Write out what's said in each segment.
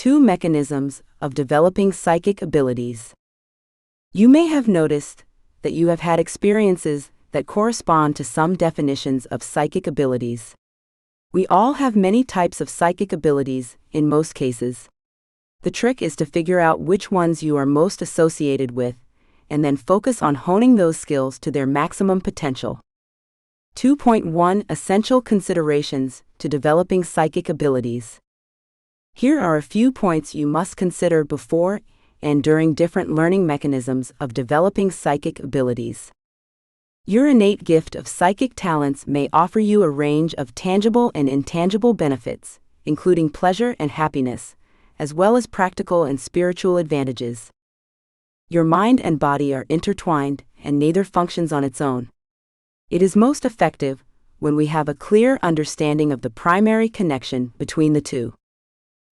2 mechanisms of developing psychic abilities. You may have noticed that you have had experiences that correspond to some definitions of psychic abilities. We all have many types of psychic abilities, in most cases. The trick is to figure out which ones you are most associated with, and then focus on honing those skills to their maximum potential. 2.1 Essential Considerations to Developing Psychic Abilities. Here are a few points you must consider before and during different learning mechanisms of developing psychic abilities. Your innate gift of psychic talents may offer you a range of tangible and intangible benefits, including pleasure and happiness, as well as practical and spiritual advantages. Your mind and body are intertwined, and neither functions on its own. It is most effective when we have a clear understanding of the primary connection between the two.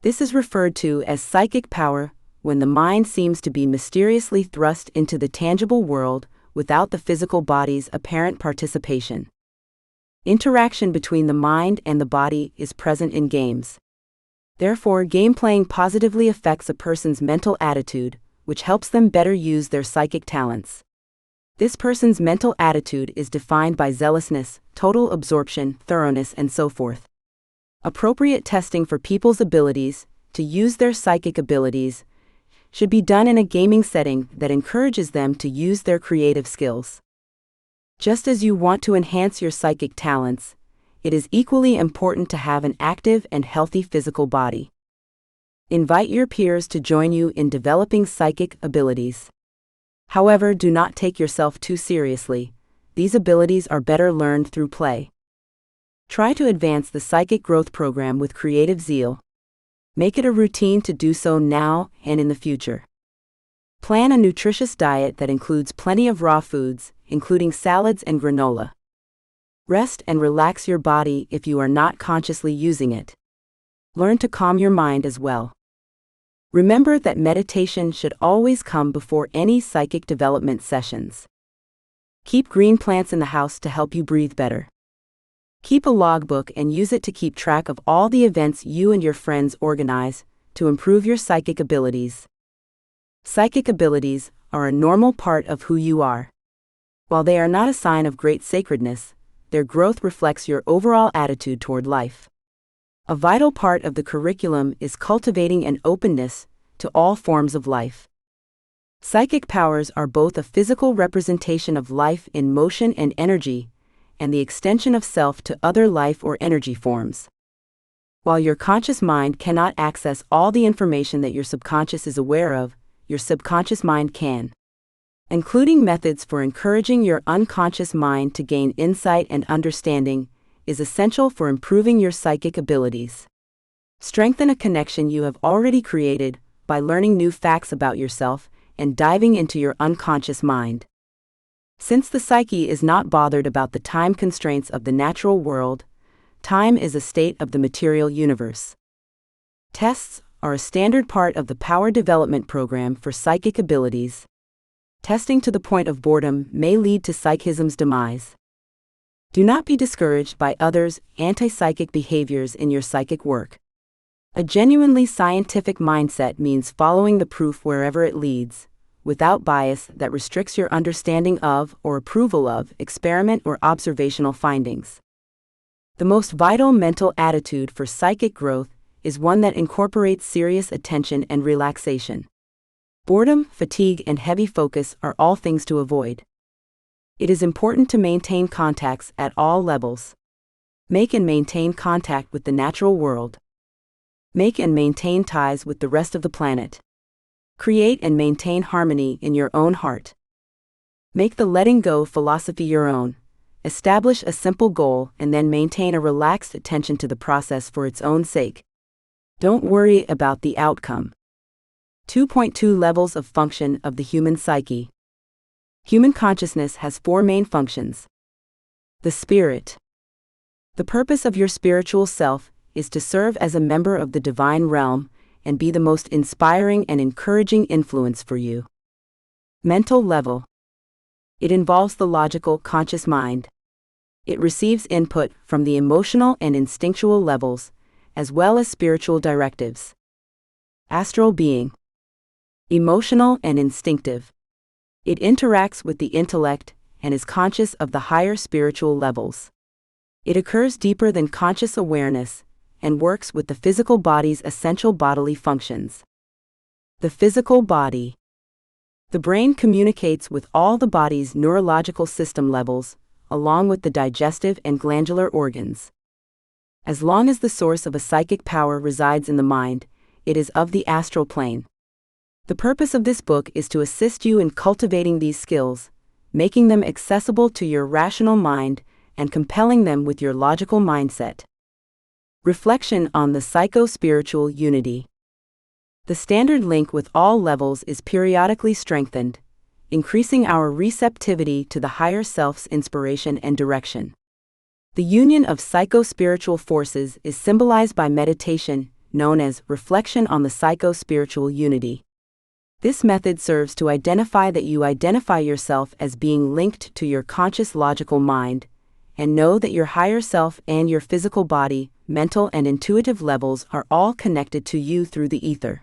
This is referred to as psychic power when the mind seems to be mysteriously thrust into the tangible world without the physical body's apparent participation. Interaction between the mind and the body is present in games. Therefore, game playing positively affects a person's mental attitude, which helps them better use their psychic talents. This person's mental attitude is defined by zealousness, total absorption, thoroughness, and so forth. Appropriate testing for people's abilities to use their psychic abilities should be done in a gaming setting that encourages them to use their creative skills. Just as you want to enhance your psychic talents, it is equally important to have an active and healthy physical body. Invite your peers to join you in developing psychic abilities. However, do not take yourself too seriously. These abilities are better learned through play. Try to advance the psychic growth program with creative zeal. Make it a routine to do so now and in the future. Plan a nutritious diet that includes plenty of raw foods, including salads and granola. Rest and relax your body if you are not consciously using it. Learn to calm your mind as well. Remember that meditation should always come before any psychic development sessions. Keep green plants in the house to help you breathe better. Keep a logbook and use it to keep track of all the events you and your friends organize to improve your psychic abilities. Psychic abilities are a normal part of who you are. While they are not a sign of great sacredness, their growth reflects your overall attitude toward life. A vital part of the curriculum is cultivating an openness to all forms of life. Psychic powers are both a physical representation of life in motion and energy, and the extension of self to other life or energy forms. While your conscious mind cannot access all the information that your subconscious is aware of, your subconscious mind can. Including methods for encouraging your unconscious mind to gain insight and understanding is essential for improving your psychic abilities. Strengthen a connection you have already created by learning new facts about yourself and diving into your unconscious mind. Since the psyche is not bothered about the time constraints of the natural world, time is a state of the material universe. Tests are a standard part of the power development program for psychic abilities. Testing to the point of boredom may lead to psychism's demise. Do not be discouraged by others' anti-psychic behaviors in your psychic work. A genuinely scientific mindset means following the proof wherever it leads, without bias that restricts your understanding of or approval of experiment or observational findings. The most vital mental attitude for psychic growth is one that incorporates serious attention and relaxation. Boredom, fatigue, and heavy focus are all things to avoid. It is important to maintain contacts at all levels. Make and maintain contact with the natural world. Make and maintain ties with the rest of the planet. Create and maintain harmony in your own heart. Make the letting go philosophy your own. Establish a simple goal and then maintain a relaxed attention to the process for its own sake. Don't worry about the outcome. 2.2 Levels of Function of the Human Psyche. Human consciousness has 4 main functions. The spirit. The purpose of your spiritual self is to serve as a member of the divine realm and be the most inspiring and encouraging influence for you. Mental level. It involves the logical, conscious mind. It receives input from the emotional and instinctual levels, as well as spiritual directives. Astral being. Emotional and instinctive. It interacts with the intellect and is conscious of the higher spiritual levels. It occurs deeper than conscious awareness and works with the physical body's essential bodily functions. The physical body. The brain communicates with all the body's neurological system levels, along with the digestive and glandular organs. As long as the source of a psychic power resides in the mind, it is of the astral plane. The purpose of this book is to assist you in cultivating these skills, making them accessible to your rational mind and compelling them with your logical mindset. Reflection on the psycho-spiritual unity. The standard link with all levels is periodically strengthened, increasing our receptivity to the higher self's inspiration and direction. The union of psycho-spiritual forces is symbolized by meditation, known as reflection on the psycho-spiritual unity. This method serves to identify that you identify yourself as being linked to your conscious logical mind, and know that your higher self and your physical body, mental and intuitive levels are all connected to you through the ether.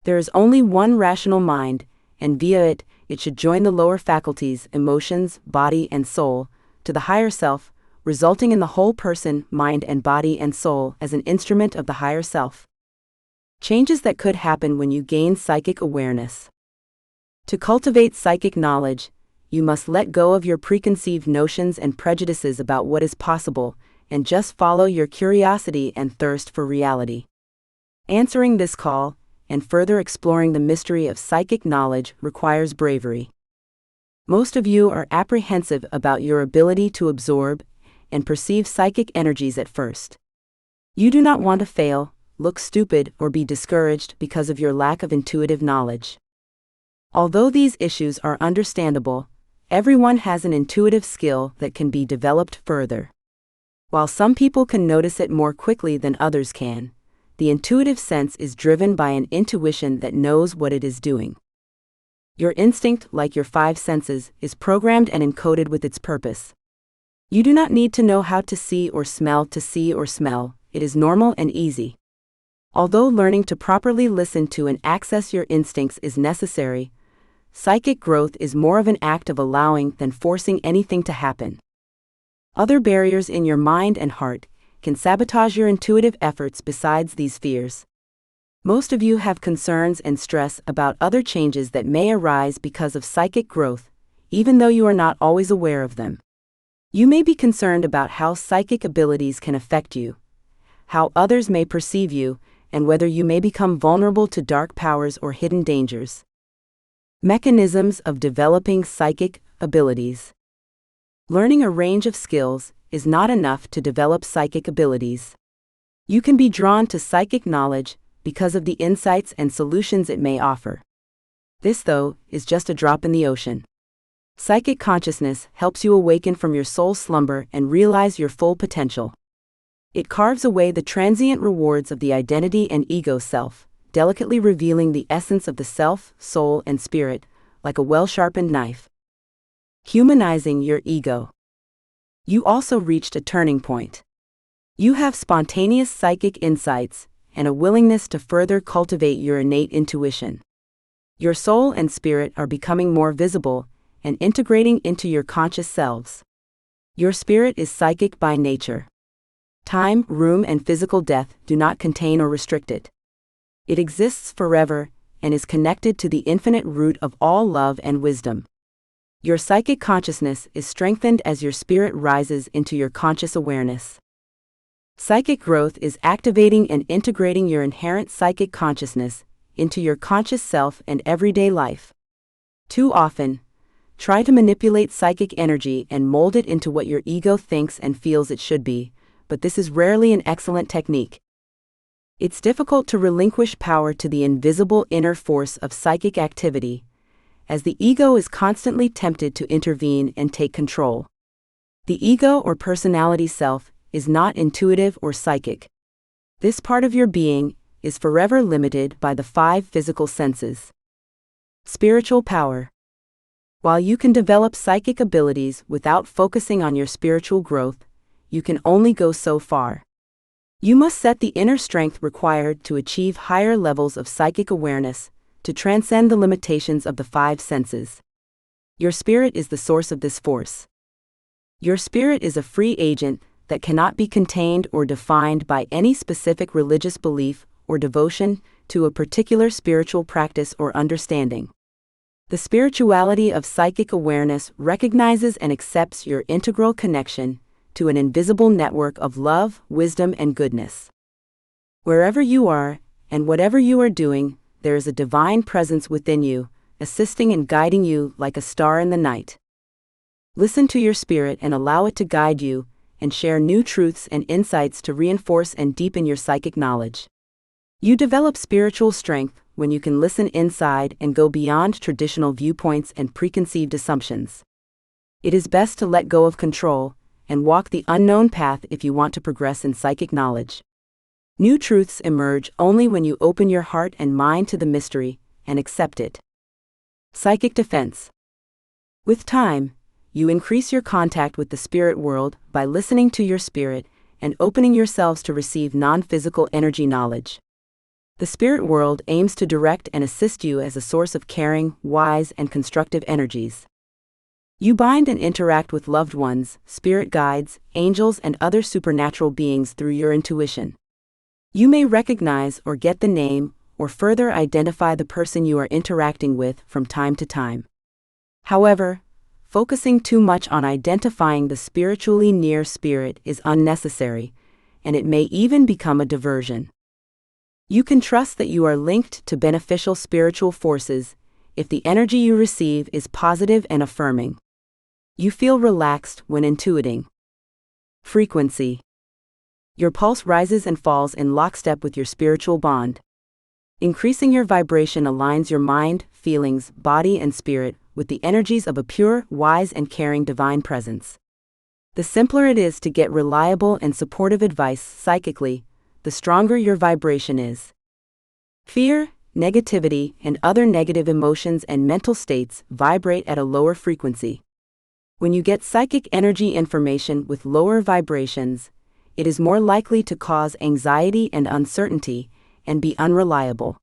There is only one rational mind, and via it, it should join the lower faculties, emotions, body and soul, to the higher self, resulting in the whole person, mind and body and soul as an instrument of the higher self. Changes that could happen when you gain psychic awareness. To cultivate psychic knowledge, you must let go of your preconceived notions and prejudices about what is possible, and just follow your curiosity and thirst for reality. Answering this call, and further exploring the mystery of psychic knowledge, requires bravery. Most of you are apprehensive about your ability to absorb and perceive psychic energies at first. You do not want to fail, look stupid, or be discouraged because of your lack of intuitive knowledge. Although these issues are understandable, everyone has an intuitive skill that can be developed further. While some people can notice it more quickly than others can, the intuitive sense is driven by an intuition that knows what it is doing. Your instinct, like your five senses, is programmed and encoded with its purpose. You do not need to know how to see or smell to see or smell, it is normal and easy. Although learning to properly listen to and access your instincts is necessary, psychic growth is more of an act of allowing than forcing anything to happen. Other barriers in your mind and heart can sabotage your intuitive efforts besides these fears. Most of you have concerns and stress about other changes that may arise because of psychic growth, even though you are not always aware of them. You may be concerned about how psychic abilities can affect you, how others may perceive you, and whether you may become vulnerable to dark powers or hidden dangers. Mechanisms of developing psychic abilities. Learning a range of skills is not enough to develop psychic abilities. You can be drawn to psychic knowledge because of the insights and solutions it may offer. This, though, is just a drop in the ocean. Psychic consciousness helps you awaken from your soul slumber and realize your full potential. It carves away the transient rewards of the identity and ego self, delicately revealing the essence of the self, soul, and spirit, like a well-sharpened knife. Humanizing your ego. You also reached a turning point. You have spontaneous psychic insights and a willingness to further cultivate your innate intuition. Your soul and spirit are becoming more visible and integrating into your conscious selves. Your spirit is psychic by nature. Time, room, and physical death do not contain or restrict it. It exists forever and is connected to the infinite root of all love and wisdom. Your psychic consciousness is strengthened as your spirit rises into your conscious awareness. Psychic growth is activating and integrating your inherent psychic consciousness into your conscious self and everyday life. Too often, try to manipulate psychic energy and mold it into what your ego thinks and feels it should be, but this is rarely an excellent technique. It's difficult to relinquish power to the invisible inner force of psychic activity, as the ego is constantly tempted to intervene and take control. The ego or personality self is not intuitive or psychic. This part of your being is forever limited by the 5 physical senses. Spiritual power. While you can develop psychic abilities without focusing on your spiritual growth, you can only go so far. You must set the inner strength required to achieve higher levels of psychic awareness, to transcend the limitations of the five senses. Your spirit is the source of this force. Your spirit is a free agent that cannot be contained or defined by any specific religious belief or devotion to a particular spiritual practice or understanding. The spirituality of psychic awareness recognizes and accepts your integral connection to an invisible network of love, wisdom, and goodness. Wherever you are, and whatever you are doing, there is a divine presence within you, assisting and guiding you like a star in the night. Listen to your spirit and allow it to guide you, and share new truths and insights to reinforce and deepen your psychic knowledge. You develop spiritual strength when you can listen inside and go beyond traditional viewpoints and preconceived assumptions. It is best to let go of control and walk the unknown path if you want to progress in psychic knowledge. New truths emerge only when you open your heart and mind to the mystery and accept it. Psychic defense. With time, you increase your contact with the spirit world by listening to your spirit and opening yourselves to receive non-physical energy knowledge. The spirit world aims to direct and assist you as a source of caring, wise, and constructive energies. You bind and interact with loved ones, spirit guides, angels, and other supernatural beings through your intuition. You may recognize or get the name or further identify the person you are interacting with from time to time. However, focusing too much on identifying the spiritually near spirit is unnecessary, and it may even become a diversion. You can trust that you are linked to beneficial spiritual forces if the energy you receive is positive and affirming. You feel relaxed when intuiting. Frequency. Your pulse rises and falls in lockstep with your spiritual bond. Increasing your vibration aligns your mind, feelings, body, and spirit with the energies of a pure, wise, and caring divine presence. The simpler it is to get reliable and supportive advice psychically, the stronger your vibration is. Fear, negativity, and other negative emotions and mental states vibrate at a lower frequency. When you get psychic energy information with lower vibrations, it is more likely to cause anxiety and uncertainty and be unreliable.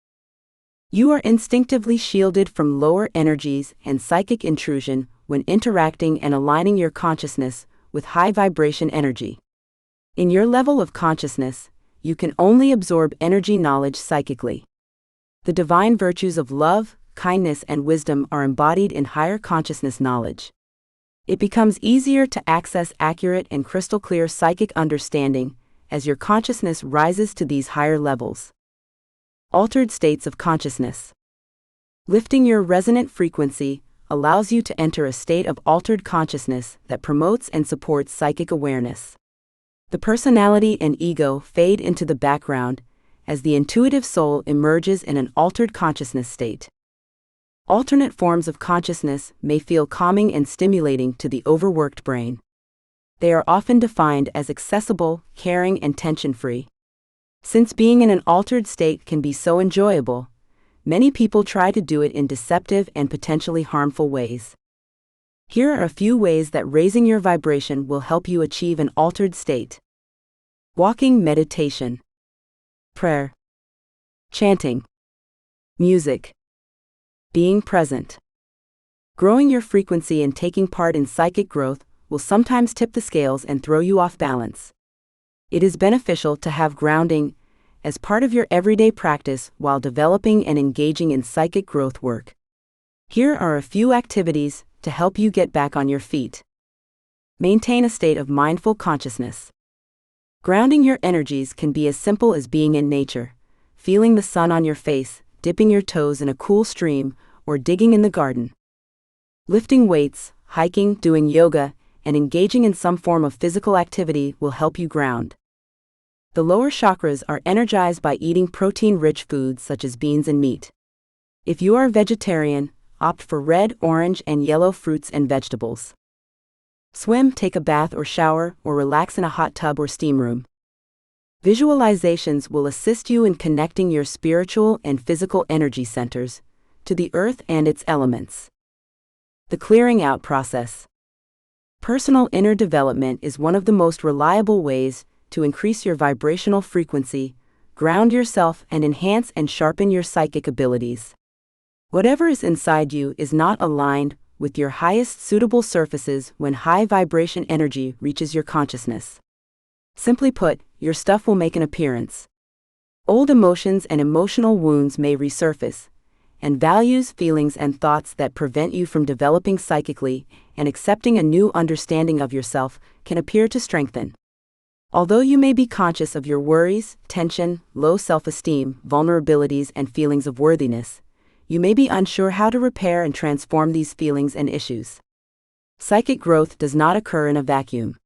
You are instinctively shielded from lower energies and psychic intrusion when interacting and aligning your consciousness with high vibration energy. In your level of consciousness, you can only absorb energy knowledge psychically. The divine virtues of love, kindness, and wisdom are embodied in higher consciousness knowledge. It becomes easier to access accurate and crystal clear psychic understanding as your consciousness rises to these higher levels. Altered states of consciousness. Lifting your resonant frequency allows you to enter a state of altered consciousness that promotes and supports psychic awareness. The personality and ego fade into the background as the intuitive soul emerges in an altered consciousness state. Alternate forms of consciousness may feel calming and stimulating to the overworked brain. They are often defined as accessible, caring, and tension-free. Since being in an altered state can be so enjoyable, many people try to do it in deceptive and potentially harmful ways. Here are a few ways that raising your vibration will help you achieve an altered state. Walking meditation. Prayer. Chanting. Music. Being present. Growing your frequency and taking part in psychic growth will sometimes tip the scales and throw you off balance. It is beneficial to have grounding as part of your everyday practice while developing and engaging in psychic growth work. Here are a few activities to help you get back on your feet. Maintain a state of mindful consciousness. Grounding your energies can be as simple as being in nature, feeling the sun on your face, dipping your toes in a cool stream, or digging in the garden. Lifting weights, hiking, doing yoga, and engaging in some form of physical activity will help you ground. The lower chakras are energized by eating protein-rich foods such as beans and meat. If you are vegetarian, opt for red, orange, and yellow fruits and vegetables. Swim, take a bath or shower, or relax in a hot tub or steam room. Visualizations will assist you in connecting your spiritual and physical energy centers to the earth and its elements. The clearing out process. Personal inner development is one of the most reliable ways to increase your vibrational frequency, ground yourself, and enhance and sharpen your psychic abilities. Whatever is inside you is not aligned with your highest suitable surfaces when high vibration energy reaches your consciousness. Simply put, your stuff will make an appearance. Old emotions and emotional wounds may resurface, and values, feelings, and thoughts that prevent you from developing psychically and accepting a new understanding of yourself can appear to strengthen. Although you may be conscious of your worries, tension, low self-esteem, vulnerabilities, and feelings of worthiness, you may be unsure how to repair and transform these feelings and issues. Psychic growth does not occur in a vacuum.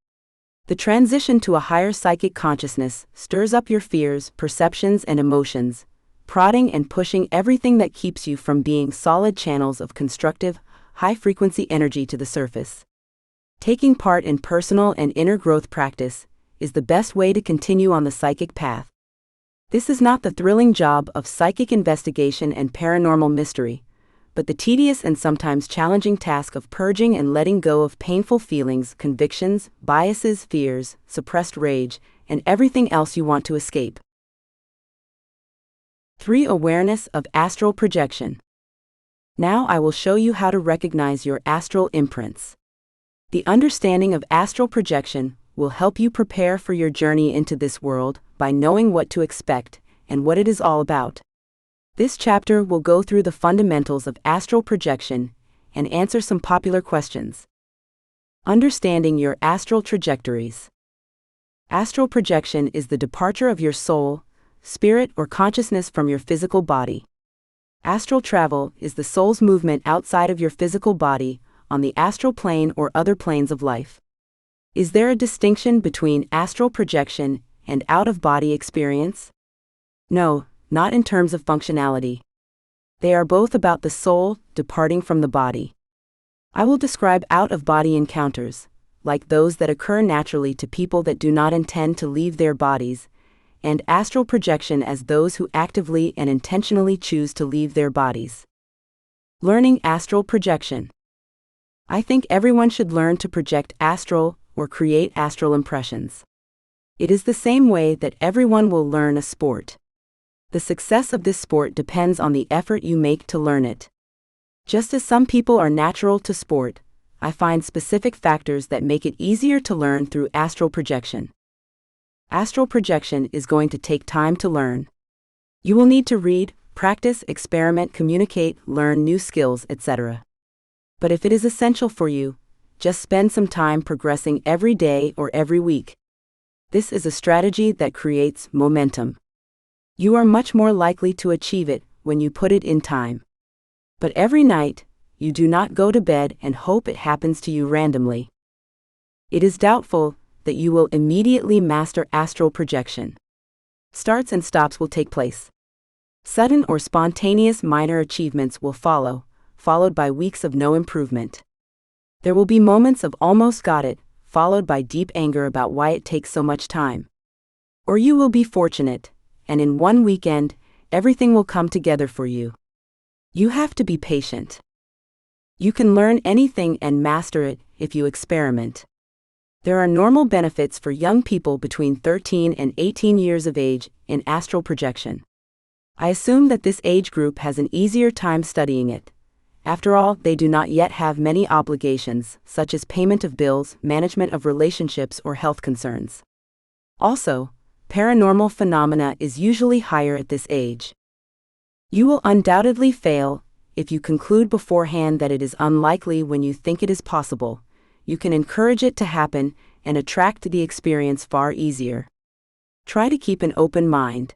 The transition to a higher psychic consciousness stirs up your fears, perceptions, and emotions, prodding and pushing everything that keeps you from being solid channels of constructive, high-frequency energy to the surface. Taking part in personal and inner growth practice is the best way to continue on the psychic path. This is not the thrilling job of psychic investigation and paranormal mystery, but the tedious and sometimes challenging task of purging and letting go of painful feelings, convictions, biases, fears, suppressed rage, and everything else you want to escape. 3. Awareness of astral projection. Now I will show you how to recognize your astral imprints. The understanding of astral projection will help you prepare for your journey into this world by knowing what to expect and what it is all about. This chapter will go through the fundamentals of astral projection and answer some popular questions. Understanding your astral trajectories. Astral projection is the departure of your soul, spirit, or consciousness from your physical body. Astral travel is the soul's movement outside of your physical body, on the astral plane or other planes of life. Is there a distinction between astral projection and out-of-body experience? No, not in terms of functionality. They are both about the soul departing from the body. I will describe out-of-body encounters, like those that occur naturally to people that do not intend to leave their bodies, and astral projection as those who actively and intentionally choose to leave their bodies. Learning astral projection. I think everyone should learn to project astral or create astral impressions. It is the same way that everyone will learn a sport. The success of this sport depends on the effort you make to learn it. Just as some people are natural to sport, I find specific factors that make it easier to learn through astral projection. Astral projection is going to take time to learn. You will need to read, practice, experiment, communicate, learn new skills, etc. But if it is essential for you, just spend some time progressing every day or every week. This is a strategy that creates momentum. You are much more likely to achieve it when you put it in time. But every night, you do not go to bed and hope it happens to you randomly. It is doubtful that you will immediately master astral projection. Starts and stops will take place. Sudden or spontaneous minor achievements will follow, followed by weeks of no improvement. There will be moments of almost got it, followed by deep anger about why it takes so much time. Or you will be fortunate, and in one weekend, everything will come together for you. You have to be patient. You can learn anything and master it if you experiment. There are normal benefits for young people between 13 and 18 years of age in astral projection. I assume that this age group has an easier time studying it. After all, they do not yet have many obligations, such as payment of bills, management of relationships, or health concerns. Also, paranormal phenomena is usually higher at this age. You will undoubtedly fail if you conclude beforehand that it is unlikely when you think it is possible. You can encourage it to happen and attract the experience far easier. Try to keep an open mind.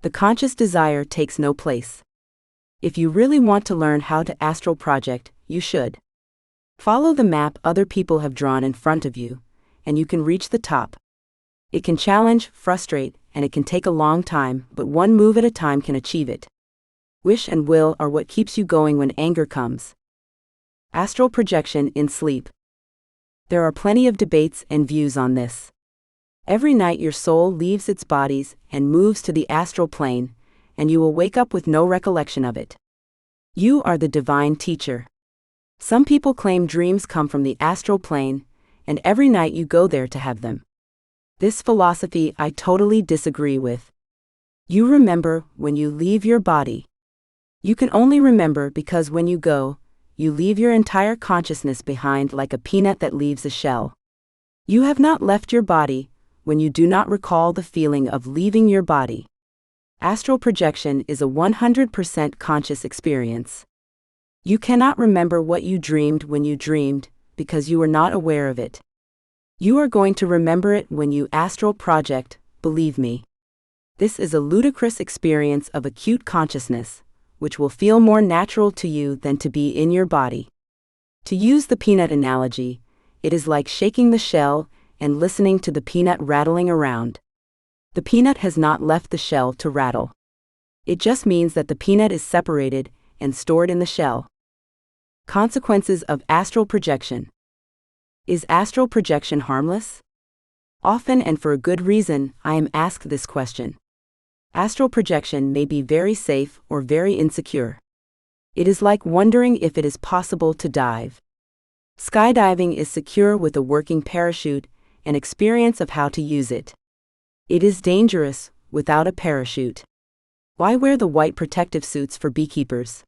The conscious desire takes no place. If you really want to learn how to astral project, you should. Follow the map other people have drawn in front of you, and you can reach the top. It can challenge, frustrate, and it can take a long time, but one move at a time can achieve it. Wish and will are what keeps you going when anger comes. Astral projection in sleep. There are plenty of debates and views on this. Every night your soul leaves its bodies and moves to the astral plane, and you will wake up with no recollection of it. You are the divine teacher. Some people claim dreams come from the astral plane, and every night you go there to have them. This philosophy I totally disagree with. You remember when you leave your body. You can only remember because when you go, you leave your entire consciousness behind like a peanut that leaves a shell. You have not left your body when you do not recall the feeling of leaving your body. Astral projection is a 100% conscious experience. You cannot remember what you dreamed when you dreamed because you were not aware of it. You are going to remember it when you astral project, believe me. This is a ludicrous experience of acute consciousness, which will feel more natural to you than to be in your body. To use the peanut analogy, it is like shaking the shell and listening to the peanut rattling around. The peanut has not left the shell to rattle. It just means that the peanut is separated and stored in the shell. Consequences of astral projection. Is astral projection harmless? Often and for a good reason, I am asked this question. Astral projection may be very safe or very insecure. It is like wondering if it is possible to dive. Skydiving is secure with a working parachute and experience of how to use it. It is dangerous without a parachute. Why wear the white protective suits for beekeepers?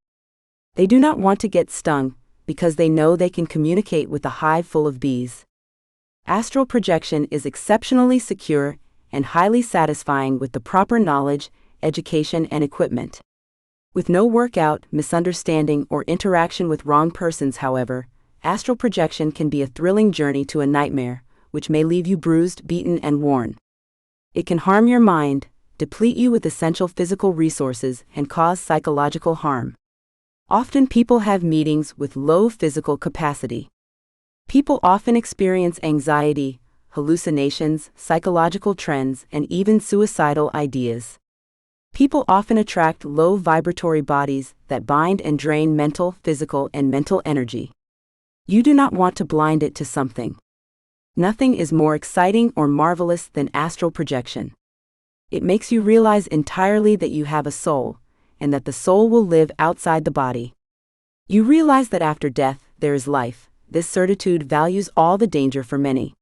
They do not want to get stung because they know they can communicate with a hive full of bees. Astral projection is exceptionally secure and highly satisfying with the proper knowledge, education, and equipment. With no workout, misunderstanding, or interaction with wrong persons, however, astral projection can be a thrilling journey to a nightmare, which may leave you bruised, beaten, and worn. It can harm your mind, deplete you with essential physical resources, and cause psychological harm. Often people have meetings with low physical capacity. People often experience anxiety, hallucinations, psychological trends, and even suicidal ideas. People often attract low vibratory bodies that bind and drain mental, physical, and mental energy. You do not want to blind it to something. Nothing is more exciting or marvelous than astral projection. It makes you realize entirely that you have a soul, and that the soul will live outside the body. You realize that after death, there is life. This certitude values all the danger for many.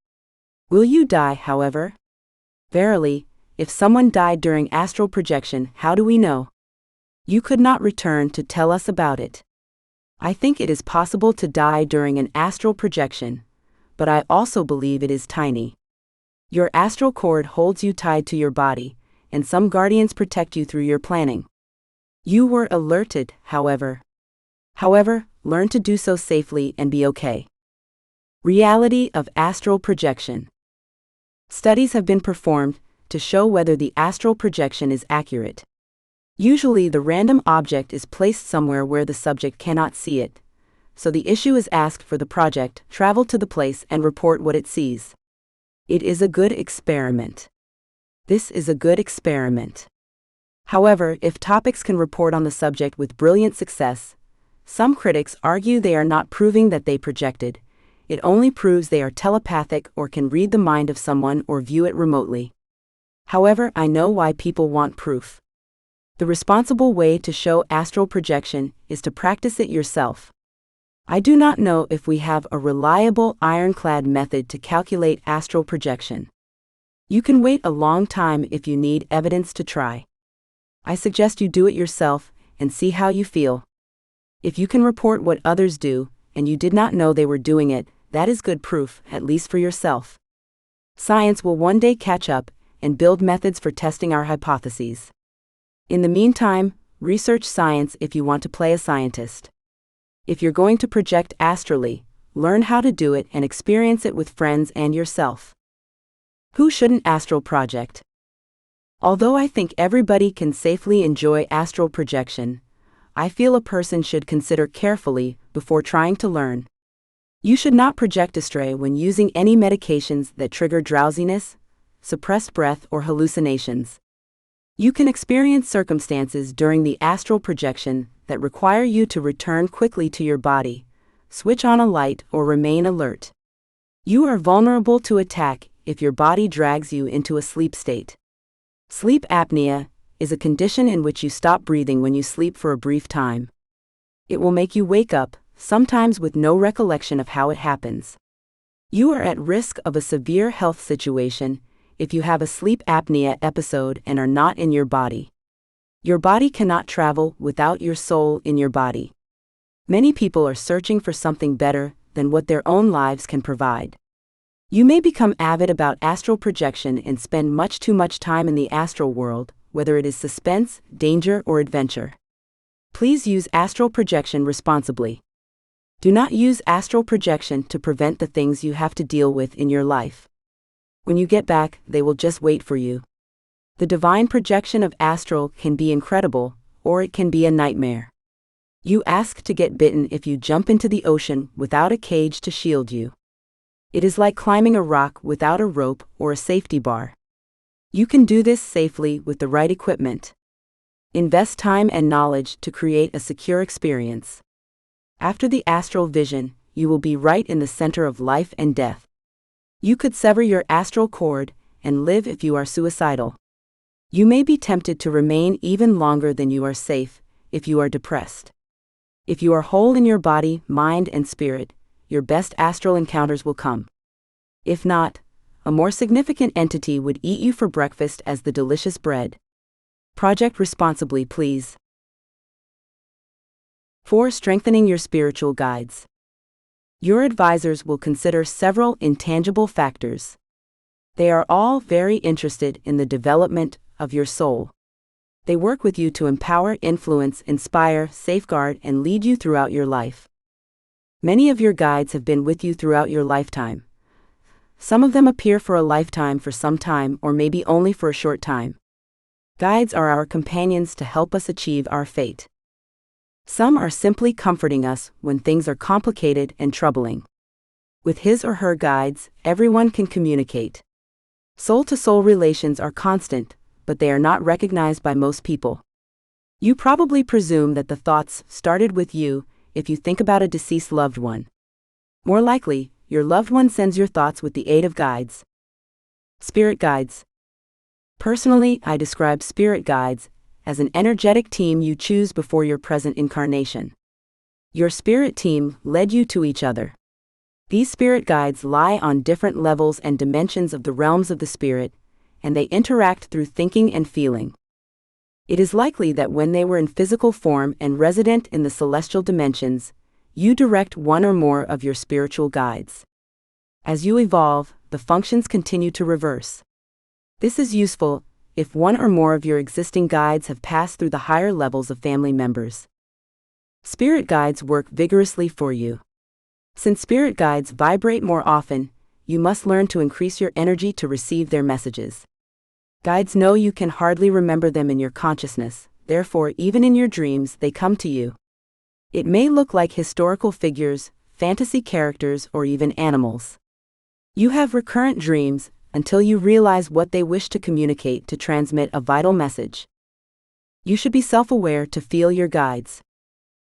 Will you die, however? Verily, if someone died during astral projection, how do we know? You could not return to tell us about it. I think it is possible to die during an astral projection, but I also believe it is tiny. Your astral cord holds you tied to your body, and some guardians protect you through your planning. You were alerted, however. Learn to do so safely and be okay. Reality of astral projection. Studies have been performed to show whether the astral projection is accurate. Usually the random object is placed somewhere where the subject cannot see it, so the issue is asked for the project, travel to the place and report what it sees. It is a good experiment. This is a good experiment. However, if topics can report on the subject with brilliant success, some critics argue they are not proving that they projected. It only proves they are telepathic or can read the mind of someone or view it remotely. However, I know why people want proof. The responsible way to show astral projection is to practice it yourself. I do not know if we have a reliable ironclad method to calculate astral projection. You can wait a long time if you need evidence to try. I suggest you do it yourself and see how you feel. If you can report what others do, and you did not know they were doing it, that is good proof, at least for yourself. Science will one day catch up and build methods for testing our hypotheses. In the meantime, research science if you want to play a scientist. If you're going to project astrally, learn how to do it and experience it with friends and yourself. Who shouldn't astral project? Although I think everybody can safely enjoy astral projection, I feel a person should consider carefully before trying to learn. You should not project astray when using any medications that trigger drowsiness, suppressed breath, or hallucinations. You can experience circumstances during the astral projection that require you to return quickly to your body, switch on a light, or remain alert. You are vulnerable to attack if your body drags you into a sleep state. Sleep apnea is a condition in which you stop breathing when you sleep for a brief time. It will make you wake up, sometimes with no recollection of how it happens. You are at risk of a severe health situation if you have a sleep apnea episode and are not in your body. Your body cannot travel without your soul in your body. Many people are searching for something better than what their own lives can provide. You may become avid about astral projection and spend much too much time in the astral world, whether it is suspense, danger, or adventure. Please use astral projection responsibly. Do not use astral projection to prevent the things you have to deal with in your life. When you get back, they will just wait for you. The divine projection of astral can be incredible, or it can be a nightmare. You ask to get bitten if you jump into the ocean without a cage to shield you. It is like climbing a rock without a rope or a safety bar. You can do this safely with the right equipment. Invest time and knowledge to create a secure experience. After the astral vision, you will be right in the center of life and death. You could sever your astral cord and live if you are suicidal. You may be tempted to remain even longer than you are safe if you are depressed. If you are whole in your body, mind, and spirit, your best astral encounters will come. If not, a more significant entity would eat you for breakfast as the delicious bread. Project responsibly, please. 4. Strengthening your spiritual guides. Your advisors will consider several intangible factors. They are all very interested in the development of your soul. They work with you to empower, influence, inspire, safeguard, and lead you throughout your life. Many of your guides have been with you throughout your lifetime. Some of them appear for a lifetime, for some time, or maybe only for a short time. Guides are our companions to help us achieve our fate. Some are simply comforting us when things are complicated and troubling. With his or her guides, everyone can communicate. Soul-to-soul relations are constant, but they are not recognized by most people. You probably presume that the thoughts started with you if you think about a deceased loved one. More likely, your loved one sends your thoughts with the aid of guides. Spirit guides. Personally, I describe spirit guides as an energetic team you choose before your present incarnation. Your spirit team led you to each other. These spirit guides lie on different levels and dimensions of the realms of the spirit, and they interact through thinking and feeling. It is likely that when they were in physical form and resident in the celestial dimensions, you direct one or more of your spiritual guides. As you evolve, the functions continue to reverse. This is useful if one or more of your existing guides have passed through the higher levels of family members. Spirit guides work vigorously for you. Since spirit guides vibrate more often, you must learn to increase your energy to receive their messages. Guides know you can hardly remember them in your consciousness, therefore even in your dreams they come to you. It may look like historical figures, fantasy characters, or even animals. You have recurrent dreams until you realize what they wish to communicate to transmit a vital message. You should be self-aware to feel your guides.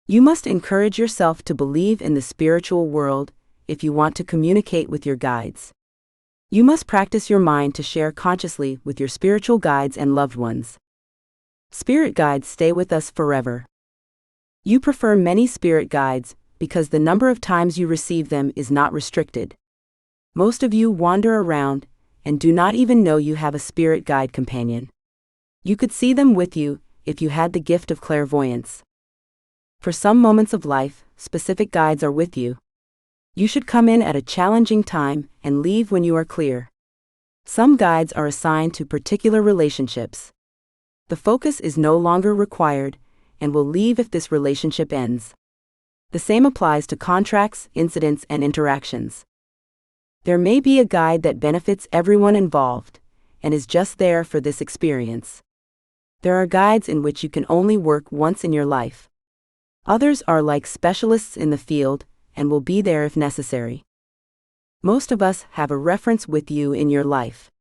You must encourage yourself to believe in the spiritual world if you want to communicate with your guides. You must practice your mind to share consciously with your spiritual guides and loved ones. Spirit guides stay with us forever. You prefer many spirit guides because the number of times you receive them is not restricted. Most of you wander around and do not even know you have a spirit guide companion. You could see them with you if you had the gift of clairvoyance. For some moments of life, specific guides are with you. You should come in at a challenging time and leave when you are clear. Some guides are assigned to particular relationships. The focus is no longer required and will leave if this relationship ends. The same applies to contracts, incidents, and interactions. There may be a guide that benefits everyone involved and is just there for this experience. There are guides in which you can only work once in your life. Others are like specialists in the field and will be there if necessary. Most of us have a reference with you in your life.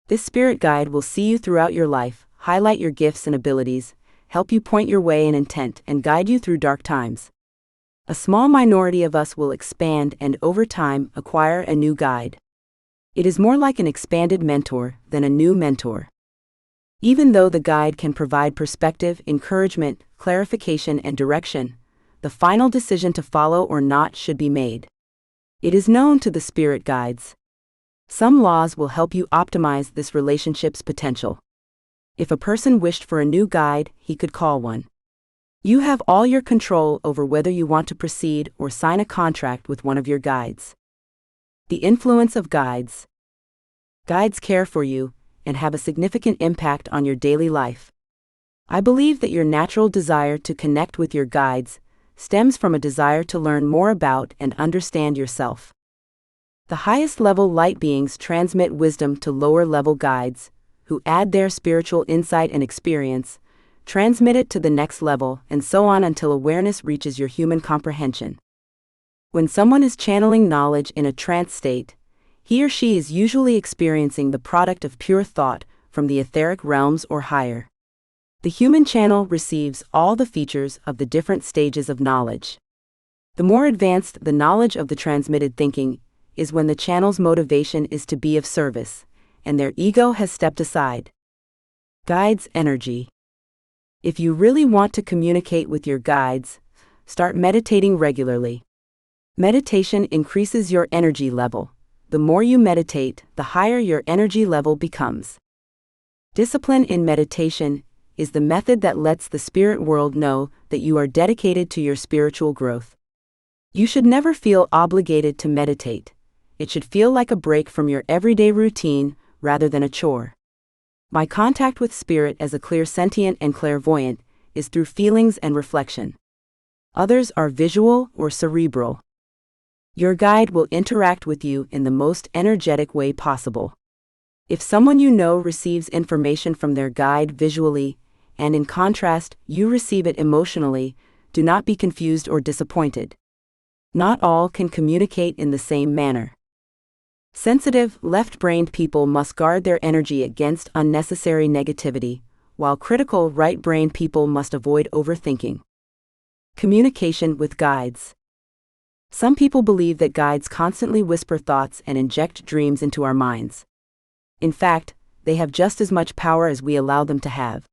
This spirit guide will see you throughout your life, highlight your gifts and abilities, help you point your way and intent, and guide you through dark times. A small minority of us will expand and over time acquire a new guide. It is more like an expanded mentor than a new mentor. Even though the guide can provide perspective, encouragement, clarification, and direction, the final decision to follow or not should be made. It is known to the spirit guides. Some laws will help you optimize this relationship's potential. If a person wished for a new guide, he could call one. You have all your control over whether you want to proceed or sign a contract with one of your guides. The influence of guides. Guides care for you and have a significant impact on your daily life. I believe that your natural desire to connect with your guides stems from a desire to learn more about and understand yourself. The highest level light beings transmit wisdom to lower level guides, who add their spiritual insight and experience, transmit it to the next level, and so on until awareness reaches your human comprehension. When someone is channeling knowledge in a trance state, he or she is usually experiencing the product of pure thought from the etheric realms or higher. The human channel receives all the features of the different stages of knowledge. The more advanced the knowledge of the transmitted thinking is when the channel's motivation is to be of service, and their ego has stepped aside. Guides' energy. If you really want to communicate with your guides, start meditating regularly. Meditation increases your energy level. The more you meditate, the higher your energy level becomes. Discipline in meditation is the method that lets the spirit world know that you are dedicated to your spiritual growth. You should never feel obligated to meditate. It should feel like a break from your everyday routine rather than a chore. My contact with spirit as a clairsentient and clairvoyant is through feelings and reflection. Others are visual or cerebral. Your guide will interact with you in the most energetic way possible. If someone you know receives information from their guide visually, and in contrast, you receive it emotionally, do not be confused or disappointed. Not all can communicate in the same manner. Sensitive, left-brained people must guard their energy against unnecessary negativity, while critical, right-brained people must avoid overthinking. Communication with guides. Some people believe that guides constantly whisper thoughts and inject dreams into our minds. In fact, they have just as much power as we allow them to have.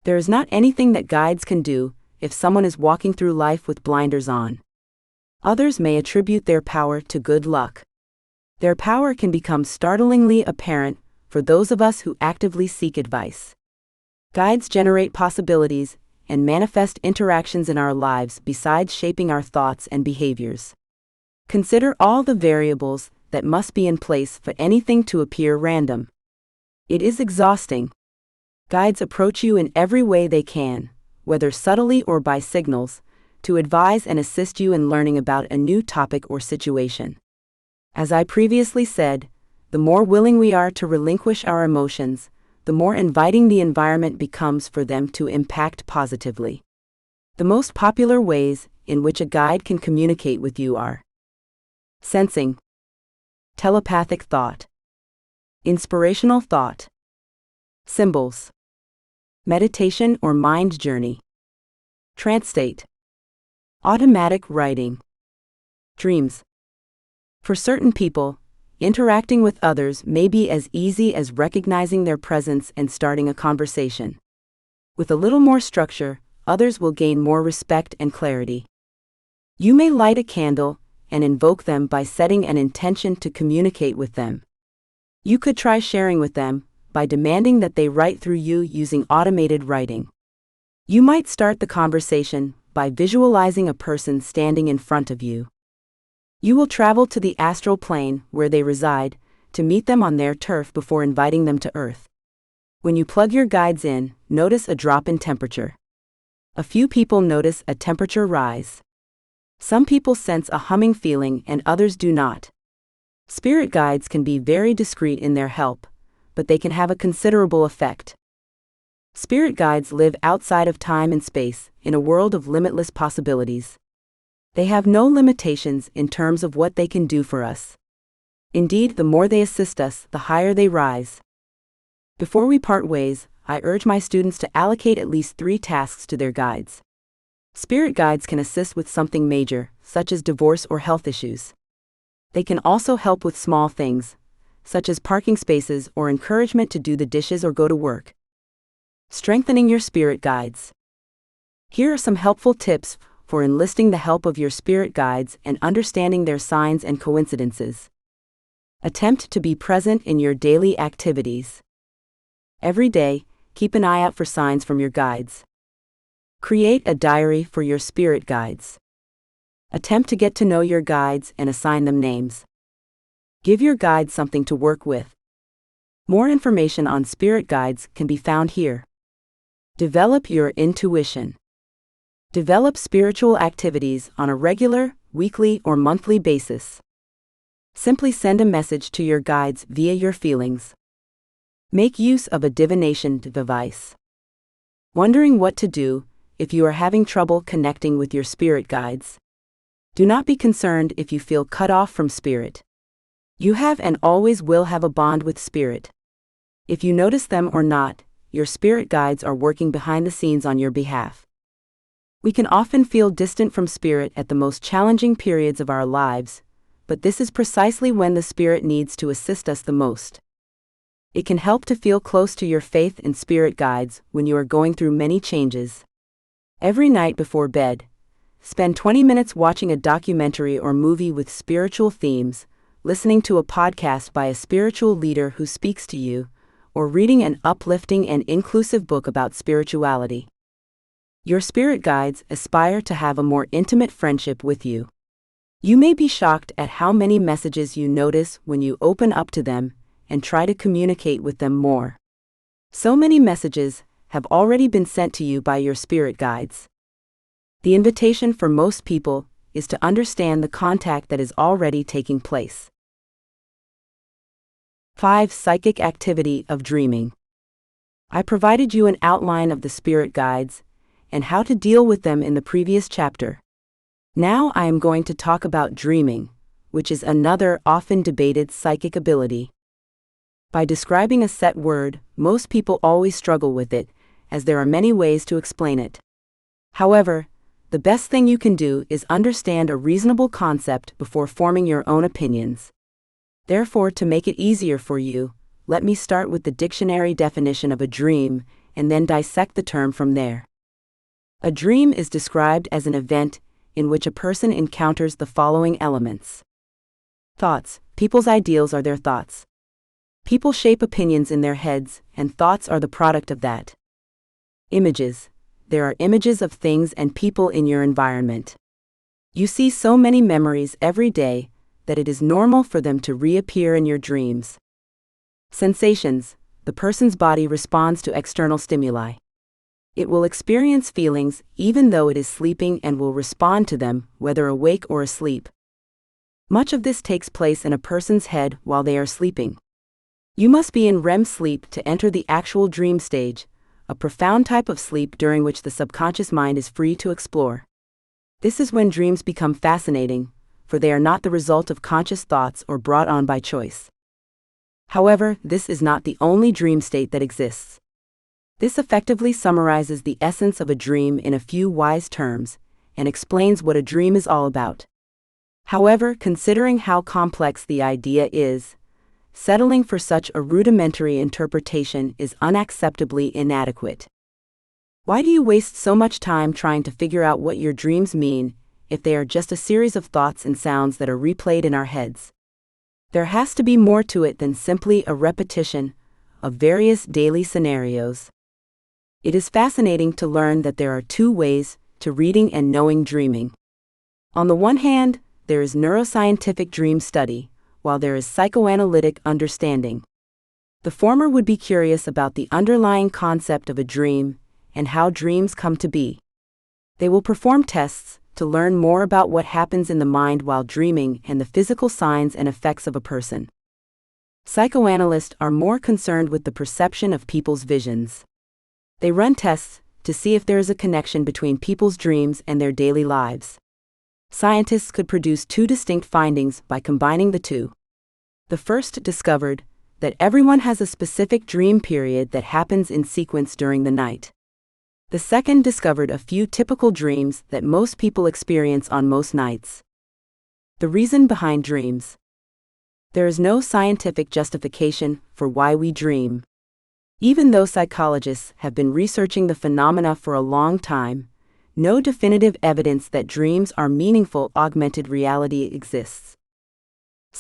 There is not anything that guides can do if someone is walking through life with blinders on. Others may attribute their power to good luck. Their power can become startlingly apparent for those of us who actively seek advice. Guides generate possibilities and manifest interactions in our lives besides shaping our thoughts and behaviors. Consider all the variables that must be in place for anything to appear random. It is exhausting. Guides approach you in every way they can, whether subtly or by signals, to advise and assist you in learning about a new topic or situation. As I previously said, the more willing we are to relinquish our emotions, the more inviting the environment becomes for them to impact positively. The most popular ways in which a guide can communicate with you are sensing, telepathic thought, inspirational thought, symbols, meditation or mind journey, trance state, automatic writing, dreams. For certain people, interacting with others may be as easy as recognizing their presence and starting a conversation. With a little more structure, others will gain more respect and clarity. You may light a candle and invoke them by setting an intention to communicate with them. You could try sharing with them by demanding that they write through you using automated writing. You might start the conversation by visualizing a person standing in front of you. You will travel to the astral plane where they reside to meet them on their turf before inviting them to Earth. When you plug your guides in, notice a drop in temperature. A few people notice a temperature rise. Some people sense a humming feeling and others do not. Spirit guides can be very discreet in their help, but they can have a considerable effect. Spirit guides live outside of time and space, in a world of limitless possibilities. They have no limitations in terms of what they can do for us. Indeed, the more they assist us, the higher they rise. Before we part ways, I urge my students to allocate at least 3 tasks to their guides. Spirit guides can assist with something major, such as divorce or health issues. They can also help with small things, such as parking spaces or encouragement to do the dishes or go to work. Strengthening your spirit guides. Here are some helpful tips for enlisting the help of your spirit guides and understanding their signs and coincidences. Attempt to be present in your daily activities. Every day, keep an eye out for signs from your guides. Create a diary for your spirit guides. Attempt to get to know your guides and assign them names. Give your guides something to work with. More information on spirit guides can be found here. Develop your intuition. Develop spiritual activities on a regular, weekly, or monthly basis. Simply send a message to your guides via your feelings. Make use of a divination device. Wondering what to do if you are having trouble connecting with your spirit guides? Do not be concerned if you feel cut off from spirit. You have and always will have a bond with spirit. If you notice them or not, your spirit guides are working behind the scenes on your behalf. We can often feel distant from spirit at the most challenging periods of our lives, but this is precisely when the spirit needs to assist us the most. It can help to feel close to your faith and spirit guides when you are going through many changes. Every night before bed, spend 20 minutes watching a documentary or movie with spiritual themes, listening to a podcast by a spiritual leader who speaks to you, or reading an uplifting and inclusive book about spirituality. Your spirit guides aspire to have a more intimate friendship with you. You may be shocked at how many messages you notice when you open up to them and try to communicate with them more. So many messages have already been sent to you by your spirit guides. The invitation for most people is to understand the contact that is already taking place. 5. Psychic activity of dreaming. I provided you an outline of the spirit guides and how to deal with them in the previous chapter. Now I am going to talk about dreaming, which is another often debated psychic ability. By describing a set word, most people always struggle with it, as there are many ways to explain it. However, the best thing you can do is understand a reasonable concept before forming your own opinions. Therefore, to make it easier for you, let me start with the dictionary definition of a dream and then dissect the term from there. A dream is described as an event in which a person encounters the following elements. Thoughts. People's ideals are their thoughts. People shape opinions in their heads, and thoughts are the product of that. Images. There are images of things and people in your environment. You see so many memories every day that it is normal for them to reappear in your dreams. Sensations. The person's body responds to external stimuli. It will experience feelings even though it is sleeping and will respond to them whether awake or asleep. Much of this takes place in a person's head while they are sleeping. You must be in REM sleep to enter the actual dream stage, a profound type of sleep during which the subconscious mind is free to explore. This is when dreams become fascinating, for they are not the result of conscious thoughts or brought on by choice. However, this is not the only dream state that exists. This effectively summarizes the essence of a dream in a few wise terms, and explains what a dream is all about. However, considering how complex the idea is, settling for such a rudimentary interpretation is unacceptably inadequate. Why do you waste so much time trying to figure out what your dreams mean, if they are just a series of thoughts and sounds that are replayed in our heads? There has to be more to it than simply a repetition of various daily scenarios. It is fascinating to learn that there are two ways to reading and knowing dreaming. On the one hand, there is neuroscientific dream study, while there is psychoanalytic understanding. The former would be curious about the underlying concept of a dream and how dreams come to be. They will perform tests to learn more about what happens in the mind while dreaming and the physical signs and effects of a person. Psychoanalysts are more concerned with the perception of people's visions. They run tests to see if there is a connection between people's dreams and their daily lives. Scientists could produce two distinct findings by combining the two. The first discovered that everyone has a specific dream period that happens in sequence during the night. The second discovered a few typical dreams that most people experience on most nights. The reason behind dreams. There is no scientific justification for why we dream. Even though psychologists have been researching the phenomena for a long time, no definitive evidence that dreams are meaningful augmented reality exists.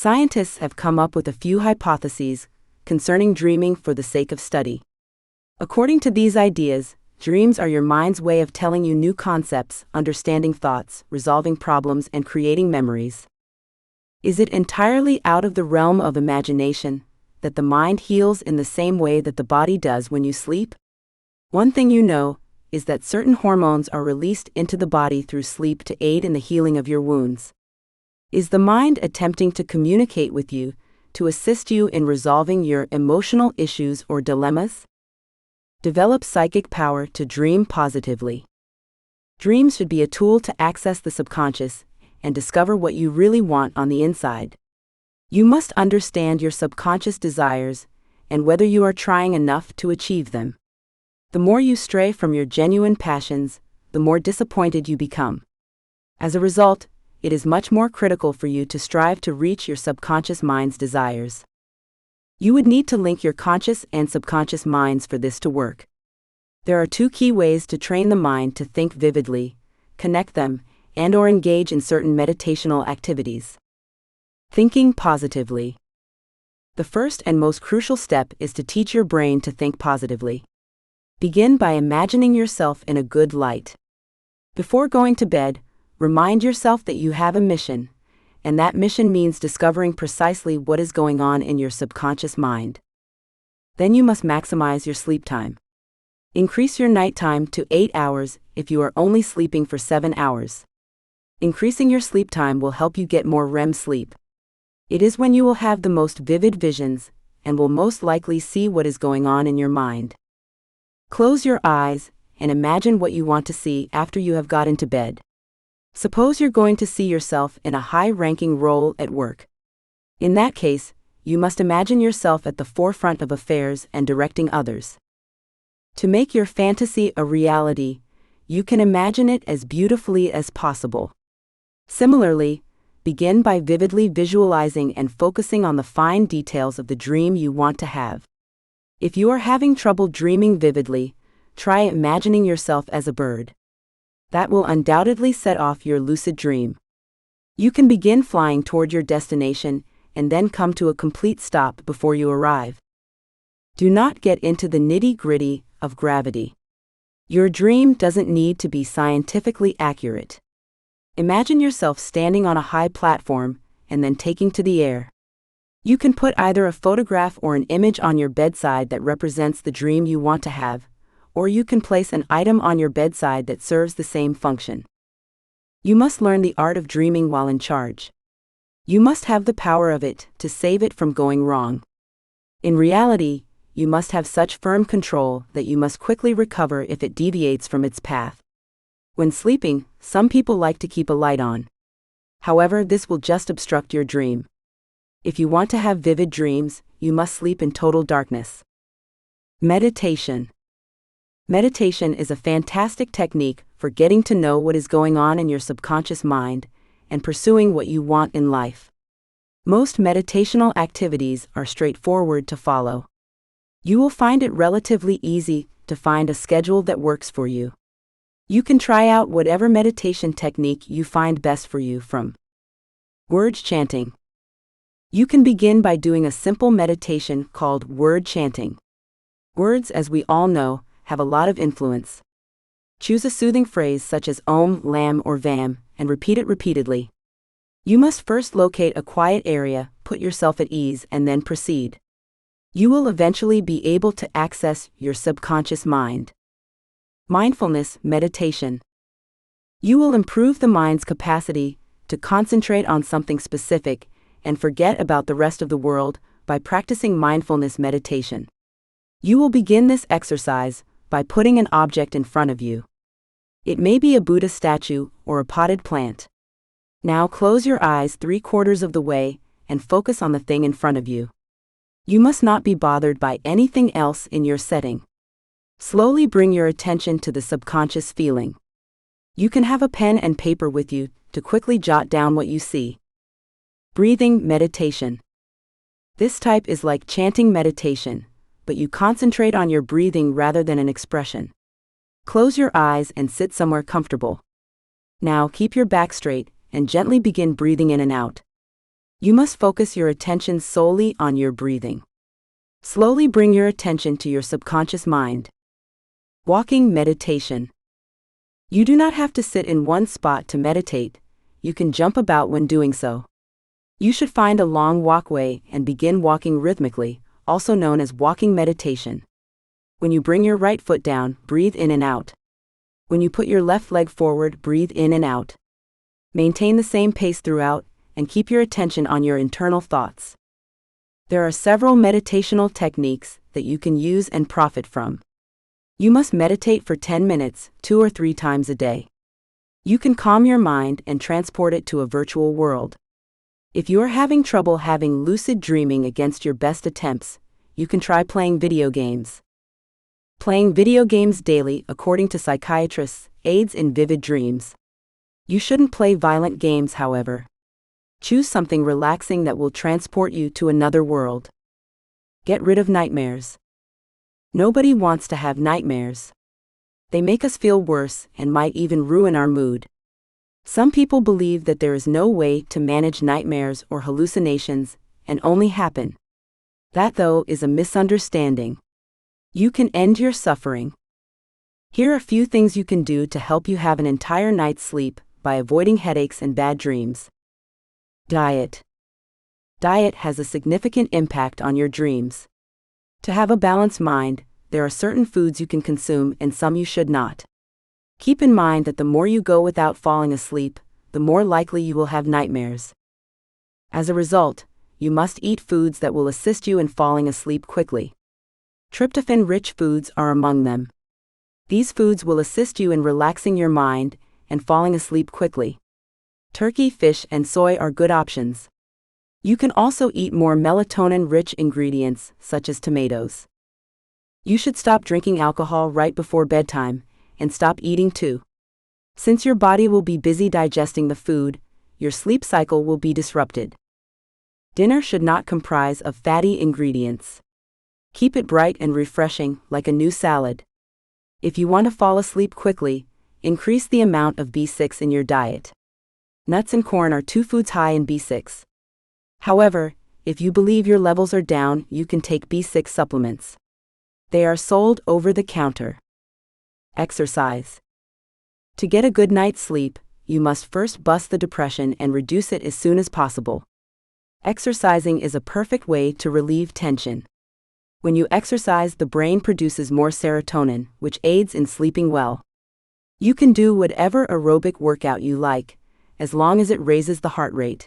Scientists have come up with a few hypotheses concerning dreaming for the sake of study. According to these ideas, dreams are your mind's way of telling you new concepts, understanding thoughts, resolving problems, and creating memories. Is it entirely out of the realm of imagination that the mind heals in the same way that the body does when you sleep? One thing you know is that certain hormones are released into the body through sleep to aid in the healing of your wounds. Is the mind attempting to communicate with you to assist you in resolving your emotional issues or dilemmas? Develop psychic power to dream positively. Dreams should be a tool to access the subconscious and discover what you really want on the inside. You must understand your subconscious desires and whether you are trying enough to achieve them. The more you stray from your genuine passions, the more disappointed you become. As a result, it is much more critical for you to strive to reach your subconscious mind's desires. You would need to link your conscious and subconscious minds for this to work. There are two key ways to train the mind to think vividly, connect them, and/or engage in certain meditational activities. Thinking positively. The first and most crucial step is to teach your brain to think positively. Begin by imagining yourself in a good light. Before going to bed, remind yourself that you have a mission, and that mission means discovering precisely what is going on in your subconscious mind. Then you must maximize your sleep time. Increase your nighttime to 8 hours if you are only sleeping for 7 hours. Increasing your sleep time will help you get more REM sleep. It is when you will have the most vivid visions and will most likely see what is going on in your mind. Close your eyes and imagine what you want to see after you have got into bed. Suppose you're going to see yourself in a high-ranking role at work. In that case, you must imagine yourself at the forefront of affairs and directing others. To make your fantasy a reality, you can imagine it as beautifully as possible. Similarly, begin by vividly visualizing and focusing on the fine details of the dream you want to have. If you are having trouble dreaming vividly, try imagining yourself as a bird. That will undoubtedly set off your lucid dream. You can begin flying toward your destination and then come to a complete stop before you arrive. Do not get into the nitty-gritty of gravity. Your dream doesn't need to be scientifically accurate. Imagine yourself standing on a high platform and then taking to the air. You can put either a photograph or an image on your bedside that represents the dream you want to have, or you can place an item on your bedside that serves the same function. You must learn the art of dreaming while in charge. You must have the power of it to save it from going wrong. In reality, you must have such firm control that you must quickly recover if it deviates from its path. When sleeping, some people like to keep a light on. However, this will just obstruct your dream. If you want to have vivid dreams, you must sleep in total darkness. Meditation. Meditation is a fantastic technique for getting to know what is going on in your subconscious mind and pursuing what you want in life. Most meditational activities are straightforward to follow. You will find it relatively easy to find a schedule that works for you. You can try out whatever meditation technique you find best for you from word chanting. You can begin by doing a simple meditation called word chanting. Words, as we all know, have a lot of influence. Choose a soothing phrase such as Om, Lam, or Vam, and repeat it repeatedly. You must first locate a quiet area, put yourself at ease, and then proceed. You will eventually be able to access your subconscious mind. Mindfulness meditation. You will improve the mind's capacity to concentrate on something specific and forget about the rest of the world by practicing mindfulness meditation. You will begin this exercise by putting an object in front of you. It may be a Buddha statue or a potted plant. Now close your eyes 3/4 of the way and focus on the thing in front of you. You must not be bothered by anything else in your setting. Slowly bring your attention to the subconscious feeling. You can have a pen and paper with you to quickly jot down what you see. Breathing meditation. This type is like chanting meditation, but you concentrate on your breathing rather than an expression. Close your eyes and sit somewhere comfortable. Now keep your back straight and gently begin breathing in and out. You must focus your attention solely on your breathing. Slowly bring your attention to your subconscious mind. Walking meditation. You do not have to sit in one spot to meditate, you can jump about when doing so. You should find a long walkway and begin walking rhythmically, also known as walking meditation. When you bring your right foot down, breathe in and out. When you put your left leg forward, breathe in and out. Maintain the same pace throughout, and keep your attention on your internal thoughts. There are several meditational techniques that you can use and profit from. You must meditate for 10 minutes, 2 or 3 times a day. You can calm your mind and transport it to a virtual world. If you are having trouble having lucid dreaming against your best attempts, you can try playing video games. Playing video games daily, according to psychiatrists, aids in vivid dreams. You shouldn't play violent games, however. Choose something relaxing that will transport you to another world. Get rid of nightmares. Nobody wants to have nightmares. They make us feel worse and might even ruin our mood. Some people believe that there is no way to manage nightmares or hallucinations and only happen. That, though, is a misunderstanding. You can end your suffering. Here are a few things you can do to help you have an entire night's sleep by avoiding headaches and bad dreams. Diet. Diet has a significant impact on your dreams. To have a balanced mind, there are certain foods you can consume and some you should not. Keep in mind that the more you go without falling asleep, the more likely you will have nightmares. As a result, you must eat foods that will assist you in falling asleep quickly. Tryptophan-rich foods are among them. These foods will assist you in relaxing your mind and falling asleep quickly. Turkey, fish, and soy are good options. You can also eat more melatonin-rich ingredients, such as tomatoes. You should stop drinking alcohol right before bedtime, and stop eating too. Since your body will be busy digesting the food, your sleep cycle will be disrupted. Dinner should not comprise of fatty ingredients. Keep it bright and refreshing, like a new salad. If you want to fall asleep quickly, increase the amount of B6 in your diet. Nuts and corn are 2 foods high in B6. However, if you believe your levels are down, you can take B6 supplements. They are sold over the counter. Exercise. To get a good night's sleep, you must first bust the depression and reduce it as soon as possible. Exercising is a perfect way to relieve tension. When you exercise, the brain produces more serotonin, which aids in sleeping well. You can do whatever aerobic workout you like, as long as it raises the heart rate.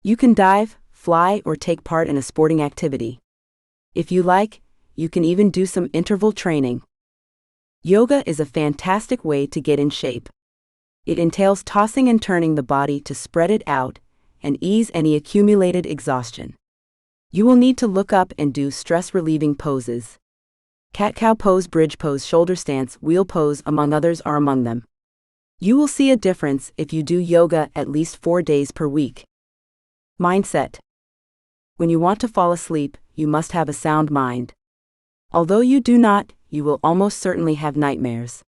You can dive, fly, or take part in a sporting activity. If you like, you can even do some interval training. Yoga is a fantastic way to get in shape. It entails tossing and turning the body to spread it out and ease any accumulated exhaustion. You will need to look up and do stress-relieving poses. Cat-cow pose, bridge pose, shoulder stance, wheel pose, among others are among them. You will see a difference if you do yoga at least 4 days per week. Mindset. When you want to fall asleep, you must have a sound mind. Although you do not, you will almost certainly have nightmares.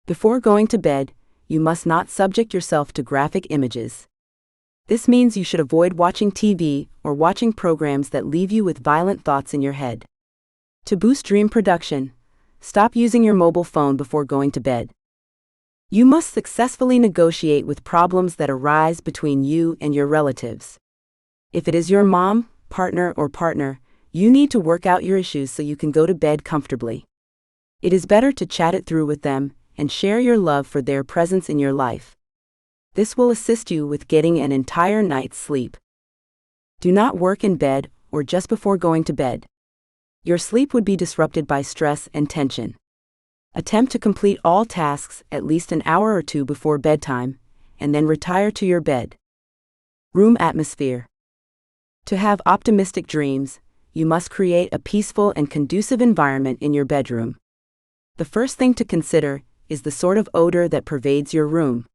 Before going to bed, you must not subject yourself to graphic images. This means you should avoid watching TV or watching programs that leave you with violent thoughts in your head. To boost dream production, stop using your mobile phone before going to bed. You must successfully negotiate with problems that arise between you and your relatives. If it is your mom, partner, you need to work out your issues so you can go to bed comfortably. It is better to chat it through with them and share your love for their presence in your life. This will assist you with getting an entire night's sleep. Do not work in bed or just before going to bed. Your sleep would be disrupted by stress and tension. Attempt to complete all tasks at least an hour or 2 before bedtime, and then retire to your bed. Room atmosphere. To have optimistic dreams, you must create a peaceful and conducive environment in your bedroom. The first thing to consider is the sort of odor that pervades your room.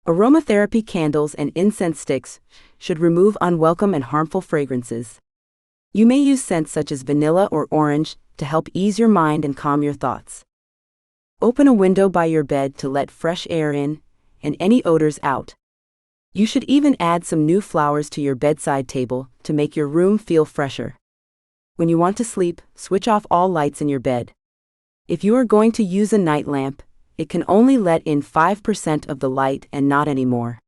Aromatherapy candles and incense sticks should remove unwelcome and harmful fragrances. You may use scents such as vanilla or orange to help ease your mind and calm your thoughts. Open a window by your bed to let fresh air in and any odors out. You should even add some new flowers to your bedside table to make your room feel fresher. When you want to sleep, switch off all lights in your bed. If you are going to use a night lamp, it can only let in 5% of the light and not anymore.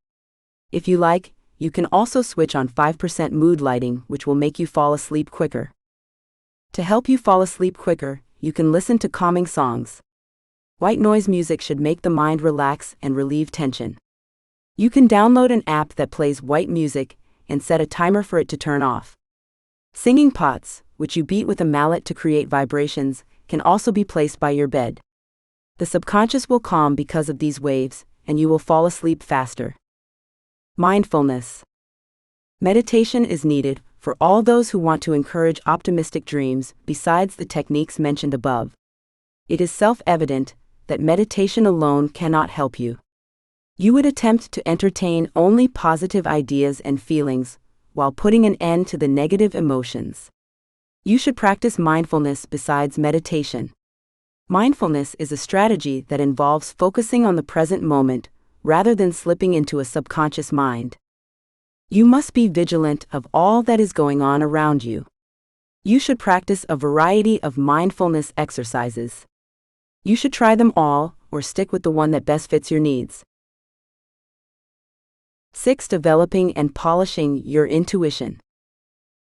If you like, you can also switch on 5% mood lighting, which will make you fall asleep quicker. To help you fall asleep quicker, you can listen to calming songs. White noise music should make the mind relax and relieve tension. You can download an app that plays white music and set a timer for it to turn off. Singing pots, which you beat with a mallet to create vibrations, can also be placed by your bed. The subconscious will calm because of these waves, and you will fall asleep faster. Mindfulness. Meditation is needed for all those who want to encourage optimistic dreams besides the techniques mentioned above. It is self-evident that meditation alone cannot help you. You would attempt to entertain only positive ideas and feelings while putting an end to the negative emotions. You should practice mindfulness besides meditation. Mindfulness is a strategy that involves focusing on the present moment rather than slipping into a subconscious mind. You must be vigilant of all that is going on around you. You should practice a variety of mindfulness exercises. You should try them all or stick with the one that best fits your needs. 6. Developing and polishing your intuition.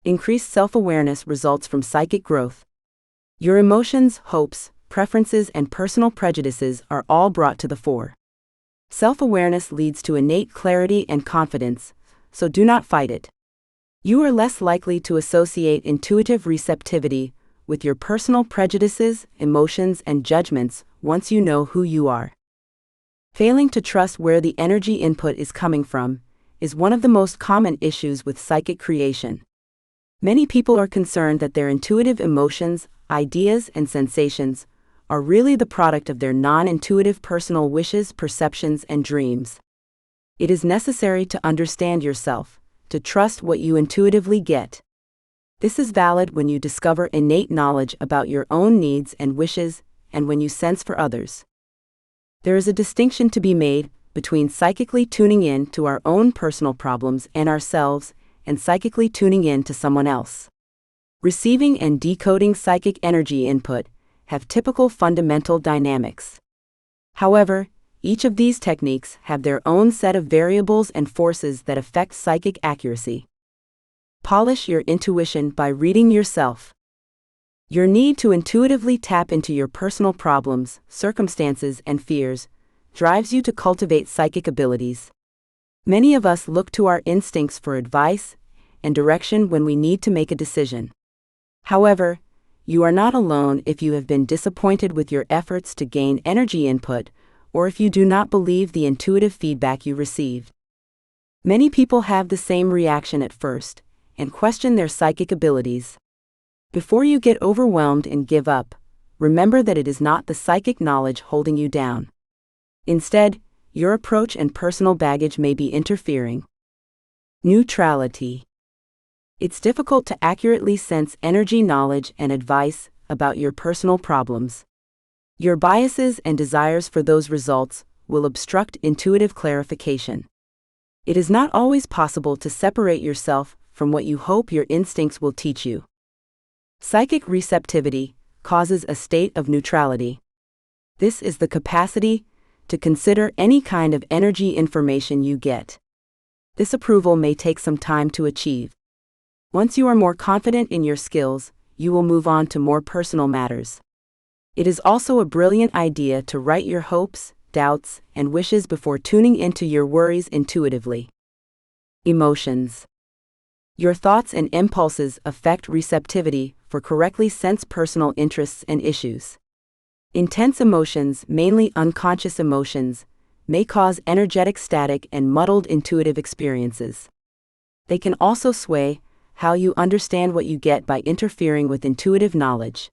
Increased self-awareness results from psychic growth. Your emotions, hopes, preferences, and personal prejudices are all brought to the fore. Self-awareness leads to innate clarity and confidence, so do not fight it. You are less likely to associate intuitive receptivity with your personal prejudices, emotions, and judgments once you know who you are. Failing to trust where the energy input is coming from is one of the most common issues with psychic creation. Many people are concerned that their intuitive emotions, ideas, and sensations are really the product of their non-intuitive personal wishes, perceptions, and dreams. It is necessary to understand yourself, to trust what you intuitively get. This is valid when you discover innate knowledge about your own needs and wishes, and when you sense for others. There is a distinction to be made between psychically tuning in to our own personal problems and ourselves, and psychically tuning in to someone else. Receiving and decoding psychic energy input have typical fundamental dynamics. However, each of these techniques have their own set of variables and forces that affect psychic accuracy. Polish your intuition by reading yourself. Your need to intuitively tap into your personal problems, circumstances, and fears drives you to cultivate psychic abilities. Many of us look to our instincts for advice and direction when we need to make a decision. However, you are not alone if you have been disappointed with your efforts to gain energy input, or if you do not believe the intuitive feedback you received. Many people have the same reaction at first and question their psychic abilities. Before you get overwhelmed and give up, remember that it is not the psychic knowledge holding you down. Instead, your approach and personal baggage may be interfering. Neutrality. It's difficult to accurately sense energy knowledge and advice about your personal problems. Your biases and desires for those results will obstruct intuitive clarification. It is not always possible to separate yourself from what you hope your instincts will teach you. Psychic receptivity causes a state of neutrality. This is the capacity to consider any kind of energy information you get. This approval may take some time to achieve. Once you are more confident in your skills, you will move on to more personal matters. It is also a brilliant idea to write your hopes, doubts, and wishes before tuning into your worries intuitively. Emotions. Your thoughts and impulses affect receptivity for correctly sense personal interests and issues. Intense emotions, mainly unconscious emotions, may cause energetic static and muddled intuitive experiences. They can also sway how you understand what you get by interfering with intuitive knowledge.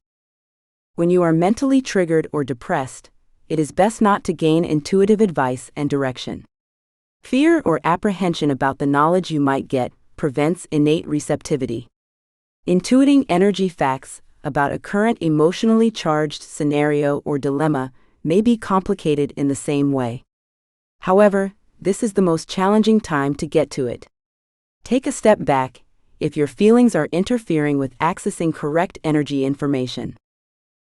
When you are mentally triggered or depressed, it is best not to gain intuitive advice and direction. Fear or apprehension about the knowledge you might get prevents innate receptivity. Intuiting energy facts about a current emotionally charged scenario or dilemma may be complicated in the same way. However, this is the most challenging time to get to it. Take a step back if your feelings are interfering with accessing correct energy information.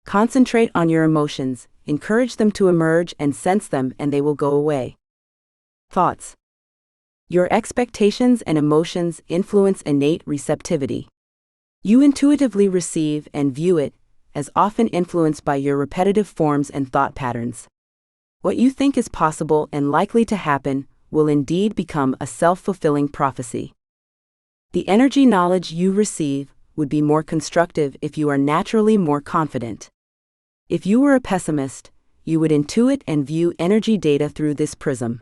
Concentrate on your emotions, encourage them to emerge and sense them, and they will go away. Thoughts. Your expectations and emotions influence innate receptivity. You intuitively receive and view it, as often influenced by your repetitive forms and thought patterns. What you think is possible and likely to happen will indeed become a self-fulfilling prophecy. The energy knowledge you receive would be more constructive if you are naturally more confident. If you were a pessimist, you would intuit and view energy data through this prism.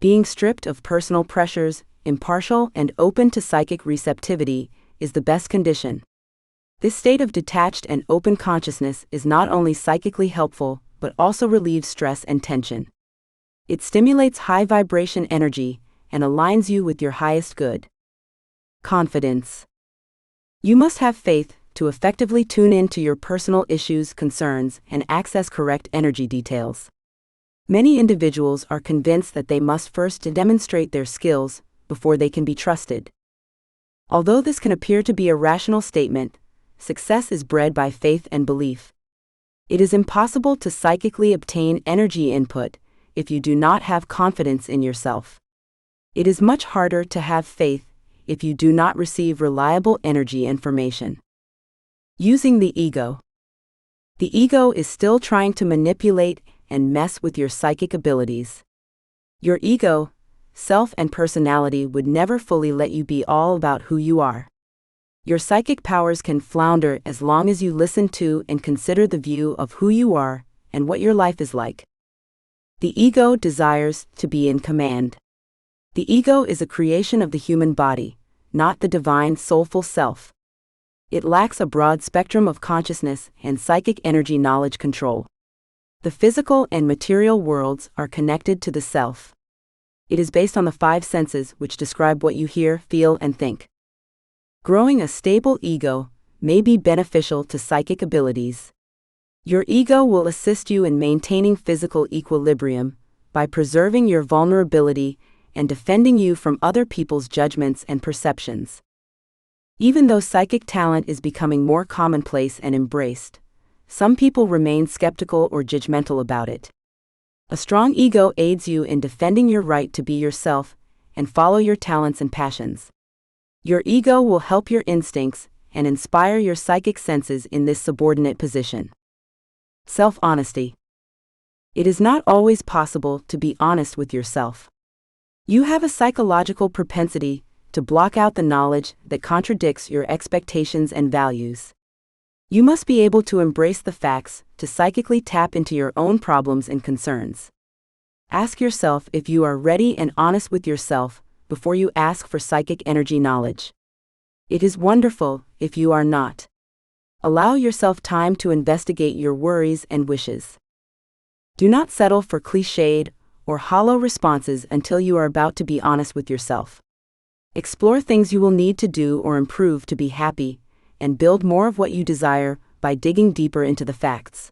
Being stripped of personal pressures, impartial and open to psychic receptivity, is the best condition. This state of detached and open consciousness is not only psychically helpful, but also relieves stress and tension. It stimulates high-vibration energy and aligns you with your highest good. Confidence. You must have faith to effectively tune in to your personal issues, concerns, and access correct energy details. Many individuals are convinced that they must first demonstrate their skills before they can be trusted. Although this can appear to be a rational statement, success is bred by faith and belief. It is impossible to psychically obtain energy input if you do not have confidence in yourself. It is much harder to have faith if you do not receive reliable energy information. Using the ego. The ego is still trying to manipulate and mess with your psychic abilities. Your ego, self, and personality would never fully let you be all about who you are. Your psychic powers can flounder as long as you listen to and consider the view of who you are and what your life is like. The ego desires to be in command. The ego is a creation of the human body, not the divine soulful self. It lacks a broad spectrum of consciousness and psychic energy knowledge control. The physical and material worlds are connected to the self. It is based on the 5 senses, which describe what you hear, feel, and think. Growing a stable ego may be beneficial to psychic abilities. Your ego will assist you in maintaining physical equilibrium by preserving your vulnerability and defending you from other people's judgments and perceptions. Even though psychic talent is becoming more commonplace and embraced, some people remain skeptical or judgmental about it. A strong ego aids you in defending your right to be yourself and follow your talents and passions. Your ego will help your instincts and inspire your psychic senses in this subordinate position. Self-honesty. It is not always possible to be honest with yourself. You have a psychological propensity to block out the knowledge that contradicts your expectations and values. You must be able to embrace the facts to psychically tap into your own problems and concerns. Ask yourself if you are ready and honest with yourself before you ask for psychic energy knowledge. It is wonderful if you are not. Allow yourself time to investigate your worries and wishes. Do not settle for cliched or hollow responses until you are about to be honest with yourself. Explore things you will need to do or improve to be happy, and build more of what you desire by digging deeper into the facts.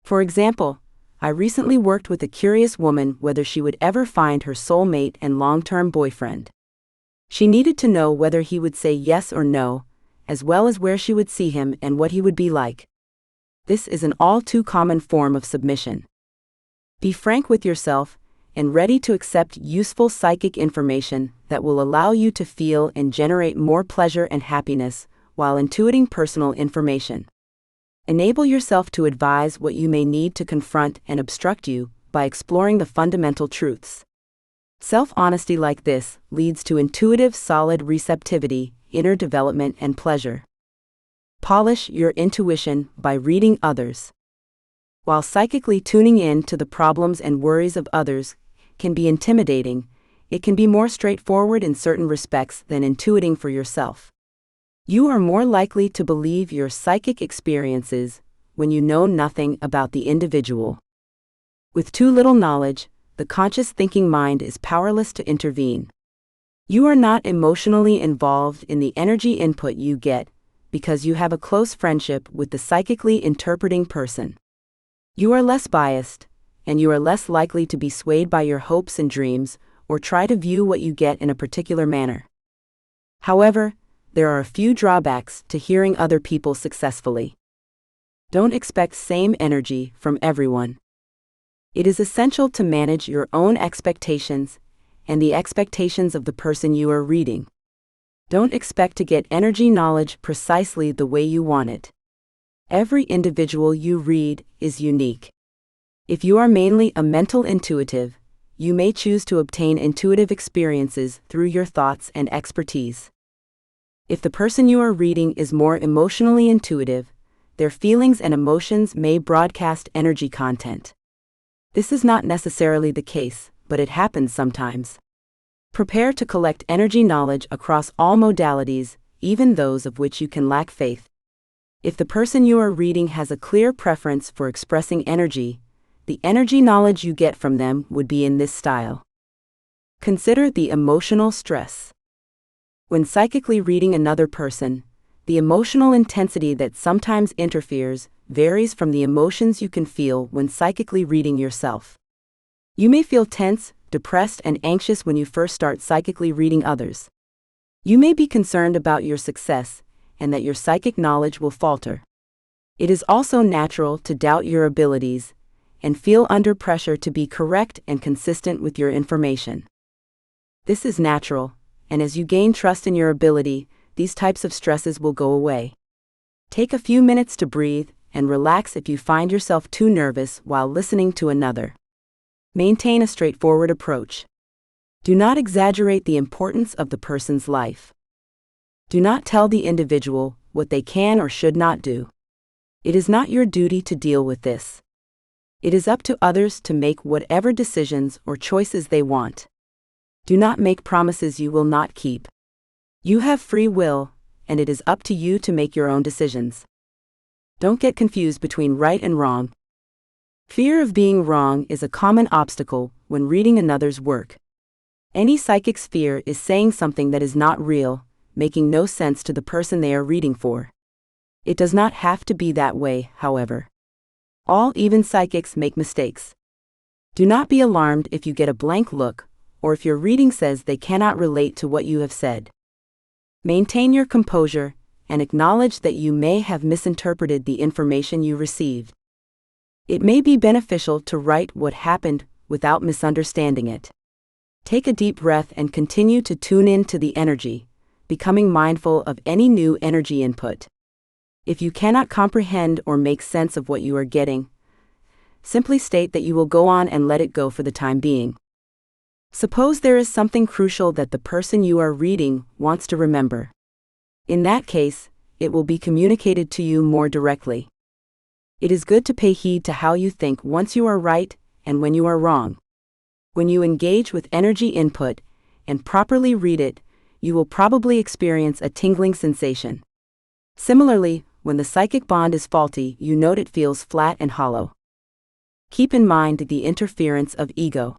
For example, I recently worked with a curious woman whether she would ever find her soulmate and long-term boyfriend. She needed to know whether he would say yes or no, as well as where she would see him and what he would be like. This is an all too common form of submission. Be frank with yourself and ready to accept useful psychic information that will allow you to feel and generate more pleasure and happiness while intuiting personal information. Enable yourself to advise what you may need to confront and obstruct you by exploring the fundamental truths. Self-honesty like this leads to intuitive, solid receptivity, inner development, and pleasure. Polish your intuition by reading others. While psychically tuning in to the problems and worries of others can be intimidating, it can be more straightforward in certain respects than intuiting for yourself. You are more likely to believe your psychic experiences when you know nothing about the individual. With too little knowledge, the conscious thinking mind is powerless to intervene. You are not emotionally involved in the energy input you get because you have a close friendship with the psychically interpreting person. You are less biased, and you are less likely to be swayed by your hopes and dreams, or try to view what you get in a particular manner. However, there are a few drawbacks to hearing other people successfully. Don't expect same energy from everyone. It is essential to manage your own expectations and the expectations of the person you are reading. Don't expect to get energy knowledge precisely the way you want it. Every individual you read is unique. If you are mainly a mental intuitive, you may choose to obtain intuitive experiences through your thoughts and expertise. If the person you are reading is more emotionally intuitive, their feelings and emotions may broadcast energy content. This is not necessarily the case, but it happens sometimes. Prepare to collect energy knowledge across all modalities, even those of which you can lack faith. If the person you are reading has a clear preference for expressing energy, the energy knowledge you get from them would be in this style. Consider the emotional stress. When psychically reading another person, the emotional intensity that sometimes interferes varies from the emotions you can feel when psychically reading yourself. You may feel tense, depressed, and anxious when you first start psychically reading others. You may be concerned about your success and that your psychic knowledge will falter. It is also natural to doubt your abilities and feel under pressure to be correct and consistent with your information. This is natural, and as you gain trust in your ability, these types of stresses will go away. Take a few minutes to breathe and relax if you find yourself too nervous while listening to another. Maintain a straightforward approach. Do not exaggerate the importance of the person's life. Do not tell the individual what they can or should not do. It is not your duty to deal with this. It is up to others to make whatever decisions or choices they want. Do not make promises you will not keep. You have free will, and it is up to you to make your own decisions. Don't get confused between right and wrong. Fear of being wrong is a common obstacle when reading another's work. Any psychic's fear is saying something that is not real, making no sense to the person they are reading for. It does not have to be that way, however. All even psychics make mistakes. Do not be alarmed if you get a blank look, or if your reading says they cannot relate to what you have said. Maintain your composure and acknowledge that you may have misinterpreted the information you received. It may be beneficial to write what happened without misunderstanding it. Take a deep breath and continue to tune in to the energy, becoming mindful of any new energy input. If you cannot comprehend or make sense of what you are getting, simply state that you will go on and let it go for the time being. Suppose there is something crucial that the person you are reading wants to remember. In that case, it will be communicated to you more directly. It is good to pay heed to how you think once you are right and when you are wrong. When you engage with energy input and properly read it, you will probably experience a tingling sensation. Similarly, when the psychic bond is faulty, you note it feels flat and hollow. Keep in mind the interference of ego.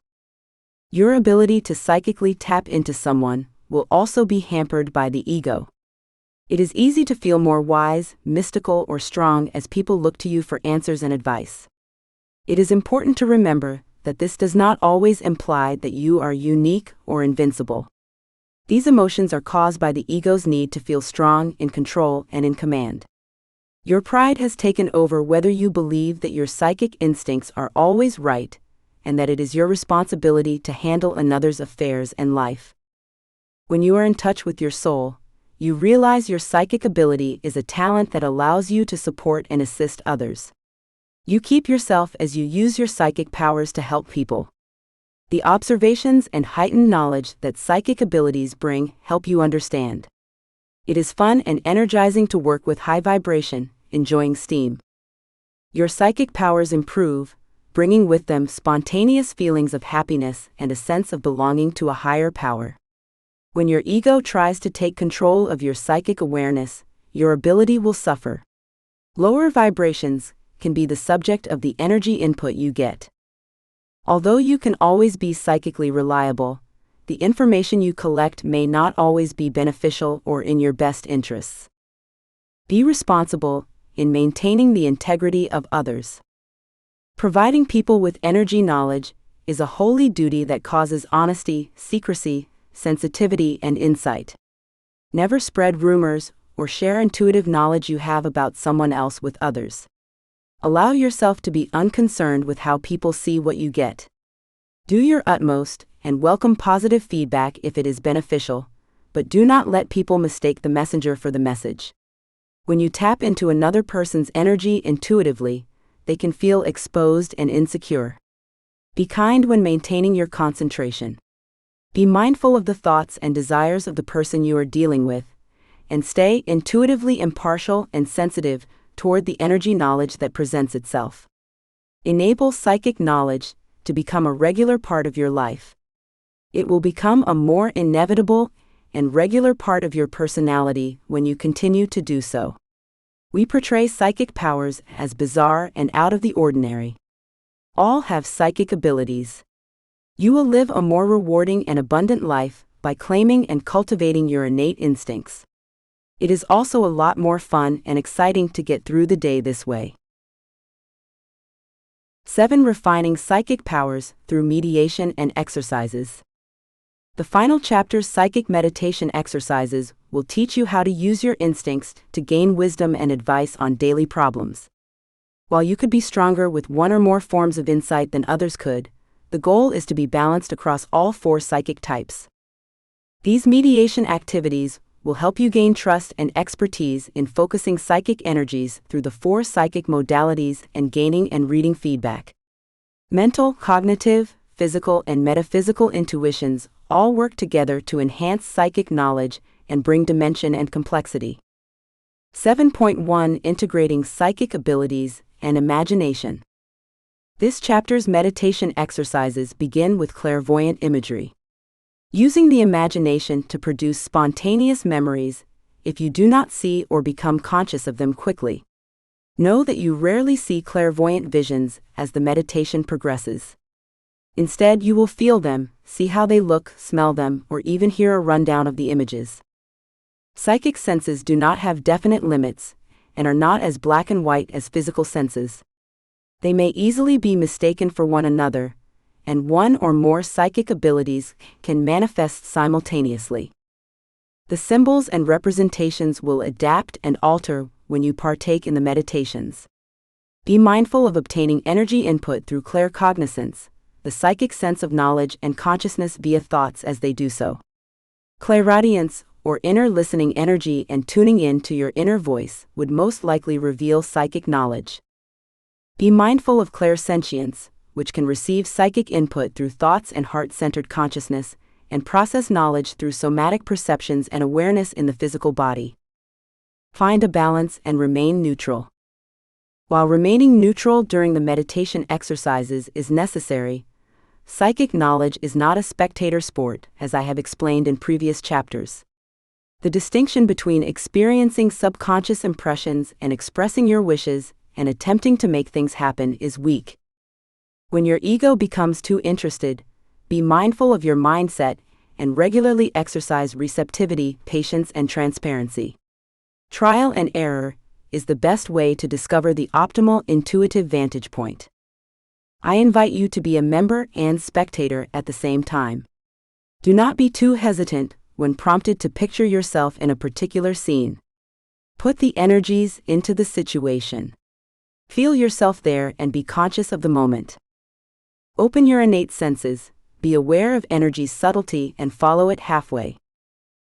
Your ability to psychically tap into someone will also be hampered by the ego. It is easy to feel more wise, mystical, or strong as people look to you for answers and advice. It is important to remember that this does not always imply that you are unique or invincible. These emotions are caused by the ego's need to feel strong, in control, and in command. Your pride has taken over whether you believe that your psychic instincts are always right and that it is your responsibility to handle another's affairs and life. When you are in touch with your soul, you realize your psychic ability is a talent that allows you to support and assist others. You keep yourself as you use your psychic powers to help people. The observations and heightened knowledge that psychic abilities bring help you understand. It is fun and energizing to work with high vibration, enjoying steam. Your psychic powers improve, bringing with them spontaneous feelings of happiness and a sense of belonging to a higher power. When your ego tries to take control of your psychic awareness, your ability will suffer. Lower vibrations can be the subject of the energy input you get. Although you can always be psychically reliable, the information you collect may not always be beneficial or in your best interests. Be responsible in maintaining the integrity of others. Providing people with energy knowledge is a holy duty that causes honesty, secrecy, sensitivity, and insight. Never spread rumors or share intuitive knowledge you have about someone else with others. Allow yourself to be unconcerned with how people see what you get. Do your utmost and welcome positive feedback if it is beneficial, but do not let people mistake the messenger for the message. When you tap into another person's energy intuitively, they can feel exposed and insecure. Be kind when maintaining your concentration. Be mindful of the thoughts and desires of the person you are dealing with, and stay intuitively impartial and sensitive toward the energy knowledge that presents itself. Enable psychic knowledge to become a regular part of your life. It will become a more inevitable and regular part of your personality when you continue to do so. We portray psychic powers as bizarre and out of the ordinary. All have psychic abilities. You will live a more rewarding and abundant life by claiming and cultivating your innate instincts. It is also a lot more fun and exciting to get through the day this way. 7. Refining psychic powers through mediation and exercises. The final chapter's psychic meditation exercises will teach you how to use your instincts to gain wisdom and advice on daily problems. While you could be stronger with one or more forms of insight than others could, the goal is to be balanced across all 4 psychic types. These mediation activities will help you gain trust and expertise in focusing psychic energies through the 4 psychic modalities and gaining and reading feedback. Mental, cognitive, physical, and metaphysical intuitions all work together to enhance psychic knowledge and bring dimension and complexity. 7.1 Integrating psychic abilities and imagination. This chapter's meditation exercises begin with clairvoyant imagery. Using the imagination to produce spontaneous memories, if you do not see or become conscious of them quickly. Know that you rarely see clairvoyant visions as the meditation progresses. Instead, you will feel them, see how they look, smell them, or even hear a rundown of the images. Psychic senses do not have definite limits and are not as black and white as physical senses. They may easily be mistaken for one another, and one or more psychic abilities can manifest simultaneously. The symbols and representations will adapt and alter when you partake in the meditations. Be mindful of obtaining energy input through claircognizance, the psychic sense of knowledge and consciousness via thoughts as they do so. Clairaudience, or inner listening energy and tuning in to your inner voice, would most likely reveal psychic knowledge. Be mindful of clairsentience, which can receive psychic input through thoughts and heart-centered consciousness, and process knowledge through somatic perceptions and awareness in the physical body. Find a balance and remain neutral. While remaining neutral during the meditation exercises is necessary, psychic knowledge is not a spectator sport, as I have explained in previous chapters. The distinction between experiencing subconscious impressions and expressing your wishes and attempting to make things happen is weak. When your ego becomes too interested, be mindful of your mindset and regularly exercise receptivity, patience, and transparency. Trial and error is the best way to discover the optimal intuitive vantage point. I invite you to be a member and spectator at the same time. Do not be too hesitant when prompted to picture yourself in a particular scene. Put the energies into the situation. Feel yourself there and be conscious of the moment. Open your innate senses, be aware of energy's subtlety and follow it halfway.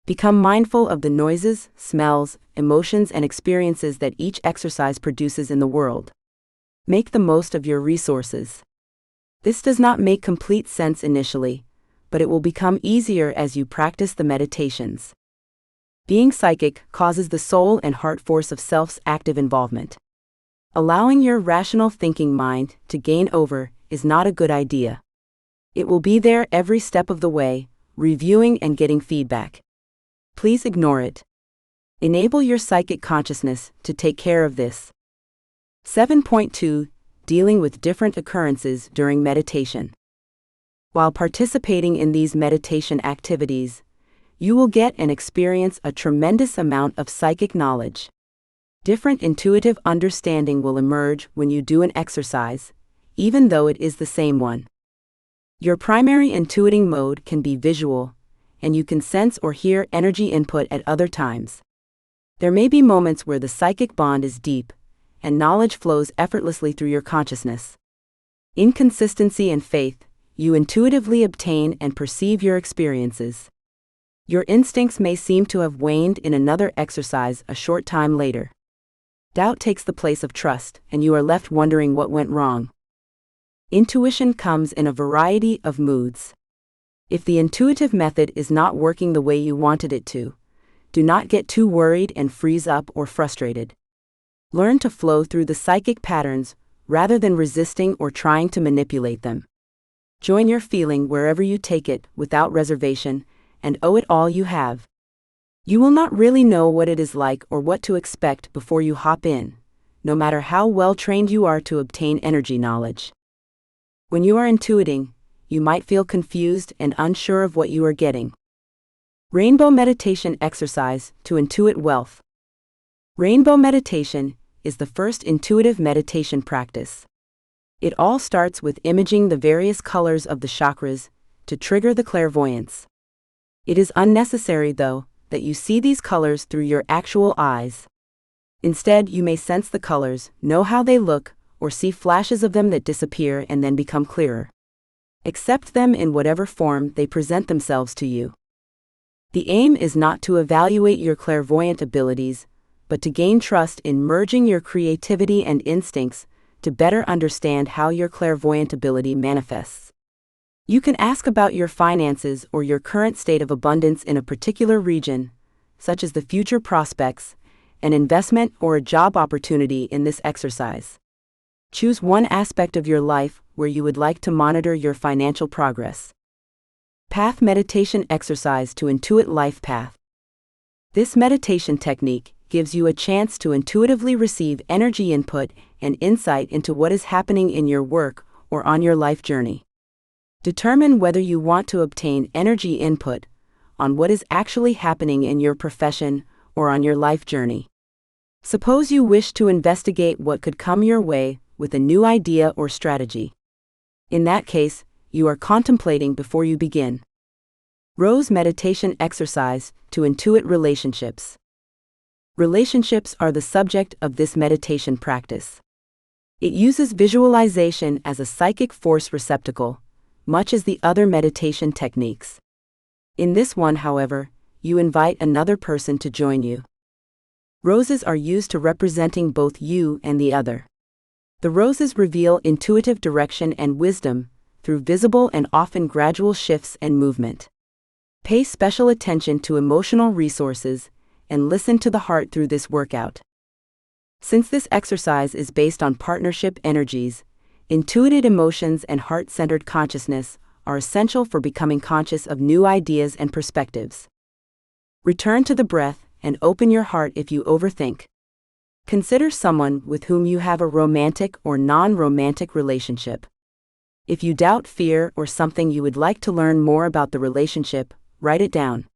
Become mindful of the noises, smells, emotions, and experiences that each exercise produces in the world. Make the most of your resources. This does not make complete sense initially, but it will become easier as you practice the meditations. Being psychic causes the soul and heart force of self's active involvement. Allowing your rational thinking mind to gain over is not a good idea. It will be there every step of the way, reviewing and getting feedback. Please ignore it. Enable your psychic consciousness to take care of this. 7.2 Dealing with different occurrences during meditation. While participating in these meditation activities, you will get and experience a tremendous amount of psychic knowledge. Different intuitive understanding will emerge when you do an exercise, even though it is the same one. Your primary intuiting mode can be visual, and you can sense or hear energy input at other times. There may be moments where the psychic bond is deep, and knowledge flows effortlessly through your consciousness. In consistency and faith, you intuitively obtain and perceive your experiences. Your instincts may seem to have waned in another exercise a short time later. Doubt takes the place of trust, and you are left wondering what went wrong. Intuition comes in a variety of moods. If the intuitive method is not working the way you wanted it to, do not get too worried and freeze up or frustrated. Learn to flow through the psychic patterns rather than resisting or trying to manipulate them. Join your feeling wherever you take it without reservation, and owe it all you have. You will not really know what it is like or what to expect before you hop in, no matter how well trained you are to obtain energy knowledge. When you are intuiting, you might feel confused and unsure of what you are getting. Rainbow meditation exercise to intuit wealth. Rainbow meditation is the first intuitive meditation practice. It all starts with imaging the various colors of the chakras to trigger the clairvoyance. It is unnecessary, though, that you see these colors through your actual eyes. Instead, you may sense the colors, know how they look, or see flashes of them that disappear and then become clearer. Accept them in whatever form they present themselves to you. The aim is not to evaluate your clairvoyant abilities, but to gain trust in merging your creativity and instincts to better understand how your clairvoyant ability manifests. You can ask about your finances or your current state of abundance in a particular region, such as the future prospects, an investment, or a job opportunity in this exercise. Choose one aspect of your life where you would like to monitor your financial progress. Path meditation exercise to intuit life path. This meditation technique gives you a chance to intuitively receive energy input and insight into what is happening in your work or on your life journey. Determine whether you want to obtain energy input on what is actually happening in your profession or on your life journey. Suppose you wish to investigate what could come your way with a new idea or strategy. In that case, you are contemplating before you begin. Rose meditation exercise to intuit relationships. Relationships are the subject of this meditation practice. It uses visualization as a psychic force receptacle, much as the other meditation techniques. In this one, however, you invite another person to join you. Roses are used to representing both you and the other. The roses reveal intuitive direction and wisdom through visible and often gradual shifts and movement. Pay special attention to emotional resources and listen to the heart through this workout. Since this exercise is based on partnership energies, intuited emotions and heart-centered consciousness are essential for becoming conscious of new ideas and perspectives. Return to the breath and open your heart if you overthink. Consider someone with whom you have a romantic or non-romantic relationship. If you doubt, fear, or something you would like to learn more about the relationship, write it down.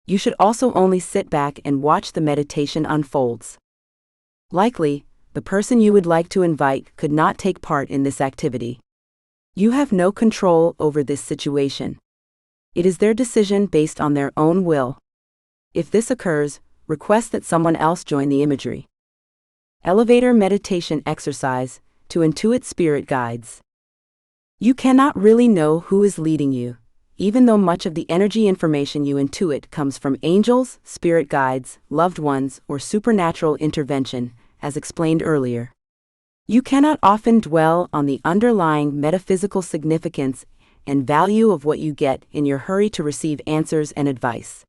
You should also only sit back and watch the meditation unfolds. Likely, the person you would like to invite could not take part in this activity. You have no control over this situation. It is their decision based on their own will. If this occurs, request that someone else join the imagery. Elevator meditation exercise to intuit spirit guides. You cannot really know who is leading you, even though much of the energy information you intuit comes from angels, spirit guides, loved ones, or supernatural intervention, as explained earlier. You cannot often dwell on the underlying metaphysical significance and value of what you get in your hurry to receive answers and advice.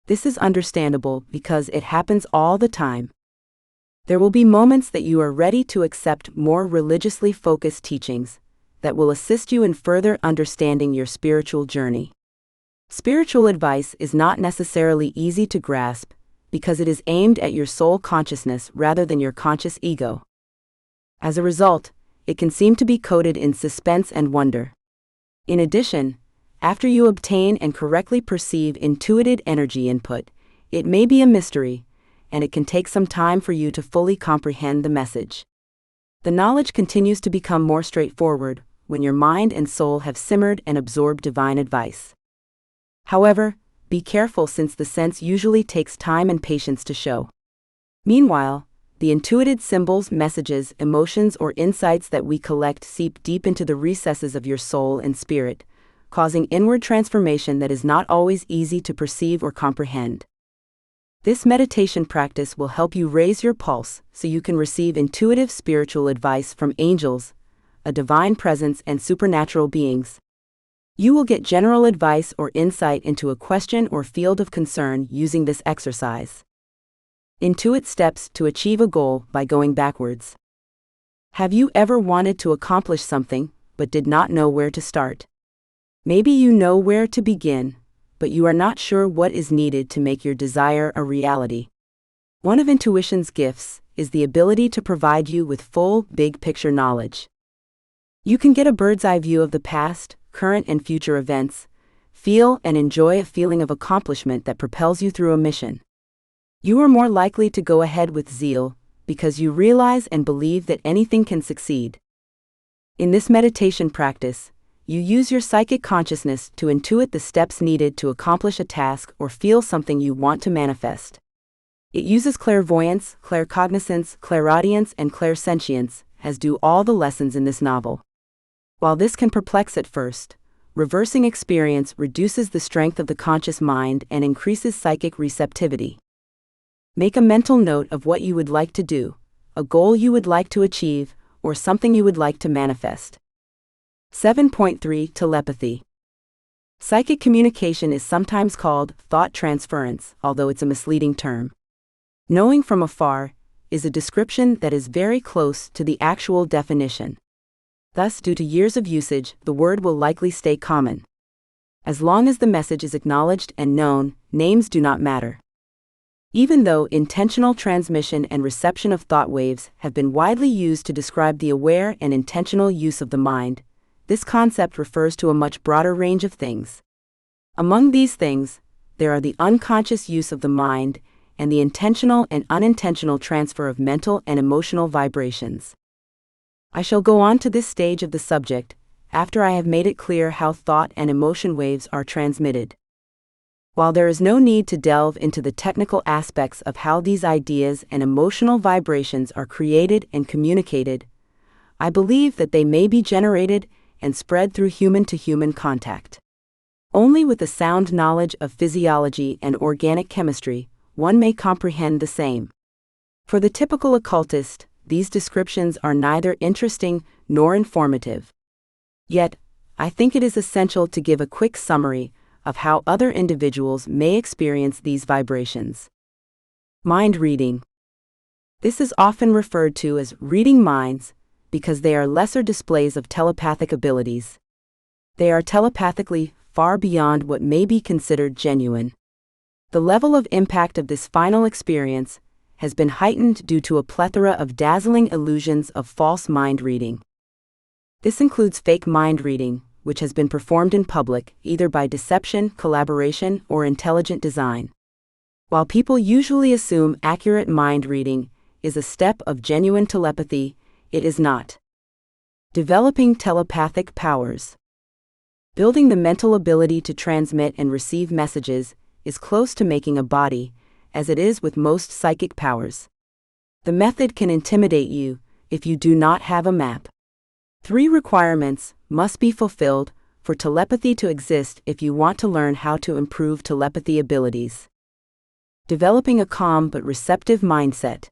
This is understandable because it happens all the time. There will be moments that you are ready to accept more religiously focused teachings that will assist you in further understanding your spiritual journey. Spiritual advice is not necessarily easy to grasp because it is aimed at your soul consciousness rather than your conscious ego. As a result, it can seem to be coated in suspense and wonder. In addition, after you obtain and correctly perceive intuited energy input, it may be a mystery, and it can take some time for you to fully comprehend the message. The knowledge continues to become more straightforward when your mind and soul have simmered and absorbed divine advice. However, be careful since the sense usually takes time and patience to show. Meanwhile, the intuited symbols, messages, emotions, or insights that we collect seep deep into the recesses of your soul and spirit, causing inward transformation that is not always easy to perceive or comprehend. This meditation practice will help you raise your pulse so you can receive intuitive spiritual advice from angels, a divine presence, and supernatural beings. You will get general advice or insight into a question or field of concern using this exercise. Intuit steps to achieve a goal by going backwards. Have you ever wanted to accomplish something but did not know where to start? Maybe you know where to begin, but you are not sure what is needed to make your desire a reality. One of intuition's gifts is the ability to provide you with full, big-picture knowledge. You can get a bird's-eye view of the past, current, and future events, feel and enjoy a feeling of accomplishment that propels you through a mission. You are more likely to go ahead with zeal because you realize and believe that anything can succeed. In this meditation practice, you use your psychic consciousness to intuit the steps needed to accomplish a task or feel something you want to manifest. It uses clairvoyance, claircognizance, clairaudience, and clairsentience, as do all the lessons in this novel. While this can perplex at first, reversing experience reduces the strength of the conscious mind and increases psychic receptivity. Make a mental note of what you would like to do, a goal you would like to achieve, or something you would like to manifest. 7.3 Telepathy. Psychic communication is sometimes called thought transference, although it's a misleading term. Knowing from afar is a description that is very close to the actual definition. Thus, due to years of usage, the word will likely stay common. As long as the message is acknowledged and known, names do not matter. Even though intentional transmission and reception of thought waves have been widely used to describe the aware and intentional use of the mind, this concept refers to a much broader range of things. Among these things, there are the unconscious use of the mind and the intentional and unintentional transfer of mental and emotional vibrations. I shall go on to this stage of the subject after I have made it clear how thought and emotion waves are transmitted. While there is no need to delve into the technical aspects of how these ideas and emotional vibrations are created and communicated, I believe that they may be generated and spread through human-to-human contact. Only with a sound knowledge of physiology and organic chemistry, one may comprehend the same. For the typical occultist, these descriptions are neither interesting nor informative. Yet, I think it is essential to give a quick summary of how other individuals may experience these vibrations. Mind reading. This is often referred to as reading minds because they are lesser displays of telepathic abilities. They are telepathically far beyond what may be considered genuine. The level of impact of this final experience has been heightened due to a plethora of dazzling illusions of false mind reading. This includes fake mind reading, which has been performed in public, either by deception, collaboration, or intelligent design. While people usually assume accurate mind reading is a step of genuine telepathy, it is not. Developing telepathic powers. Building the mental ability to transmit and receive messages is close to making a body, as it is with most psychic powers. The method can intimidate you if you do not have a map. 3 requirements must be fulfilled for telepathy to exist if you want to learn how to improve telepathy abilities. Developing a calm but receptive mindset.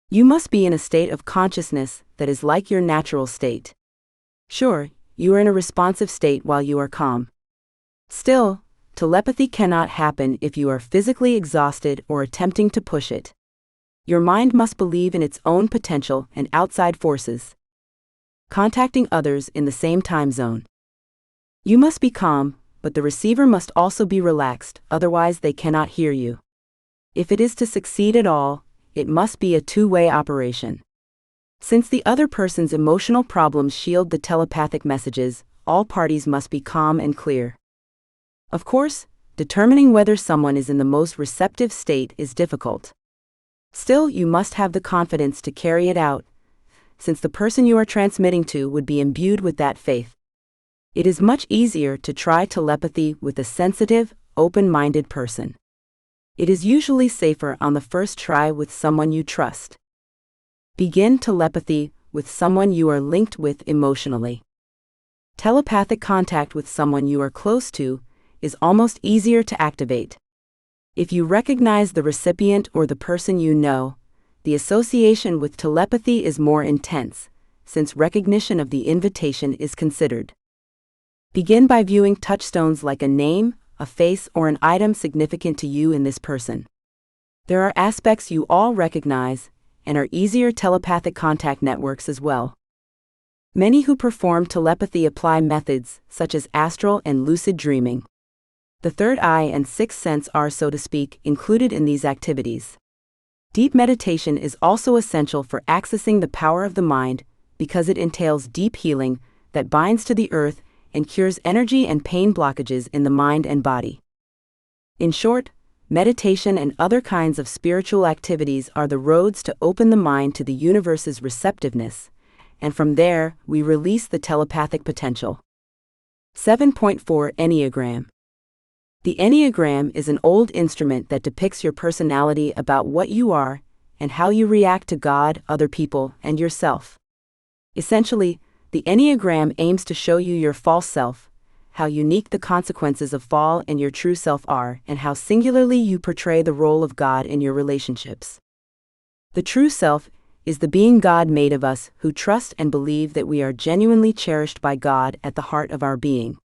You must be in a state of consciousness that is like your natural state. Sure, you are in a responsive state while you are calm. Still, telepathy cannot happen if you are physically exhausted or attempting to push it. Your mind must believe in its own potential and outside forces. Contacting others in the same time zone. You must be calm, but the receiver must also be relaxed, otherwise they cannot hear you. If it is to succeed at all, it must be a two-way operation. Since the other person's emotional problems shield the telepathic messages, all parties must be calm and clear. Of course, determining whether someone is in the most receptive state is difficult. Still, you must have the confidence to carry it out, since the person you are transmitting to would be imbued with that faith. It is much easier to try telepathy with a sensitive, open-minded person. It is usually safer on the first try with someone you trust. Begin telepathy with someone you are linked with emotionally. Telepathic contact with someone you are close to is almost easier to activate. If you recognize the recipient or the person you know, the association with telepathy is more intense, since recognition of the invitation is considered. Begin by viewing touchstones like a name, a face, or an item significant to you in this person. There are aspects you all recognize, and are easier telepathic contact networks as well. Many who perform telepathy apply methods such as astral and lucid dreaming. The third eye and sixth sense are, so to speak, included in these activities. Deep meditation is also essential for accessing the power of the mind because it entails deep healing that binds to the earth and cures energy and pain blockages in the mind and body. In short, meditation and other kinds of spiritual activities are the roads to open the mind to the universe's receptiveness, and from there, we release the telepathic potential. 7.4 Enneagram. The Enneagram is an old instrument that depicts your personality about what you are and how you react to God, other people, and yourself. Essentially, the Enneagram aims to show you your false self, how unique the consequences of fall and your true self are, and how singularly you portray the role of God in your relationships. The true self is the being God made of us who trust and believe that we are genuinely cherished by God at the heart of our being.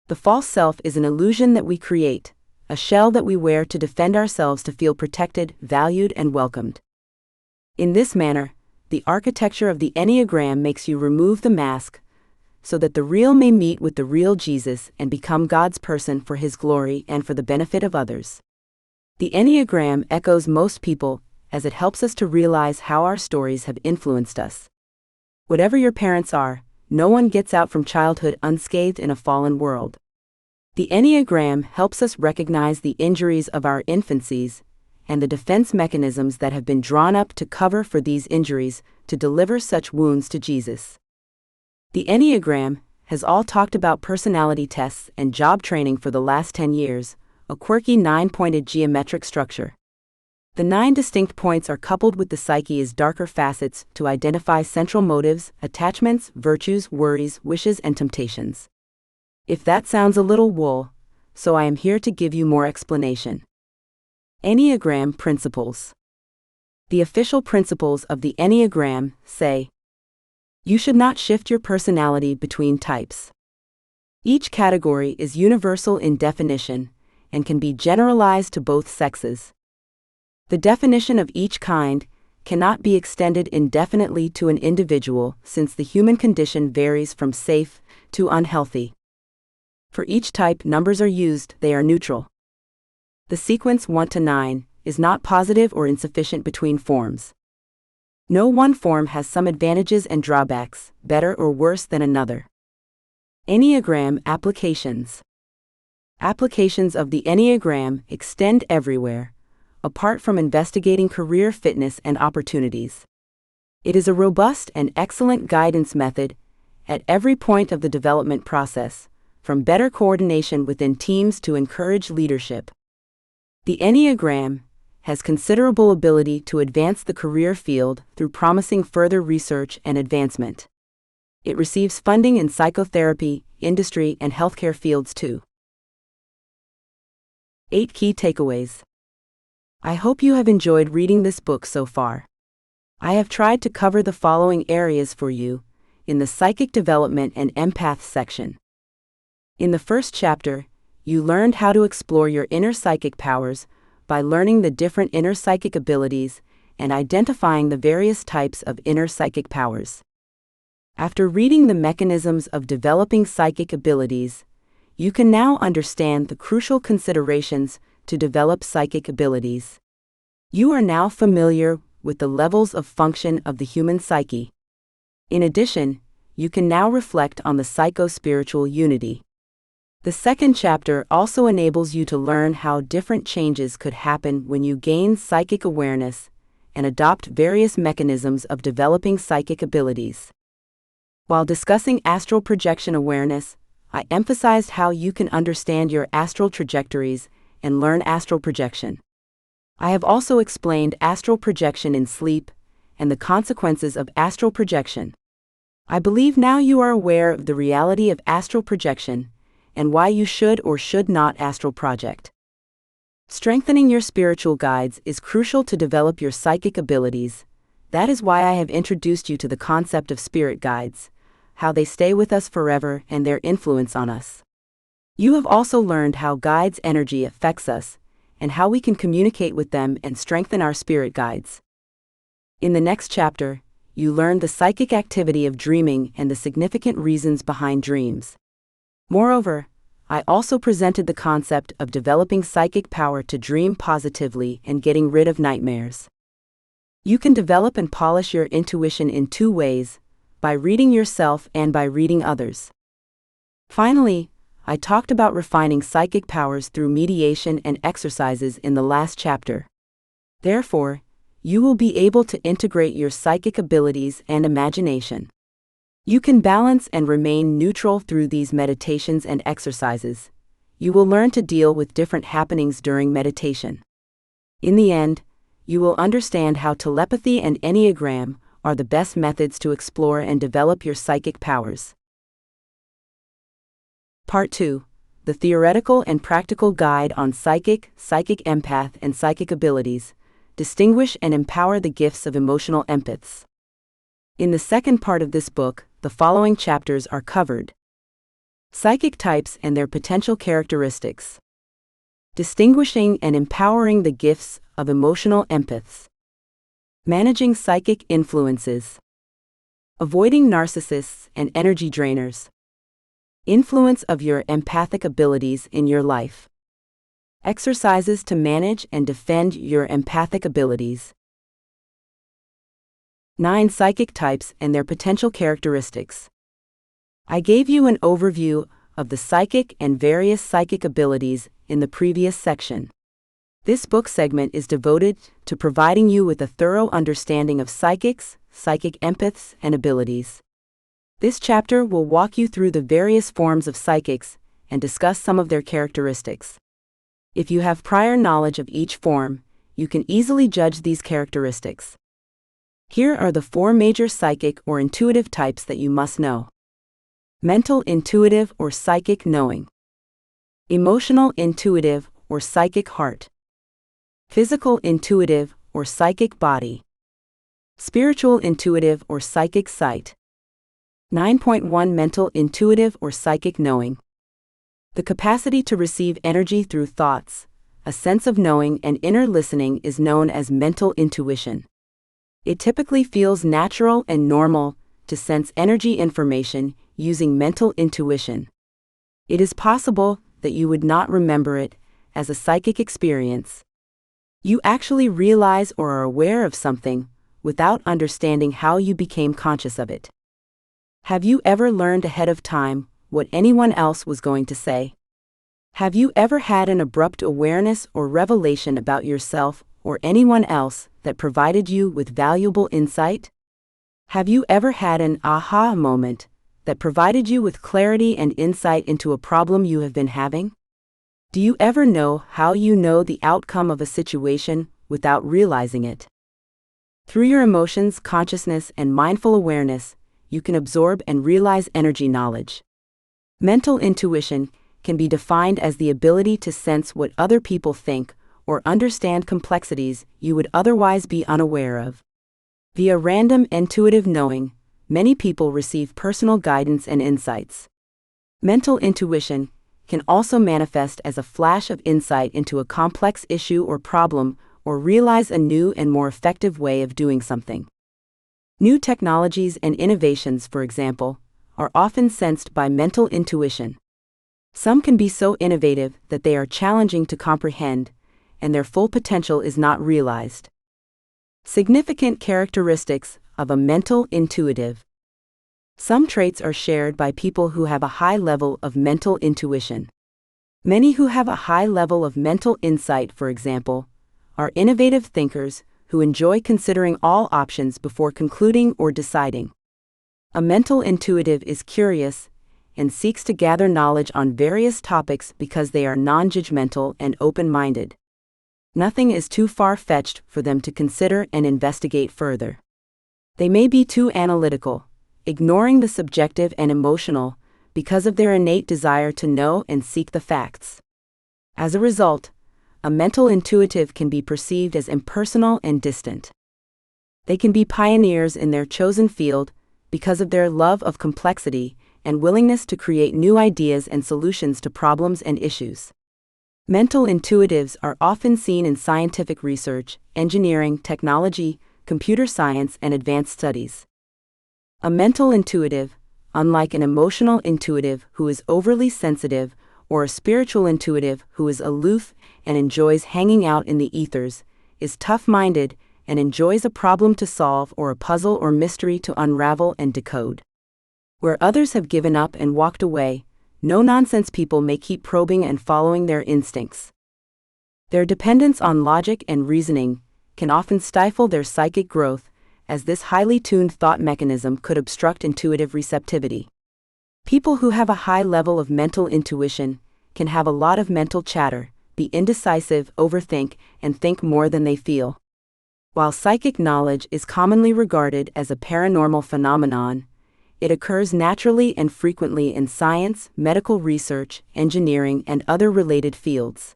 The false self is an illusion that we create, a shell that we wear to defend ourselves to feel protected, valued, and welcomed. In this manner, the architecture of the Enneagram makes you remove the mask, so that the real may meet with the real Jesus and become God's person for His glory and for the benefit of others. The Enneagram echoes most people, as it helps us to realize how our stories have influenced us. Whatever your parents are, no one gets out from childhood unscathed in a fallen world. The Enneagram helps us recognize the injuries of our infancies and the defense mechanisms that have been drawn up to cover for these injuries, to deliver such wounds to Jesus. The Enneagram has all talked about personality tests and job training for the last 10 years, a quirky 9-pointed geometric structure. The 9 distinct points are coupled with the psyche's darker facets to identify central motives, attachments, virtues, worries, wishes, and temptations. If that sounds a little wool, so I am here to give you more explanation. Enneagram Principles. The official principles of the Enneagram say, you should not shift your personality between types. Each category is universal in definition and can be generalized to both sexes. The definition of each kind cannot be extended indefinitely to an individual since the human condition varies from safe to unhealthy. For each type numbers are used, they are neutral. The sequence 1 to 9 is not positive or insufficient between forms. No one form has some advantages and drawbacks, better or worse than another. Enneagram Applications. Applications of the Enneagram extend everywhere, apart from investigating career fitness and opportunities. It is a robust and excellent guidance method at every point of the development process, from better coordination within teams to encourage leadership. The Enneagram has considerable ability to advance the career field through promising further research and advancement. It receives funding in psychotherapy, industry, and healthcare fields too. 8 Key Takeaways. I hope you have enjoyed reading this book so far. I have tried to cover the following areas for you in the Psychic Development and Empath section. In the first chapter, you learned how to explore your inner psychic powers by learning the different inner psychic abilities and identifying the various types of inner psychic powers. After reading the mechanisms of developing psychic abilities, you can now understand the crucial considerations to develop psychic abilities. You are now familiar with the levels of function of the human psyche. In addition, you can now reflect on the psycho-spiritual unity. The second chapter also enables you to learn how different changes could happen when you gain psychic awareness and adopt various mechanisms of developing psychic abilities. While discussing astral projection awareness, I emphasized how you can understand your astral trajectories and learn astral projection. I have also explained astral projection in sleep and the consequences of astral projection. I believe now you are aware of the reality of astral projection and why you should or should not astral project. Strengthening your spiritual guides is crucial to develop your psychic abilities. That is why I have introduced you to the concept of spirit guides, how they stay with us forever and their influence on us. You have also learned how guides' energy affects us and how we can communicate with them and strengthen our spirit guides. In the next chapter, you learn the psychic activity of dreaming and the significant reasons behind dreams. Moreover, I also presented the concept of developing psychic power to dream positively and getting rid of nightmares. You can develop and polish your intuition in two ways, by reading yourself and by reading others. Finally, I talked about refining psychic powers through mediation and exercises in the last chapter. Therefore, you will be able to integrate your psychic abilities and imagination. You can balance and remain neutral through these meditations and exercises. You will learn to deal with different happenings during meditation. In the end, you will understand how telepathy and Enneagram are the best methods to explore and develop your psychic powers. Part 2. The Theoretical and Practical Guide on Psychic Empath, and Psychic Abilities. Distinguish and empower the gifts of emotional empaths. In the second part of this book, the following chapters are covered. Psychic types and their potential characteristics. Distinguishing and empowering the gifts of emotional empaths. Managing psychic influences. Avoiding narcissists and energy drainers. Influence of your empathic abilities in your life. Exercises to manage and defend your empathic abilities. 9 psychic types and their potential characteristics. I gave you an overview of the psychic and various psychic abilities in the previous section. This book segment is devoted to providing you with a thorough understanding of psychics, psychic empaths, and abilities. This chapter will walk you through the various forms of psychics and discuss some of their characteristics. If you have prior knowledge of each form, you can easily judge these characteristics. Here are the 4 major psychic or intuitive types that you must know. Mental intuitive or psychic knowing. Emotional intuitive or psychic heart. Physical intuitive or psychic body. Spiritual intuitive or psychic sight. 9.1 Mental intuitive or psychic knowing. The capacity to receive energy through thoughts, a sense of knowing and inner listening is known as mental intuition. It typically feels natural and normal to sense energy information using mental intuition. It is possible that you would not remember it as a psychic experience. You actually realize or are aware of something without understanding how you became conscious of it. Have you ever learned ahead of time what anyone else was going to say? Have you ever had an abrupt awareness or revelation about yourself or anyone else that provided you with valuable insight? Have you ever had an aha moment that provided you with clarity and insight into a problem you have been having? Do you ever know how you know the outcome of a situation without realizing it? Through your emotions, consciousness, and mindful awareness, you can absorb and realize energy knowledge. Mental intuition can be defined as the ability to sense what other people think or understand complexities you would otherwise be unaware of. Via random intuitive knowing, many people receive personal guidance and insights. Mental intuition can also manifest as a flash of insight into a complex issue or problem, or realize a new and more effective way of doing something. New technologies and innovations, for example, are often sensed by mental intuition. Some can be so innovative that they are challenging to comprehend, and their full potential is not realized. Significant characteristics of a mental intuitive. Some traits are shared by people who have a high level of mental intuition. Many who have a high level of mental insight, for example, are innovative thinkers who enjoy considering all options before concluding or deciding. A mental intuitive is curious and seeks to gather knowledge on various topics because they are non-judgmental and open-minded. Nothing is too far-fetched for them to consider and investigate further. They may be too analytical, ignoring the subjective and emotional, because of their innate desire to know and seek the facts. As a result, a mental intuitive can be perceived as impersonal and distant. They can be pioneers in their chosen field because of their love of complexity and willingness to create new ideas and solutions to problems and issues. Mental intuitives are often seen in scientific research, engineering, technology, computer science, and advanced studies. A mental intuitive, unlike an emotional intuitive who is overly sensitive, or a spiritual intuitive who is aloof and enjoys hanging out in the ethers, is tough-minded and enjoys a problem to solve or a puzzle or mystery to unravel and decode. Where others have given up and walked away, no-nonsense people may keep probing and following their instincts. Their dependence on logic and reasoning can often stifle their psychic growth, as this highly tuned thought mechanism could obstruct intuitive receptivity. People who have a high level of mental intuition can have a lot of mental chatter, be indecisive, overthink, and think more than they feel. While psychic knowledge is commonly regarded as a paranormal phenomenon, it occurs naturally and frequently in science, medical research, engineering, and other related fields.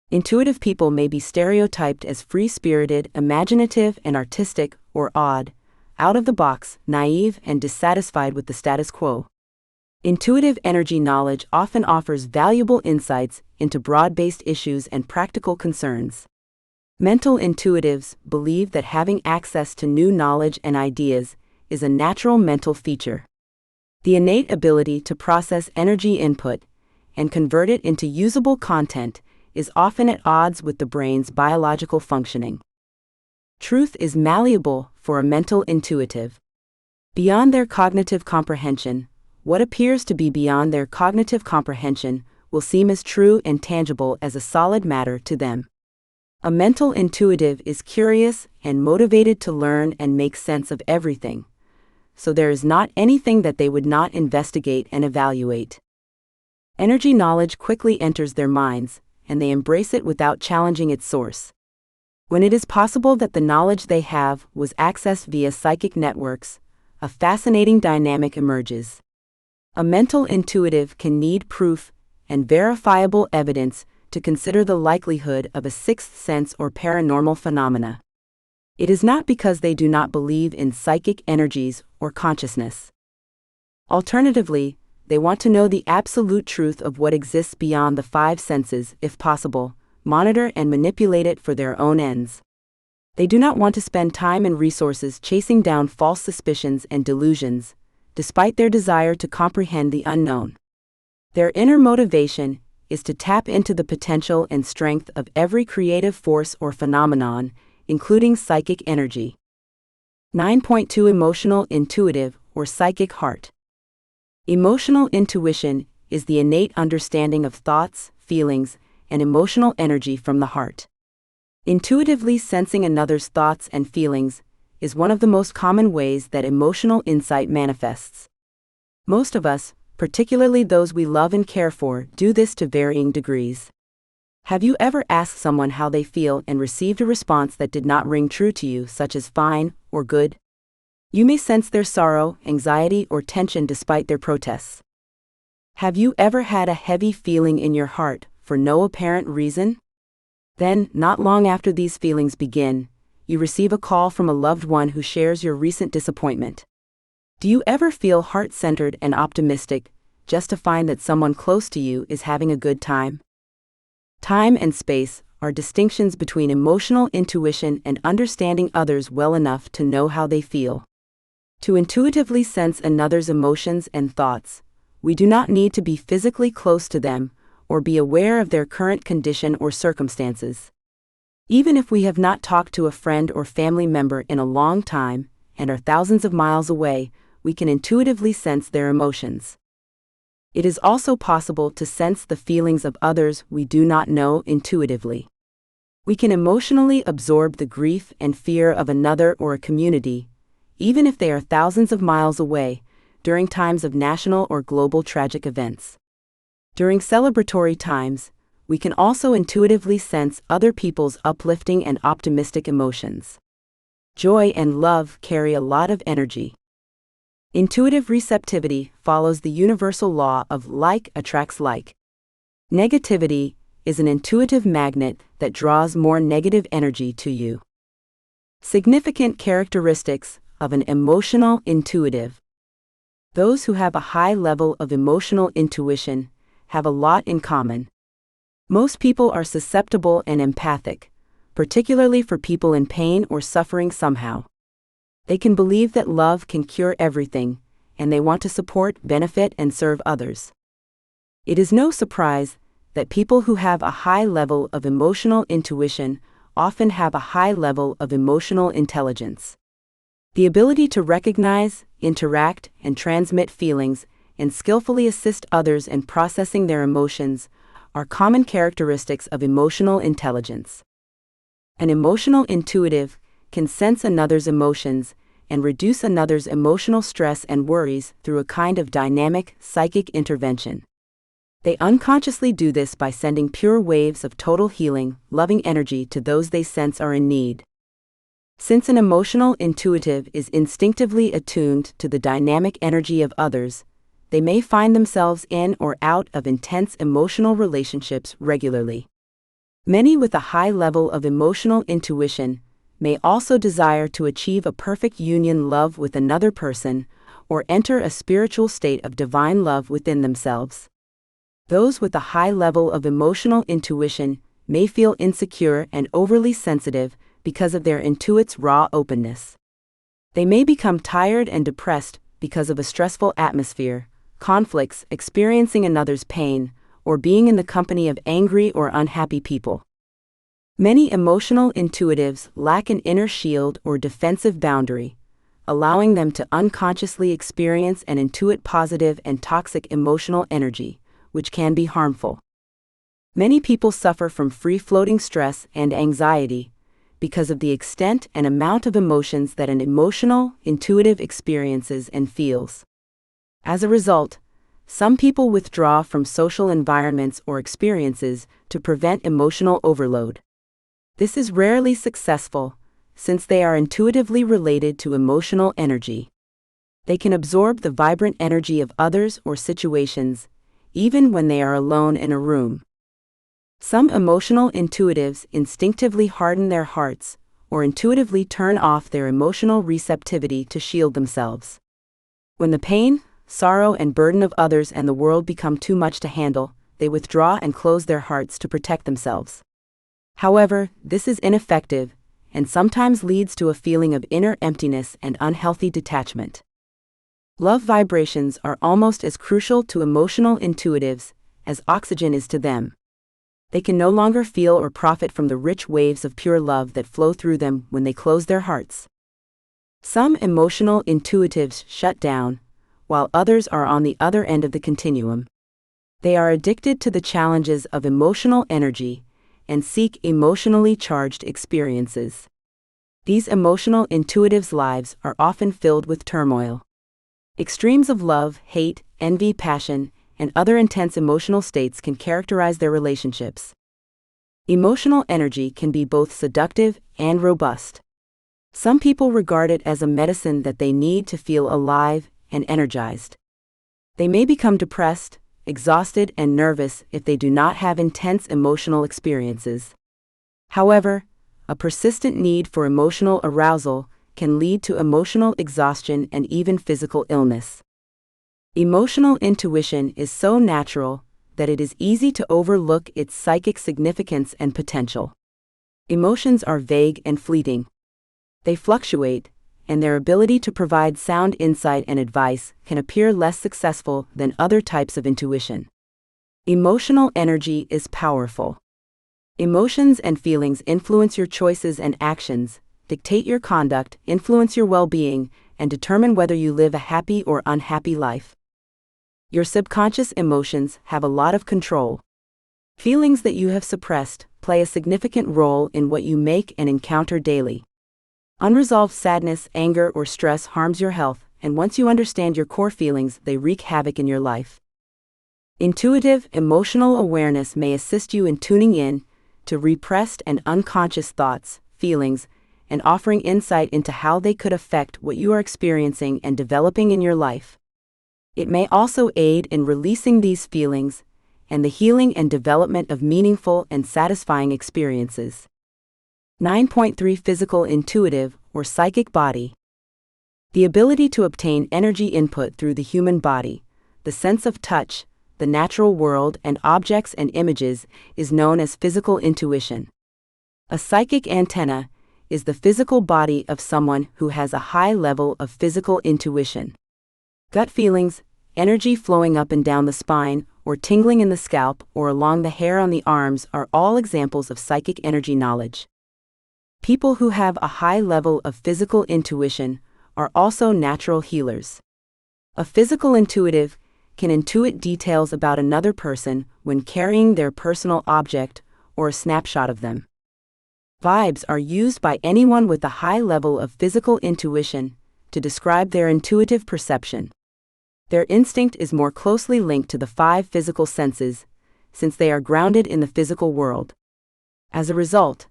Intuitive people may be stereotyped as free-spirited, imaginative, and artistic, or odd, out of the box, naive, and dissatisfied with the status quo. Intuitive energy knowledge often offers valuable insights into broad-based issues and practical concerns. Mental intuitives believe that having access to new knowledge and ideas is a natural mental feature. The innate ability to process energy input and convert it into usable content is often at odds with the brain's biological functioning. Truth is malleable for a mental intuitive. Beyond their cognitive comprehension, what appears to be beyond their cognitive comprehension will seem as true and tangible as a solid matter to them. A mental intuitive is curious and motivated to learn and make sense of everything, so there is not anything that they would not investigate and evaluate. Energy knowledge quickly enters their minds, and they embrace it without challenging its source. When it is possible that the knowledge they have was accessed via psychic networks, a fascinating dynamic emerges. A mental intuitive can need proof and verifiable evidence to consider the likelihood of a sixth sense or paranormal phenomena. It is not because they do not believe in psychic energies or consciousness. Alternatively, they want to know the absolute truth of what exists beyond the five senses, if possible, monitor and manipulate it for their own ends. They do not want to spend time and resources chasing down false suspicions and delusions, despite their desire to comprehend the unknown. Their inner motivation is to tap into the potential and strength of every creative force or phenomenon, including psychic energy. 9.2 Emotional intuitive or psychic heart. Emotional intuition is the innate understanding of thoughts, feelings, and emotional energy from the heart. Intuitively sensing another's thoughts and feelings is one of the most common ways that emotional insight manifests. Most of us, particularly those we love and care for, do this to varying degrees. Have you ever asked someone how they feel and received a response that did not ring true to you, such as fine or good? You may sense their sorrow, anxiety, or tension despite their protests. Have you ever had a heavy feeling in your heart for no apparent reason? Then, not long after these feelings begin, you receive a call from a loved one who shares your recent disappointment. Do you ever feel heart-centered and optimistic just to find that someone close to you is having a good time? Time and space are distinctions between emotional intuition and understanding others well enough to know how they feel. To intuitively sense another's emotions and thoughts, we do not need to be physically close to them or be aware of their current condition or circumstances. Even if we have not talked to a friend or family member in a long time and are thousands of miles away, we can intuitively sense their emotions. It is also possible to sense the feelings of others we do not know intuitively. We can emotionally absorb the grief and fear of another or a community, even if they are thousands of miles away, during times of national or global tragic events. During celebratory times, we can also intuitively sense other people's uplifting and optimistic emotions. Joy and love carry a lot of energy. Intuitive receptivity follows the universal law of like attracts like. Negativity is an intuitive magnet that draws more negative energy to you. Significant characteristics of an emotional intuitive. Those who have a high level of emotional intuition have a lot in common. Most people are susceptible and empathic, particularly for people in pain or suffering somehow. They can believe that love can cure everything, and they want to support, benefit, and serve others. It is no surprise that people who have a high level of emotional intuition often have a high level of emotional intelligence. The ability to recognize, interact, and transmit feelings, and skillfully assist others in processing their emotions, are common characteristics of emotional intelligence. An emotional intuitive can sense another's emotions and reduce another's emotional stress and worries through a kind of dynamic, psychic intervention. They unconsciously do this by sending pure waves of total healing, loving energy to those they sense are in need. Since an emotional intuitive is instinctively attuned to the dynamic energy of others, they may find themselves in or out of intense emotional relationships regularly. Many with a high level of emotional intuition may also desire to achieve a perfect union love with another person or enter a spiritual state of divine love within themselves. Those with a high level of emotional intuition may feel insecure and overly sensitive because of their intuit's raw openness. They may become tired and depressed because of a stressful atmosphere, conflicts, experiencing another's pain, or being in the company of angry or unhappy people. Many emotional intuitives lack an inner shield or defensive boundary, allowing them to unconsciously experience and intuit positive and toxic emotional energy, which can be harmful. Many people suffer from free-floating stress and anxiety because of the extent and amount of emotions that an emotional, intuitive experiences and feels. As a result, some people withdraw from social environments or experiences to prevent emotional overload. This is rarely successful, since they are intuitively related to emotional energy. They can absorb the vibrant energy of others or situations, even when they are alone in a room. Some emotional intuitives instinctively harden their hearts or intuitively turn off their emotional receptivity to shield themselves. When the pain, sorrow, and burden of others and the world become too much to handle, they withdraw and close their hearts to protect themselves. However, this is ineffective and sometimes leads to a feeling of inner emptiness and unhealthy detachment. Love vibrations are almost as crucial to emotional intuitives as oxygen is to them. They can no longer feel or profit from the rich waves of pure love that flow through them when they close their hearts. Some emotional intuitives shut down, while others are on the other end of the continuum. They are addicted to the challenges of emotional energy and seek emotionally charged experiences. These emotional intuitives' lives are often filled with turmoil. Extremes of love, hate, envy, passion, and other intense emotional states can characterize their relationships. Emotional energy can be both seductive and robust. Some people regard it as a medicine that they need to feel alive and energized. They may become depressed, exhausted, and nervous if they do not have intense emotional experiences. However, a persistent need for emotional arousal can lead to emotional exhaustion and even physical illness. Emotional intuition is so natural that it is easy to overlook its psychic significance and potential. Emotions are vague and fleeting. They fluctuate, and their ability to provide sound insight and advice can appear less successful than other types of intuition. Emotional energy is powerful. Emotions and feelings influence your choices and actions, dictate your conduct, influence your well-being, and determine whether you live a happy or unhappy life. Your subconscious emotions have a lot of control. Feelings that you have suppressed, play a significant role in what you make and encounter daily. Unresolved sadness, anger, or stress harms your health, and once you understand your core feelings, they wreak havoc in your life. Intuitive, emotional awareness may assist you in tuning in to repressed and unconscious thoughts, feelings, and offering insight into how they could affect what you are experiencing and developing in your life. It may also aid in releasing these feelings and the healing and development of meaningful and satisfying experiences. 9.3 Physical intuitive or psychic body. The ability to obtain energy input through the human body, the sense of touch, the natural world, and objects and images is known as physical intuition. A psychic antenna is the physical body of someone who has a high level of physical intuition. Gut feelings, energy flowing up and down the spine, or tingling in the scalp or along the hair on the arms are all examples of psychic energy knowledge. People who have a high level of physical intuition are also natural healers. A physical intuitive can intuit details about another person when carrying their personal object or a snapshot of them. Vibes are used by anyone with a high level of physical intuition to describe their intuitive perception. Their instinct is more closely linked to the 5 physical senses, since they are grounded in the physical world. As a result,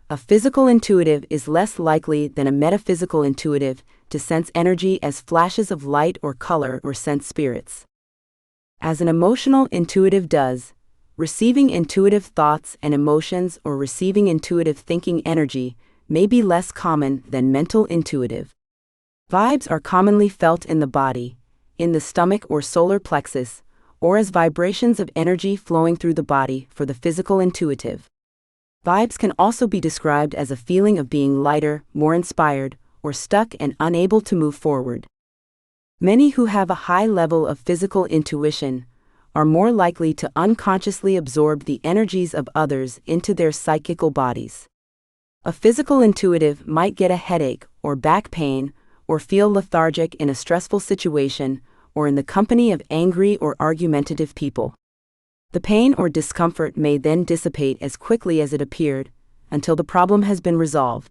a physical intuitive is less likely than a metaphysical intuitive to sense energy as flashes of light or color or sense spirits. As an emotional intuitive does, receiving intuitive thoughts and emotions or receiving intuitive thinking energy may be less common than mental intuitive. Vibes are commonly felt in the body, in the stomach or solar plexus, or as vibrations of energy flowing through the body for the physical intuitive. Vibes can also be described as a feeling of being lighter, more inspired, or stuck and unable to move forward. Many who have a high level of physical intuition are more likely to unconsciously absorb the energies of others into their psychical bodies. A physical intuitive might get a headache or back pain or feel lethargic in a stressful situation or in the company of angry or argumentative people. The pain or discomfort may then dissipate as quickly as it appeared, until the problem has been resolved.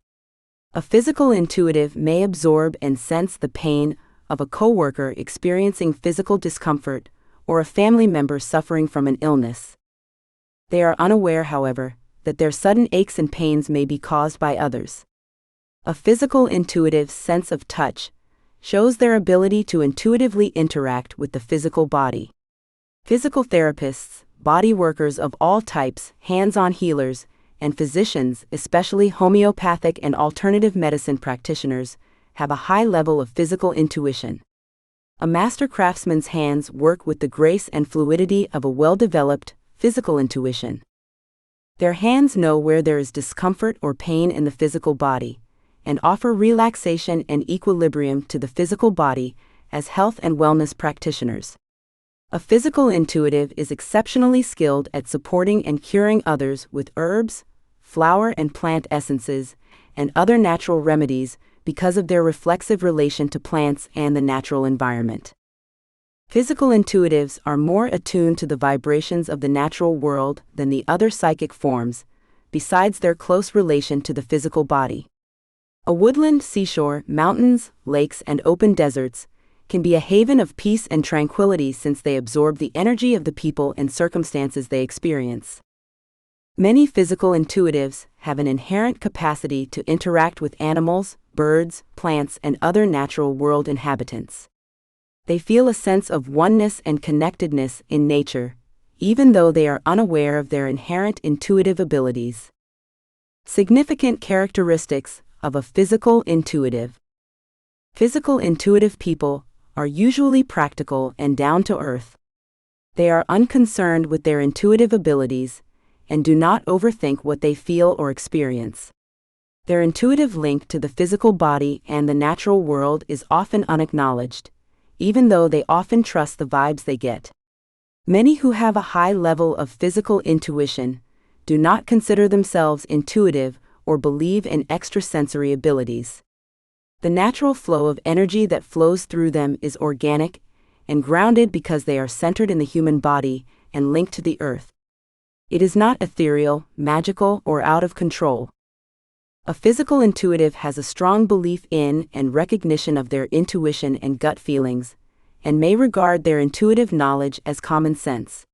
A physical intuitive may absorb and sense the pain of a coworker experiencing physical discomfort or a family member suffering from an illness. They are unaware, however, that their sudden aches and pains may be caused by others. A physical intuitive's sense of touch shows their ability to intuitively interact with the physical body. Physical therapists, body workers of all types, hands-on healers, and physicians, especially homeopathic and alternative medicine practitioners, have a high level of physical intuition. A master craftsman's hands work with the grace and fluidity of a well-developed physical intuition. Their hands know where there is discomfort or pain in the physical body, and offer relaxation and equilibrium to the physical body as health and wellness practitioners. A physical intuitive is exceptionally skilled at supporting and curing others with herbs, flower and plant essences, and other natural remedies because of their reflexive relation to plants and the natural environment. Physical intuitives are more attuned to the vibrations of the natural world than the other psychic forms, besides their close relation to the physical body. A woodland, seashore, mountains, lakes, and open deserts can be a haven of peace and tranquility since they absorb the energy of the people and circumstances they experience. Many physical intuitives have an inherent capacity to interact with animals, birds, plants, and other natural world inhabitants. They feel a sense of oneness and connectedness in nature, even though they are unaware of their inherent intuitive abilities. Significant characteristics of a physical intuitive. Physical intuitive people are usually practical and down to earth. They are unconcerned with their intuitive abilities and do not overthink what they feel or experience. Their intuitive link to the physical body and the natural world is often unacknowledged, even though they often trust the vibes they get. Many who have a high level of physical intuition do not consider themselves intuitive or believe in extrasensory abilities. The natural flow of energy that flows through them is organic and grounded because they are centered in the human body and linked to the earth. It is not ethereal, magical, or out of control. A physical intuitive has a strong belief in and recognition of their intuition and gut feelings, and may regard their intuitive knowledge as common sense.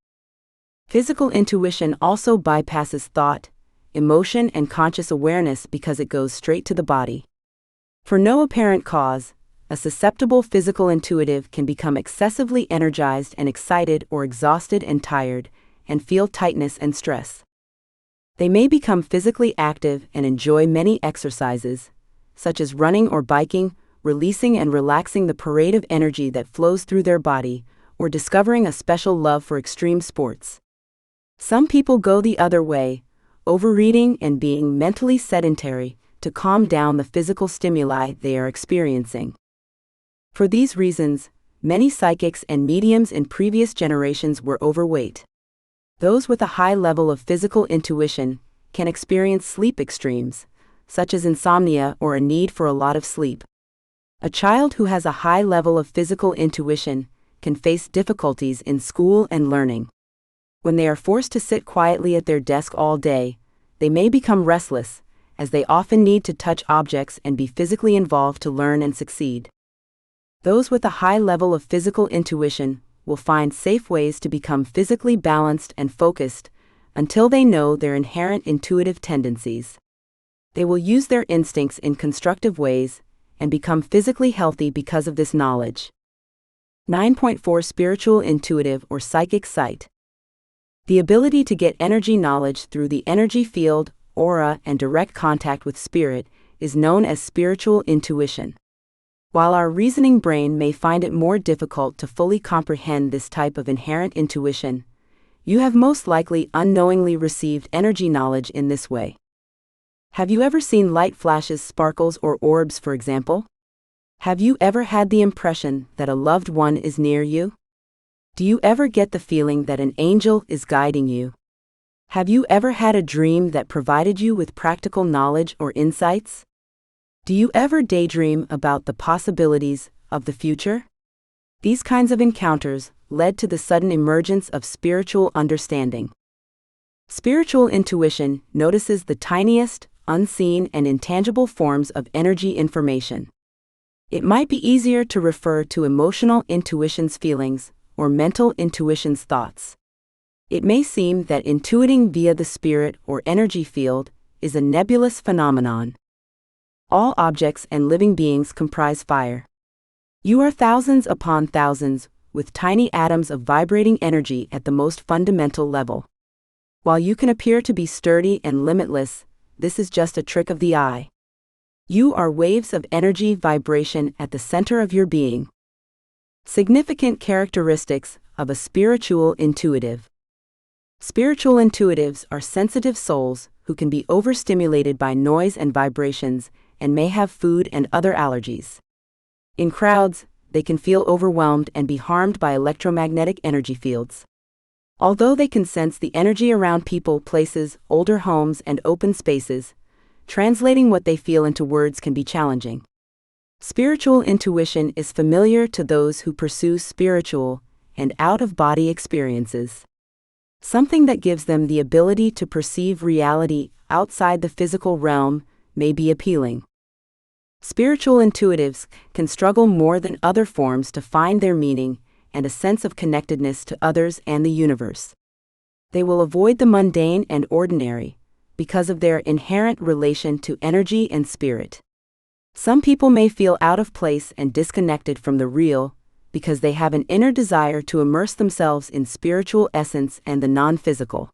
Physical intuition also bypasses thought, emotion, and conscious awareness because it goes straight to the body. For no apparent cause, a susceptible physical intuitive can become excessively energized and excited or exhausted and tired, and feel tightness and stress. They may become physically active and enjoy many exercises, such as running or biking, releasing and relaxing the parade of energy that flows through their body, or discovering a special love for extreme sports. Some people go the other way, overeating and being mentally sedentary, to calm down the physical stimuli they are experiencing. For these reasons, many psychics and mediums in previous generations were overweight. Those with a high level of physical intuition can experience sleep extremes, such as insomnia or a need for a lot of sleep. A child who has a high level of physical intuition can face difficulties in school and learning. When they are forced to sit quietly at their desk all day, they may become restless, as they often need to touch objects and be physically involved to learn and succeed. Those with a high level of physical intuition will find safe ways to become physically balanced and focused until they know their inherent intuitive tendencies. They will use their instincts in constructive ways and become physically healthy because of this knowledge. 9.4 Spiritual intuitive or psychic sight. The ability to get energy knowledge through the energy field, aura, and direct contact with spirit is known as spiritual intuition. While our reasoning brain may find it more difficult to fully comprehend this type of inherent intuition, you have most likely unknowingly received energy knowledge in this way. Have you ever seen light flashes, sparkles, or orbs, for example? Have you ever had the impression that a loved one is near you? Do you ever get the feeling that an angel is guiding you? Have you ever had a dream that provided you with practical knowledge or insights? Do you ever daydream about the possibilities of the future? These kinds of encounters led to the sudden emergence of spiritual understanding. Spiritual intuition notices the tiniest, unseen, and intangible forms of energy information. It might be easier to refer to emotional intuition's feelings or mental intuition's thoughts. It may seem that intuiting via the spirit or energy field is a nebulous phenomenon. All objects and living beings comprise fire. You are thousands upon thousands, with tiny atoms of vibrating energy at the most fundamental level. While you can appear to be sturdy and limitless, this is just a trick of the eye. You are waves of energy vibration at the center of your being. Significant characteristics of a spiritual intuitive. Spiritual intuitives are sensitive souls who can be overstimulated by noise and vibrations and may have food and other allergies. In crowds, they can feel overwhelmed and be harmed by electromagnetic energy fields. Although they can sense the energy around people, places, older homes, and open spaces, translating what they feel into words can be challenging. Spiritual intuition is familiar to those who pursue spiritual and out-of-body experiences. Something that gives them the ability to perceive reality outside the physical realm may be appealing. Spiritual intuitives can struggle more than other forms to find their meaning and a sense of connectedness to others and the universe. They will avoid the mundane and ordinary because of their inherent relation to energy and spirit. Some people may feel out of place and disconnected from the real because they have an inner desire to immerse themselves in spiritual essence and the non-physical.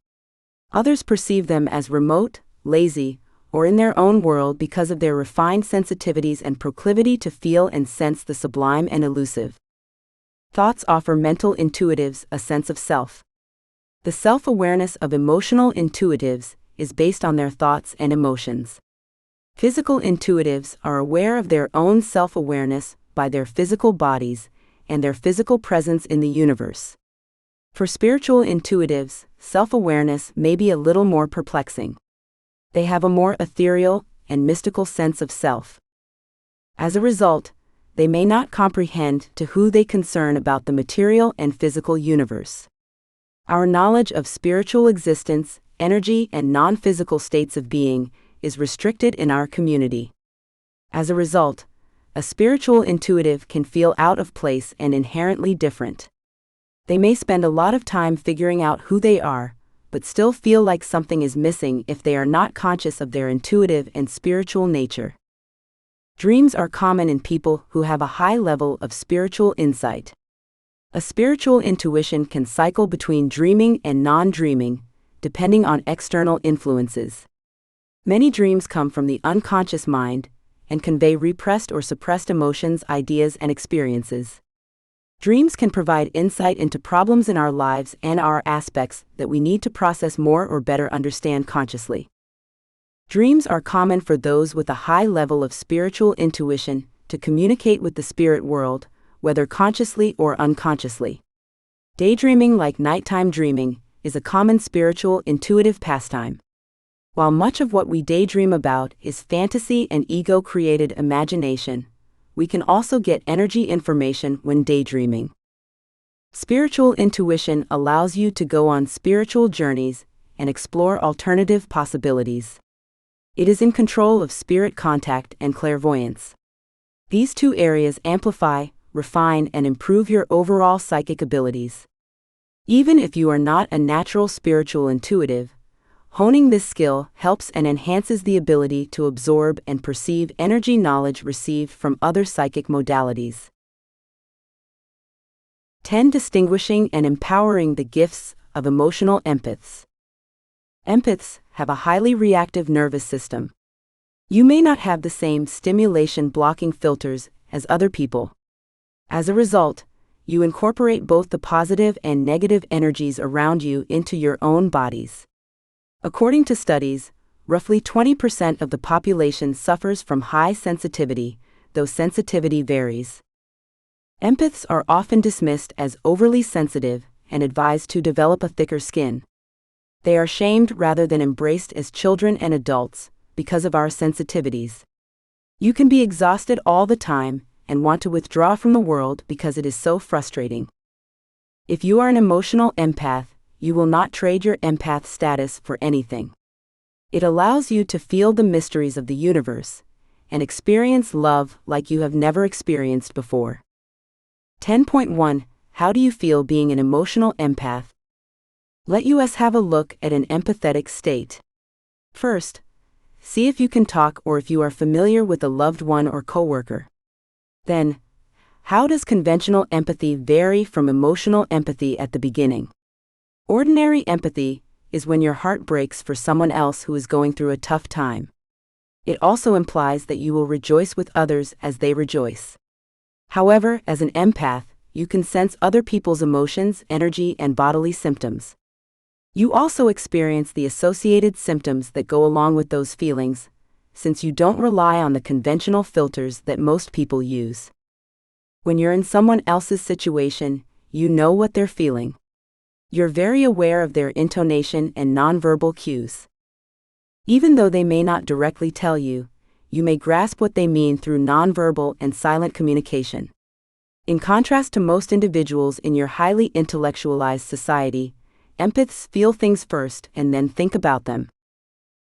Others perceive them as remote, lazy, or in their own world because of their refined sensitivities and proclivity to feel and sense the sublime and elusive. Thoughts offer mental intuitives a sense of self. The self-awareness of emotional intuitives is based on their thoughts and emotions. Physical intuitives are aware of their own self-awareness by their physical bodies and their physical presence in the universe. For spiritual intuitives, self-awareness may be a little more perplexing. They have a more ethereal and mystical sense of self. As a result, they may not comprehend to who they concern about the material and physical universe. Our knowledge of spiritual existence, energy, and non-physical states of being is restricted in our community. As a result, a spiritual intuitive can feel out of place and inherently different. They may spend a lot of time figuring out who they are, but still feel like something is missing if they are not conscious of their intuitive and spiritual nature. Dreams are common in people who have a high level of spiritual insight. A spiritual intuition can cycle between dreaming and non-dreaming, depending on external influences. Many dreams come from the unconscious mind and convey repressed or suppressed emotions, ideas, and experiences. Dreams can provide insight into problems in our lives and our aspects that we need to process more or better understand consciously. Dreams are common for those with a high level of spiritual intuition to communicate with the spirit world, whether consciously or unconsciously. Daydreaming, like nighttime dreaming, is a common spiritual intuitive pastime. While much of what we daydream about is fantasy and ego-created imagination, we can also get energy information when daydreaming. Spiritual intuition allows you to go on spiritual journeys and explore alternative possibilities. It is in control of spirit contact and clairvoyance. These two areas amplify, refine, and improve your overall psychic abilities. Even if you are not a natural spiritual intuitive, honing this skill helps and enhances the ability to absorb and perceive energy knowledge received from other psychic modalities. 10. Distinguishing and empowering the gifts of emotional empaths. Empaths have a highly reactive nervous system. You may not have the same stimulation blocking filters as other people. As a result, you incorporate both the positive and negative energies around you into your own bodies. According to studies, roughly 20% of the population suffers from high sensitivity, though sensitivity varies. Empaths are often dismissed as overly sensitive and advised to develop a thicker skin. They are shamed rather than embraced as children and adults because of our sensitivities. You can be exhausted all the time and want to withdraw from the world because it is so frustrating. If you are an emotional empath, you will not trade your empath status for anything. It allows you to feel the mysteries of the universe and experience love like you have never experienced before. 10.1 How do you feel being an emotional empath? Let us have a look at an empathetic state. First, see if you can talk or if you are familiar with a loved one or coworker. Then, how does conventional empathy vary from emotional empathy at the beginning? Ordinary empathy is when your heart breaks for someone else who is going through a tough time. It also implies that you will rejoice with others as they rejoice. However, as an empath, you can sense other people's emotions, energy, and bodily symptoms. You also experience the associated symptoms that go along with those feelings, since you don't rely on the conventional filters that most people use. When you're in someone else's situation, you know what they're feeling. You're very aware of their intonation and nonverbal cues. Even though they may not directly tell you, you may grasp what they mean through nonverbal and silent communication. In contrast to most individuals in your highly intellectualized society, empaths feel things first and then think about them.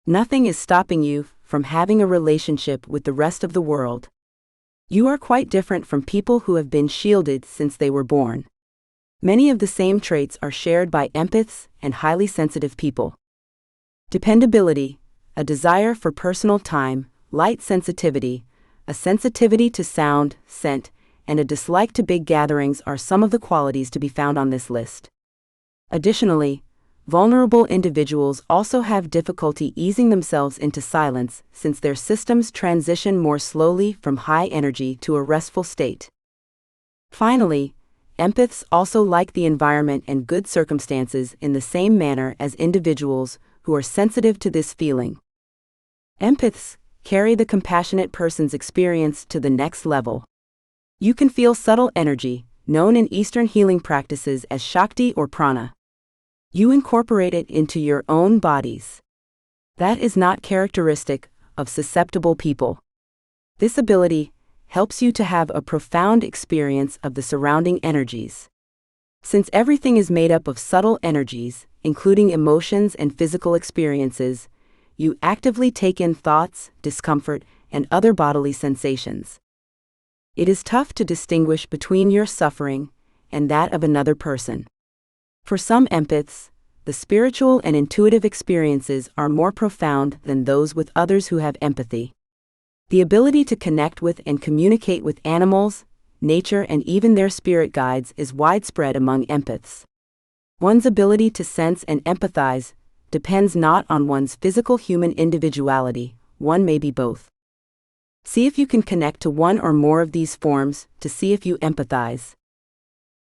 Nothing is stopping you from having a relationship with the rest of the world. You are quite different from people who have been shielded since they were born. Many of the same traits are shared by empaths and highly sensitive people. Dependability, a desire for personal time, light sensitivity, a sensitivity to sound, scent, and a dislike to big gatherings are some of the qualities to be found on this list. Additionally, vulnerable individuals also have difficulty easing themselves into silence since their systems transition more slowly from high energy to a restful state. Finally, empaths also like the environment and good circumstances in the same manner as individuals who are sensitive to this feeling. Empaths carry the compassionate person's experience to the next level. You can feel subtle energy, known in Eastern healing practices as Shakti or Prana. You incorporate it into your own bodies. That is not characteristic of susceptible people. This ability helps you to have a profound experience of the surrounding energies. Since everything is made up of subtle energies, including emotions and physical experiences, you actively take in thoughts, discomfort, and other bodily sensations. It is tough to distinguish between your suffering and that of another person. For some empaths, the spiritual and intuitive experiences are more profound than those with others who have empathy. The ability to connect with and communicate with animals, nature, and even their spirit guides is widespread among empaths. One's ability to sense and empathize depends not on one's physical human individuality, one may be both. See if you can connect to one or more of these forms to see if you empathize.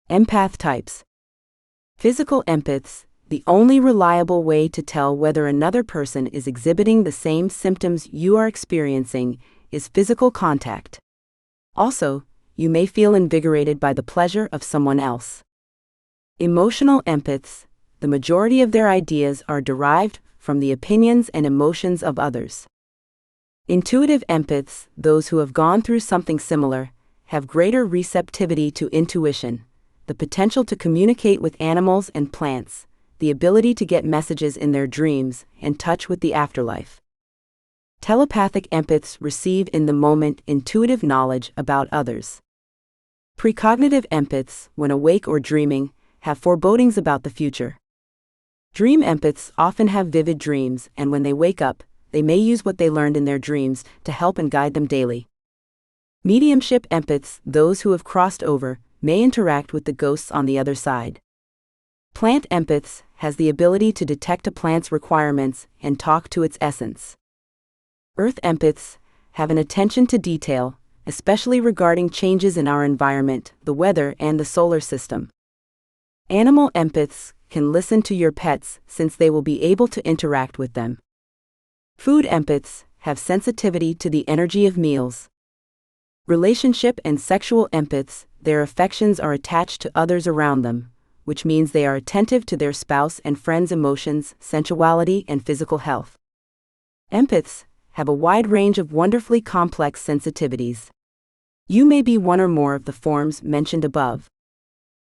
Empath types. Physical empaths. The only reliable way to tell whether another person is exhibiting the same symptoms you are experiencing is physical contact. Also, you may feel invigorated by the pleasure of someone else. Emotional empaths. The majority of their ideas are derived from the opinions and emotions of others. Intuitive empaths, those who have gone through something similar, have greater receptivity to intuition, the potential to communicate with animals and plants, the ability to get messages in their dreams, and touch with the afterlife. Telepathic empaths receive in the moment intuitive knowledge about others. Precognitive empaths, when awake or dreaming, have forebodings about the future. Dream empaths often have vivid dreams, and when they wake up, they may use what they learned in their dreams to help and guide them daily. Mediumship empaths, those who have crossed over, may interact with the ghosts on the other side. Plant empaths has the ability to detect a plant's requirements and talk to its essence. Earth empaths have an attention to detail, especially regarding changes in our environment, the weather, and the solar system. Animal empaths can listen to your pets since they will be able to interact with them. Food empaths have sensitivity to the energy of meals. Relationship and sexual empaths, their affections are attached to others around them, which means they are attentive to their spouse and friends' emotions, sensuality, and physical health. Empaths have a wide range of wonderfully complex sensitivities. You may be one or more of the forms mentioned above.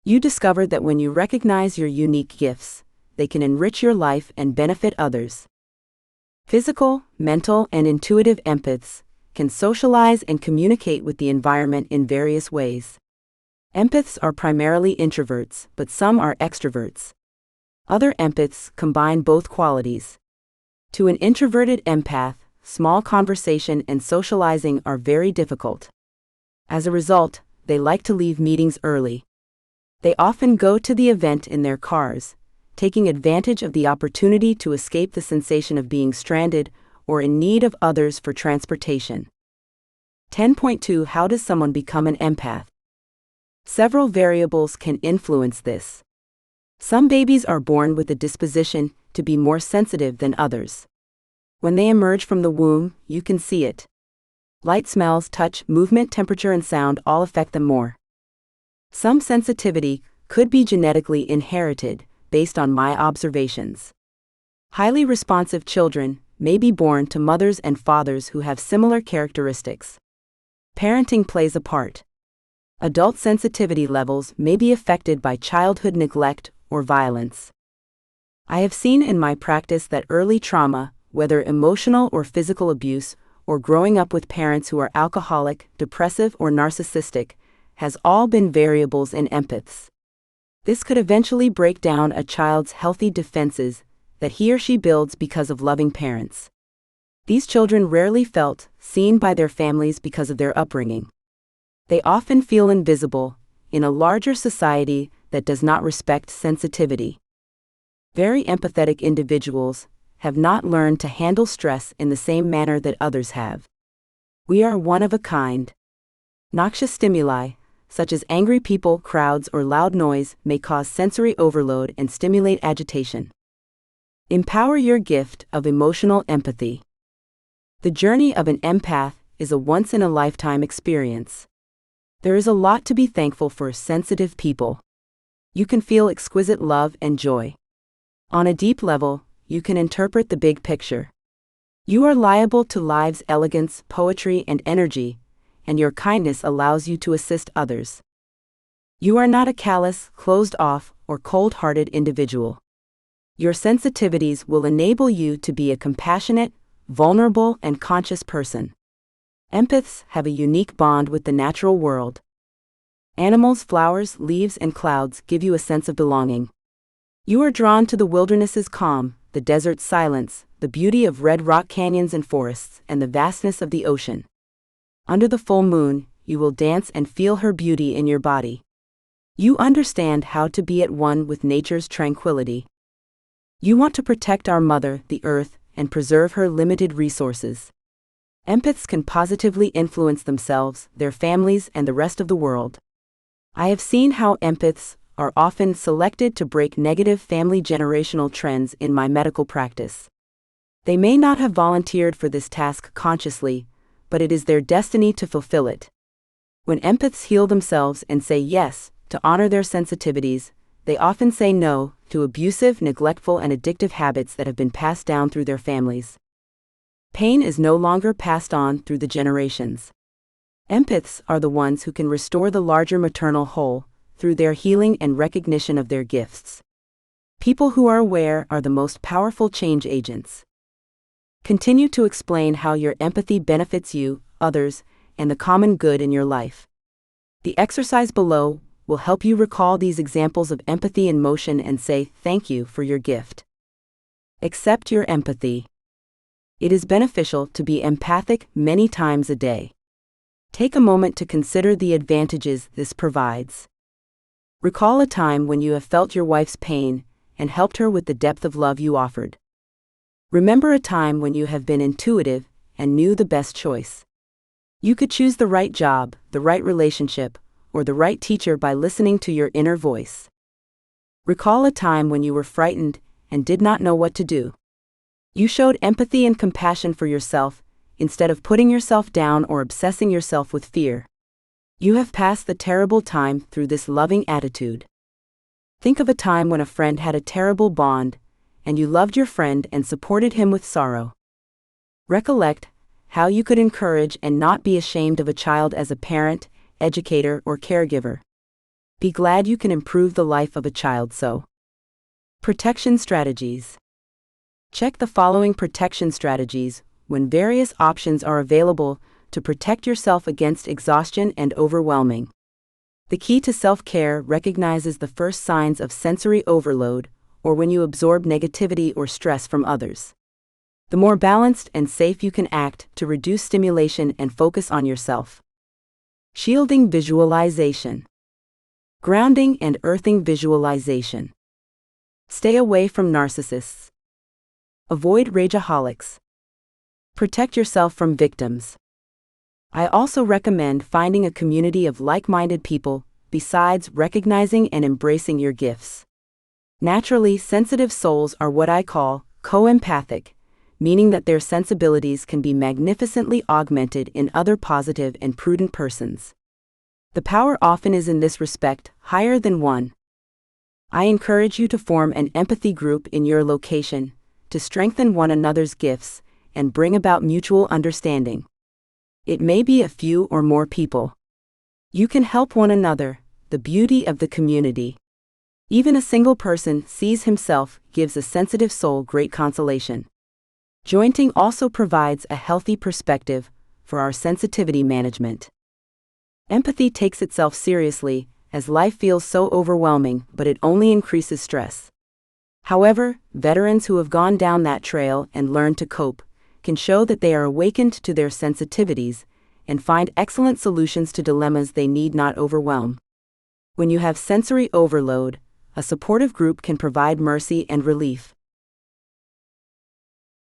You discover that when you recognize your unique gifts, they can enrich your life and benefit others. Physical, mental, and intuitive empaths can socialize and communicate with the environment in various ways. Empaths are primarily introverts, but some are extroverts. Other empaths combine both qualities. To an introverted empath, small conversation and socializing are very difficult. As a result, they like to leave meetings early. They often go to the event in their cars, taking advantage of the opportunity to escape the sensation of being stranded or in need of others for transportation. 10.2 How does someone become an empath? Several variables can influence this. Some babies are born with a disposition to be more sensitive than others. When they emerge from the womb, you can see it. Light, smells, touch, movement, temperature, and sound all affect them more. Some sensitivity could be genetically inherited, based on my observations. Highly responsive children may be born to mothers and fathers who have similar characteristics. Parenting plays a part. Adult sensitivity levels may be affected by childhood neglect or violence. I have seen in my practice that early trauma, whether emotional or physical abuse, or growing up with parents who are alcoholic, depressive, or narcissistic, has all been variables in empaths. This could eventually break down a child's healthy defenses that he or she builds because of loving parents. These children rarely felt seen by their families because of their upbringing. They often feel invisible in a larger society that does not respect sensitivity. Very empathetic individuals have not learned to handle stress in the same manner that others have. We are one of a kind. Noxious stimuli, such as angry people, crowds, or loud noise, may cause sensory overload and stimulate agitation. Empower your gift of emotional empathy. The journey of an empath is a once-in-a-lifetime experience. There is a lot to be thankful for sensitive people. You can feel exquisite love and joy. On a deep level, you can interpret the big picture. You are liable to life's elegance, poetry, and energy, and your kindness allows you to assist others. You are not a callous, closed-off, or cold-hearted individual. Your sensitivities will enable you to be a compassionate, vulnerable, and conscious person. Empaths have a unique bond with the natural world. Animals, flowers, leaves, and clouds give you a sense of belonging. You are drawn to the wilderness's calm, the desert's silence, the beauty of red rock canyons and forests, and the vastness of the ocean. Under the full moon, you will dance and feel her beauty in your body. You understand how to be at one with nature's tranquility. You want to protect our mother, the earth, and preserve her limited resources. Empaths can positively influence themselves, their families, and the rest of the world. I have seen how empaths are often selected to break negative family generational trends in my medical practice. They may not have volunteered for this task consciously, but it is their destiny to fulfill it. When empaths heal themselves and say yes to honor their sensitivities, they often say no to abusive, neglectful, and addictive habits that have been passed down through their families. Pain is no longer passed on through the generations. Empaths are the ones who can restore the larger maternal whole through their healing and recognition of their gifts. People who are aware are the most powerful change agents. Continue to explain how your empathy benefits you, others, and the common good in your life. The exercise below will help you recall these examples of empathy in motion and say thank you for your gift. Accept your empathy. It is beneficial to be empathic many times a day. Take a moment to consider the advantages this provides. Recall a time when you have felt your wife's pain and helped her with the depth of love you offered. Remember a time when you have been intuitive and knew the best choice. You could choose the right job, the right relationship, or the right teacher by listening to your inner voice. Recall a time when you were frightened and did not know what to do. You showed empathy and compassion for yourself, instead of putting yourself down or obsessing yourself with fear. You have passed the terrible time through this loving attitude. Think of a time when a friend had a terrible bond, and you loved your friend and supported him with sorrow. Recollect how you could encourage and not be ashamed of a child as a parent, educator, or caregiver. Be glad you can improve the life of a child so. Protection strategies. Check the following protection strategies when various options are available to protect yourself against exhaustion and overwhelming. The key to self-care recognizes the first signs of sensory overload, or when you absorb negativity or stress from others. The more balanced and safe you can act to reduce stimulation and focus on yourself. Shielding visualization. Grounding and earthing visualization. Stay away from narcissists. Avoid rageaholics. Protect yourself from victims. I also recommend finding a community of like-minded people, besides recognizing and embracing your gifts. Naturally, sensitive souls are what I call co-empathic, meaning that their sensibilities can be magnificently augmented in other positive and prudent persons. The power often is in this respect higher than one. I encourage you to form an empathy group in your location to strengthen one another's gifts and bring about mutual understanding. It may be a few or more people. You can help one another, the beauty of the community. Even a single person sees himself gives a sensitive soul great consolation. Jointing also provides a healthy perspective for our sensitivity management. Empathy takes itself seriously, as life feels so overwhelming, but it only increases stress. However, veterans who have gone down that trail and learned to cope can show that they are awakened to their sensitivities and find excellent solutions to dilemmas they need not overwhelm. When you have sensory overload, a supportive group can provide mercy and relief.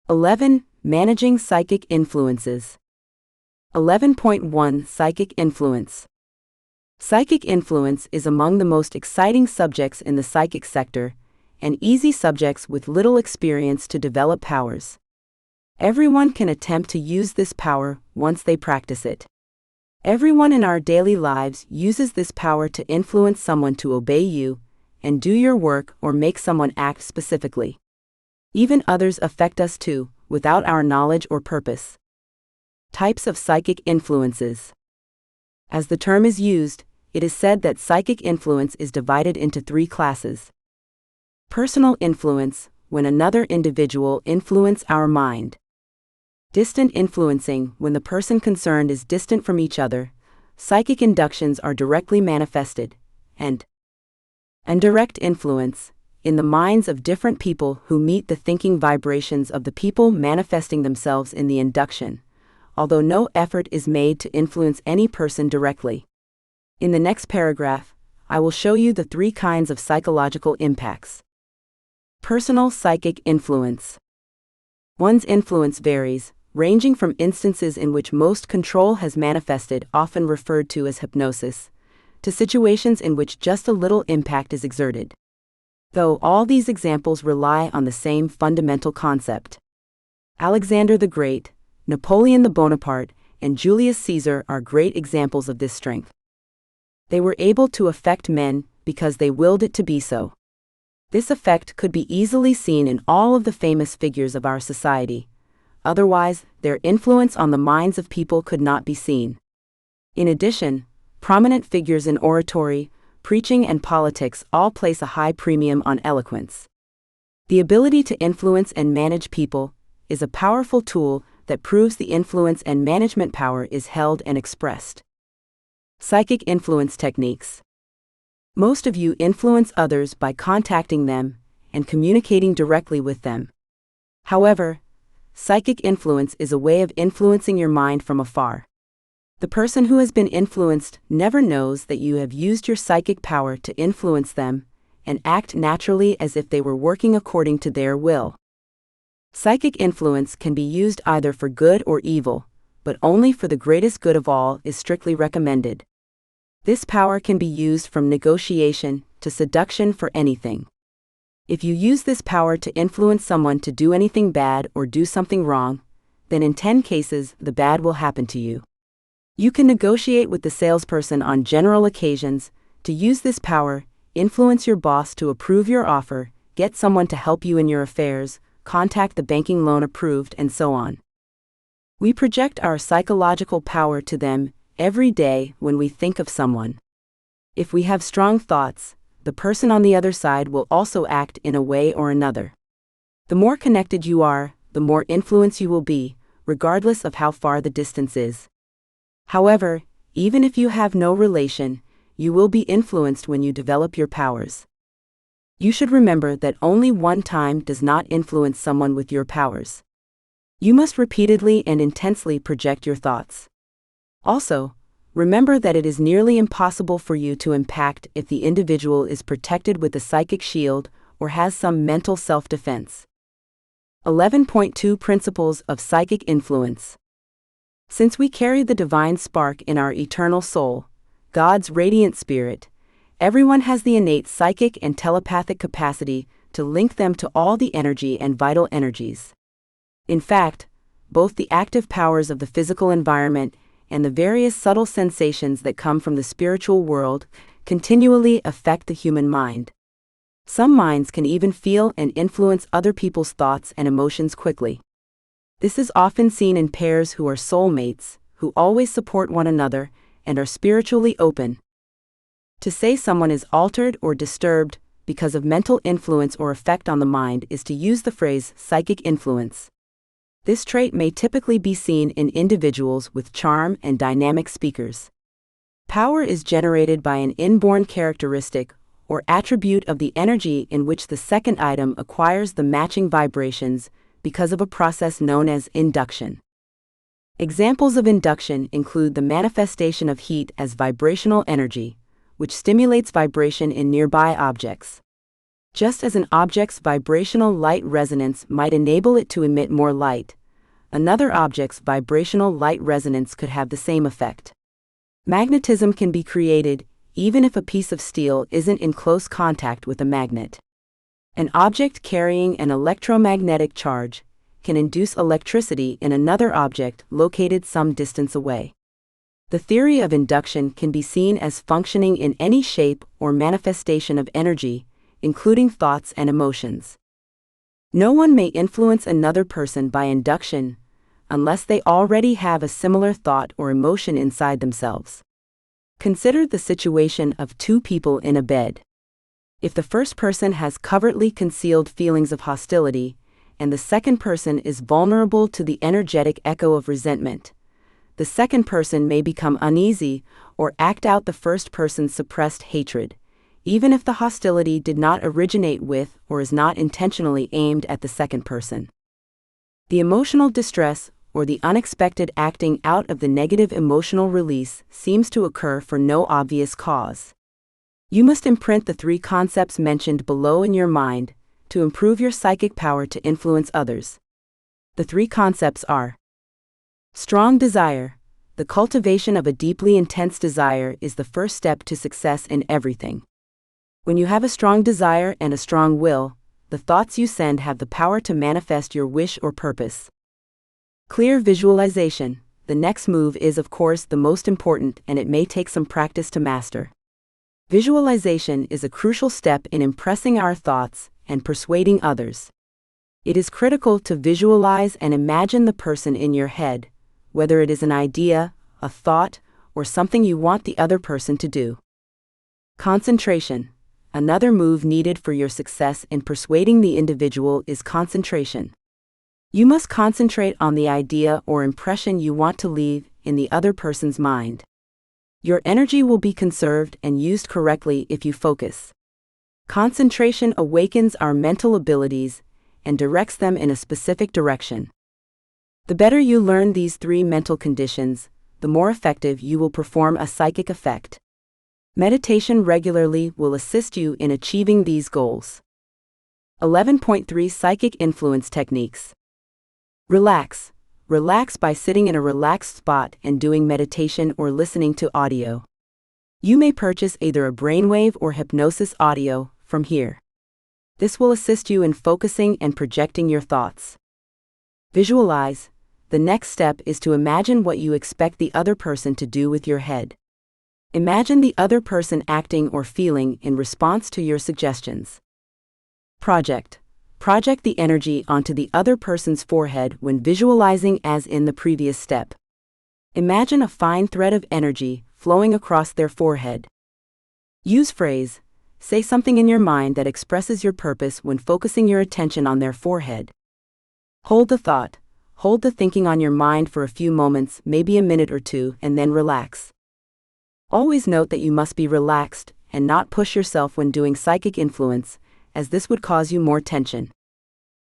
11. Managing psychic influences. 11.1 Psychic influence. Psychic influence is among the most exciting subjects in the psychic sector, and easy subjects with little experience to develop powers. Everyone can attempt to use this power once they practice it. Everyone in our daily lives uses this power to influence someone to obey you and do your work or make someone act specifically. Even others affect us too, without our knowledge or purpose. Types of psychic influences. As the term is used, It is said that psychic influence is divided into three classes. Personal influence, when another individual influences our mind. Distant influencing, when the person concerned is distant from each other. Psychic inductions are directly manifested. And direct influence, in the minds of different people who meet the thinking vibrations of the people manifesting themselves in the induction, although no effort is made to influence any person directly. In the next paragraph, I will show you the three kinds of psychological impacts. Personal psychic influence. One's influence varies, ranging from instances in which most control has manifested, often referred to as hypnosis, to situations in which just a little impact is exerted. Though all these examples rely on the same fundamental concept. Alexander the Great, Napoleon Bonaparte, and Julius Caesar are great examples of this strength. They were able to affect men because they willed it to be so. This effect could be easily seen in all of the famous figures of our society. Otherwise, their influence on the minds of people could not be seen. In addition, prominent figures in oratory, preaching, and politics all place a high premium on eloquence. The ability to influence and manage people is a powerful tool that proves the influence and management power is held and expressed. Psychic influence techniques. Most of you influence others by contacting them and communicating directly with them. However, psychic influence is a way of influencing your mind from afar. The person who has been influenced never knows that you have used your psychic power to influence them and act naturally as if they were working according to their will. Psychic influence can be used either for good or evil, but only for the greatest good of all is strictly recommended. This power can be used from negotiation to seduction for anything. If you use this power to influence someone to do anything bad or do something wrong, then in 10 cases the bad will happen to you. You can negotiate with the salesperson on general occasions, to use this power, influence your boss to approve your offer, get someone to help you in your affairs, contact the banking loan approved, and so on. We project our psychological power to them every day when we think of someone. If we have strong thoughts, the person on the other side will also act in a way or another. The more connected you are, the more influence you will be, regardless of how far the distance is. However, even if you have no relation, you will be influenced when you develop your powers. You should remember that only one time does not influence someone with your powers. You must repeatedly and intensely project your thoughts. Also, remember that it is nearly impossible for you to impact if the individual is protected with a psychic shield or has some mental self-defense. 11.2 Principles of Psychic Influence. Since we carry the divine spark in our eternal soul, God's radiant spirit, everyone has the innate psychic and telepathic capacity to link them to all the energy and vital energies. In fact, both the active powers of the physical environment and the various subtle sensations that come from the spiritual world continually affect the human mind. Some minds can even feel and influence other people's thoughts and emotions quickly. This is often seen in pairs who are soulmates, who always support one another and are spiritually open. To say someone is altered or disturbed because of mental influence or effect on the mind is to use the phrase psychic influence. This trait may typically be seen in individuals with charm and dynamic speakers. Power is generated by an inborn characteristic or attribute of the energy in which the second item acquires the matching vibrations because of a process known as induction. Examples of induction include the manifestation of heat as vibrational energy, which stimulates vibration in nearby objects. Just as an object's vibrational light resonance might enable it to emit more light, another object's vibrational light resonance could have the same effect. Magnetism can be created even if a piece of steel isn't in close contact with a magnet. An object carrying an electromagnetic charge can induce electricity in another object located some distance away. The theory of induction can be seen as functioning in any shape or manifestation of energy, including thoughts and emotions. No one may influence another person by induction unless they already have a similar thought or emotion inside themselves. Consider the situation of two people in a bed. If the first person has covertly concealed feelings of hostility, and the second person is vulnerable to the energetic echo of resentment, the second person may become uneasy or act out the first person's suppressed hatred, even if the hostility did not originate with or is not intentionally aimed at the second person. The emotional distress or the unexpected acting out of the negative emotional release seems to occur for no obvious cause. You must imprint the 3 concepts mentioned below in your mind to improve your psychic power to influence others. The 3 concepts are: strong desire. The cultivation of a deeply intense desire is the first step to success in everything. When you have a strong desire and a strong will, the thoughts you send have the power to manifest your wish or purpose. Clear visualization. The next move is, of course, the most important, and it may take some practice to master. Visualization is a crucial step in impressing our thoughts and persuading others. It is critical to visualize and imagine the person in your head, whether it is an idea, a thought, or something you want the other person to do. Concentration. Another move needed for your success in persuading the individual is concentration. You must concentrate on the idea or impression you want to leave in the other person's mind. Your energy will be conserved and used correctly if you focus. Concentration awakens our mental abilities and directs them in a specific direction. The better you learn these 3 mental conditions, the more effective you will perform a psychic effect. Meditation regularly will assist you in achieving these goals. 11.3 Psychic Influence Techniques. Relax. Relax by sitting in a relaxed spot and doing meditation or listening to audio. You may purchase either a brainwave or hypnosis audio from here. This will assist you in focusing and projecting your thoughts. Visualize. The next step is to imagine what you expect the other person to do with your head. Imagine the other person acting or feeling in response to your suggestions. Project. Project the energy onto the other person's forehead when visualizing as in the previous step. Imagine a fine thread of energy flowing across their forehead. Use phrase. Say something in your mind that expresses your purpose when focusing your attention on their forehead. Hold the thought. Hold the thinking on your mind for a few moments, maybe a minute or 2, and then relax. Always note that you must be relaxed and not push yourself when doing psychic influence, as this would cause you more tension.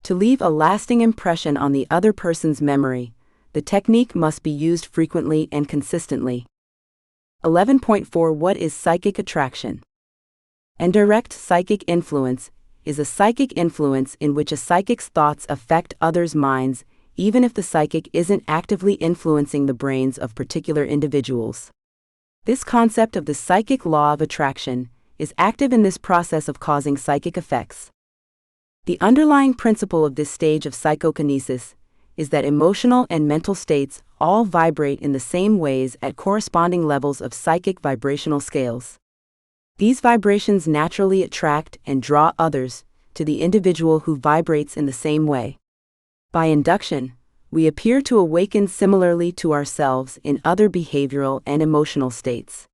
To leave a lasting impression on the other person's memory, the technique must be used frequently and consistently. 11.4 What is psychic attraction? Indirect psychic influence is a psychic influence in which a psychic's thoughts affect others' minds, even if the psychic isn't actively influencing the brains of particular individuals. This concept of the psychic law of attraction is active in this process of causing psychic effects. The underlying principle of this stage of psychokinesis is that emotional and mental states all vibrate in the same ways at corresponding levels of psychic vibrational scales. These vibrations naturally attract and draw others to the individual who vibrates in the same way. By induction, we appear to awaken similarly to ourselves in other behavioral and emotional states.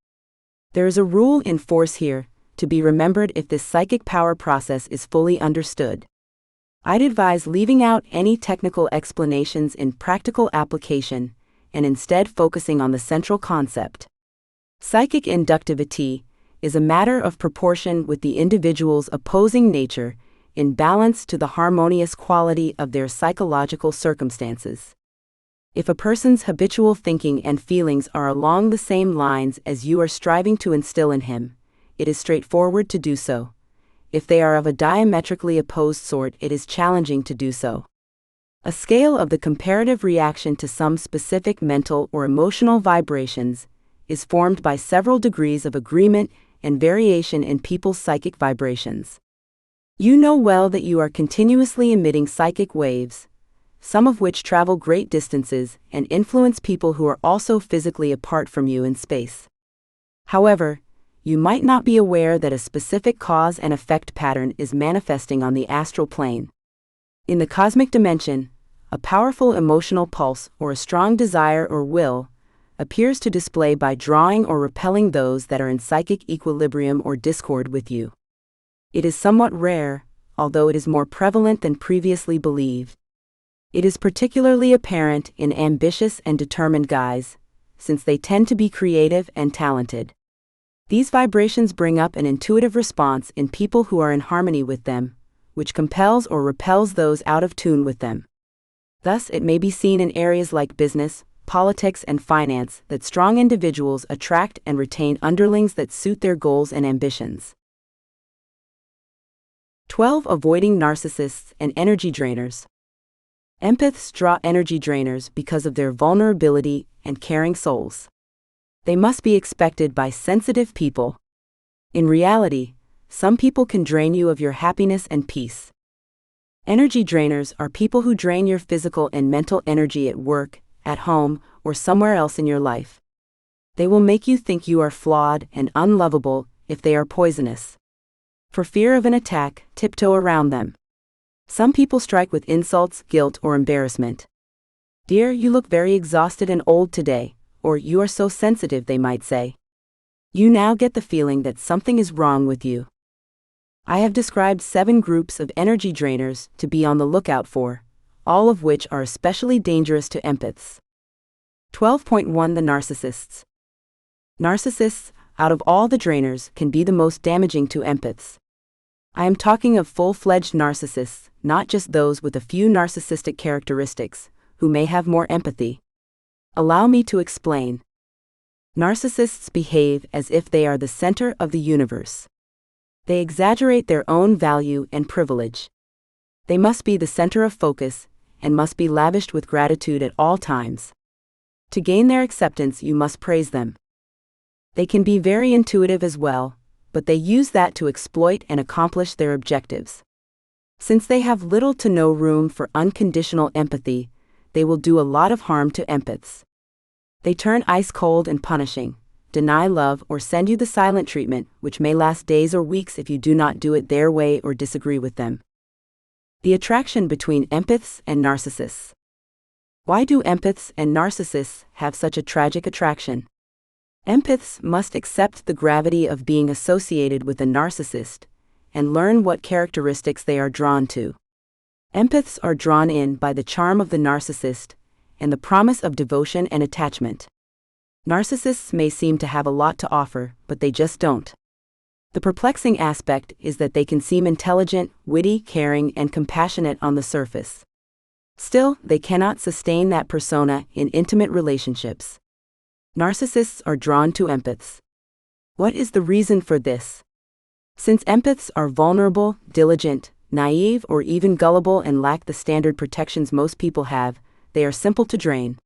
There is a rule in force here, to be remembered if this psychic power process is fully understood. I'd advise leaving out any technical explanations in practical application, and instead focusing on the central concept. Psychic inductivity is a matter of proportion with the individual's opposing nature in balance to the harmonious quality of their psychological circumstances. If a person's habitual thinking and feelings are along the same lines as you are striving to instill in him, it is straightforward to do so. If they are of a diametrically opposed sort, it is challenging to do so. A scale of the comparative reaction to some specific mental or emotional vibrations is formed by several degrees of agreement and variation in people's psychic vibrations. You know well that you are continuously emitting psychic waves, some of which travel great distances and influence people who are also physically apart from you in space. However, you might not be aware that a specific cause and effect pattern is manifesting on the astral plane. In the cosmic dimension, a powerful emotional pulse or a strong desire or will appears to display by drawing or repelling those that are in psychic equilibrium or discord with you. It is somewhat rare, although it is more prevalent than previously believed. It is particularly apparent in ambitious and determined guys, since they tend to be creative and talented. These vibrations bring up an intuitive response in people who are in harmony with them, which compels or repels those out of tune with them. Thus, it may be seen in areas like business, politics, and finance that strong individuals attract and retain underlings that suit their goals and ambitions. 12. Avoiding narcissists and energy drainers. Empaths draw energy drainers because of their vulnerability and caring souls. They must be expected by sensitive people. In reality, some people can drain you of your happiness and peace. Energy drainers are people who drain your physical and mental energy at work, at home, or somewhere else in your life. They will make you think you are flawed and unlovable if they are poisonous. For fear of an attack, tiptoe around them. Some people strike with insults, guilt, or embarrassment. "Dear, you look very exhausted and old today," or "You are so sensitive," they might say. You now get the feeling that something is wrong with you. I have described 7 groups of energy drainers to be on the lookout for, all of which are especially dangerous to empaths. 12.1 The narcissists. Narcissists, out of all the drainers, can be the most damaging to empaths. I am talking of full-fledged narcissists, not just those with a few narcissistic characteristics, who may have more empathy. Allow me to explain. Narcissists behave as if they are the center of the universe. They exaggerate their own value and privilege. They must be the center of focus, and must be lavished with gratitude at all times. To gain their acceptance, you must praise them. They can be very intuitive as well, but they use that to exploit and accomplish their objectives. Since they have little to no room for unconditional empathy, they will do a lot of harm to empaths. They turn ice cold and punishing, deny love, or send you the silent treatment, which may last days or weeks if you do not do it their way or disagree with them. The attraction between empaths and narcissists. Why do empaths and narcissists have such a tragic attraction? Empaths must accept the gravity of being associated with a narcissist and learn what characteristics they are drawn to. Empaths are drawn in by the charm of the narcissist and the promise of devotion and attachment. Narcissists may seem to have a lot to offer, but they just don't. The perplexing aspect is that they can seem intelligent, witty, caring, and compassionate on the surface. Still, they cannot sustain that persona in intimate relationships. Narcissists are drawn to empaths. What is the reason for this? Since empaths are vulnerable, diligent, naive, or even gullible and lack the standard protections most people have, they are simple to drain.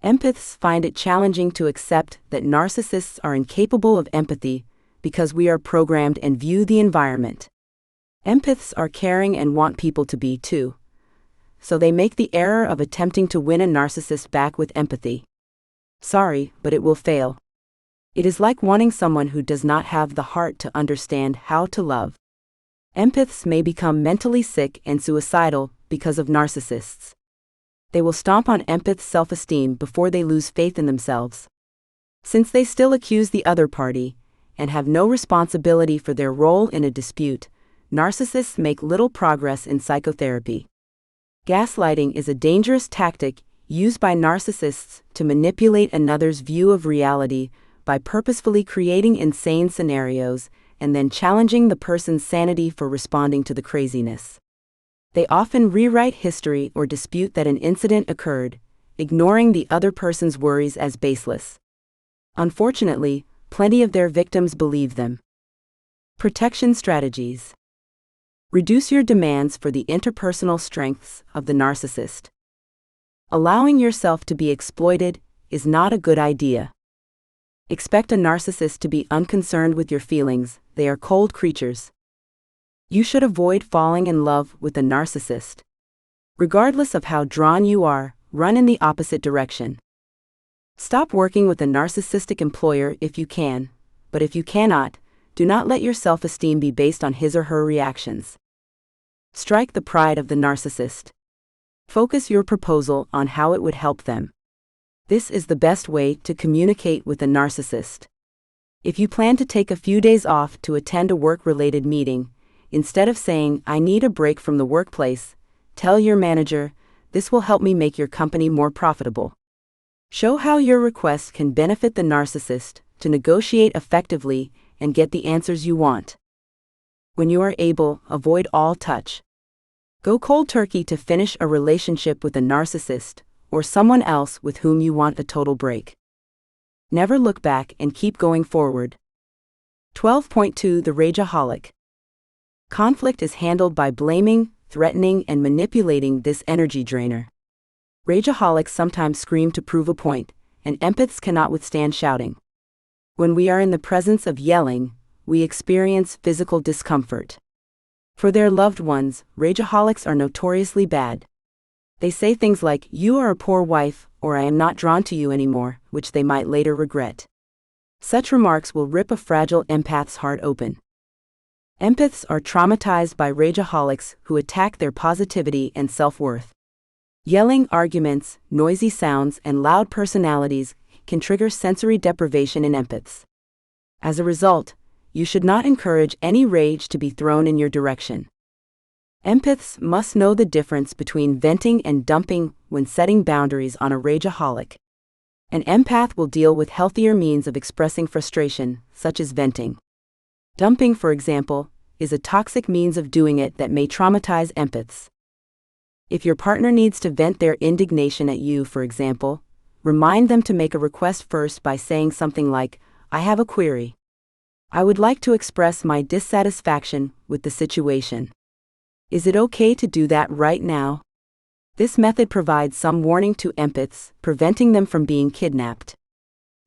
Empaths find it challenging to accept that narcissists are incapable of empathy because we are programmed and view the environment. Empaths are caring and want people to be too. So they make the error of attempting to win a narcissist back with empathy. Sorry, but it will fail. It is like wanting someone who does not have the heart to understand how to love. Empaths may become mentally sick and suicidal because of narcissists. They will stomp on empaths' self-esteem before they lose faith in themselves. Since they still accuse the other party and have no responsibility for their role in a dispute, narcissists make little progress in psychotherapy. Gaslighting is a dangerous tactic used by narcissists to manipulate another's view of reality by purposefully creating insane scenarios and then challenging the person's sanity for responding to the craziness. They often rewrite history or dispute that an incident occurred, ignoring the other person's worries as baseless. Unfortunately, plenty of their victims believe them. Protection strategies. Reduce your demands for the interpersonal strengths of the narcissist. Allowing yourself to be exploited is not a good idea. Expect a narcissist to be unconcerned with your feelings. They are cold creatures. You should avoid falling in love with a narcissist. Regardless of how drawn you are, run in the opposite direction. Stop working with a narcissistic employer if you can, but if you cannot, do not let your self-esteem be based on his or her reactions. Strike the pride of the narcissist. Focus your proposal on how it would help them. This is the best way to communicate with a narcissist. If you plan to take a few days off to attend a work-related meeting, instead of saying, "I need a break from the workplace," tell your manager, "This will help me make your company more profitable." Show how your request can benefit the narcissist to negotiate effectively and get the answers you want. When you are able, avoid all touch. Go cold turkey to finish a relationship with a narcissist or someone else with whom you want a total break. Never look back and keep going forward. 12.2 The Rageaholic. Conflict is handled by blaming, threatening, and manipulating this energy drainer. Rageaholics sometimes scream to prove a point, and empaths cannot withstand shouting. When we are in the presence of yelling, we experience physical discomfort. For their loved ones, rageaholics are notoriously bad. They say things like, "You are a poor wife," or "I am not drawn to you anymore," which they might later regret. Such remarks will rip a fragile empath's heart open. Empaths are traumatized by rageaholics who attack their positivity and self-worth. Yelling, arguments, noisy sounds, and loud personalities can trigger sensory deprivation in empaths. As a result, you should not encourage any rage to be thrown in your direction. Empaths must know the difference between venting and dumping when setting boundaries on a rageaholic. An empath will deal with healthier means of expressing frustration, such as venting. Dumping, for example, is a toxic means of doing it that may traumatize empaths. If your partner needs to vent their indignation at you, for example, remind them to make a request first by saying something like, "I have a query. I would like to express my dissatisfaction with the situation. Is it okay to do that right now?" This method provides some warning to empaths, preventing them from being kidnapped.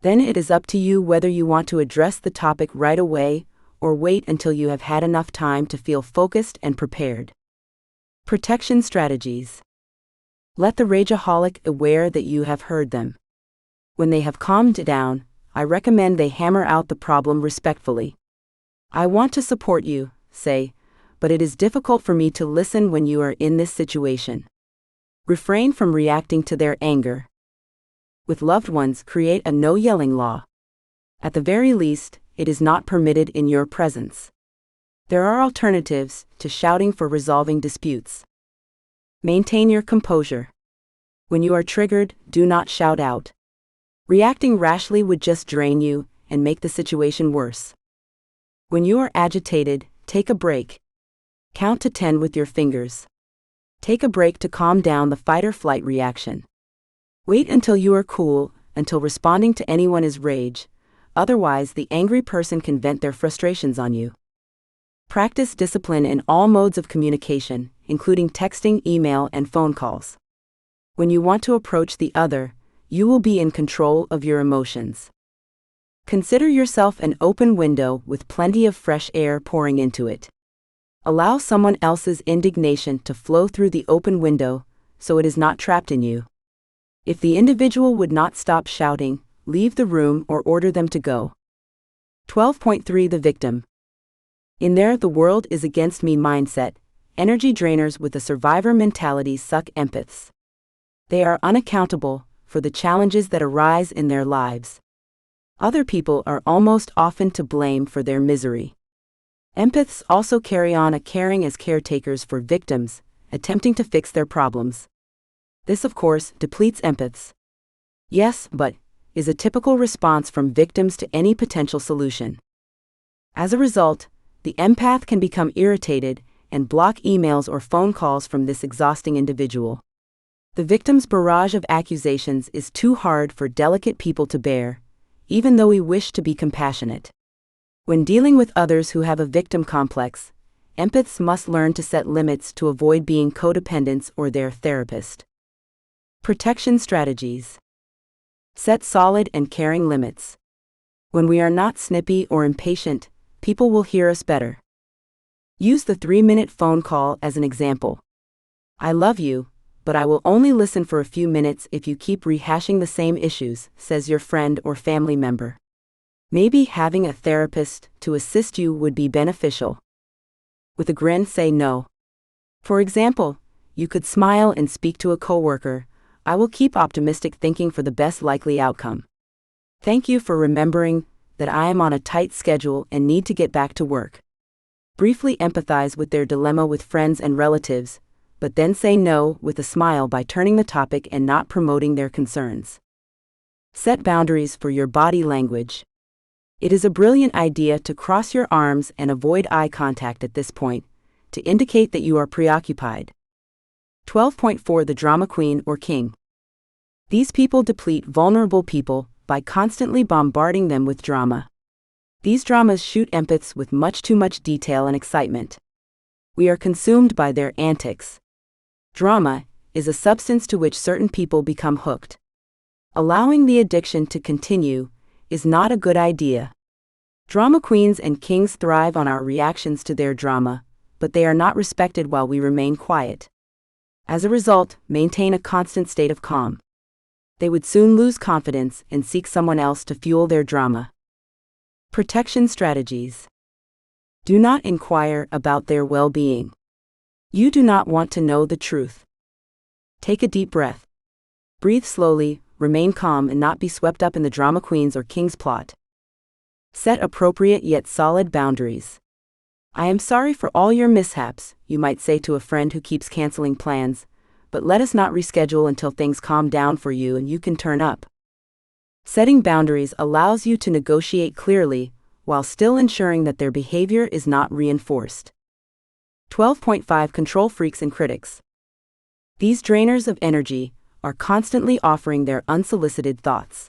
Then it is up to you whether you want to address the topic right away or wait until you have had enough time to feel focused and prepared. Protection strategies. Let the rageaholic aware that you have heard them. When they have calmed down, I recommend they hammer out the problem respectfully. "I want to support you," say, "but it is difficult for me to listen when you are in this situation." Refrain from reacting to their anger. With loved ones, create a no-yelling law. At the very least, it is not permitted in your presence. There are alternatives to shouting for resolving disputes. Maintain your composure. When you are triggered, do not shout out. Reacting rashly would just drain you and make the situation worse. When you are agitated, take a break. Count to 10 with your fingers. Take a break to calm down the fight-or-flight reaction. Wait until you are cool, until responding to anyone is rage. Otherwise, the angry person can vent their frustrations on you. Practice discipline in all modes of communication, including texting, email, and phone calls. When you want to approach the other, you will be in control of your emotions. Consider yourself an open window with plenty of fresh air pouring into it. Allow someone else's indignation to flow through the open window, so it is not trapped in you. If the individual would not stop shouting, leave the room or order them to go. 12.3 The Victim. In their "the world is against me" mindset, energy drainers with a survivor mentality suck empaths. They are unaccountable for the challenges that arise in their lives. Other people are almost often to blame for their misery. Empaths also carry on a caring as caretakers for victims, attempting to fix their problems. This, of course, depletes empaths. "Yes, but" is a typical response from victims to any potential solution. As a result, the empath can become irritated and block emails or phone calls from this exhausting individual. The victim's barrage of accusations is too hard for delicate people to bear, even though we wish to be compassionate. When dealing with others who have a victim complex, empaths must learn to set limits to avoid being codependents or their therapist. Protection strategies. Set solid and caring limits. When we are not snippy or impatient, people will hear us better. Use the 3-minute phone call as an example. "I love you, but I will only listen for a few minutes if you keep rehashing the same issues," says your friend or family member. Maybe having a therapist to assist you would be beneficial. With a grin, say no. For example, you could smile and speak to a coworker, I will keep optimistic thinking for the best likely outcome. Thank you for remembering that I am on a tight schedule and need to get back to work. Briefly empathize with their dilemma with friends and relatives, but then say no with a smile by turning the topic and not promoting their concerns. Set boundaries for your body language. It is a brilliant idea to cross your arms and avoid eye contact at this point, to indicate that you are preoccupied. 12.4 The drama queen or king. These people deplete vulnerable people by constantly bombarding them with drama. These dramas shoot empaths with much too much detail and excitement. We are consumed by their antics. Drama is a substance to which certain people become hooked. Allowing the addiction to continue is not a good idea. Drama queens and kings thrive on our reactions to their drama, but they are not respected while we remain quiet. As a result, maintain a constant state of calm. They would soon lose confidence and seek someone else to fuel their drama. Protection strategies. Do not inquire about their well-being. You do not want to know the truth. Take a deep breath. Breathe slowly, remain calm and not be swept up in the drama queen's or king's plot. Set appropriate yet solid boundaries. I am sorry for all your mishaps, you might say to a friend who keeps canceling plans, but let us not reschedule until things calm down for you and you can turn up. Setting boundaries allows you to negotiate clearly, while still ensuring that their behavior is not reinforced. 12.5 Control freaks and critics. These drainers of energy are constantly offering their unsolicited thoughts.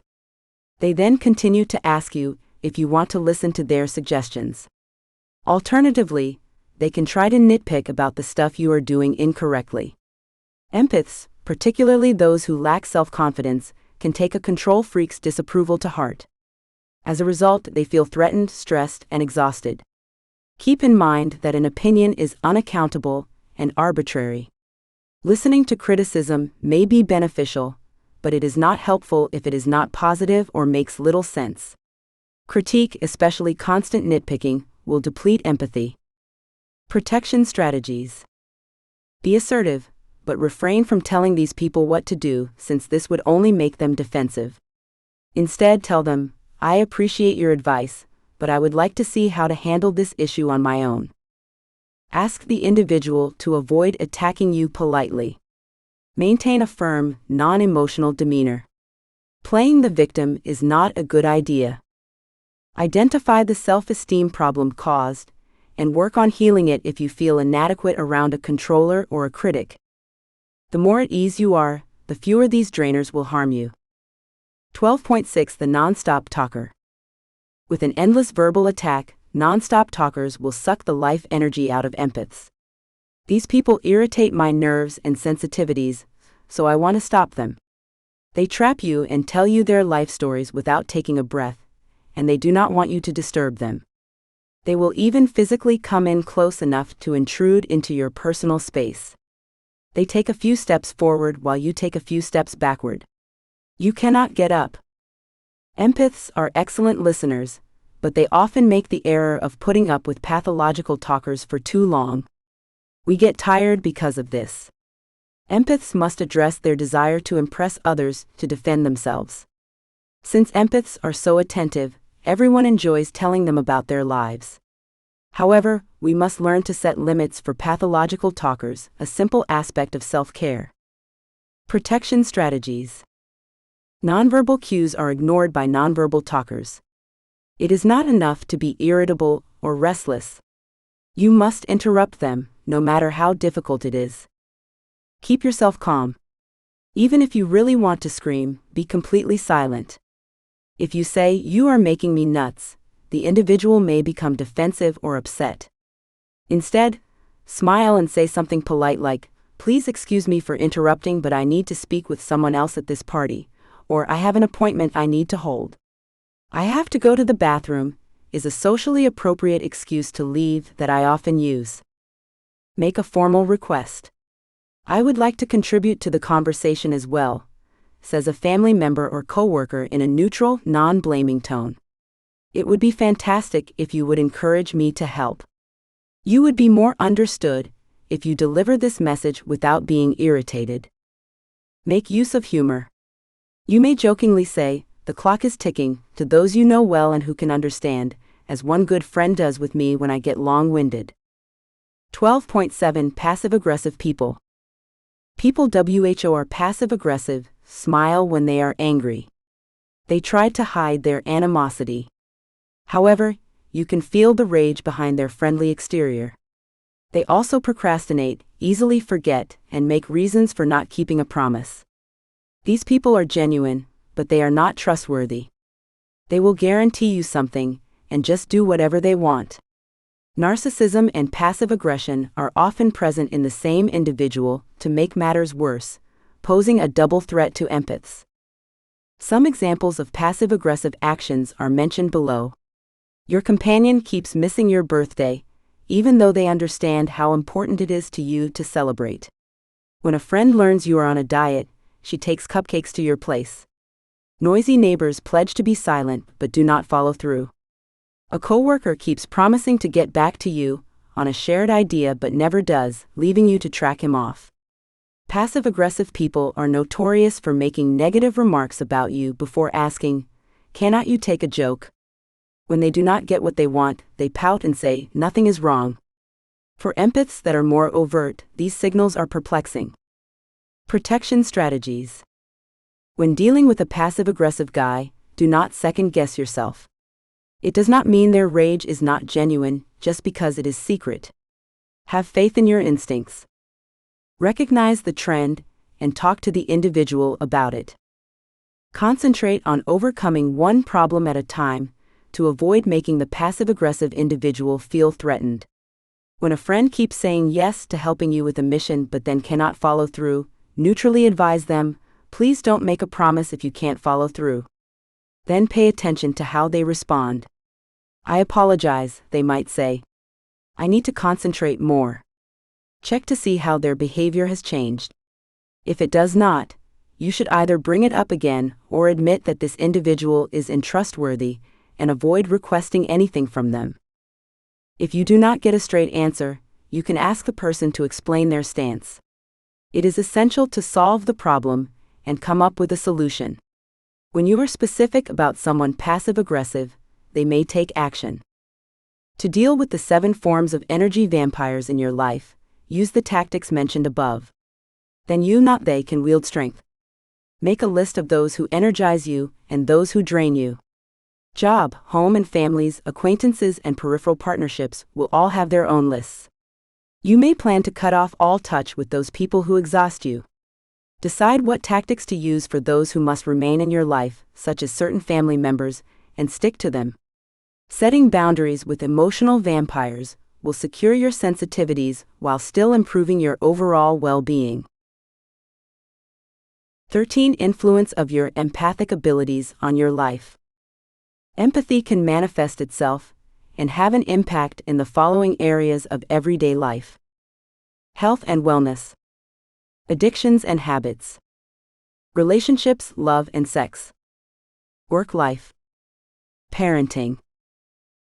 They then continue to ask you if you want to listen to their suggestions. Alternatively, they can try to nitpick about the stuff you are doing incorrectly. Empaths, particularly those who lack self-confidence, can take a control freak's disapproval to heart. As a result, they feel threatened, stressed, and exhausted. Keep in mind that an opinion is unaccountable and arbitrary. Listening to criticism may be beneficial, but it is not helpful if it is not positive or makes little sense. Critique, especially constant nitpicking, will deplete empathy. Protection strategies. Be assertive, but refrain from telling these people what to do, since this would only make them defensive. Instead, tell them, I appreciate your advice, but I would like to see how to handle this issue on my own. Ask the individual to avoid attacking you politely. Maintain a firm, non-emotional demeanor. Playing the victim is not a good idea. Identify the self-esteem problem caused, and work on healing it if you feel inadequate around a controller or a critic. The more at ease you are, the fewer these drainers will harm you. 12.6 The non-stop talker. With an endless verbal attack, non-stop talkers will suck the life energy out of empaths. These people irritate my nerves and sensitivities, so I want to stop them. They trap you and tell you their life stories without taking a breath, and they do not want you to disturb them. They will even physically come in close enough to intrude into your personal space. They take a few steps forward while you take a few steps backward. You cannot get up. Empaths are excellent listeners, but they often make the error of putting up with pathological talkers for too long. We get tired because of this. Empaths must address their desire to impress others to defend themselves. Since empaths are so attentive, everyone enjoys telling them about their lives. However, we must learn to set limits for pathological talkers, a simple aspect of self-care. Protection strategies. Nonverbal cues are ignored by nonverbal talkers. It is not enough to be irritable or restless. You must interrupt them, no matter how difficult it is. Keep yourself calm. Even if you really want to scream, be completely silent. If you say, "You are making me nuts," the individual may become defensive or upset. Instead, smile and say something polite like, "Please excuse me for interrupting, but I need to speak with someone else at this party," or "I have an appointment I need to hold." "I have to go to the bathroom" is a socially appropriate excuse to leave that I often use. Make a formal request. "I would like to contribute to the conversation as well," says a family member or coworker in a neutral, non-blaming tone. "It would be fantastic if you would encourage me to help." You would be more understood if you deliver this message without being irritated. Make use of humor. You may jokingly say, "The clock is ticking," to those you know well and who can understand, as one good friend does with me when I get long-winded. 12.7 Passive-aggressive people. People who are passive-aggressive smile when they are angry. They try to hide their animosity. However, you can feel the rage behind their friendly exterior. They also procrastinate, easily forget, and make reasons for not keeping a promise. These people are genuine, but they are not trustworthy. They will guarantee you something, and just do whatever they want. Narcissism and passive aggression are often present in the same individual to make matters worse, posing a double threat to empaths. Some examples of passive-aggressive actions are mentioned below. Your companion keeps missing your birthday, even though they understand how important it is to you to celebrate. When a friend learns you are on a diet, she takes cupcakes to your place. Noisy neighbors pledge to be silent but do not follow through. A coworker keeps promising to get back to you on a shared idea but never does, leaving you to track him off. Passive-aggressive people are notorious for making negative remarks about you before asking, "Cannot you take a joke?" When they do not get what they want, they pout and say, "Nothing is wrong." For empaths that are more overt, these signals are perplexing. Protection strategies. When dealing with a passive-aggressive guy, do not second-guess yourself. It does not mean their rage is not genuine just because it is secret. Have faith in your instincts. Recognize the trend and talk to the individual about it. Concentrate on overcoming one problem at a time to avoid making the passive-aggressive individual feel threatened. When a friend keeps saying yes to helping you with a mission but then cannot follow through, neutrally advise them, "Please don't make a promise if you can't follow through." Then pay attention to how they respond. "I apologize," they might say. "I need to concentrate more." Check to see how their behavior has changed. If it does not, you should either bring it up again or admit that this individual is untrustworthy and avoid requesting anything from them. If you do not get a straight answer, you can ask the person to explain their stance. It is essential to solve the problem and come up with a solution. When you are specific about someone passive-aggressive, they may take action. To deal with the 7 forms of energy vampires in your life, use the tactics mentioned above. Then you, not they, can wield strength. Make a list of those who energize you and those who drain you. Job, home and families, acquaintances and peripheral partnerships will all have their own lists. You may plan to cut off all touch with those people who exhaust you. Decide what tactics to use for those who must remain in your life, such as certain family members, and stick to them. Setting boundaries with emotional vampires will secure your sensitivities while still improving your overall well-being. 13 Influence of your empathic abilities on your life. Empathy can manifest itself and have an impact in the following areas of everyday life: health and wellness, addictions and habits, relationships, love and sex, work life, parenting.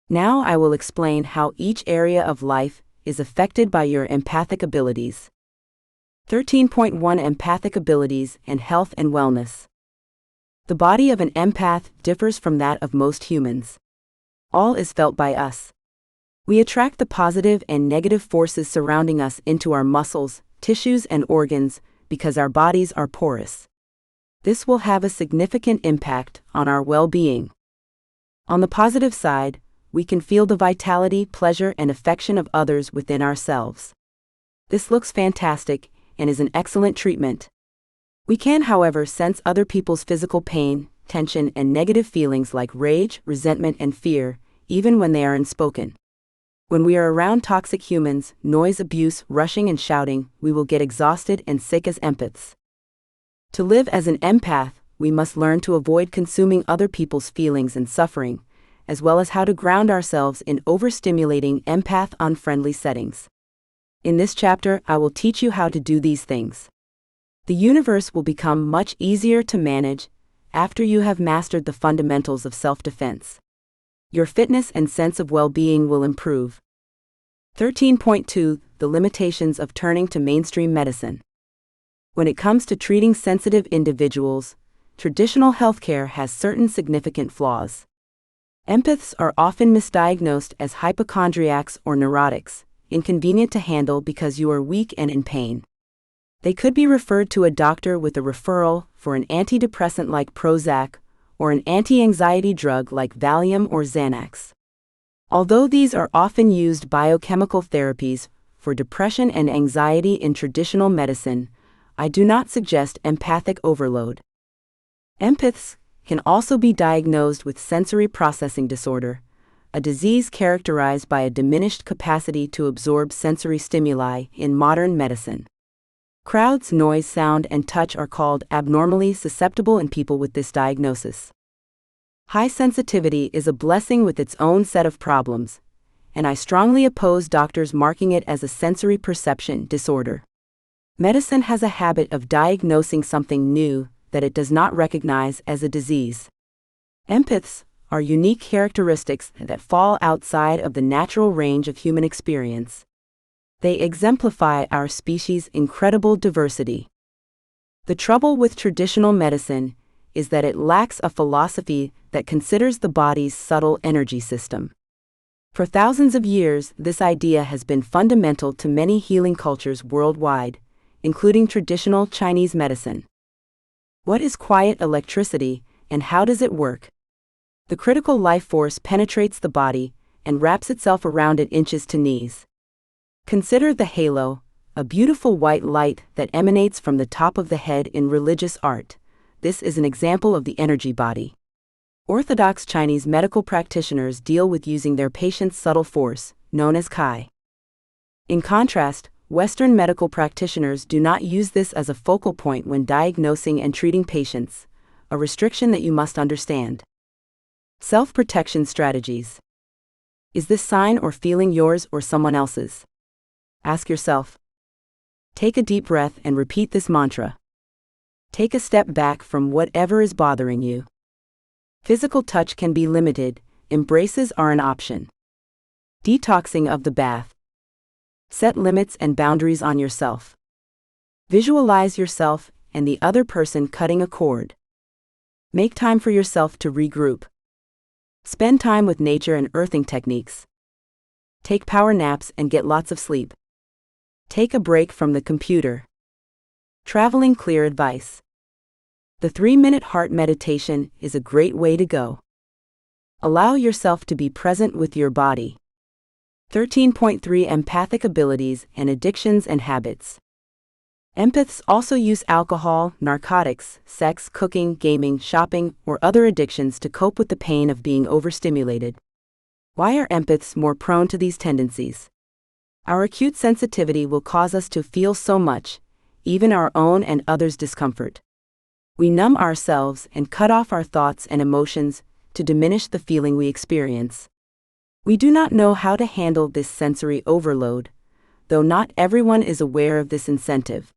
Now I will explain how each area of life is affected by your empathic abilities. 13.1 Empathic abilities and health and wellness. The body of an empath differs from that of most humans. All is felt by us. We attract the positive and negative forces surrounding us into our muscles, tissues, and organs because our bodies are porous. This will have a significant impact on our well-being. On the positive side, we can feel the vitality, pleasure, and affection of others within ourselves. This looks fantastic and is an excellent treatment. We can, however, sense other people's physical pain, tension, and negative feelings like rage, resentment, and fear, even when they are unspoken. When we are around toxic humans, noise, abuse, rushing, and shouting, we will get exhausted and sick as empaths. To live as an empath, we must learn to avoid consuming other people's feelings and suffering, as well as how to ground ourselves in overstimulating empath-unfriendly settings. In this chapter, I will teach you how to do these things. The universe will become much easier to manage after you have mastered the fundamentals of self-defense. Your fitness and sense of well-being will improve. 13.2 The limitations of turning to mainstream medicine. When it comes to treating sensitive individuals, traditional healthcare has certain significant flaws. Empaths are often misdiagnosed as hypochondriacs or neurotics, inconvenient to handle because you are weak and in pain. They could be referred to a doctor with a referral for an antidepressant like Prozac or an anti-anxiety drug like Valium or Xanax. Although these are often used biochemical therapies for depression and anxiety in traditional medicine, I do not suggest empathic overload. Empaths can also be diagnosed with sensory processing disorder, a disease characterized by a diminished capacity to absorb sensory stimuli in modern medicine. Crowds, noise, sound, and touch are called abnormally susceptible in people with this diagnosis. High sensitivity is a blessing with its own set of problems, and I strongly oppose doctors marking it as a sensory perception disorder. Medicine has a habit of diagnosing something new that it does not recognize as a disease. Empaths are unique characteristics that fall outside of the natural range of human experience. They exemplify our species' incredible diversity. The trouble with traditional medicine is that it lacks a philosophy that considers the body's subtle energy system. For thousands of years, this idea has been fundamental to many healing cultures worldwide, including traditional Chinese medicine. What is quiet electricity, and how does it work? The critical life force penetrates the body and wraps itself around it inches to knees. Consider the halo, a beautiful white light that emanates from the top of the head in religious art. This is an example of the energy body. Orthodox Chinese medical practitioners deal with using their patient's subtle force, known as qi. In contrast, Western medical practitioners do not use this as a focal point when diagnosing and treating patients, a restriction that you must understand. Self-protection strategies. Is this sign or feeling yours or someone else's? Ask yourself. Take a deep breath and repeat this mantra. Take a step back from whatever is bothering you. Physical touch can be limited, embraces are an option. Detoxing of the bath. Set limits and boundaries on yourself. Visualize yourself and the other person cutting a cord. Make time for yourself to regroup. Spend time with nature and earthing techniques. Take power naps and get lots of sleep. Take a break from the computer. Traveling clear advice. The 3-minute heart meditation is a great way to go. Allow yourself to be present with your body. 13.3 Empathic abilities and addictions and habits. Empaths also use alcohol, narcotics, sex, cooking, gaming, shopping, or other addictions to cope with the pain of being overstimulated. Why are empaths more prone to these tendencies? Our acute sensitivity will cause us to feel so much, even our own and others' discomfort. We numb ourselves and cut off our thoughts and emotions to diminish the feeling we experience. We do not know how to handle this sensory overload, though not everyone is aware of this incentive.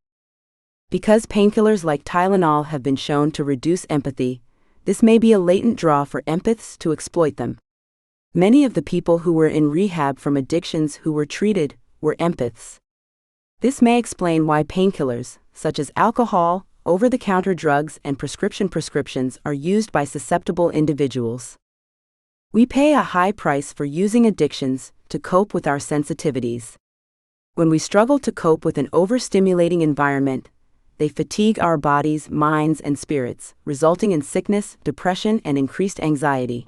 Because painkillers like Tylenol have been shown to reduce empathy, this may be a latent draw for empaths to exploit them. Many of the people who were in rehab from addictions who were treated were empaths. This may explain why painkillers, such as alcohol, over-the-counter drugs, and prescriptions are used by susceptible individuals. We pay a high price for using addictions to cope with our sensitivities. When we struggle to cope with an overstimulating environment, they fatigue our bodies, minds, and spirits, resulting in sickness, depression, and increased anxiety.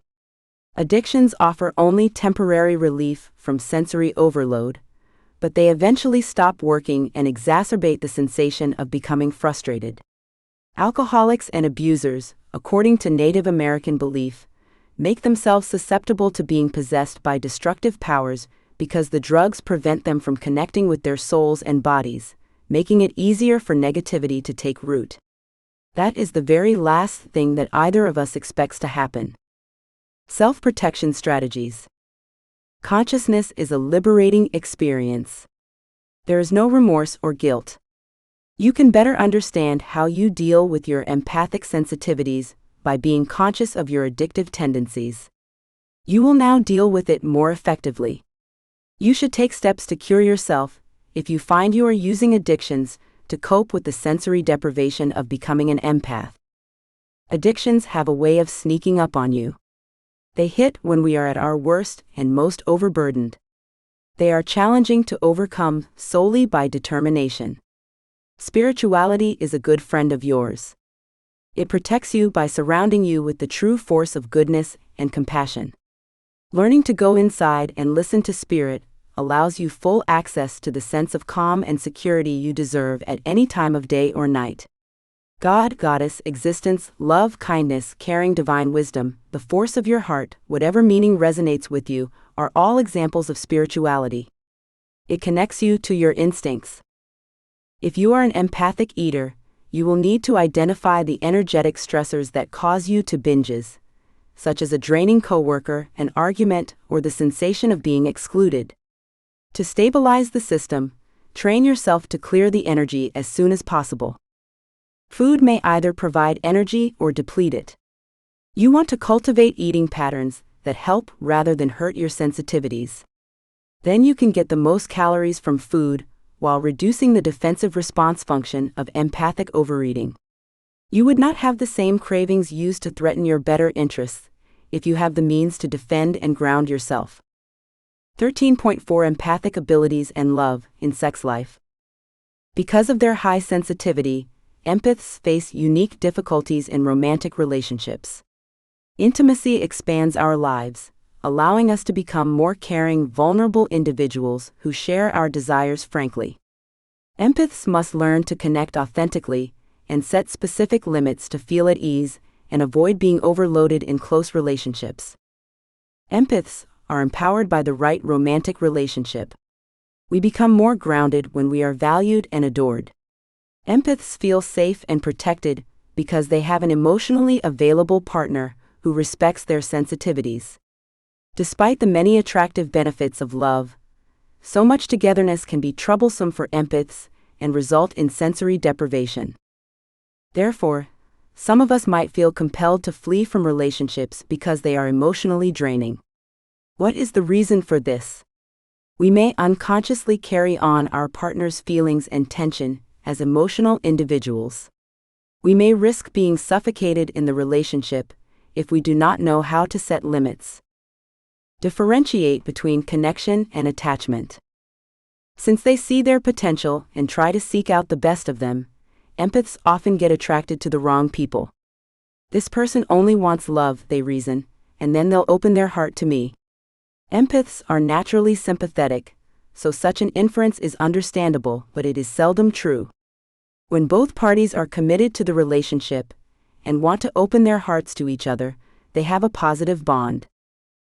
Addictions offer only temporary relief from sensory overload, but they eventually stop working and exacerbate the sensation of becoming frustrated. Alcoholics and abusers, according to Native American belief, make themselves susceptible to being possessed by destructive powers because the drugs prevent them from connecting with their souls and bodies, making it easier for negativity to take root. That is the very last thing that either of us expects to happen. Self-protection strategies. Consciousness is a liberating experience. There is no remorse or guilt. You can better understand how you deal with your empathic sensitivities by being conscious of your addictive tendencies. You will now deal with it more effectively. You should take steps to cure yourself if you find you are using addictions to cope with the sensory deprivation of becoming an empath. Addictions have a way of sneaking up on you. They hit when we are at our worst and most overburdened. They are challenging to overcome solely by determination. Spirituality is a good friend of yours. It protects you by surrounding you with the true force of goodness and compassion. Learning to go inside and listen to spirit allows you full access to the sense of calm and security you deserve at any time of day or night. God, Goddess, existence, love, kindness, caring, divine wisdom, the force of your heart, whatever meaning resonates with you, are all examples of spirituality. It connects you to your instincts. If you are an empathic eater, you will need to identify the energetic stressors that cause you to binges, such as a draining coworker, an argument, or the sensation of being excluded. To stabilize the system, train yourself to clear the energy as soon as possible. Food may either provide energy or deplete it. You want to cultivate eating patterns that help rather than hurt your sensitivities. Then you can get the most calories from food while reducing the defensive response function of empathic overeating. You would not have the same cravings used to threaten your better interests if you have the means to defend and ground yourself. 13.4 Empathic abilities and love in sex life. Because of their high sensitivity, empaths face unique difficulties in romantic relationships. Intimacy expands our lives, allowing us to become more caring, vulnerable individuals who share our desires frankly. Empaths must learn to connect authentically and set specific limits to feel at ease and avoid being overloaded in close relationships. Empaths are empowered by the right romantic relationship. We become more grounded when we are valued and adored. Empaths feel safe and protected because they have an emotionally available partner who respects their sensitivities. Despite the many attractive benefits of love, so much togetherness can be troublesome for empaths and result in sensory deprivation. Therefore, some of us might feel compelled to flee from relationships because they are emotionally draining. What is the reason for this? We may unconsciously carry on our partner's feelings and tension as emotional individuals. We may risk being suffocated in the relationship if we do not know how to set limits. Differentiate between connection and attachment. Since they see their potential and try to seek out the best of them, empaths often get attracted to the wrong people. This person only wants love, they reason, and then they'll open their heart to me. Empaths are naturally sympathetic, so such an inference is understandable, but it is seldom true. When both parties are committed to the relationship and want to open their hearts to each other, they have a positive bond.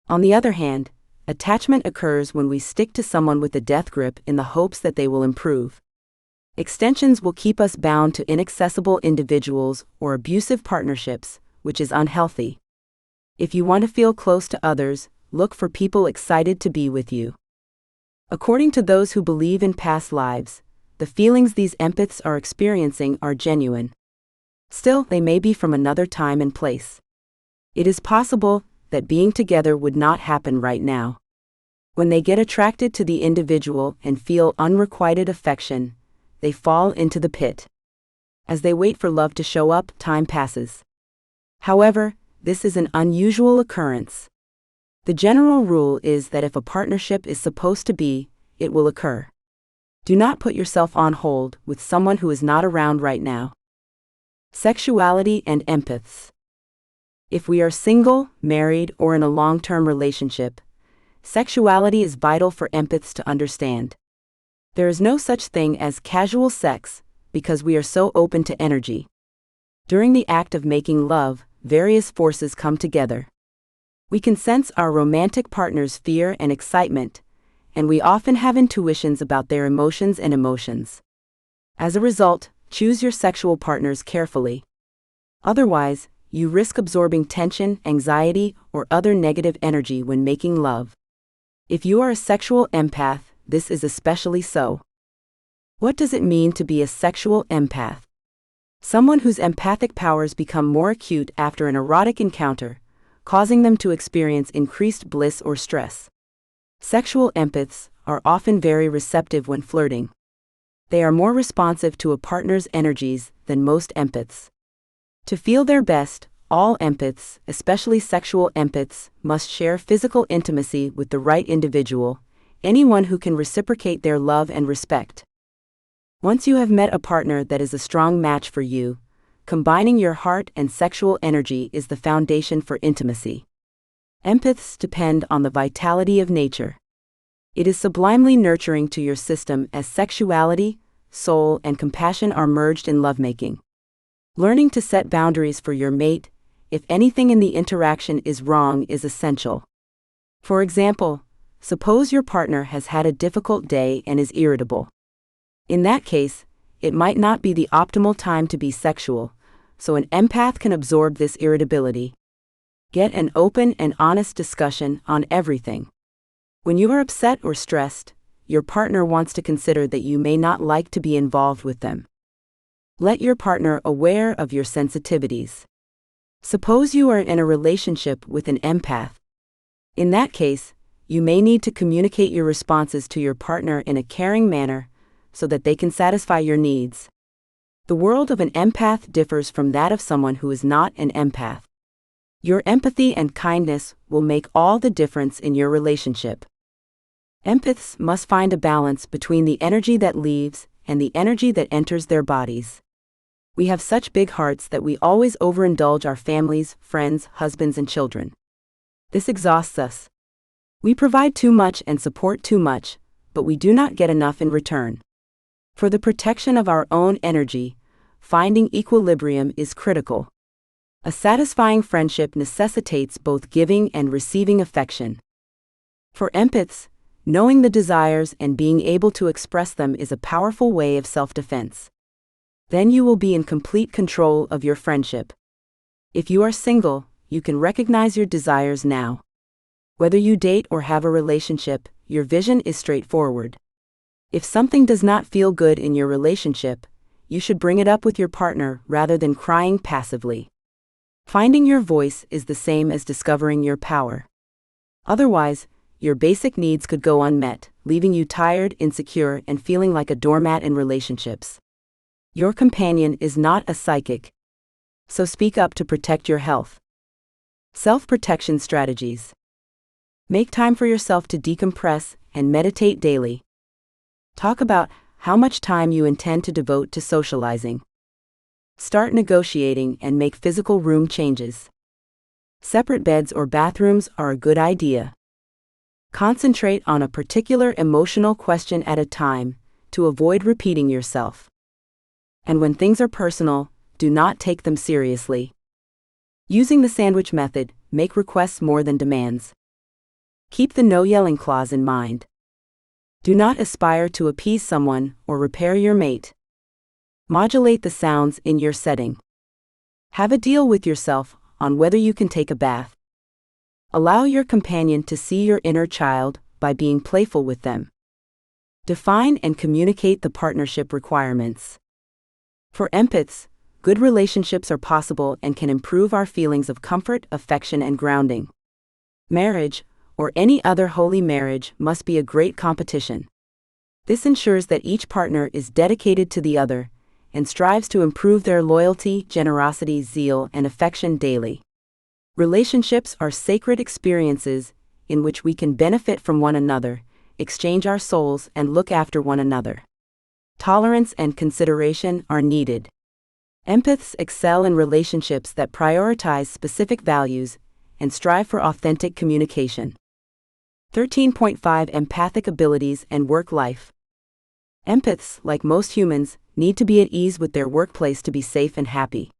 On the other hand, attachment occurs when we stick to someone with a death grip in the hopes that they will improve. Extensions will keep us bound to inaccessible individuals or abusive partnerships, which is unhealthy. If you want to feel close to others, look for people excited to be with you. According to those who believe in past lives, the feelings these empaths are experiencing are genuine. Still, they may be from another time and place. It is possible that being together would not happen right now. When they get attracted to the individual and feel unrequited affection, they fall into the pit. As they wait for love to show up, time passes. However, this is an unusual occurrence. The general rule is that if a partnership is supposed to be, it will occur. Do not put yourself on hold with someone who is not around right now. Sexuality and empaths. If we are single, married, or in a long-term relationship, sexuality is vital for empaths to understand. There is no such thing as casual sex because we are so open to energy. During the act of making love, various forces come together. We can sense our romantic partner's fear and excitement, and we often have intuitions about their emotions and emotions. As a result, choose your sexual partners carefully. Otherwise, you risk absorbing tension, anxiety, or other negative energy when making love. If you are a sexual empath, this is especially so. What does it mean to be a sexual empath? Someone whose empathic powers become more acute after an erotic encounter, causing them to experience increased bliss or stress. Sexual empaths are often very receptive when flirting. They are more responsive to a partner's energies than most empaths. To feel their best, all empaths, especially sexual empaths, must share physical intimacy with the right individual, anyone who can reciprocate their love and respect. Once you have met a partner that is a strong match for you, combining your heart and sexual energy is the foundation for intimacy. Empaths depend on the vitality of nature. It is sublimely nurturing to your system as sexuality, soul, and compassion are merged in lovemaking. Learning to set boundaries for your mate, if anything in the interaction is wrong, is essential. For example, suppose your partner has had a difficult day and is irritable. In that case, it might not be the optimal time to be sexual, so an empath can absorb this irritability. Get an open and honest discussion on everything. When you are upset or stressed, your partner wants to consider that you may not like to be involved with them. Let your partner aware of your sensitivities. Suppose you are in a relationship with an empath. In that case, you may need to communicate your responses to your partner in a caring manner so that they can satisfy your needs. The world of an empath differs from that of someone who is not an empath. Your empathy and kindness will make all the difference in your relationship. Empaths must find a balance between the energy that leaves and the energy that enters their bodies. We have such big hearts that we always overindulge our families, friends, husbands, and children. This exhausts us. We provide too much and support too much, but we do not get enough in return. For the protection of our own energy, finding equilibrium is critical. A satisfying friendship necessitates both giving and receiving affection. For empaths, knowing the desires and being able to express them is a powerful way of self-defense. Then you will be in complete control of your friendship. If you are single, you can recognize your desires now. Whether you date or have a relationship, your vision is straightforward. If something does not feel good in your relationship, you should bring it up with your partner rather than crying passively. Finding your voice is the same as discovering your power. Otherwise, your basic needs could go unmet, leaving you tired, insecure, and feeling like a doormat in relationships. Your companion is not a psychic. So speak up to protect your health. Self-protection strategies. Make time for yourself to decompress and meditate daily. Talk about how much time you intend to devote to socializing. Start negotiating and make physical room changes. Separate beds or bathrooms are a good idea. Concentrate on a particular emotional question at a time to avoid repeating yourself. And when things are personal, do not take them seriously. Using the sandwich method, make requests more than demands. Keep the no yelling clause in mind. Do not aspire to appease someone or repair your mate. Modulate the sounds in your setting. Have a deal with yourself on whether you can take a bath. Allow your companion to see your inner child by being playful with them. Define and communicate the partnership requirements. For empaths, good relationships are possible and can improve our feelings of comfort, affection, and grounding. Marriage, or any other holy marriage, must be a great competition. This ensures that each partner is dedicated to the other and strives to improve their loyalty, generosity, zeal, and affection daily. Relationships are sacred experiences in which we can benefit from one another, exchange our souls, and look after one another. Tolerance and consideration are needed. Empaths excel in relationships that prioritize specific values and strive for authentic communication. 13.5 Empathic abilities and work life. Empaths, like most humans, need to be at ease with their workplace to be safe and happy.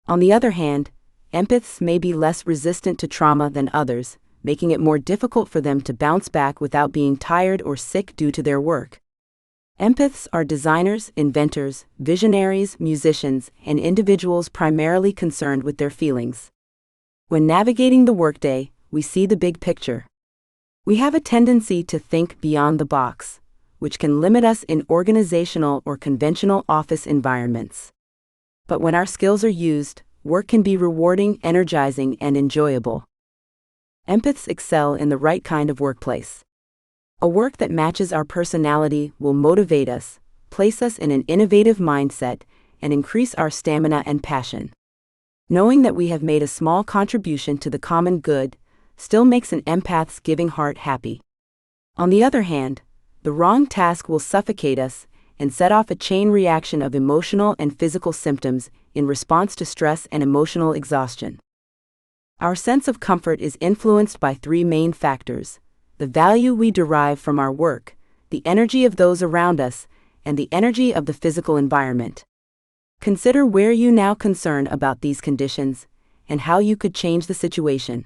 On the other hand, empaths may be less resistant to trauma than others, making it more difficult for them to bounce back without being tired or sick due to their work. Empaths are designers, inventors, visionaries, musicians, and individuals primarily concerned with their feelings. When navigating the workday, we see the big picture. We have a tendency to think beyond the box, which can limit us in organizational or conventional office environments. But when our skills are used, work can be rewarding, energizing, and enjoyable. Empaths excel in the right kind of workplace. A work that matches our personality will motivate us, place us in an innovative mindset and increase our stamina and passion. Knowing that we have made a small contribution to the common good still makes an empath's giving heart happy. On the other hand, the wrong task will suffocate us and set off a chain reaction of emotional and physical symptoms in response to stress and emotional exhaustion. Our sense of comfort is influenced by three main factors: the value we derive from our work, the energy of those around us, and the energy of the physical environment. Consider where you now concern about these conditions and how you could change the situation.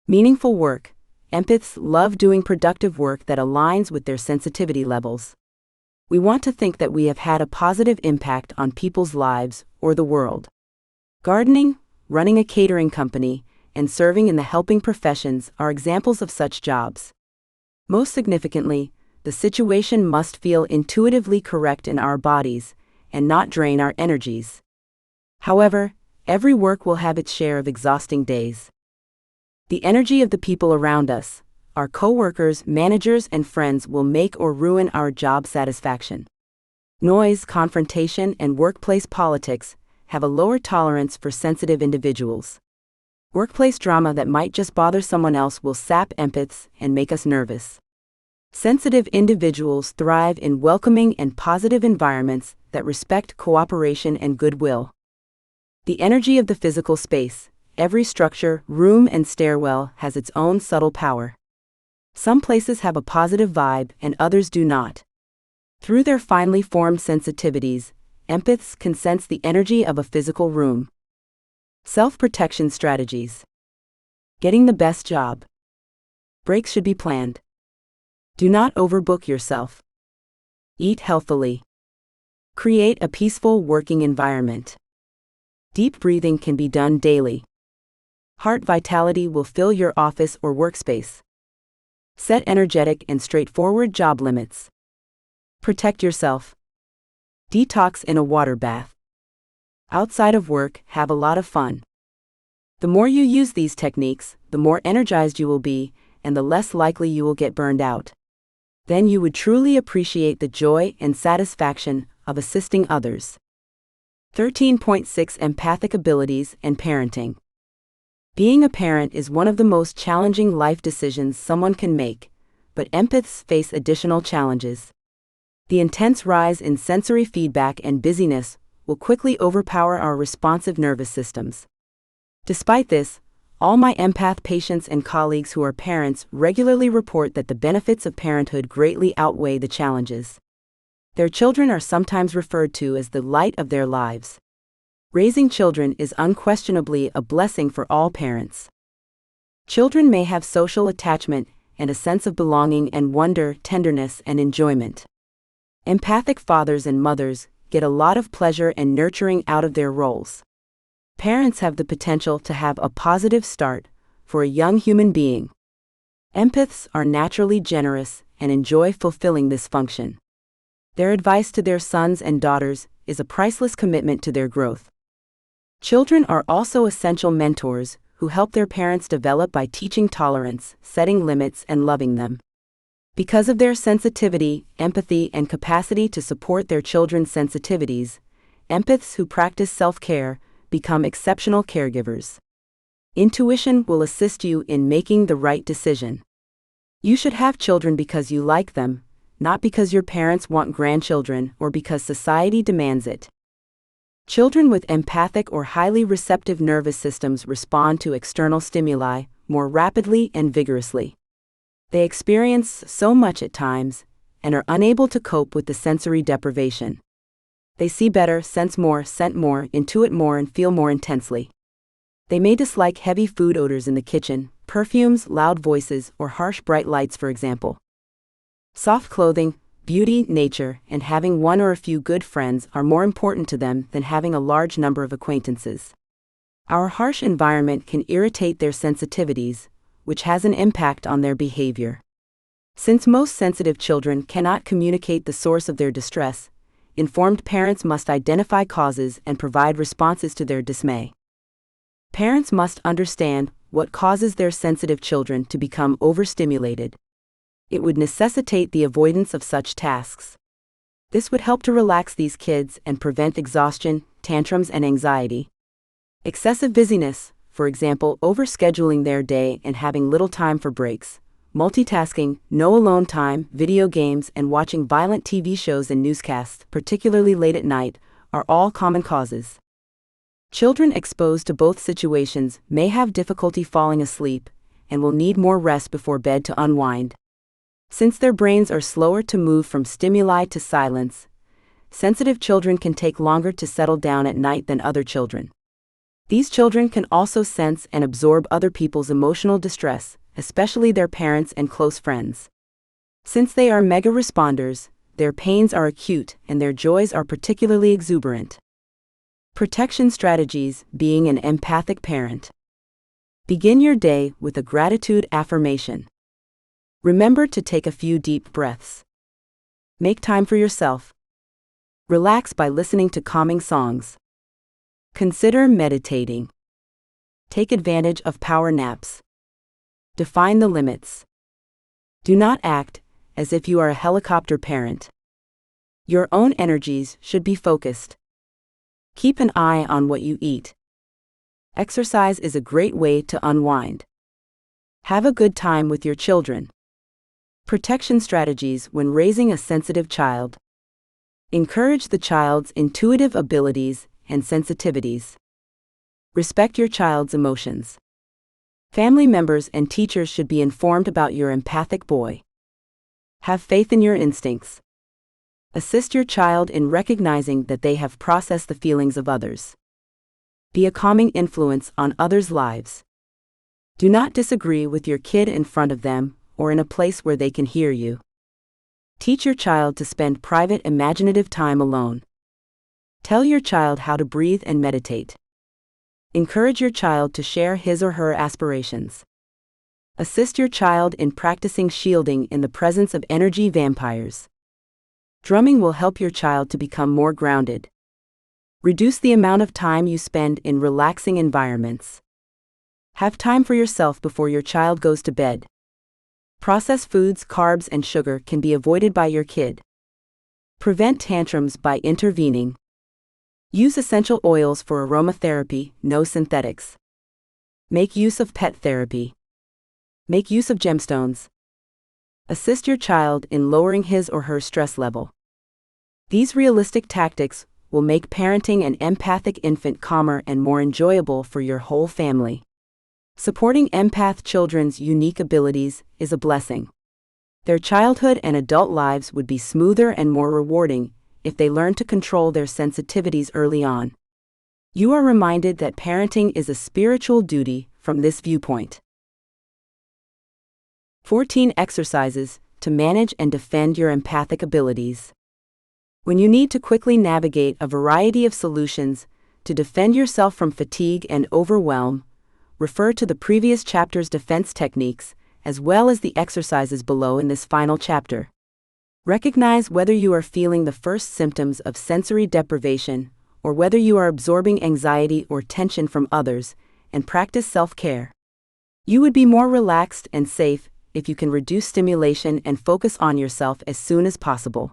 Meaningful work. Empaths love doing productive work that aligns with their sensitivity levels. We want to think that we have had a positive impact on people's lives or the world. Gardening, running a catering company, and serving in the helping professions are examples of such jobs. Most significantly, the situation must feel intuitively correct in our bodies and not drain our energies. However, every work will have its share of exhausting days. The energy of the people around us, our coworkers, managers, and friends will make or ruin our job satisfaction. Noise, confrontation, and workplace politics have a lower tolerance for sensitive individuals. Workplace drama that might just bother someone else will sap empaths and make us nervous. Sensitive individuals thrive in welcoming and positive environments that respect cooperation and goodwill. The energy of the physical space. Every structure, room, and stairwell has its own subtle power. Some places have a positive vibe and others do not. Through their finely formed sensitivities, empaths can sense the energy of a physical room. Self-protection strategies. Getting the best job. Breaks should be planned. Do not overbook yourself. Eat healthily. Create a peaceful working environment. Deep breathing can be done daily. Heart vitality will fill your office or workspace. Set energetic and straightforward job limits. Protect yourself. Detox in a water bath. Outside of work, have a lot of fun. The more you use these techniques, the more energized you will be, and the less likely you will get burned out. Then you would truly appreciate the joy and satisfaction of assisting others. 13.6 Empathic Abilities and Parenting. Being a parent is one of the most challenging life decisions someone can make, but empaths face additional challenges. The intense rise in sensory feedback and busyness will quickly overpower our responsive nervous systems. Despite this, all my empath patients and colleagues who are parents regularly report that the benefits of parenthood greatly outweigh the challenges. Their children are sometimes referred to as the light of their lives. Raising children is unquestionably a blessing for all parents. Children may have social attachment and a sense of belonging and wonder, tenderness, and enjoyment. Empathic fathers and mothers get a lot of pleasure and nurturing out of their roles. Parents have the potential to have a positive start for a young human being. Empaths are naturally generous and enjoy fulfilling this function. Their advice to their sons and daughters is a priceless commitment to their growth. Children are also essential mentors who help their parents develop by teaching tolerance, setting limits, and loving them. Because of their sensitivity, empathy, and capacity to support their children's sensitivities, empaths who practice self-care become exceptional caregivers. Intuition will assist you in making the right decision. You should have children because you like them, not because your parents want grandchildren or because society demands it. Children with empathic or highly receptive nervous systems respond to external stimuli more rapidly and vigorously. They experience so much at times and are unable to cope with the sensory deprivation. They see better, sense more, scent more, intuit more, and feel more intensely. They may dislike heavy food odors in the kitchen, perfumes, loud voices, or harsh bright lights, for example. Soft clothing, beauty, nature, and having one or a few good friends are more important to them than having a large number of acquaintances. Our harsh environment can irritate their sensitivities, which has an impact on their behavior. Since most sensitive children cannot communicate the source of their distress, informed parents must identify causes and provide responses to their dismay. Parents must understand what causes their sensitive children to become overstimulated. It would necessitate the avoidance of such tasks. This would help to relax these kids and prevent exhaustion, tantrums, and anxiety. Excessive busyness, for example, overscheduling their day and having little time for breaks, multitasking, no alone time, video games, and watching violent TV shows and newscasts, particularly late at night, are all common causes. Children exposed to both situations may have difficulty falling asleep and will need more rest before bed to unwind. Since their brains are slower to move from stimuli to silence, sensitive children can take longer to settle down at night than other children. These children can also sense and absorb other people's emotional distress, especially their parents and close friends. Since they are mega responders, their pains are acute and their joys are particularly exuberant. Protection strategies: being an empathic parent. Begin your day with a gratitude affirmation. Remember to take a few deep breaths. Make time for yourself. Relax by listening to calming songs. Consider meditating. Take advantage of power naps. Define the limits. Do not act as if you are a helicopter parent. Your own energies should be focused. Keep an eye on what you eat. Exercise is a great way to unwind. Have a good time with your children. Protection strategies when raising a sensitive child. Encourage the child's intuitive abilities and sensitivities. Respect your child's emotions. Family members and teachers should be informed about your empathic boy. Have faith in your instincts. Assist your child in recognizing that they have processed the feelings of others. Be a calming influence on others' lives. Do not disagree with your kid in front of them or in a place where they can hear you. Teach your child to spend private imaginative time alone. Tell your child how to breathe and meditate. Encourage your child to share his or her aspirations. Assist your child in practicing shielding in the presence of energy vampires. Drumming will help your child to become more grounded. Reduce the amount of time you spend in relaxing environments. Have time for yourself before your child goes to bed. Processed foods, carbs, and sugar can be avoided by your kid. Prevent tantrums by intervening. Use essential oils for aromatherapy, no synthetics. Make use of pet therapy. Make use of gemstones. Assist your child in lowering his or her stress level. These realistic tactics will make parenting an empathic infant calmer and more enjoyable for your whole family. Supporting empath children's unique abilities is a blessing. Their childhood and adult lives would be smoother and more rewarding if they learn to control their sensitivities early on. You are reminded that parenting is a spiritual duty from this viewpoint. 14 exercises to manage and defend your empathic abilities. When you need to quickly navigate a variety of solutions to defend yourself from fatigue and overwhelm, refer to the previous chapter's defense techniques, as well as the exercises below in this final chapter. Recognize whether you are feeling the first symptoms of sensory deprivation, or whether you are absorbing anxiety or tension from others, and practice self-care. You would be more relaxed and safe if you can reduce stimulation and focus on yourself as soon as possible.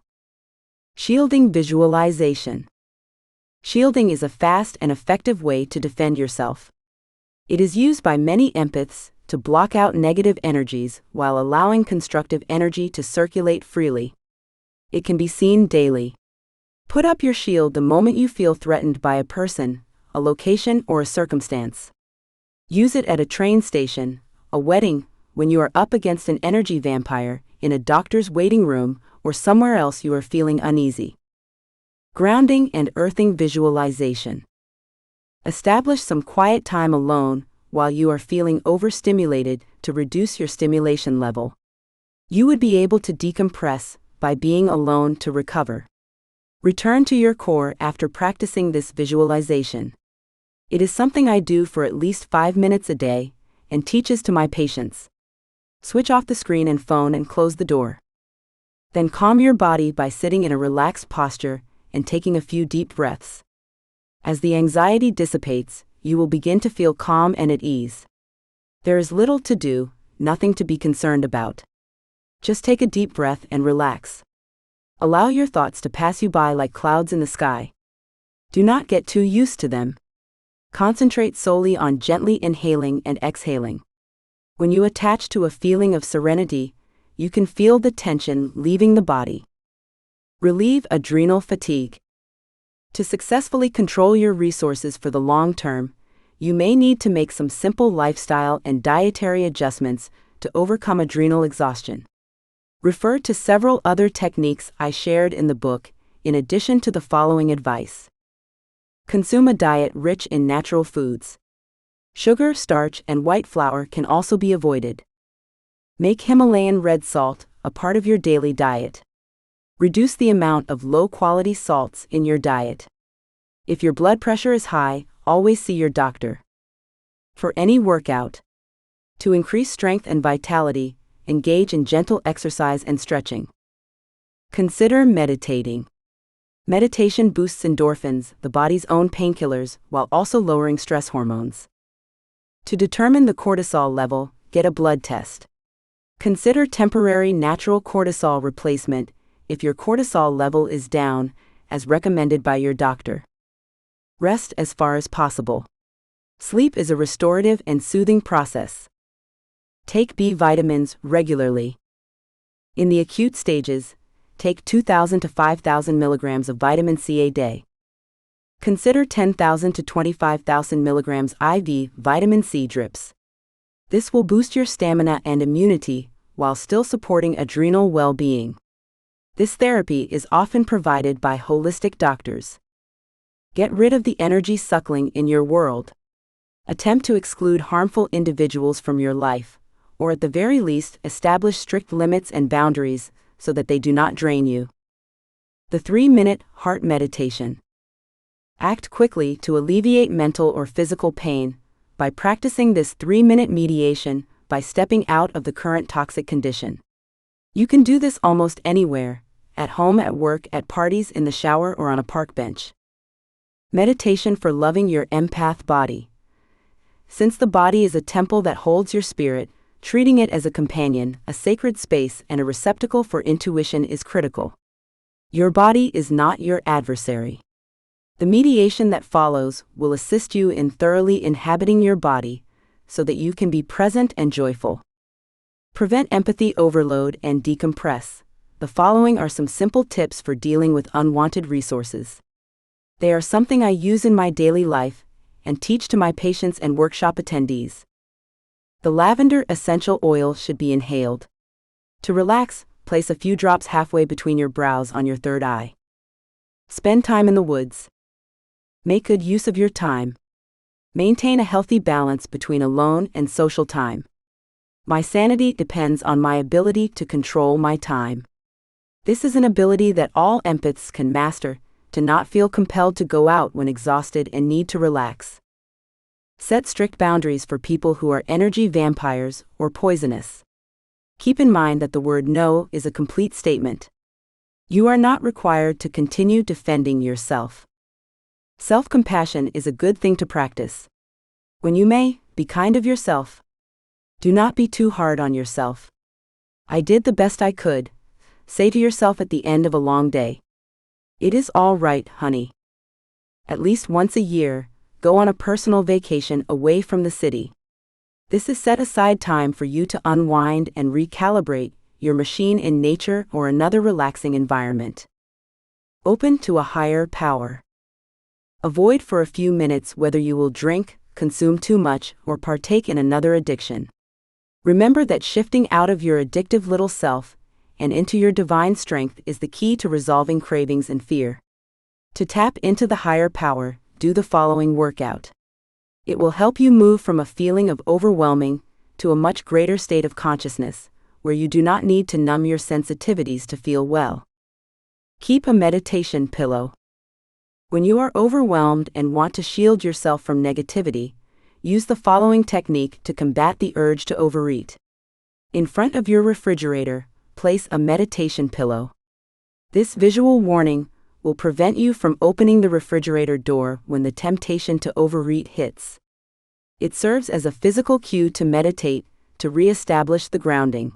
Shielding visualization. Shielding is a fast and effective way to defend yourself. It is used by many empaths to block out negative energies while allowing constructive energy to circulate freely. It can be seen daily. Put up your shield the moment you feel threatened by a person, a location, or a circumstance. Use it at a train station, a wedding, when you are up against an energy vampire, in a doctor's waiting room, or somewhere else you are feeling uneasy. Grounding and earthing visualization. Establish some quiet time alone while you are feeling overstimulated to reduce your stimulation level. You would be able to decompress by being alone to recover. Return to your core after practicing this visualization. It is something I do for at least 5 minutes a day and teaches to my patients. Switch off the screen and phone and close the door. Then calm your body by sitting in a relaxed posture and taking a few deep breaths. As the anxiety dissipates, you will begin to feel calm and at ease. There is little to do, nothing to be concerned about. Just take a deep breath and relax. Allow your thoughts to pass you by like clouds in the sky. Do not get too used to them. Concentrate solely on gently inhaling and exhaling. When you attach to a feeling of serenity, you can feel the tension leaving the body. Relieve adrenal fatigue. To successfully control your resources for the long term, you may need to make some simple lifestyle and dietary adjustments to overcome adrenal exhaustion. Refer to several other techniques I shared in the book, in addition to the following advice. Consume a diet rich in natural foods. Sugar, starch, and white flour can also be avoided. Make Himalayan red salt a part of your daily diet. Reduce the amount of low-quality salts in your diet. If your blood pressure is high, always see your doctor. For any workout. To increase strength and vitality, engage in gentle exercise and stretching. Consider meditating. Meditation boosts endorphins, the body's own painkillers, while also lowering stress hormones. To determine the cortisol level, get a blood test. Consider temporary natural cortisol replacement if your cortisol level is down, as recommended by your doctor. Rest as far as possible. Sleep is a restorative and soothing process. Take B vitamins regularly. In the acute stages, take 2,000 to 5,000 milligrams of vitamin C a day. Consider 10,000 to 25,000 milligrams IV vitamin C drips. This will boost your stamina and immunity while still supporting adrenal well-being. This therapy is often provided by holistic doctors. Get rid of the energy suckling in your world. Attempt to exclude harmful individuals from your life, or at the very least, establish strict limits and boundaries so that they do not drain you. The 3-minute heart meditation. Act quickly to alleviate mental or physical pain by practicing this 3-minute mediation by stepping out of the current toxic condition. You can do this almost anywhere, at home, at work, at parties, in the shower, or on a park bench. Meditation for loving your empath body. Since the body is a temple that holds your spirit, treating it as a companion, a sacred space, and a receptacle for intuition is critical. Your body is not your adversary. The mediation that follows will assist you in thoroughly inhabiting your body so that you can be present and joyful. Prevent empathy overload and decompress. The following are some simple tips for dealing with unwanted resources. They are something I use in my daily life and teach to my patients and workshop attendees. The lavender essential oil should be inhaled. To relax, place a few drops halfway between your brows on your third eye. Spend time in the woods. Make good use of your time. Maintain a healthy balance between alone and social time. My sanity depends on my ability to control my time. This is an ability that all empaths can master, to not feel compelled to go out when exhausted and need to relax. Set strict boundaries for people who are energy vampires or poisonous. Keep in mind that the word no is a complete statement. You are not required to continue defending yourself. Self-compassion is a good thing to practice. When you may, be kind of yourself. Do not be too hard on yourself. I did the best I could. Say to yourself at the end of a long day. It is all right, honey. At least once a year, go on a personal vacation away from the city. This is set aside time for you to unwind and recalibrate your machine in nature or another relaxing environment. Open to a higher power. Avoid for a few minutes whether you will drink, consume too much, or partake in another addiction. Remember that shifting out of your addictive little self and into your divine strength is the key to resolving cravings and fear. To tap into the higher power, do the following workout. It will help you move from a feeling of overwhelming to a much greater state of consciousness, where you do not need to numb your sensitivities to feel well. Keep a meditation pillow. When you are overwhelmed and want to shield yourself from negativity, use the following technique to combat the urge to overeat. In front of your refrigerator, place a meditation pillow. This visual warning will prevent you from opening the refrigerator door when the temptation to overeat hits. It serves as a physical cue to meditate, to re-establish the grounding.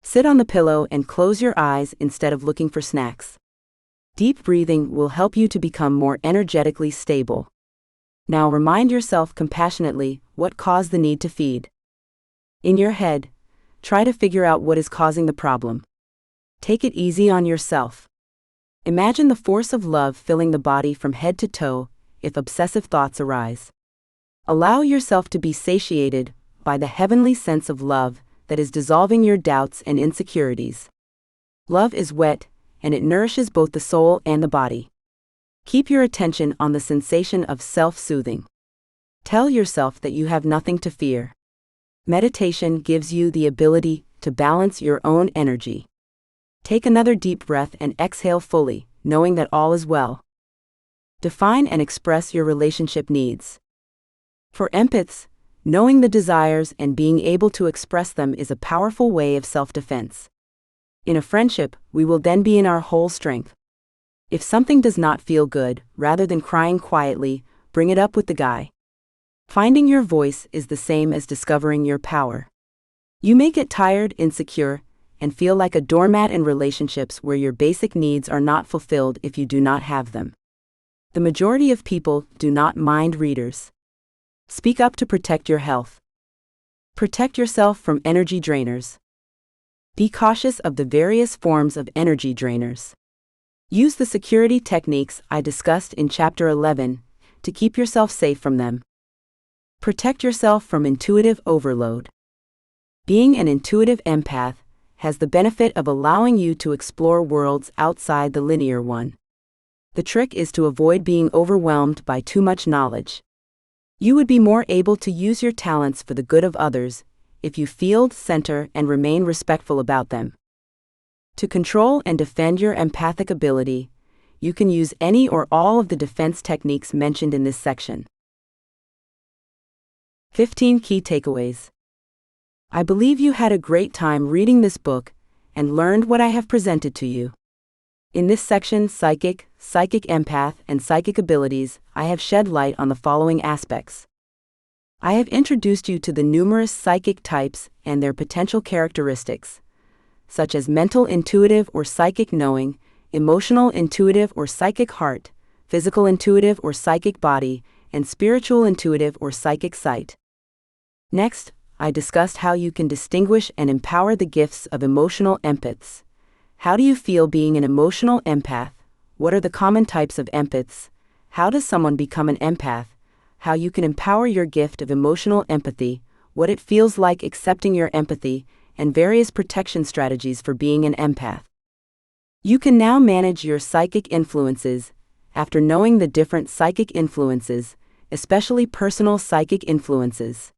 Sit on the pillow and close your eyes instead of looking for snacks. Deep breathing will help you to become more energetically stable. Now remind yourself compassionately what caused the need to feed. In your head, try to figure out what is causing the problem. Take it easy on yourself. Imagine the force of love filling the body from head to toe if obsessive thoughts arise. Allow yourself to be satiated by the heavenly sense of love that is dissolving your doubts and insecurities. Love is wet, and it nourishes both the soul and the body. Keep your attention on the sensation of self-soothing. Tell yourself that you have nothing to fear. Meditation gives you the ability to balance your own energy. Take another deep breath and exhale fully, knowing that all is well. Define and express your relationship needs. For empaths, knowing the desires and being able to express them is a powerful way of self-defense. In a friendship, we will then be in our whole strength. If something does not feel good, rather than crying quietly, bring it up with the guy. Finding your voice is the same as discovering your power. You may get tired, insecure, and feel like a doormat in relationships where your basic needs are not fulfilled if you do not have them. The majority of people do not mind readers. Speak up to protect your health. Protect yourself from energy drainers. Be cautious of the various forms of energy drainers. Use the security techniques I discussed in Chapter 11 to keep yourself safe from them. Protect yourself from intuitive overload. Being an intuitive empath has the benefit of allowing you to explore worlds outside the linear one. The trick is to avoid being overwhelmed by too much knowledge. You would be more able to use your talents for the good of others if you field, center, and remain respectful about them. To control and defend your empathic ability, you can use any or all of the defense techniques mentioned in this section. 15 Key Takeaways. I believe you had a great time reading this book and learned what I have presented to you. In this section, psychic empath, and psychic abilities, I have shed light on the following aspects. I have introduced you to the numerous psychic types and their potential characteristics, such as mental intuitive or psychic knowing, emotional intuitive or psychic heart, physical intuitive or psychic body, and spiritual intuitive or psychic sight. Next, I discussed how you can distinguish and empower the gifts of emotional empaths. How do you feel being an emotional empath? What are the common types of empaths? How does someone become an empath? How you can empower your gift of emotional empathy, what it feels like accepting your empathy, and various protection strategies for being an empath. You can now manage your psychic influences after knowing the different psychic influences, especially personal psychic influences.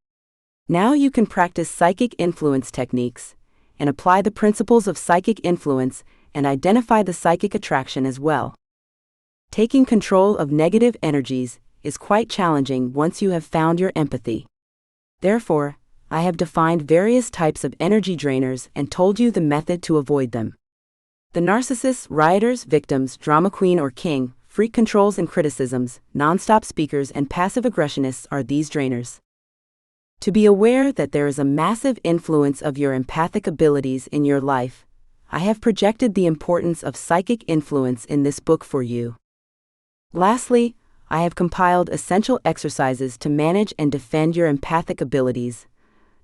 Now you can practice psychic influence techniques and apply the principles of psychic influence and identify the psychic attraction as well. Taking control of negative energies is quite challenging once you have found your empathy. Therefore, I have defined various types of energy drainers and told you the method to avoid them. The narcissists, rioters, victims, drama queen or king, freak controls and criticisms, non-stop speakers and passive aggressionists are these drainers. To be aware that there is a massive influence of your empathic abilities in your life, I have projected the importance of psychic influence in this book for you. Lastly, I have compiled essential exercises to manage and defend your empathic abilities,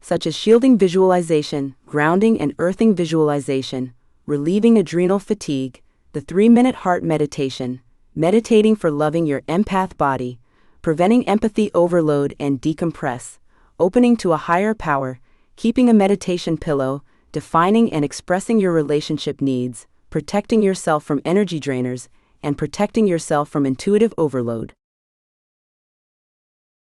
such as shielding visualization, grounding and earthing visualization, relieving adrenal fatigue, the 3-minute heart meditation, meditating for loving your empath body, preventing empathy overload and decompress, opening to a higher power, keeping a meditation pillow, defining and expressing your relationship needs, protecting yourself from energy drainers, and protecting yourself from intuitive overload.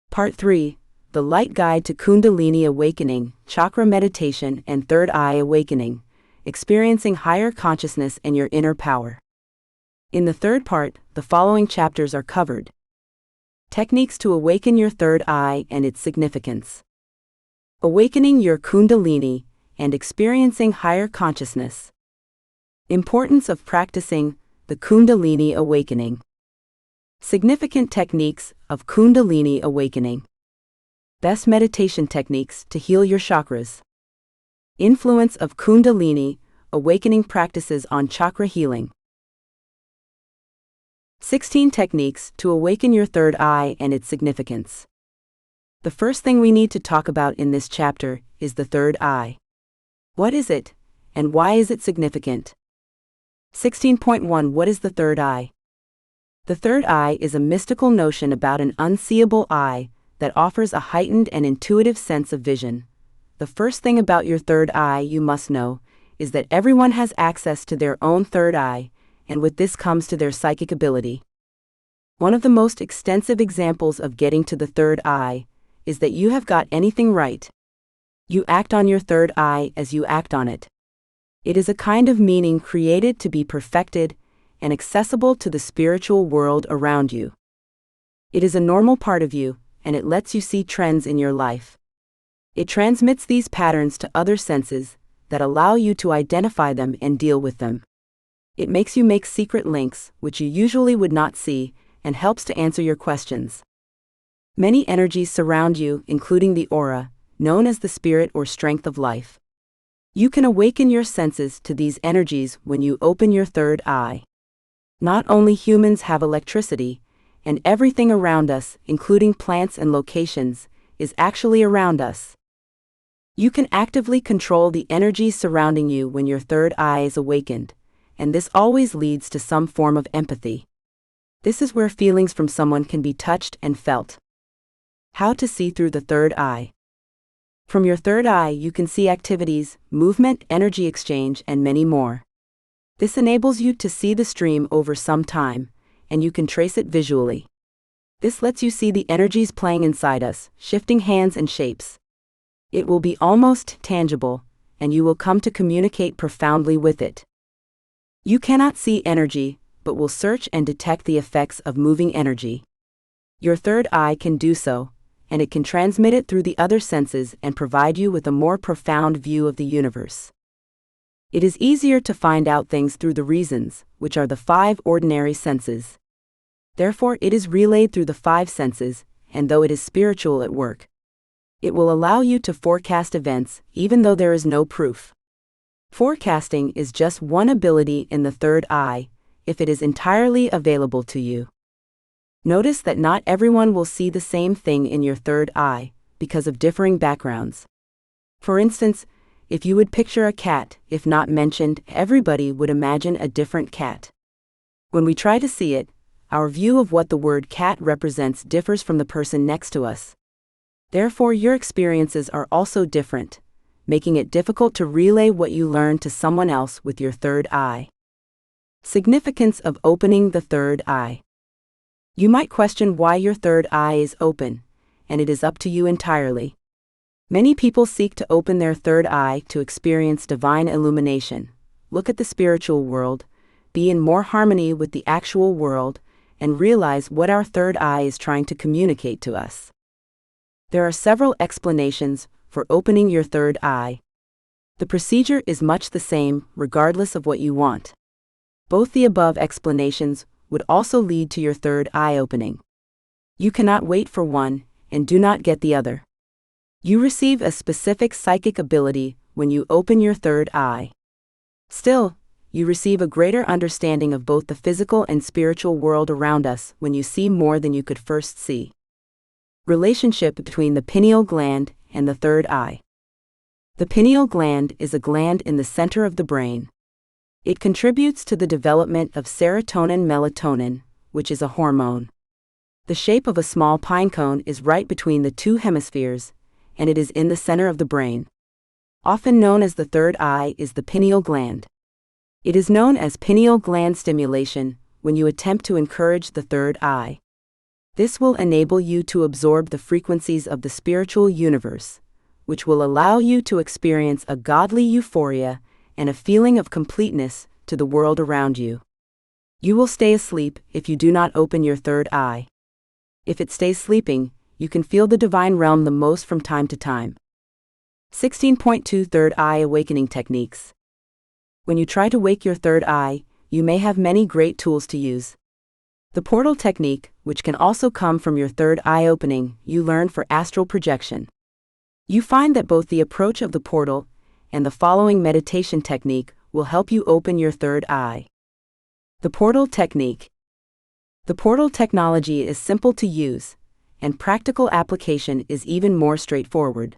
Part 3. The Light Guide to Kundalini Awakening, Chakra Meditation and Third Eye Awakening, Experiencing Higher Consciousness and Your Inner Power. In the third part, the following chapters are covered. Techniques to awaken your third eye and its significance. Awakening your Kundalini and experiencing higher consciousness. Importance of practicing the Kundalini awakening. Significant techniques of Kundalini awakening. Best meditation techniques to heal your chakras. Influence of Kundalini, awakening practices on chakra healing. 16 techniques to awaken your third eye and its significance. The first thing we need to talk about in this chapter is the third eye. What is it, and why is it significant? 16.1 What is the third eye? The third eye is a mystical notion about an unseeable eye that offers a heightened and intuitive sense of vision. The first thing about your third eye you must know is that everyone has access to their own third eye, and with this comes to their psychic ability. One of the most extensive examples of getting to the third eye is that you have got anything right. You act on your third eye as you act on it. It is a kind of meaning created to be perfected and accessible to the spiritual world around you. It is a normal part of you, and it lets you see trends in your life. It transmits these patterns to other senses that allow you to identify them and deal with them. It makes you make secret links, which you usually would not see, and helps to answer your questions. Many energies surround you, including the aura, known as the spirit or strength of life. You can awaken your senses to these energies when you open your third eye. Not only humans have electricity, and everything around us, including plants and locations, is actually around us. You can actively control the energies surrounding you when your third eye is awakened, and this always leads to some form of empathy. This is where feelings from someone can be touched and felt. How to see through the third eye. From your third eye you can see activities, movement, energy exchange, and many more. This enables you to see the stream over some time, and you can trace it visually. This lets you see the energies playing inside us, shifting hands and shapes. It will be almost tangible, and you will come to communicate profoundly with it. You cannot see energy, but will search and detect the effects of moving energy. Your third eye can do so, and it can transmit it through the other senses and provide you with a more profound view of the universe. It is easier to find out things through the reasons, which are the 5 ordinary senses. Therefore, it is relayed through the 5 senses, and though it is spiritual at work, it will allow you to forecast events, even though there is no proof. Forecasting is just one ability in the third eye, if it is entirely available to you. Notice that not everyone will see the same thing in your third eye, because of differing backgrounds. For instance, if you would picture a cat, if not mentioned, everybody would imagine a different cat. When we try to see it, our view of what the word cat represents differs from the person next to us. Therefore, your experiences are also different, making it difficult to relay what you learned to someone else with your third eye. Significance of opening the third eye. You might question why your third eye is open, and it is up to you entirely. Many people seek to open their third eye to experience divine illumination, look at the spiritual world, be in more harmony with the actual world, and realize what our third eye is trying to communicate to us. There are several explanations for opening your third eye. The procedure is much the same, regardless of what you want. Both the above explanations would also lead to your third eye opening. You cannot wait for one, and do not get the other. You receive a specific psychic ability when you open your third eye. Still, you receive a greater understanding of both the physical and spiritual world around us when you see more than you could first see. Relationship between the pineal gland and the third eye. The pineal gland is a gland in the center of the brain. It contributes to the development of serotonin-melatonin, which is a hormone. The shape of a small pine cone is right between the 2 hemispheres, and it is in the center of the brain. Often known as the third eye is the pineal gland. It is known as pineal gland stimulation when you attempt to encourage the third eye. This will enable you to absorb the frequencies of the spiritual universe, which will allow you to experience a godly euphoria and a feeling of completeness to the world around you. You will stay asleep if you do not open your third eye. If it stays sleeping, you can feel the divine realm the most from time to time. 16.2 Third Eye Awakening Techniques. When you try to wake your third eye, you may have many great tools to use. The portal technique, which can also come from your third eye opening, you learn for astral projection. You find that both the approach of the portal and the following meditation technique will help you open your third eye. The portal technique. The portal technology is simple to use, and practical application is even more straightforward.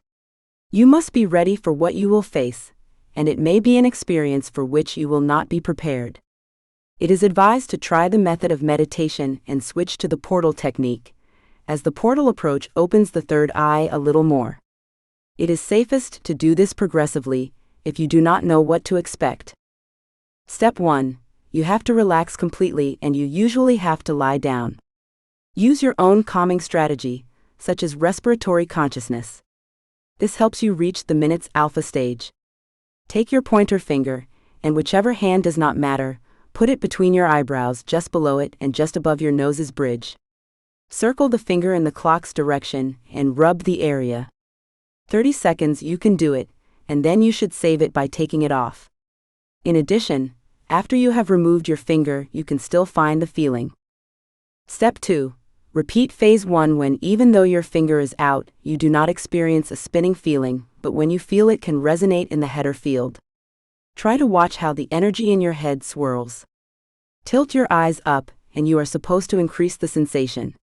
You must be ready for what you will face, and it may be an experience for which you will not be prepared. It is advised to try the method of meditation and switch to the portal technique, as the portal approach opens the third eye a little more. It is safest to do this progressively if you do not know what to expect. Step 1. You have to relax completely, and you usually have to lie down. Use your own calming strategy, such as respiratory consciousness. This helps you reach the minute's alpha stage. Take your pointer finger, and whichever hand does not matter, put it between your eyebrows, just below it and just above your nose's bridge. Circle the finger in the clock's direction and rub the area. 30 seconds, you can do it, and then you should save it by taking it off. In addition, after you have removed your finger, you can still find the feeling. Step 2. Repeat phase 1 when, even though your finger is out, you do not experience a spinning feeling, but when you feel it can resonate in the header field. Try to watch how the energy in your head swirls. Tilt your eyes up, and you are supposed to increase the sensation.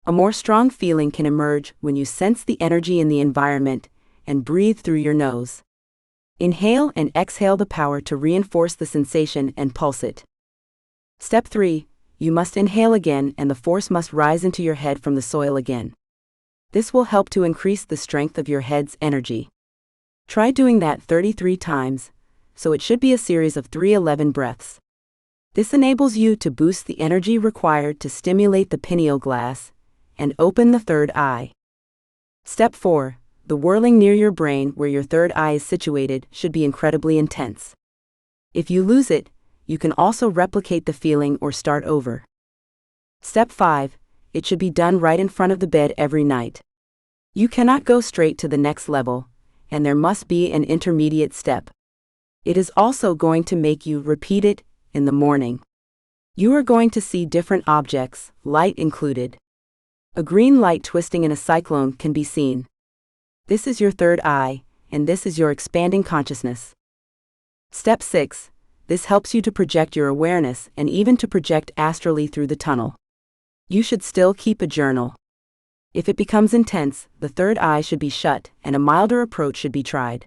A more strong feeling can emerge when you sense the energy in the environment and breathe through your nose. Inhale and exhale the power to reinforce the sensation and pulse it. Step 3. You must inhale again, and the force must rise into your head from the soil again. This will help to increase the strength of your head's energy. Try doing that 33 times, so it should be a series of 311 breaths. This enables you to boost the energy required to stimulate the pineal gland and open the third eye. Step 4. The whirling near your brain, where your third eye is situated, should be incredibly intense. If you lose it, you can also replicate the feeling or start over. Step 5. It should be done right in front of the bed every night. You cannot go straight to the next level, and there must be an intermediate step. It is also going to make you repeat it in the morning. You are going to see different objects, light included. A green light twisting in a cyclone can be seen. This is your third eye, and this is your expanding consciousness. Step 6. This helps you to project your awareness and even to project astrally through the tunnel. You should still keep a journal. If it becomes intense, the third eye should be shut and a milder approach should be tried.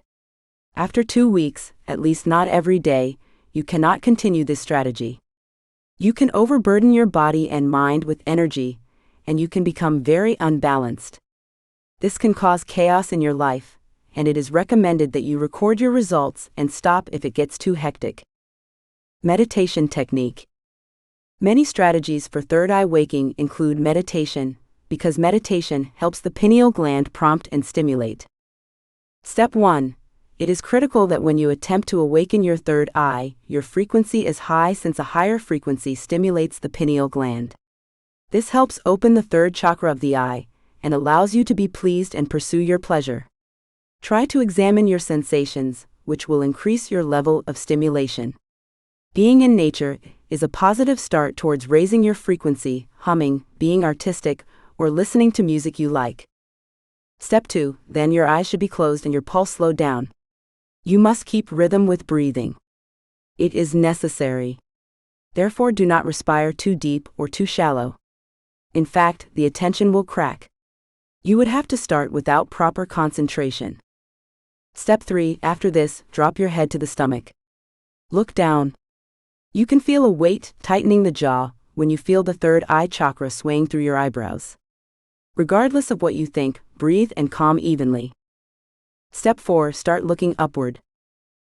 After 2 weeks, at least not every day, you cannot continue this strategy. You can overburden your body and mind with energy, and you can become very unbalanced. This can cause chaos in your life, and it is recommended that you record your results and stop if it gets too hectic. Meditation technique. Many strategies for third eye waking include meditation, because meditation helps the pineal gland prompt and stimulate. Step 1. It is critical that when you attempt to awaken your third eye, your frequency is high, since a higher frequency stimulates the pineal gland. This helps open the third chakra of the eye and allows you to be pleased and pursue your pleasure. Try to examine your sensations, which will increase your level of stimulation. Being in nature is a positive start towards raising your frequency, humming, being artistic, or listening to music you like. Step 2. Then your eyes should be closed and your pulse slowed down. You must keep rhythm with breathing. It is necessary. Therefore, do not respire too deep or too shallow. In fact, the attention will crack. You would have to start without proper concentration. Step 3. After this, drop your head to the stomach. Look down. You can feel a weight tightening the jaw when you feel the third eye chakra swaying through your eyebrows. Regardless of what you think, breathe and calm evenly. Step 4. Start looking upward.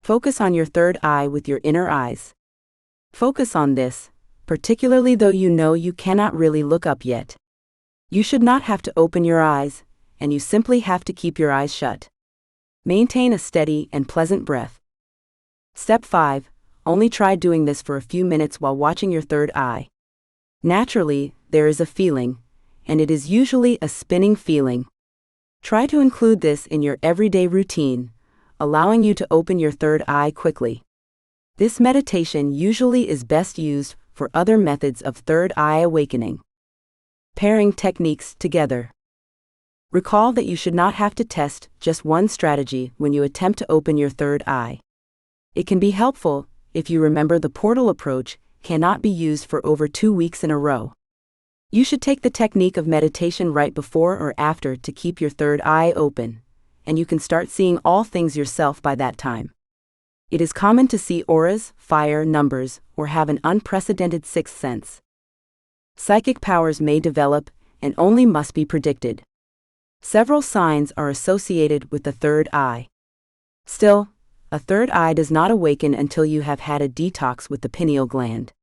Focus on your third eye with your inner eyes. Focus on this, particularly though you know you cannot really look up yet. You should not have to open your eyes, and you simply have to keep your eyes shut. Maintain a steady and pleasant breath. Step 5. Only try doing this for a few minutes while watching your third eye. Naturally, there is a feeling, and it is usually a spinning feeling. Try to include this in your everyday routine, allowing you to open your third eye quickly. This meditation usually is best used for other methods of third eye awakening. Pairing techniques together. Recall that you should not have to test just one strategy when you attempt to open your third eye. It can be helpful if you remember the portal approach cannot be used for over 2 weeks in a row. You should take the technique of meditation right before or after to keep your third eye open, and you can start seeing all things yourself by that time. It is common to see auras, fire, numbers, or have an unprecedented sixth sense. Psychic powers may develop and only must be predicted. Several signs are associated with the third eye. Still, a third eye does not awaken until you have had a detox with the pineal gland.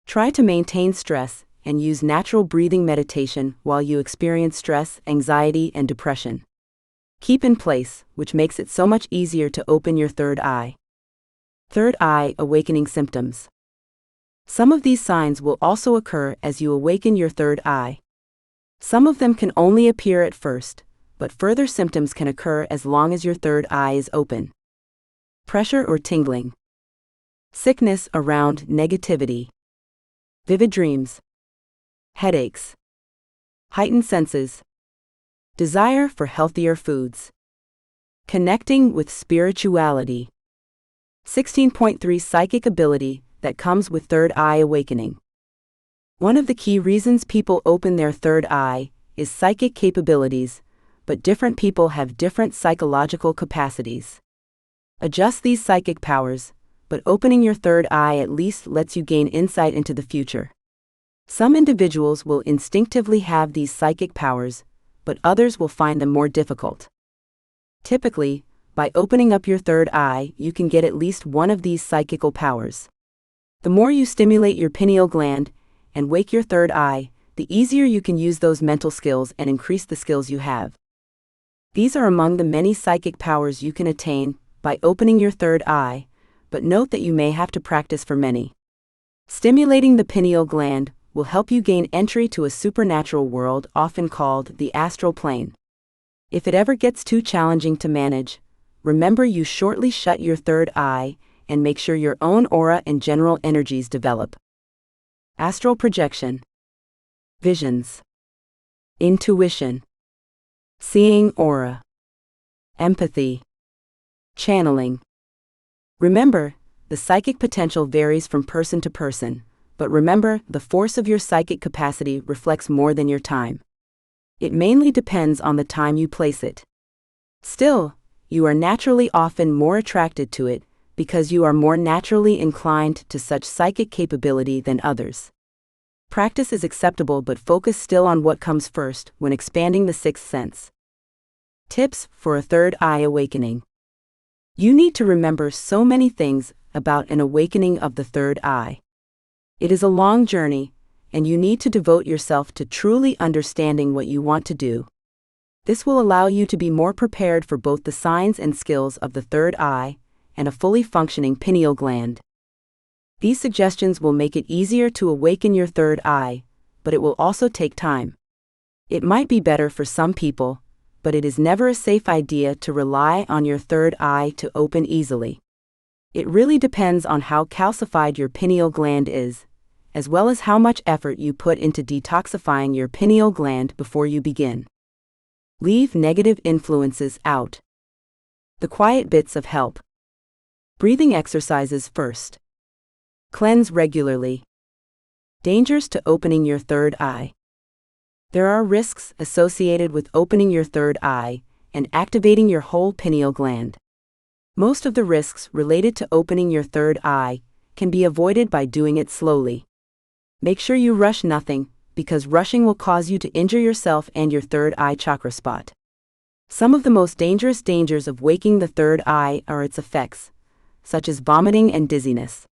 Try to maintain stress and use natural breathing meditation while you experience stress, anxiety, and depression. Keep in place, which makes it so much easier to open your third eye. Third eye awakening symptoms. Some of these signs will also occur as you awaken your third eye. Some of them can only appear at first, but further symptoms can occur as long as your third eye is open. Pressure or tingling. Sickness around negativity. Vivid dreams. Headaches. Heightened senses. Desire for healthier foods. Connecting with spirituality. 16.3 Psychic ability that comes with third eye awakening. One of the key reasons people open their third eye is psychic capabilities, but different people have different psychological capacities. Adjust these psychic powers, but opening your third eye at least lets you gain insight into the future. Some individuals will instinctively have these psychic powers, but others will find them more difficult. Typically, by opening up your third eye, you can get at least one of these psychical powers. The more you stimulate your pineal gland and wake your third eye, the easier you can use those mental skills and increase the skills you have. These are among the many psychic powers you can attain by opening your third eye, but note that you may have to practice for many. Stimulating the pineal gland will help you gain entry to a supernatural world often called the astral plane. If it ever gets too challenging to manage, remember you shortly shut your third eye and make sure your own aura and general energies develop. Astral projection. Visions. Intuition. Seeing aura. Empathy. Channeling. Remember, the psychic potential varies from person to person, but remember, the force of your psychic capacity reflects more than your time. It mainly depends on the time you place it. Still, you are naturally often more attracted to it because you are more naturally inclined to such psychic capability than others. Practice is acceptable, but focus still on what comes first when expanding the sixth sense. Tips for a third eye awakening. You need to remember so many things about an awakening of the third eye. It is a long journey, and you need to devote yourself to truly understanding what you want to do. This will allow you to be more prepared for both the signs and skills of the third eye and a fully functioning pineal gland. These suggestions will make it easier to awaken your third eye, but it will also take time. It might be better for some people, but it is never a safe idea to rely on your third eye to open easily. It really depends on how calcified your pineal gland is, as well as how much effort you put into detoxifying your pineal gland before you begin. Leave negative influences out. The quiet bits of help. Breathing exercises first. Cleanse regularly. Dangers to opening your third eye. There are risks associated with opening your third eye and activating your whole pineal gland. Most of the risks related to opening your third eye can be avoided by doing it slowly. Make sure you rush nothing, because rushing will cause you to injure yourself and your third eye chakra spot. Some of the most dangerous dangers of waking the third eye are its effects, such as vomiting and dizziness.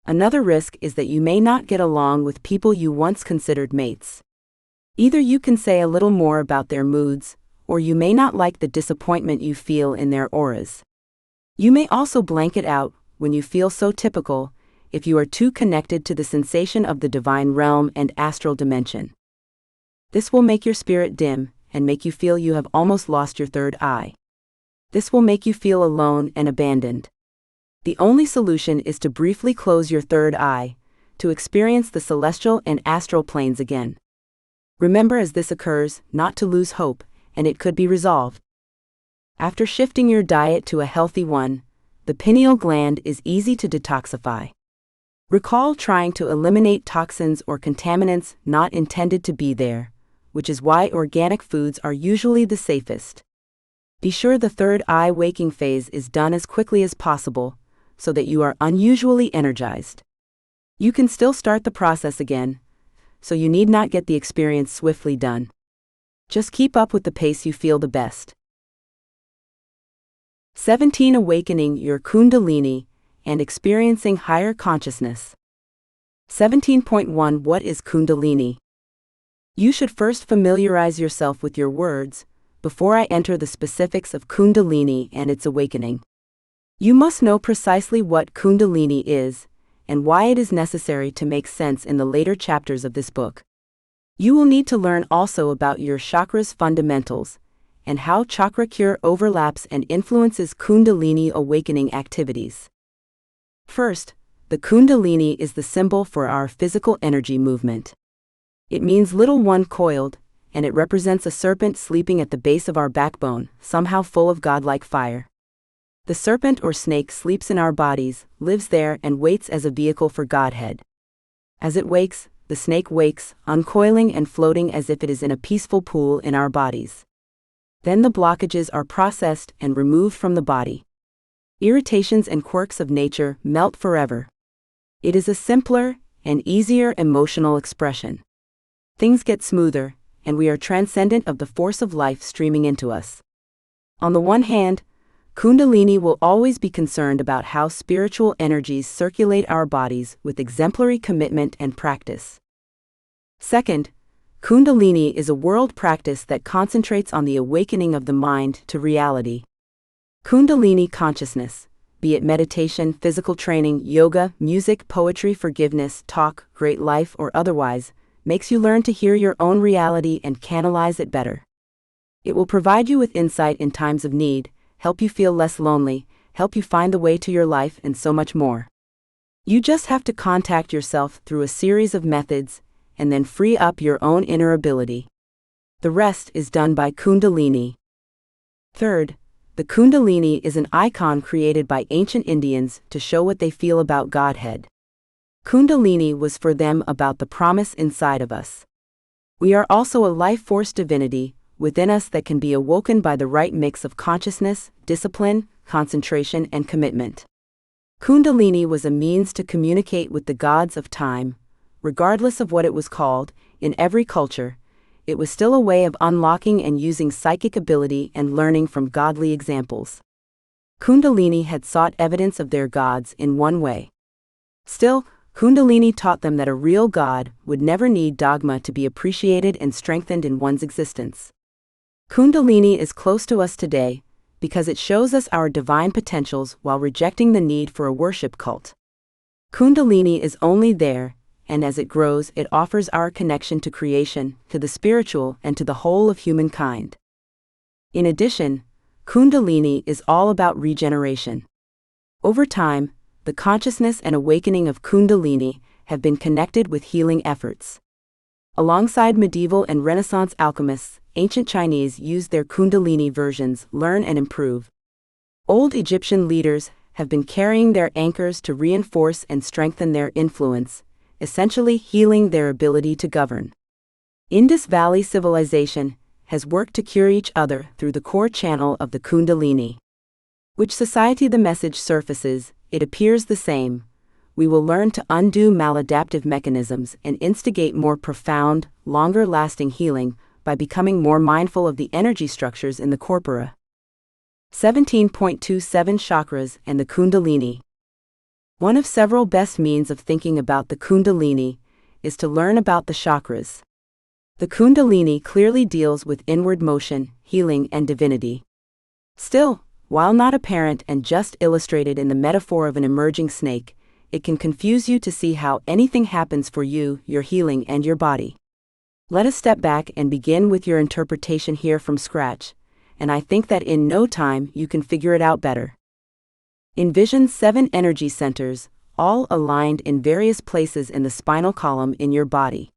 Another risk is that you may not get along with people you once considered mates. Either you can say a little more about their moods, or you may not like the disappointment you feel in their auras. You may also blank it out when you feel so typical, if you are too connected to the sensation of the divine realm and astral dimension. This will make your spirit dim and make you feel you have almost lost your third eye. This will make you feel alone and abandoned. The only solution is to briefly close your third eye, to experience the celestial and astral planes again. Remember as this occurs, not to lose hope, and it could be resolved. After shifting your diet to a healthy one, the pineal gland is easy to detoxify. Recall trying to eliminate toxins or contaminants not intended to be there, which is why organic foods are usually the safest. Be sure the third eye waking phase is done as quickly as possible, so that you are unusually energized. You can still start the process again, so you need not get the experience swiftly done. Just keep up with the pace you feel the best. 17. Awakening your Kundalini and experiencing higher consciousness. 17.1 What is Kundalini? You should first familiarize yourself with your words before I enter the specifics of Kundalini and its awakening. You must know precisely what Kundalini is and why it is necessary to make sense in the later chapters of this book. You will need to learn also about your chakra's fundamentals and how chakra cure overlaps and influences Kundalini awakening activities. First, the Kundalini is the symbol for our physical energy movement. It means little one coiled, and it represents a serpent sleeping at the base of our backbone, somehow full of godlike fire. The serpent or snake sleeps in our bodies, lives there, and waits as a vehicle for Godhead. As it wakes, the snake wakes, uncoiling and floating as if it is in a peaceful pool in our bodies. Then the blockages are processed and removed from the body. Irritations and quirks of nature melt forever. It is a simpler and easier emotional expression. Things get smoother, and we are transcendent of the force of life streaming into us. On the one hand, Kundalini will always be concerned about how spiritual energies circulate our bodies with exemplary commitment and practice. Second, Kundalini is a world practice that concentrates on the awakening of the mind to reality. Kundalini consciousness, be it meditation, physical training, yoga, music, poetry, forgiveness, talk, great life, or otherwise, makes you learn to hear your own reality and canalize it better. It will provide you with insight in times of need, help you feel less lonely, help you find the way to your life, and so much more. You just have to contact yourself through a series of methods, and then free up your own inner ability. The rest is done by Kundalini. Third, the Kundalini is an icon created by ancient Indians to show what they feel about Godhead. Kundalini was for them about the promise inside of us. We are also a life force divinity within us that can be awoken by the right mix of consciousness, discipline, concentration, and commitment. Kundalini was a means to communicate with the gods of time, regardless of what it was called. In every culture, it was still a way of unlocking and using psychic ability and learning from godly examples. Kundalini had sought evidence of their gods in one way. Still, Kundalini taught them that a real god would never need dogma to be appreciated and strengthened in one's existence. Kundalini is close to us today because it shows us our divine potentials while rejecting the need for a worship cult. Kundalini is only there, and as it grows, it offers our connection to creation, to the spiritual, and to the whole of humankind. In addition, Kundalini is all about regeneration. Over time, the consciousness and awakening of Kundalini have been connected with healing efforts. Alongside medieval and Renaissance alchemists, ancient Chinese used their Kundalini versions, learn and improve. Old Egyptian leaders have been carrying their anchors to reinforce and strengthen their influence, essentially healing their ability to govern. Indus Valley civilization has worked to cure each other through the core channel of the Kundalini. Which society the message surfaces, it appears the same. We will learn to undo maladaptive mechanisms and instigate more profound, longer-lasting healing by becoming more mindful of the energy structures in the corpora. 17.27 Chakras and the Kundalini. One of several best means of thinking about the Kundalini is to learn about the chakras. The Kundalini clearly deals with inward motion, healing, and divinity. Still, while not apparent and just illustrated in the metaphor of an emerging snake, it can confuse you to see how anything happens for you, your healing, and your body. Let us step back and begin with your interpretation here from scratch, and I think that in no time you can figure it out better. Envision 7 energy centers, all aligned in various places in the spinal column in your body.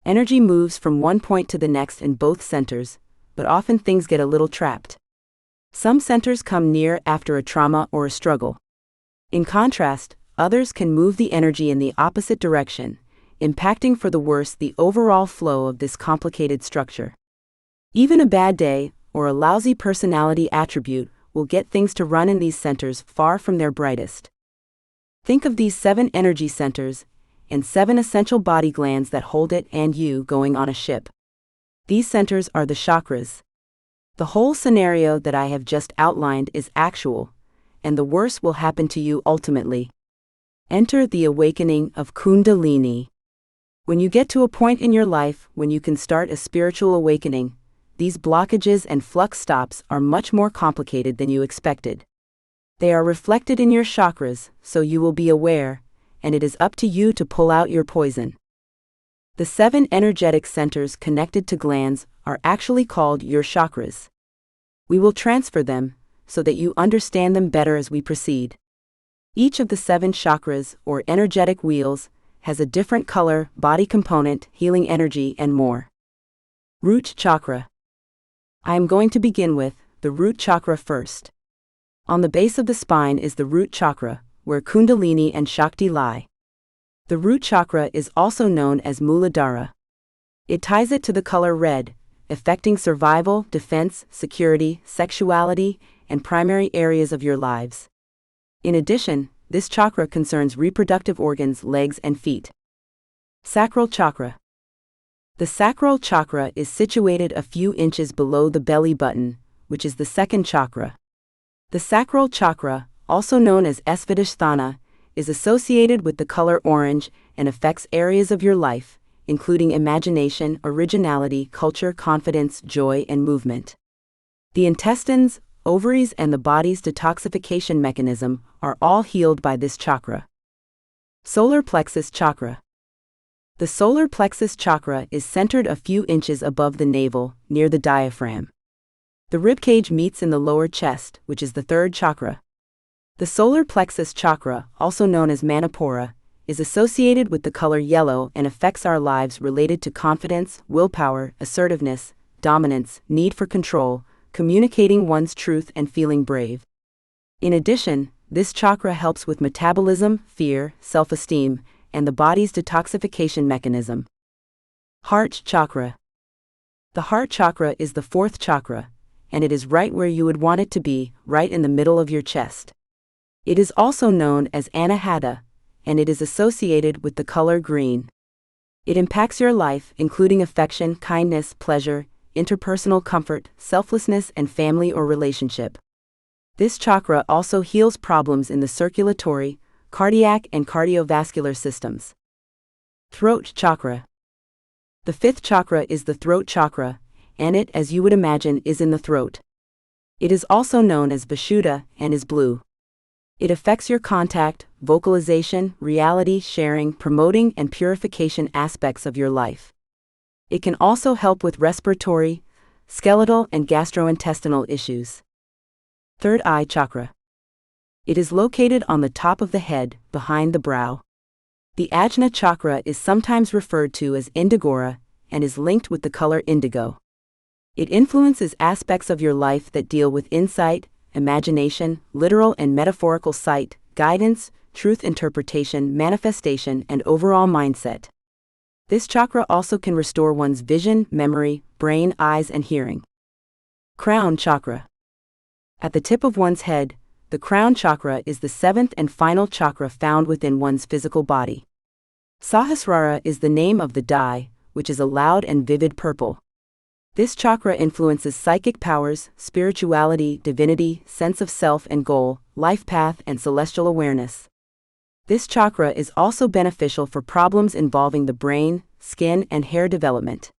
Energy moves from one point to the next in both centers, but often things get a little trapped. Some centers come near after a trauma or a struggle. In contrast, others can move the energy in the opposite direction, impacting for the worse the overall flow of this complicated structure. Even a bad day, or a lousy personality attribute, will get things to run in these centers far from their brightest. Think of these 7 energy centers, and 7 essential body glands that hold it and you going on a ship. These centers are the chakras. The whole scenario that I have just outlined is actual, and the worst will happen to you ultimately. Enter the awakening of Kundalini. When you get to a point in your life when you can start a spiritual awakening, these blockages and flux stops are much more complicated than you expected. They are reflected in your chakras, so you will be aware, and it is up to you to pull out your poison. The 7 energetic centers connected to glands are actually called your chakras. We will transfer them, so that you understand them better as we proceed. Each of the 7 chakras, or energetic wheels, has a different color, body component, healing energy, and more. Root chakra. I am going to begin with the root chakra first. On the base of the spine is the root chakra, where Kundalini and Shakti lie. The root chakra is also known as Muladhara. It ties it to the color red, affecting survival, defense, security, sexuality, and primary areas of your lives. In addition, this chakra concerns reproductive organs, legs, and feet. Sacral chakra. The sacral chakra is situated a few inches below the belly button, which is the second chakra. The sacral chakra, also known as Svadhisthana, is associated with the color orange and affects areas of your life, including imagination, originality, culture, confidence, joy, and movement. The intestines, ovaries, and the body's detoxification mechanism are all healed by this chakra. Solar plexus chakra. The solar plexus chakra is centered a few inches above the navel, near the diaphragm. The ribcage meets in the lower chest, which is the third chakra. The solar plexus chakra, also known as Manipura, is associated with the color yellow and affects our lives related to confidence, willpower, assertiveness, dominance, need for control, communicating one's truth, and feeling brave. In addition, this chakra helps with metabolism, fear, self-esteem, and the body's detoxification mechanism. Heart chakra. The heart chakra is the 4th chakra, and it is right where you would want it to be, right in the middle of your chest. It is also known as Anahata, and it is associated with the color green. It impacts your life, including affection, kindness, pleasure, interpersonal comfort, selflessness, and family or relationship. This chakra also heals problems in the circulatory, cardiac, and cardiovascular systems. Throat chakra. The 5th chakra is the throat chakra, and it, as you would imagine, is in the throat. It is also known as Vishuddha and is blue. It affects your contact, vocalization, reality sharing, promoting, and purification aspects of your life. It can also help with respiratory, skeletal, and gastrointestinal issues. Third eye chakra. It is located on the top of the head, behind the brow. The Ajna chakra is sometimes referred to as Indigora, and is linked with the color indigo. It influences aspects of your life that deal with insight, imagination, literal and metaphorical sight, guidance, truth interpretation, manifestation, and overall mindset. This chakra also can restore one's vision, memory, brain, eyes, and hearing. Crown chakra. At the tip of one's head, the crown chakra is the 7th and final chakra found within one's physical body. Sahasrara is the name of the dye, which is a loud and vivid purple. This chakra influences psychic powers, spirituality, divinity, sense of self and goal, life path, and celestial awareness. This chakra is also beneficial for problems involving the brain, skin, and hair development.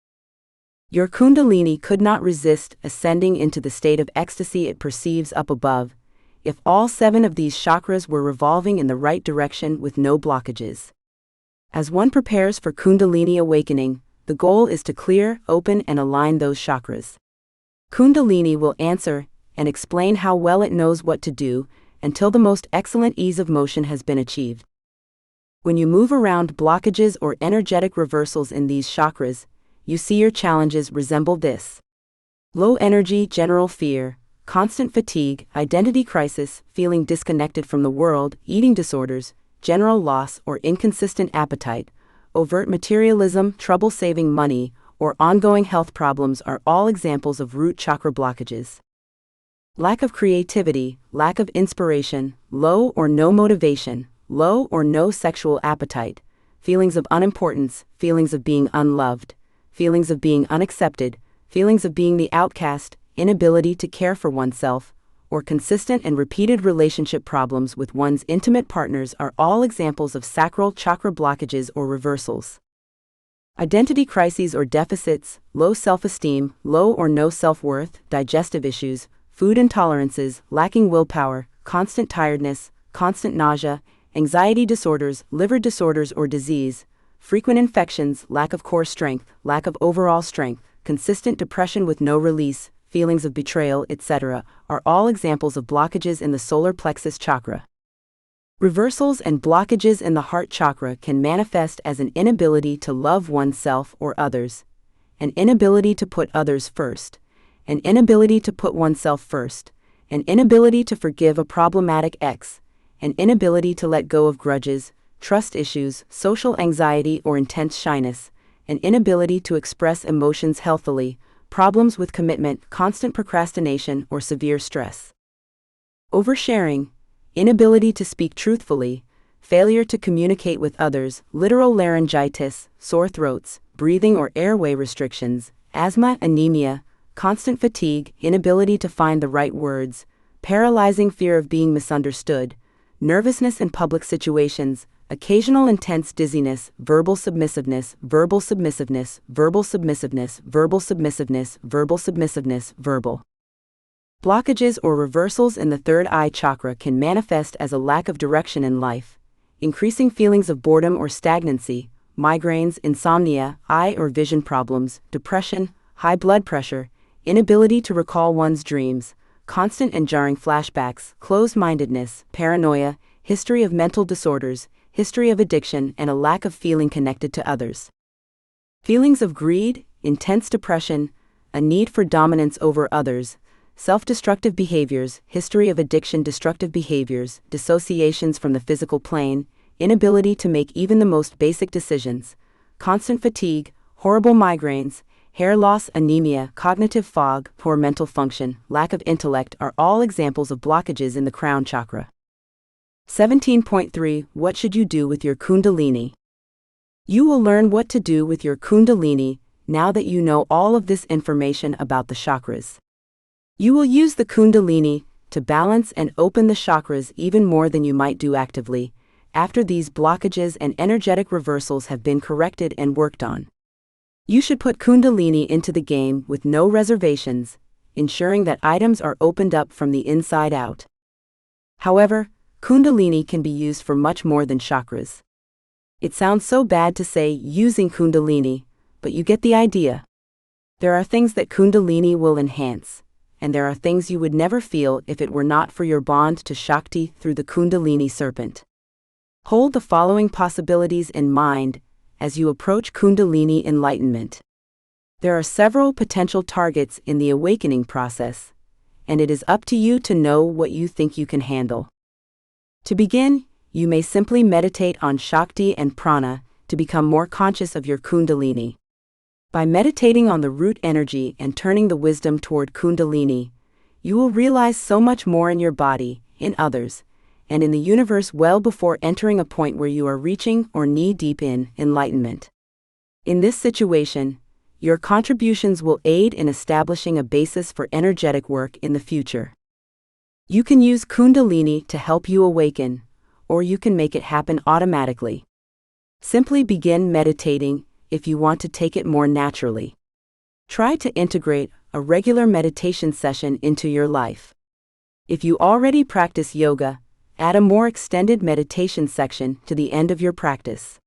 Your Kundalini could not resist ascending into the state of ecstasy it perceives up above, if all 7 of these chakras were revolving in the right direction with no blockages. As one prepares for Kundalini awakening, the goal is to clear, open, and align those chakras. Kundalini will answer and explain how well it knows what to do until the most excellent ease of motion has been achieved. When you move around blockages or energetic reversals in these chakras, you see your challenges resemble this. Low energy, general fear, constant fatigue, identity crisis, feeling disconnected from the world, eating disorders, general loss or inconsistent appetite, overt materialism, trouble saving money, or ongoing health problems are all examples of root chakra blockages. Lack of creativity, lack of inspiration, low or no motivation, low or no sexual appetite, feelings of unimportance, feelings of being unloved, feelings of being unaccepted, feelings of being the outcast, inability to care for oneself, or consistent and repeated relationship problems with one's intimate partners are all examples of sacral chakra blockages or reversals. Identity crises or deficits, low self-esteem, low or no self-worth, digestive issues, food intolerances, lacking willpower, constant tiredness, constant nausea, anxiety disorders, liver disorders or disease, frequent infections, lack of core strength, lack of overall strength, consistent depression with no release, feelings of betrayal, etc., are all examples of blockages in the solar plexus chakra. Reversals and blockages in the heart chakra can manifest as an inability to love oneself or others, an inability to put others first, an inability to put oneself first, an inability to forgive a problematic ex, an inability to let go of grudges, trust issues, social anxiety or intense shyness, an inability to express emotions healthily, problems with commitment, constant procrastination, or severe stress. Oversharing, inability to speak truthfully, failure to communicate with others, literal laryngitis, sore throats, breathing or airway restrictions, asthma, anemia, constant fatigue, inability to find the right words, paralyzing fear of being misunderstood, nervousness in public situations, occasional intense dizziness, verbal submissiveness, verbal submissiveness, verbal submissiveness, verbal submissiveness, verbal submissiveness, verbal blockages or reversals in the third eye chakra can manifest as a lack of direction in life, increasing feelings of boredom or stagnancy, migraines, insomnia, eye or vision problems, depression, high blood pressure, inability to recall one's dreams, constant and jarring flashbacks, closed-mindedness, paranoia, history of mental disorders, history of addiction, and a lack of feeling connected to others. Feelings of greed, intense depression, a need for dominance over others, self-destructive behaviors, history of addiction, destructive behaviors, dissociations from the physical plane, inability to make even the most basic decisions, constant fatigue, horrible migraines, hair loss, anemia, cognitive fog, poor mental function, lack of intellect are all examples of blockages in the crown chakra. 17.3 What should you do with your Kundalini? You will learn what to do with your Kundalini now that you know all of this information about the chakras. You will use the Kundalini to balance and open the chakras even more than you might do actively, after these blockages and energetic reversals have been corrected and worked on. You should put Kundalini into the game with no reservations, ensuring that items are opened up from the inside out. However, Kundalini can be used for much more than chakras. It sounds so bad to say using Kundalini, but you get the idea. There are things that Kundalini will enhance, and there are things you would never feel if it were not for your bond to Shakti through the Kundalini serpent. Hold the following possibilities in mind as you approach Kundalini enlightenment. There are several potential targets in the awakening process, and it is up to you to know what you think you can handle. To begin, you may simply meditate on Shakti and Prana to become more conscious of your Kundalini. By meditating on the root energy and turning the wisdom toward Kundalini, you will realize so much more in your body, in others, and in the universe well before entering a point where you are reaching or knee-deep in enlightenment. In this situation, your contributions will aid in establishing a basis for energetic work in the future. You can use Kundalini to help you awaken, or you can make it happen automatically. Simply begin meditating if you want to take it more naturally. Try to integrate a regular meditation session into your life. If you already practice yoga, add a more extended meditation section to the end of your practice.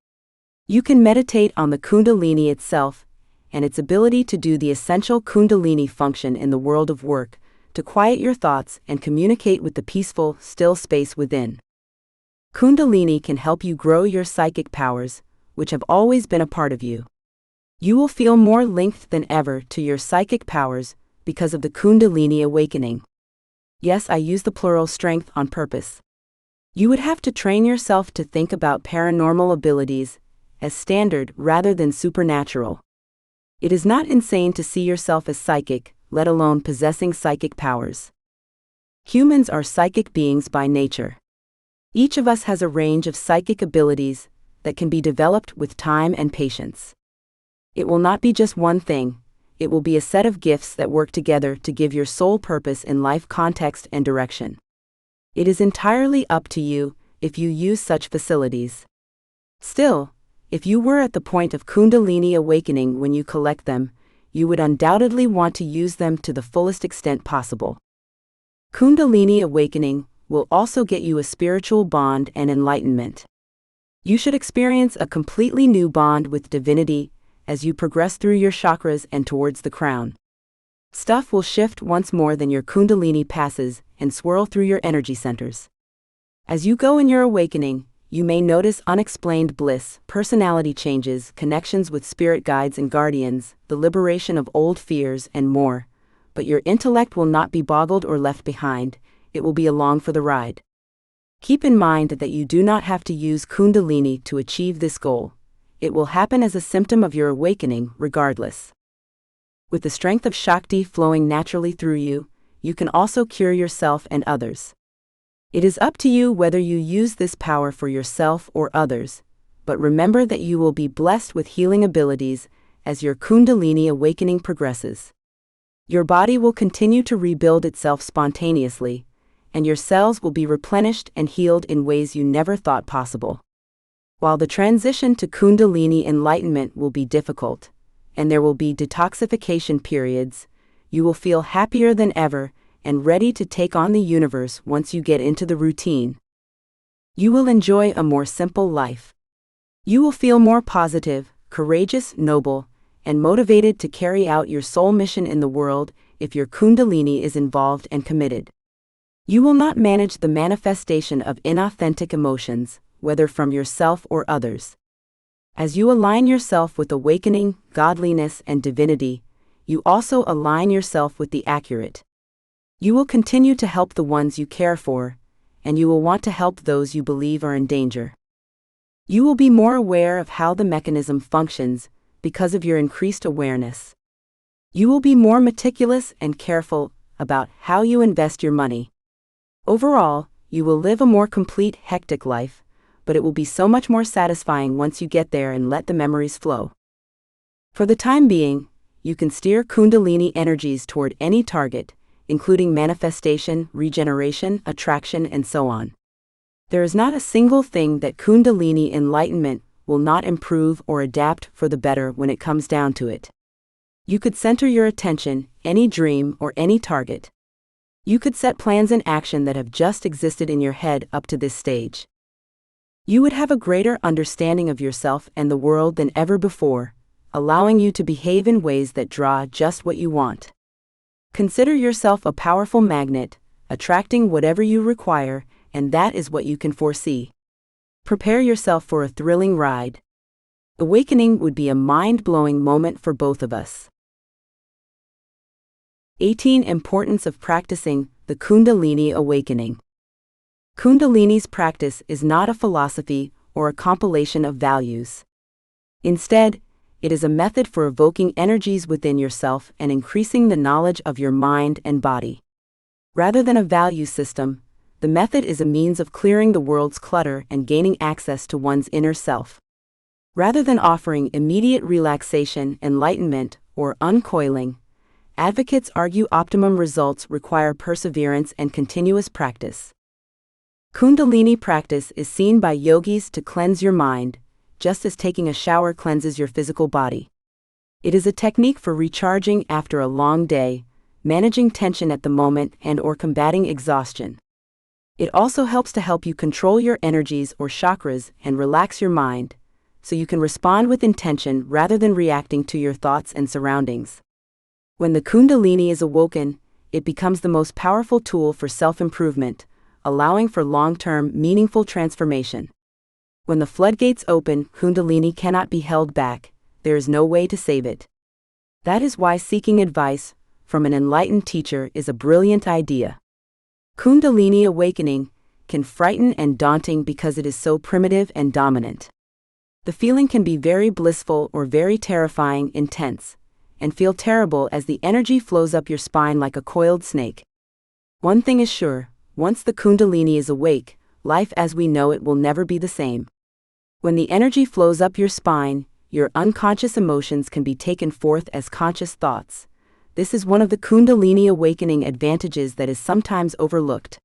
You can meditate on the Kundalini itself and its ability to do the essential Kundalini function in the world of work, to quiet your thoughts and communicate with the peaceful, still space within. Kundalini can help you grow your psychic powers, which have always been a part of you. You will feel more linked than ever to your psychic powers because of the Kundalini awakening. Yes, I use the plural strength on purpose. You would have to train yourself to think about paranormal abilities as standard rather than supernatural. It is not insane to see yourself as psychic, let alone possessing psychic powers. Humans are psychic beings by nature. Each of us has a range of psychic abilities that can be developed with time and patience. It will not be just one thing, it will be a set of gifts that work together to give your soul purpose in life, context, and direction. It is entirely up to you if you use such facilities. Still, if you were at the point of Kundalini awakening when you collect them, you would undoubtedly want to use them to the fullest extent possible. Kundalini awakening will also get you a spiritual bond and enlightenment. You should experience a completely new bond with divinity as you progress through your chakras and towards the crown. Stuff will shift once more than your Kundalini passes and swirl through your energy centers. As you go in your awakening, you may notice unexplained bliss, personality changes, connections with spirit guides and guardians, the liberation of old fears, and more. But your intellect will not be boggled or left behind, it will be along for the ride. Keep in mind that you do not have to use Kundalini to achieve this goal. It will happen as a symptom of your awakening, regardless. With the strength of Shakti flowing naturally through you, you can also cure yourself and others. It is up to you whether you use this power for yourself or others, but remember that you will be blessed with healing abilities as your Kundalini awakening progresses. Your body will continue to rebuild itself spontaneously, and your cells will be replenished and healed in ways you never thought possible. While the transition to Kundalini enlightenment will be difficult, and there will be detoxification periods, you will feel happier than ever and ready to take on the universe once you get into the routine. You will enjoy a more simple life. You will feel more positive, courageous, noble, and motivated to carry out your soul mission in the world if your Kundalini is involved and committed. You will not manage the manifestation of inauthentic emotions, whether from yourself or others. As you align yourself with awakening, godliness, and divinity, you also align yourself with the accurate. You will continue to help the ones you care for, and you will want to help those you believe are in danger. You will be more aware of how the mechanism functions because of your increased awareness. You will be more meticulous and careful about how you invest your money. Overall, you will live a more complete, hectic life, but it will be so much more satisfying once you get there and let the memories flow. For the time being, you can steer Kundalini energies toward any target, including manifestation, regeneration, attraction, and so on. There is not a single thing that Kundalini enlightenment will not improve or adapt for the better when it comes down to it. You could center your attention, any dream or any target. You could set plans in action that have just existed in your head up to this stage. You would have a greater understanding of yourself and the world than ever before, allowing you to behave in ways that draw just what you want. Consider yourself a powerful magnet, attracting whatever you require, and that is what you can foresee. Prepare yourself for a thrilling ride. Awakening would be a mind-blowing moment for both of us. 18 Importance of practicing the Kundalini awakening. Kundalini's practice is not a philosophy or a compilation of values. Instead, it is a method for evoking energies within yourself and increasing the knowledge of your mind and body. Rather than a value system, the method is a means of clearing the world's clutter and gaining access to one's inner self. Rather than offering immediate relaxation, enlightenment, or uncoiling, advocates argue optimum results require perseverance and continuous practice. Kundalini practice is seen by yogis to cleanse your mind, just as taking a shower cleanses your physical body. It is a technique for recharging after a long day, managing tension at the moment, and/or combating exhaustion. It also helps to help you control your energies or chakras and relax your mind, so you can respond with intention rather than reacting to your thoughts and surroundings. When the Kundalini is awoken, it becomes the most powerful tool for self-improvement, allowing for long-term, meaningful transformation. When the floodgates open, Kundalini cannot be held back, there is no way to save it. That is why seeking advice, from an enlightened teacher is a brilliant idea. Kundalini awakening can frighten and daunting because it is so primitive and dominant. The feeling can be very blissful or very terrifying, intense, and feel terrible as the energy flows up your spine like a coiled snake. One thing is sure, once the Kundalini is awake, life as we know it will never be the same. When the energy flows up your spine, your unconscious emotions can be taken forth as conscious thoughts. This is one of the Kundalini awakening advantages that is sometimes overlooked.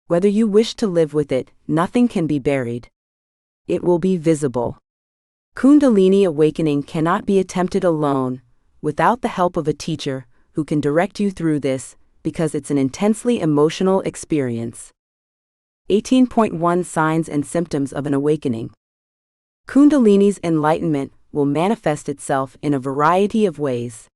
Whether you wish to live with it, nothing can be buried. It will be visible. Kundalini awakening cannot be attempted alone, without the help of a teacher who can direct you through this, because it's an intensely emotional experience. 18.1 Signs and Symptoms of an Awakening. Kundalini's enlightenment will manifest itself in a variety of ways.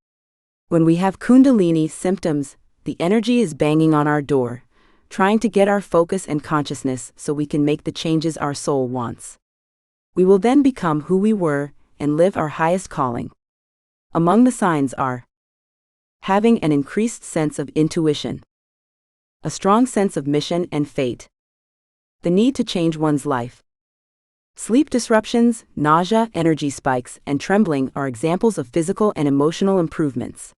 When we have Kundalini symptoms, the energy is banging on our door, trying to get our focus and consciousness so we can make the changes our soul wants. We will then become who we were and live our highest calling. Among the signs are having an increased sense of intuition, a strong sense of mission and fate, the need to change one's life. Sleep disruptions, nausea, energy spikes, and trembling are examples of physical and emotional improvements.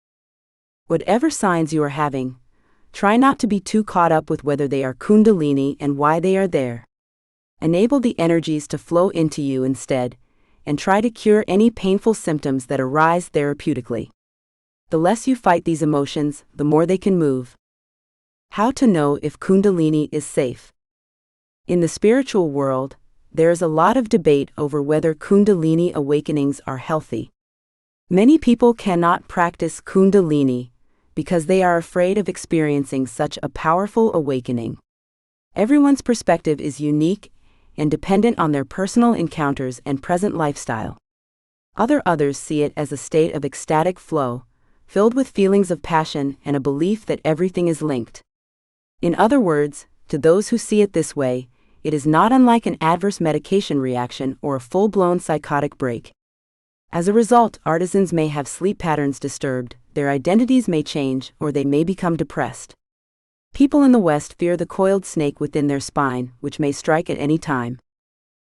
Whatever signs you are having, try not to be too caught up with whether they are Kundalini and why they are there. Enable the energies to flow into you instead, and try to cure any painful symptoms that arise therapeutically. The less you fight these emotions, the more they can move. How to know if Kundalini is safe? In the spiritual world, there is a lot of debate over whether Kundalini awakenings are healthy. Many people cannot practice Kundalini because they are afraid of experiencing such a powerful awakening. Everyone's perspective is unique and dependent on their personal encounters and present lifestyle. Others see it as a state of ecstatic flow, filled with feelings of passion and a belief that everything is linked. In other words, to those who see it this way, it is not unlike an adverse medication reaction or a full-blown psychotic break. As a result, artisans may have sleep patterns disturbed, their identities may change, or they may become depressed. People in the West fear the coiled snake within their spine, which may strike at any time.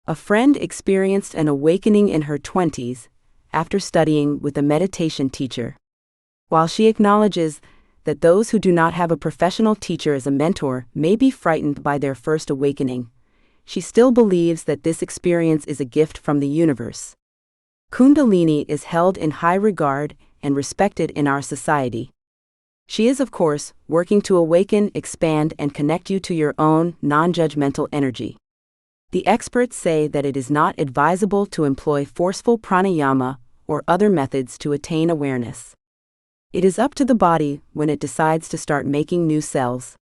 A friend experienced an awakening in her 20s, after studying with a meditation teacher. While she acknowledges that those who do not have a professional teacher as a mentor may be frightened by their first awakening, she still believes that this experience is a gift from the universe. Kundalini is held in high regard and respected in our society. She is, of course, working to awaken, expand, and connect you to your own non-judgmental energy. The experts say that it is not advisable to employ forceful pranayama or other methods to attain awareness. It is up to the body when it decides to start making new cells.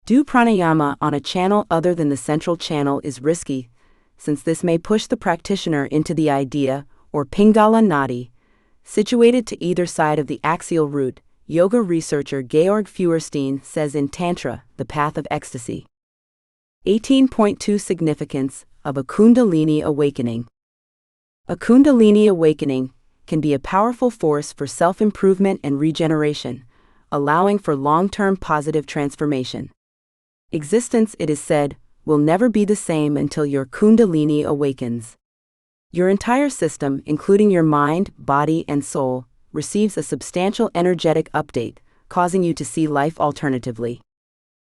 Do pranayama on a channel other than the central channel is risky, since this may push the practitioner into the idea, or Pingala Nadi, situated to either side of the axial root, yoga researcher Georg Feuerstein says in Tantra, The Path of Ecstasy. 18.2 Significance of a Kundalini Awakening. A Kundalini awakening can be a powerful force for self-improvement and regeneration, allowing for long-term positive transformation. Existence, it is said, will never be the same until your Kundalini awakens. Your entire system, including your mind, body, and soul, receives a substantial energetic update, causing you to see life alternatively.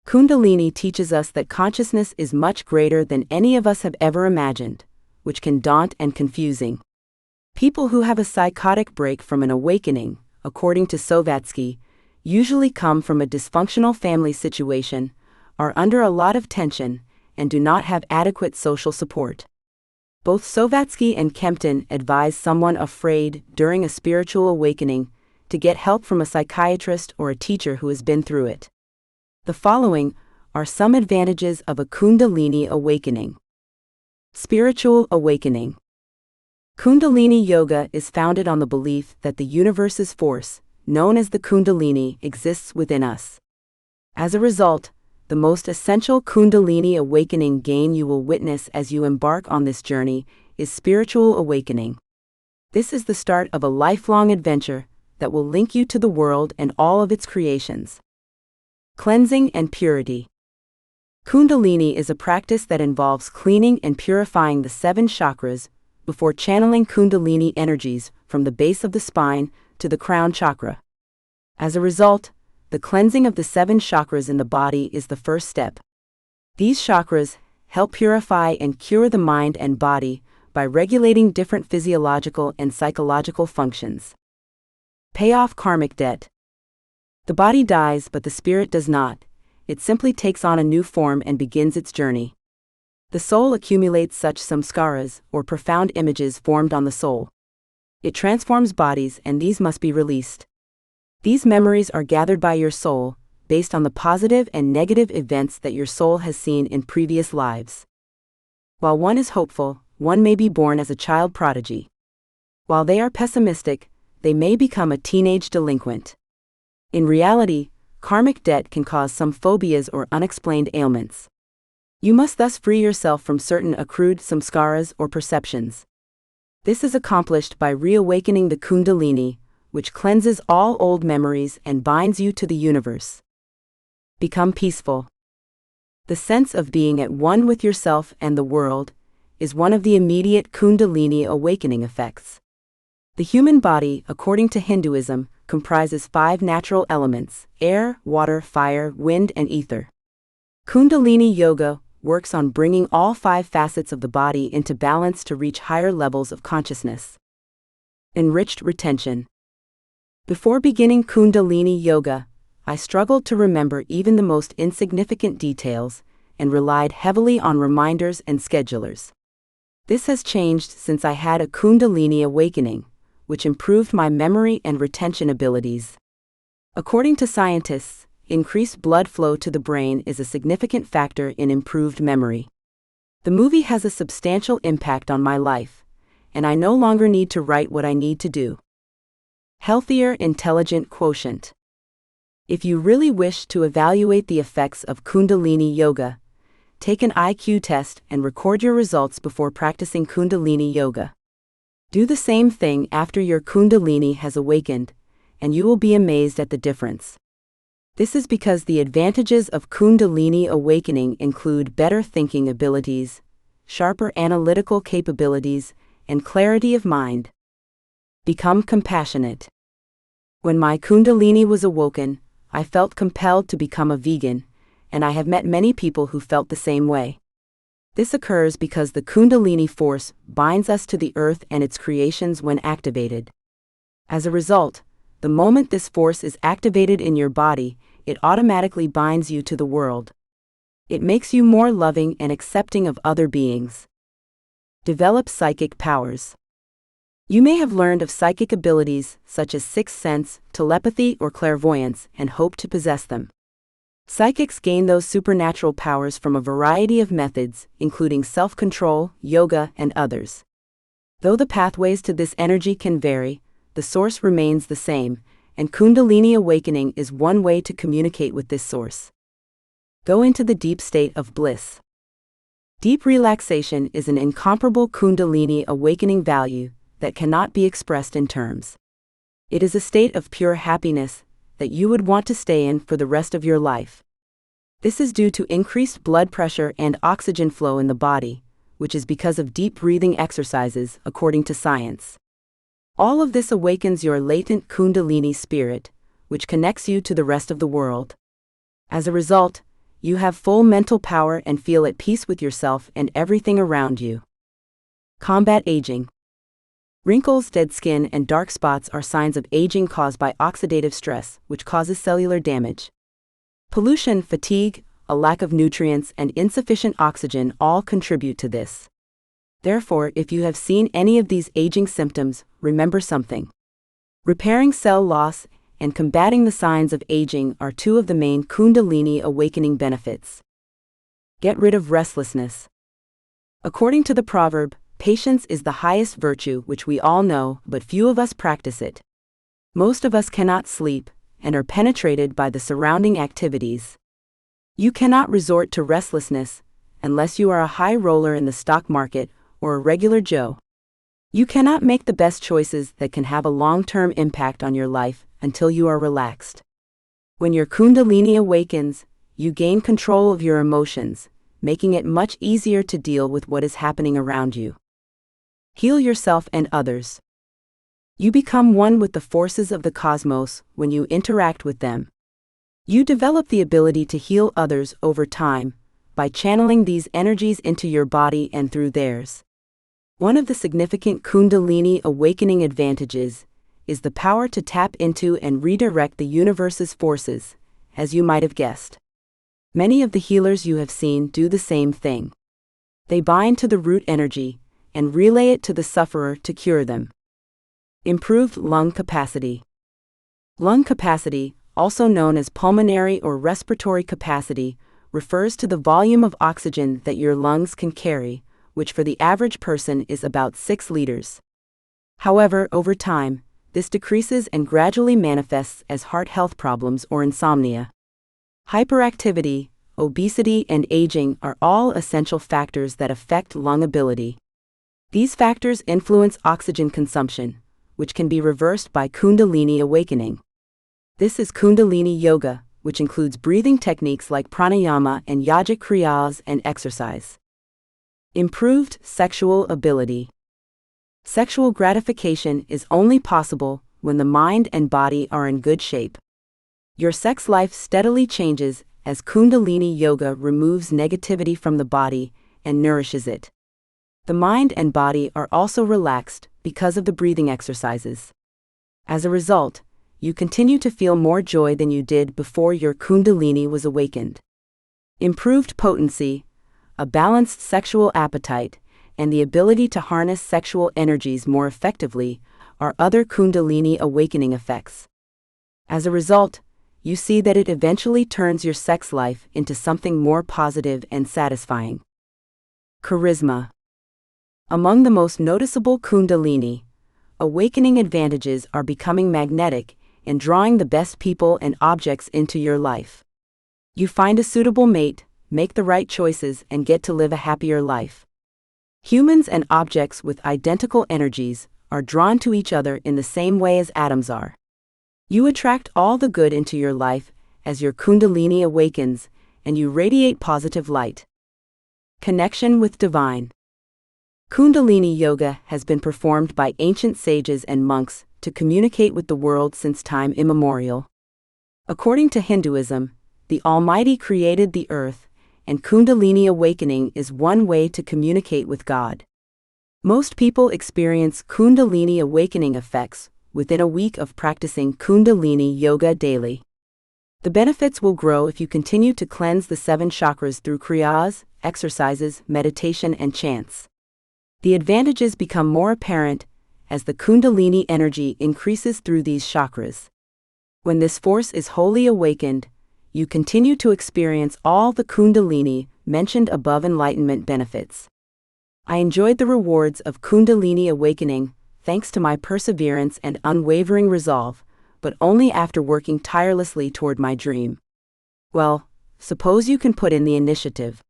Kundalini teaches us that consciousness is much greater than any of us have ever imagined, which can daunt and confusing. People who have a psychotic break from an awakening, according to Sovatsky, usually come from a dysfunctional family situation, are under a lot of tension, and do not have adequate social support. Both Sovatsky and Kempton advise someone afraid during a spiritual awakening to get help from a psychiatrist or a teacher who has been through it. The following are some advantages of a Kundalini awakening. Spiritual awakening. Kundalini yoga is founded on the belief that the universe's force, known as the Kundalini, exists within us. As a result, the most essential Kundalini awakening gain you will witness as you embark on this journey is spiritual awakening. This is the start of a lifelong adventure that will link you to the world and all of its creations. Cleansing and purity. Kundalini is a practice that involves cleaning and purifying the 7 chakras before channeling Kundalini energies from the base of the spine to the crown chakra. As a result, the cleansing of the 7 chakras in the body is the first step. These chakras help purify and cure the mind and body by regulating different physiological and psychological functions. Pay off karmic debt. The body dies, but the spirit does not. It simply takes on a new form and begins its journey. The soul accumulates such samskaras, or profound images formed on the soul. It transforms bodies, and these must be released. These memories are gathered by your soul, based on the positive and negative events that your soul has seen in previous lives. While one is hopeful, one may be born as a child prodigy. While they are pessimistic, they may become a teenage delinquent. In reality, karmic debt can cause some phobias or unexplained ailments. You must thus free yourself from certain accrued samskaras or perceptions. This is accomplished by reawakening the Kundalini, which cleanses all old memories and binds you to the universe. Become peaceful. The sense of being at one with yourself and the world is one of the immediate Kundalini awakening effects. The human body, according to Hinduism, comprises 5 natural elements: air, water, fire, wind, and ether. Kundalini Yoga works on bringing all 5 facets of the body into balance to reach higher levels of consciousness. Enriched retention. Before beginning Kundalini Yoga, I struggled to remember even the most insignificant details and relied heavily on reminders and schedulers. This has changed since I had a Kundalini awakening, which improved my memory and retention abilities. According to scientists, increased blood flow to the brain is a significant factor in improved memory. The movie has a substantial impact on my life, and I no longer need to write what I need to do. Healthier intelligent quotient. If you really wish to evaluate the effects of Kundalini Yoga, take an IQ test and record your results before practicing Kundalini Yoga. Do the same thing after your Kundalini has awakened, and you will be amazed at the difference. This is because the advantages of Kundalini awakening include better thinking abilities, sharper analytical capabilities, and clarity of mind. Become compassionate. When my Kundalini was awoken, I felt compelled to become a vegan, and I have met many people who felt the same way. This occurs because the Kundalini force binds us to the earth and its creations when activated. As a result, the moment this force is activated in your body, it automatically binds you to the world. It makes you more loving and accepting of other beings. Develop psychic powers. You may have learned of psychic abilities such as sixth sense, telepathy, or clairvoyance and hope to possess them. Psychics gain those supernatural powers from a variety of methods, including self-control, yoga, and others. Though the pathways to this energy can vary, the source remains the same, and Kundalini awakening is one way to communicate with this source. Go into the deep state of bliss. Deep relaxation is an incomparable Kundalini awakening value that cannot be expressed in terms. It is a state of pure happiness that you would want to stay in for the rest of your life. This is due to increased blood pressure and oxygen flow in the body, which is because of deep breathing exercises, according to science. All of this awakens your latent Kundalini spirit, which connects you to the rest of the world. As a result, you have full mental power and feel at peace with yourself and everything around you. Combat aging. Wrinkles, dead skin, and dark spots are signs of aging caused by oxidative stress, which causes cellular damage. Pollution, fatigue, a lack of nutrients, and insufficient oxygen all contribute to this. Therefore, if you have seen any of these aging symptoms, remember something. Repairing cell loss and combating the signs of aging are 2 of the main Kundalini awakening benefits. Get rid of restlessness. According to the proverb, patience is the highest virtue, which we all know, but few of us practice it. Most of us cannot sleep and are penetrated by the surrounding activities. You cannot resort to restlessness unless you are a high roller in the stock market or a regular Joe. You cannot make the best choices that can have a long-term impact on your life until you are relaxed. When your Kundalini awakens, you gain control of your emotions, making it much easier to deal with what is happening around you. Heal yourself and others. You become one with the forces of the cosmos when you interact with them. You develop the ability to heal others over time by channeling these energies into your body and through theirs. One of the significant Kundalini awakening advantages is the power to tap into and redirect the universe's forces, as you might have guessed. Many of the healers you have seen do the same thing. They bind to the root energy and relay it to the sufferer to cure them. Improved lung capacity. Lung capacity, also known as pulmonary or respiratory capacity, refers to the volume of oxygen that your lungs can carry, which for the average person is about 6 liters. However, over time, this decreases and gradually manifests as heart health problems or insomnia. Hyperactivity, obesity, and aging are all essential factors that affect lung ability. These factors influence oxygen consumption, which can be reversed by Kundalini awakening. This is Kundalini yoga, which includes breathing techniques like pranayama and yogic kriyas and exercise. Improved sexual ability. Sexual gratification is only possible when the mind and body are in good shape. Your sex life steadily changes as Kundalini yoga removes negativity from the body and nourishes it. The mind and body are also relaxed because of the breathing exercises. As a result, you continue to feel more joy than you did before your Kundalini was awakened. Improved potency, a balanced sexual appetite, and the ability to harness sexual energies more effectively are other Kundalini awakening effects. As a result, you see that it eventually turns your sex life into something more positive and satisfying. Charisma. Among the most noticeable Kundalini awakening advantages are becoming magnetic and drawing the best people and objects into your life. You find a suitable mate, make the right choices, and get to live a happier life. Humans and objects with identical energies are drawn to each other in the same way as atoms are. You attract all the good into your life as your Kundalini awakens, and you radiate positive light. Connection with divine. Kundalini yoga has been performed by ancient sages and monks to communicate with the world since time immemorial. According to Hinduism, the Almighty created the earth, and Kundalini awakening is one way to communicate with God. Most people experience Kundalini awakening effects within a week of practicing Kundalini yoga daily. The benefits will grow if you continue to cleanse the 7 chakras through kriyas, exercises, meditation, and chants. The advantages become more apparent as the Kundalini energy increases through these chakras. When this force is wholly awakened, you continue to experience all the Kundalini mentioned above enlightenment benefits. I enjoyed the rewards of Kundalini awakening thanks to my perseverance and unwavering resolve, but only after working tirelessly toward my dream. Well, suppose you can put in the initiative.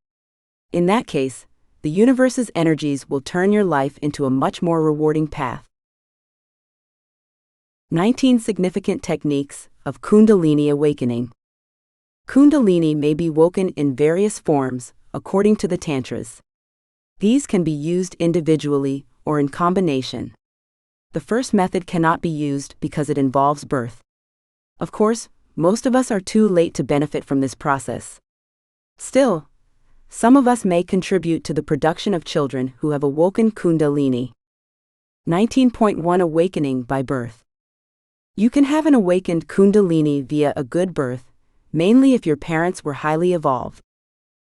In that case, the universe's energies will turn your life into a much more rewarding path. 19 Significant Techniques of Kundalini Awakening. Kundalini may be woken in various forms, according to the Tantras. These can be used individually or in combination. The first method cannot be used because it involves birth. Of course, most of us are too late to benefit from this process. Still, some of us may contribute to the production of children who have awoken Kundalini. 19.1 Awakening by birth. You can have an awakened Kundalini via a good birth, mainly if your parents were highly evolved.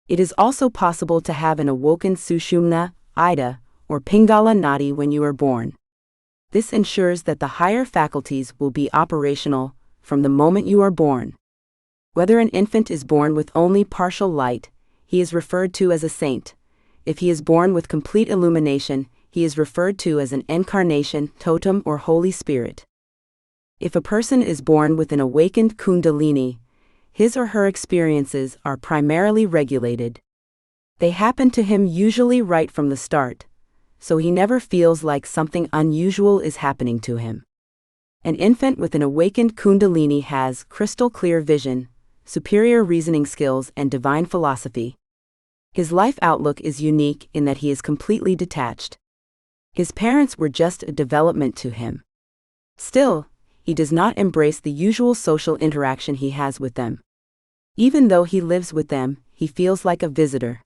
It is also possible to have an awoken Sushumna, Ida, or Pingala Nadi when you are born. This ensures that the higher faculties will be operational from the moment you are born. Whether an infant is born with only partial light, he is referred to as a saint. If he is born with complete illumination, he is referred to as an incarnation, totem, or Holy Spirit. If a person is born with an awakened Kundalini, his or her experiences are primarily regulated. They happen to him usually right from the start, so he never feels like something unusual is happening to him. An infant with an awakened Kundalini has crystal clear vision, superior reasoning skills, and divine philosophy. His life outlook is unique in that he is completely detached. His parents were just a development to him. Still, he does not embrace the usual social interaction he has with them. Even though he lives with them, he feels like a visitor.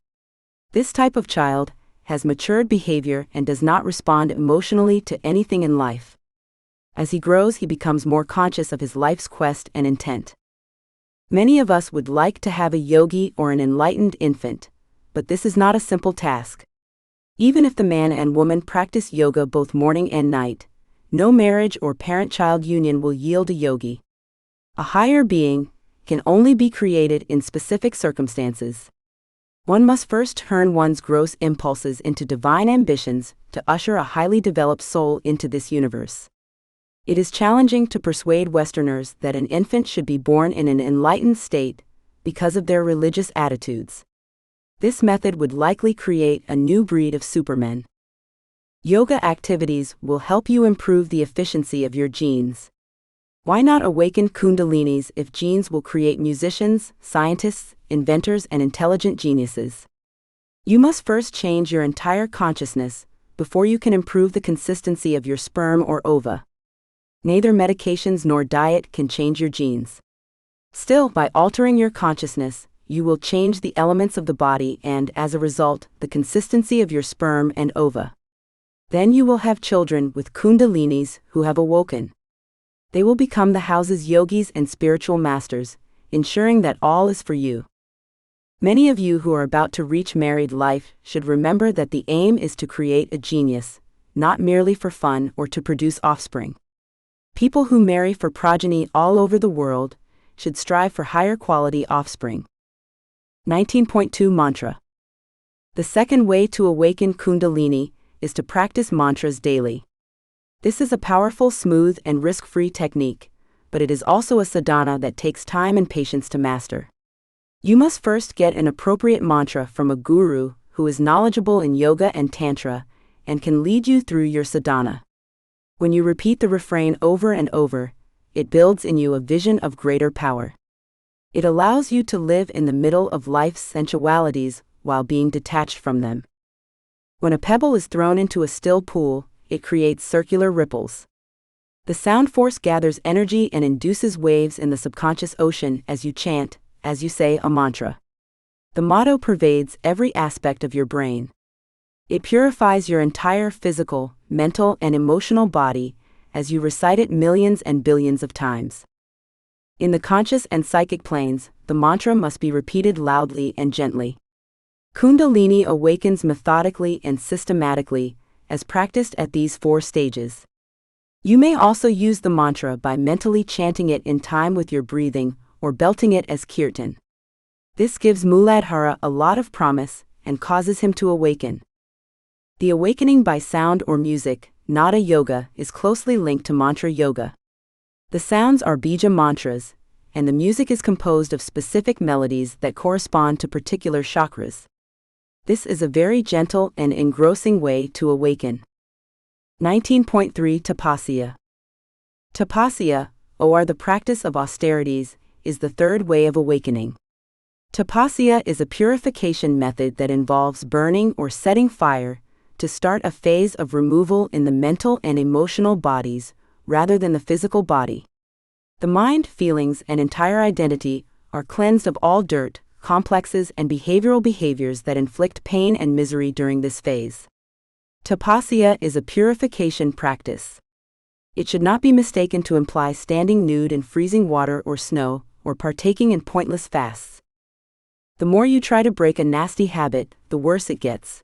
This type of child has matured behavior and does not respond emotionally to anything in life. As he grows, he becomes more conscious of his life's quest and intent. Many of us would like to have a yogi or an enlightened infant, but this is not a simple task. Even if the man and woman practice yoga both morning and night, no marriage or parent-child union will yield a yogi. A higher being can only be created in specific circumstances. One must first turn one's gross impulses into divine ambitions to usher a highly developed soul into this universe. It is challenging to persuade Westerners that an infant should be born in an enlightened state because of their religious attitudes. This method would likely create a new breed of supermen. Yoga activities will help you improve the efficiency of your genes. Why not awaken Kundalinis if genes will create musicians, scientists, inventors, and intelligent geniuses? You must first change your entire consciousness before you can improve the consistency of your sperm or ova. Neither medications nor diet can change your genes. Still, by altering your consciousness, you will change the elements of the body and, as a result, the consistency of your sperm and ova. Then you will have children with Kundalinis who have awoken. They will become the house's yogis and spiritual masters, ensuring that all is for you. Many of you who are about to reach married life should remember that the aim is to create a genius, not merely for fun or to produce offspring. People who marry for progeny all over the world should strive for higher quality offspring. 19.2 Mantra. The second way to awaken Kundalini is to practice mantras daily. This is a powerful, smooth, and risk-free technique, but it is also a sadhana that takes time and patience to master. You must first get an appropriate mantra from a guru who is knowledgeable in yoga and tantra and can lead you through your sadhana. When you repeat the refrain over and over, it builds in you a vision of greater power. It allows you to live in the middle of life's sensualities while being detached from them. When a pebble is thrown into a still pool, it creates circular ripples. The sound force gathers energy and induces waves in the subconscious ocean as you chant, as you say a mantra. The motto pervades every aspect of your brain. It purifies your entire physical, mental, and emotional body as you recite it millions and billions of times. In the conscious and psychic planes, the mantra must be repeated loudly and gently. Kundalini awakens methodically and systematically, as practiced at these 4 stages. You may also use the mantra by mentally chanting it in time with your breathing or belting it as kirtan. This gives Muladhara a lot of promise and causes him to awaken. The awakening by sound or music, nada yoga, is closely linked to mantra yoga. The sounds are bija mantras, and the music is composed of specific melodies that correspond to particular chakras. This is a very gentle and engrossing way to awaken. 19.3 Tapasya. Tapasya, or the practice of austerities, is the third way of awakening. Tapasya is a purification method that involves burning or setting fire to start a phase of removal in the mental and emotional bodies rather than the physical body. The mind, feelings, and entire identity are cleansed of all dirt, complexes, and behavioral behaviors that inflict pain and misery during this phase. Tapasya is a purification practice. It should not be mistaken to imply standing nude in freezing water or snow, or partaking in pointless fasts. The more you try to break a nasty habit, the worse it gets.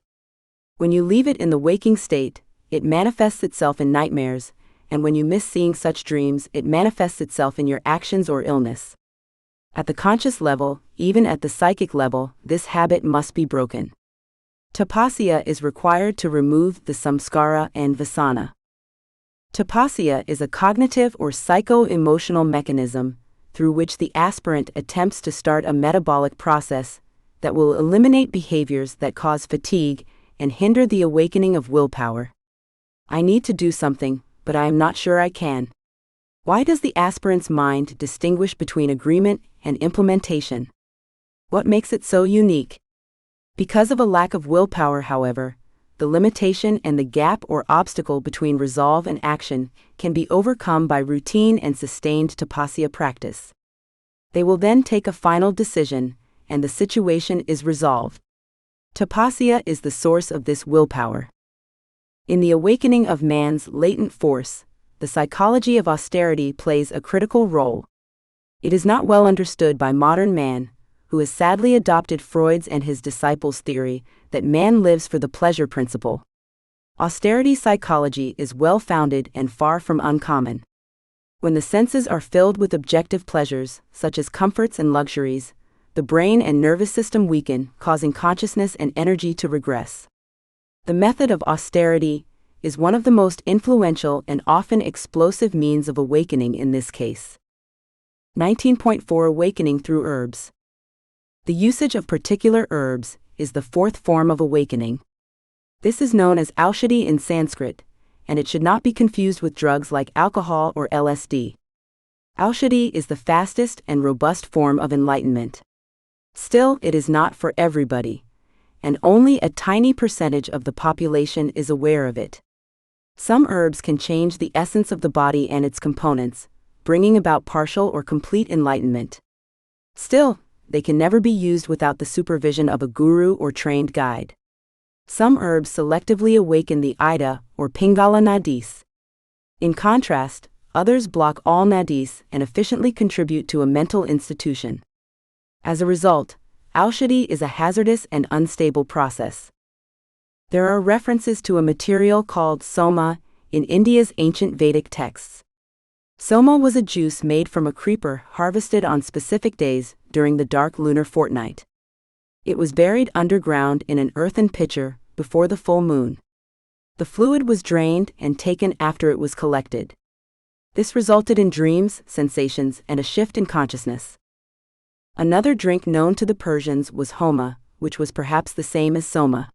When you leave it in the waking state, it manifests itself in nightmares, and when you miss seeing such dreams, it manifests itself in your actions or illness. At the conscious level, even at the psychic level, this habit must be broken. Tapasya is required to remove the samskara and vasana. Tapasya is a cognitive or psycho-emotional mechanism through which the aspirant attempts to start a metabolic process that will eliminate behaviors that cause fatigue and hinder the awakening of willpower. I need to do something, but I am not sure I can. Why does the aspirant's mind distinguish between agreement and implementation? What makes it so unique? Because of a lack of willpower, however, the limitation and the gap or obstacle between resolve and action can be overcome by routine and sustained tapasya practice. They will then take a final decision, and the situation is resolved. Tapasya is the source of this willpower. In the awakening of man's latent force, the psychology of austerity plays a critical role. It is not well understood by modern man, who has sadly adopted Freud's and his disciples' theory that man lives for the pleasure principle. Austerity psychology is well-founded and far from uncommon. When the senses are filled with objective pleasures, such as comforts and luxuries, the brain and nervous system weaken, causing consciousness and energy to regress. The method of austerity is one of the most influential and often explosive means of awakening in this case. 19.4 Awakening through herbs. The usage of particular herbs is the fourth form of awakening. This is known as aushadhi in Sanskrit, and it should not be confused with drugs like alcohol or LSD. Aushadhi is the fastest and robust form of enlightenment. Still, it is not for everybody, and only a tiny percentage of the population is aware of it. Some herbs can change the essence of the body and its components, bringing about partial or complete enlightenment. Still, they can never be used without the supervision of a guru or trained guide. Some herbs selectively awaken the Ida or Pingala nadis. In contrast, others block all nadis and efficiently contribute to a mental institution. As a result, aushadhi is a hazardous and unstable process. There are references to a material called soma in India's ancient Vedic texts. Soma was a juice made from a creeper harvested on specific days during the dark lunar fortnight. It was buried underground in an earthen pitcher before the full moon. The fluid was drained and taken after it was collected. This resulted in dreams, sensations, and a shift in consciousness. Another drink known to the Persians was homa, which was perhaps the same as soma.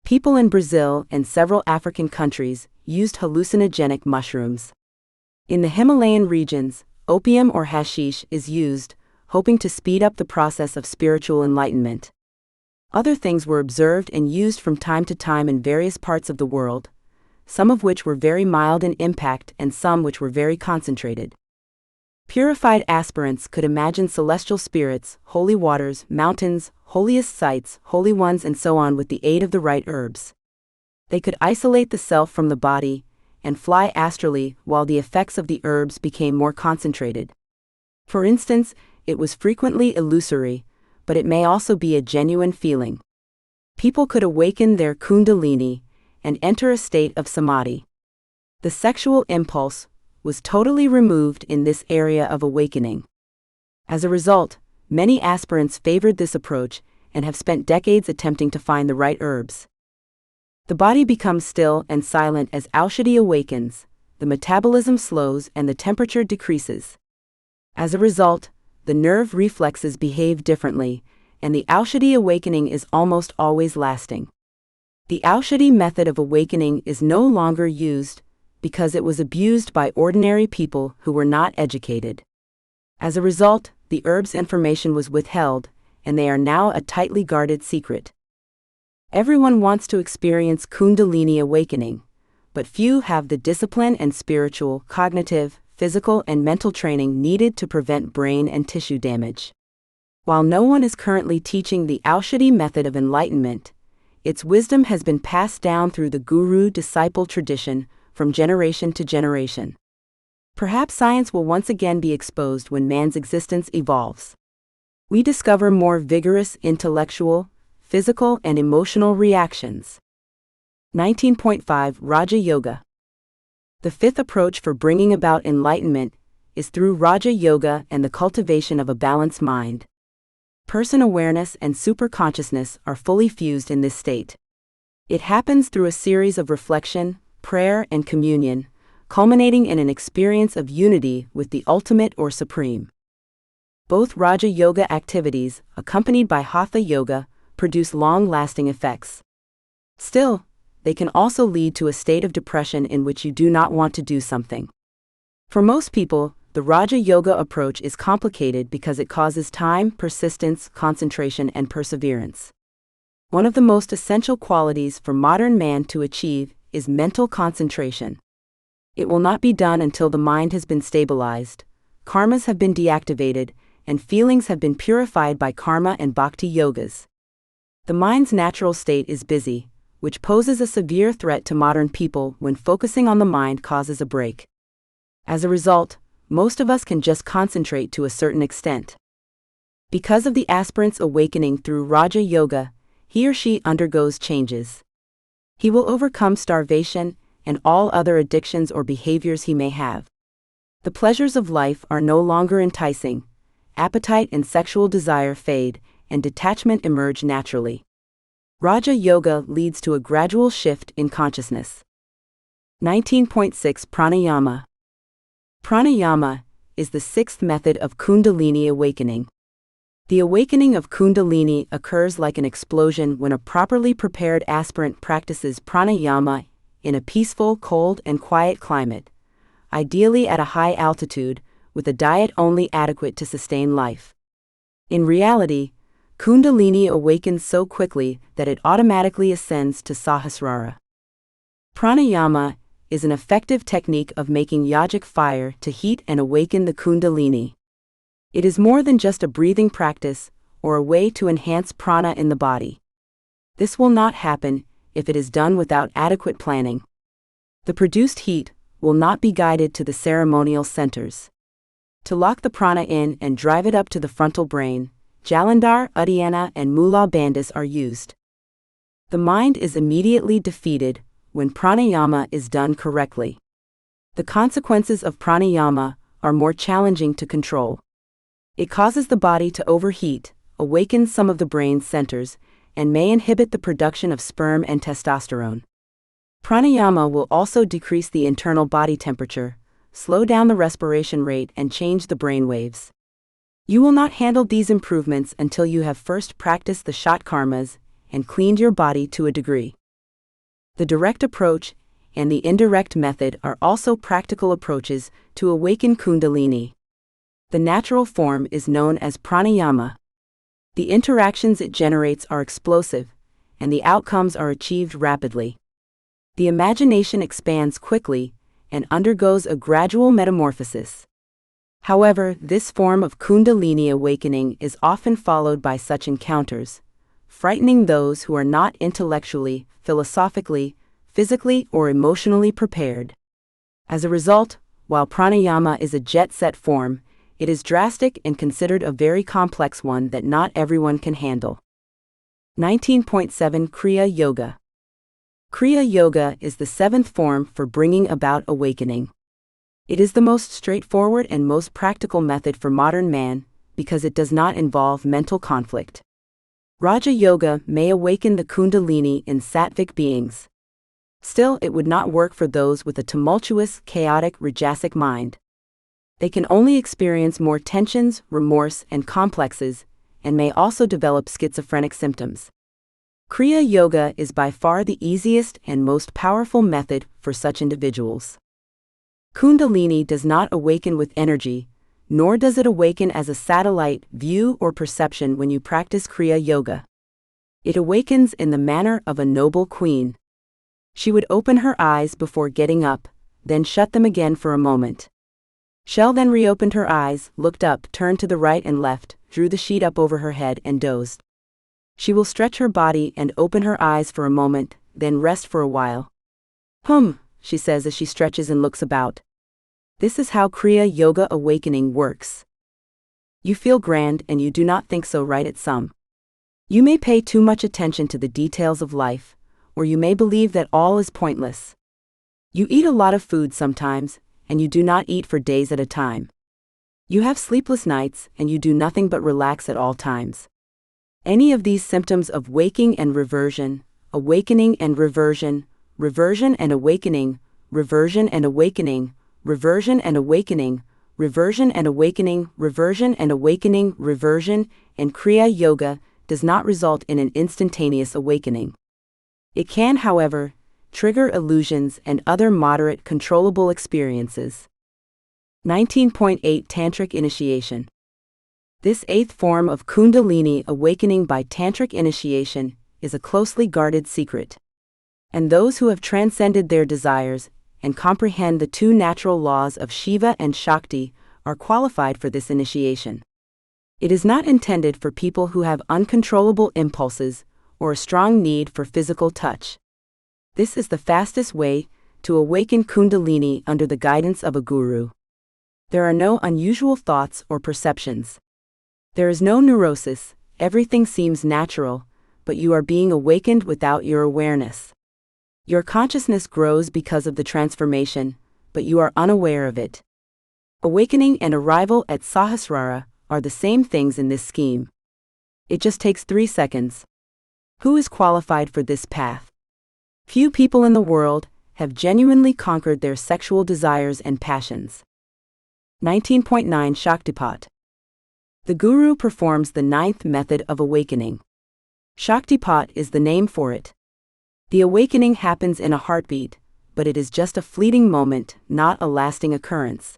People in Brazil and several African countries used hallucinogenic mushrooms. In the Himalayan regions, opium or hashish is used, hoping to speed up the process of spiritual enlightenment. Other things were observed and used from time to time in various parts of the world, some of which were very mild in impact and some which were very concentrated. Purified aspirants could imagine celestial spirits, holy waters, mountains, holiest sites, holy ones, and so on with the aid of the right herbs. They could isolate the self from the body and fly astrally while the effects of the herbs became more concentrated. For instance, it was frequently illusory, but it may also be a genuine feeling. People could awaken their kundalini and enter a state of samadhi. The sexual impulse was totally removed in this area of awakening. As a result, many aspirants favored this approach and have spent decades attempting to find the right herbs. The body becomes still and silent as aushadhi awakens, the metabolism slows and the temperature decreases. As a result, the nerve reflexes behave differently, and the aushadhi awakening is almost always lasting. The aushadhi method of awakening is no longer used because it was abused by ordinary people who were not educated. As a result, the herb's information was withheld, and they are now a tightly guarded secret. Everyone wants to experience Kundalini awakening, but few have the discipline and spiritual, cognitive, physical, and mental training needed to prevent brain and tissue damage. While no one is currently teaching the aushadhi method of enlightenment, its wisdom has been passed down through the guru-disciple tradition from generation to generation. Perhaps science will once again be exposed when man's existence evolves. We discover more vigorous intellectual, physical, and emotional reactions. 19.5 Raja Yoga. The fifth approach for bringing about enlightenment is through Raja Yoga and the cultivation of a balanced mind. Person awareness and superconsciousness are fully fused in this state. It happens through a series of reflection, prayer, and communion, culminating in an experience of unity with the ultimate or supreme. Both Raja Yoga activities, accompanied by Hatha Yoga, produce long-lasting effects. Still, they can also lead to a state of depression in which you do not want to do something. For most people, the Raja Yoga approach is complicated because it causes time, persistence, concentration, and perseverance. One of the most essential qualities for modern man to achieve is mental concentration. It will not be done until the mind has been stabilized, karmas have been deactivated, and feelings have been purified by karma and bhakti yogas. The mind's natural state is busy, which poses a severe threat to modern people when focusing on the mind causes a break. As a result, most of us can just concentrate to a certain extent. Because of the aspirant's awakening through Raja Yoga, he or she undergoes changes. He will overcome starvation and all other addictions or behaviors he may have. The pleasures of life are no longer enticing, appetite and sexual desire fade, and detachment emerge naturally. Raja Yoga leads to a gradual shift in consciousness. 19.6 Pranayama. Pranayama is the sixth method of Kundalini awakening. The awakening of Kundalini occurs like an explosion when a properly prepared aspirant practices pranayama in a peaceful, cold, and quiet climate, ideally at a high altitude, with a diet only adequate to sustain life. In reality, Kundalini awakens so quickly that it automatically ascends to Sahasrara. Pranayama is an effective technique of making yogic fire to heat and awaken the Kundalini. It is more than just a breathing practice or a way to enhance prana in the body. This will not happen if it is done without adequate planning. The produced heat will not be guided to the ceremonial centers. To lock the prana in and drive it up to the frontal brain, Jalandhar, Uddiyana, and Mula Bandhas are used. The mind is immediately defeated when pranayama is done correctly. The consequences of pranayama are more challenging to control. It causes the body to overheat, awakens some of the brain's centers, and may inhibit the production of sperm and testosterone. Pranayama will also decrease the internal body temperature, slow down the respiration rate, and change the brain waves. You will not handle these improvements until you have first practiced the Shat karmas and cleaned your body to a degree. The direct approach and the indirect method are also practical approaches to awaken Kundalini. The natural form is known as pranayama. The interactions it generates are explosive, and the outcomes are achieved rapidly. The imagination expands quickly and undergoes a gradual metamorphosis. However, this form of Kundalini awakening is often followed by such encounters, frightening those who are not intellectually, philosophically, physically, or emotionally prepared. As a result, while pranayama is a jet-set form, it is drastic and considered a very complex one that not everyone can handle. 19.7 Kriya Yoga. Kriya Yoga is the seventh form for bringing about awakening. It is the most straightforward and most practical method for modern man because it does not involve mental conflict. Raja Yoga may awaken the Kundalini in sattvic beings. Still, it would not work for those with a tumultuous, chaotic, rajasic mind. They can only experience more tensions, remorse, and complexes, and may also develop schizophrenic symptoms. Kriya Yoga is by far the easiest and most powerful method for such individuals. Kundalini does not awaken with energy, nor does it awaken as a satellite view or perception when you practice Kriya Yoga. It awakens in the manner of a noble queen. She would open her eyes before getting up, then shut them again for a moment. Shell then reopened her eyes, looked up, turned to the right and left, drew the sheet up over her head and dozed. She will stretch her body and open her eyes for a moment, then rest for a while. She says as she stretches and looks about. This is how Kriya Yoga awakening works. You feel grand and you do not think so, right? At some. You may pay too much attention to the details of life, or you may believe that all is pointless. You eat a lot of food sometimes, and you do not eat for days at a time. You have sleepless nights and you do nothing but relax at all times. Any of these symptoms of waking and reversion, awakening and reversion, reversion and awakening, reversion and awakening, reversion and awakening, reversion and awakening, reversion and awakening, reversion, and Kriya Yoga does not result in an instantaneous awakening. It can, however, trigger illusions and other moderate controllable experiences. 19.8 Tantric Initiation. This eighth form of Kundalini awakening by Tantric initiation is a closely guarded secret. And those who have transcended their desires and comprehend the two natural laws of Shiva and Shakti are qualified for this initiation. It is not intended for people who have uncontrollable impulses or a strong need for physical touch. This is the fastest way to awaken Kundalini under the guidance of a guru. There are no unusual thoughts or perceptions. There is no neurosis, everything seems natural, but you are being awakened without your awareness. Your consciousness grows because of the transformation, but you are unaware of it. Awakening and arrival at Sahasrara are the same things in this scheme. It just takes 3 seconds. Who is qualified for this path? Few people in the world have genuinely conquered their sexual desires and passions. 19.9 Shaktipat. The Guru performs the 9th method of awakening. Shaktipat is the name for it. The awakening happens in a heartbeat, but it is just a fleeting moment, not a lasting occurrence.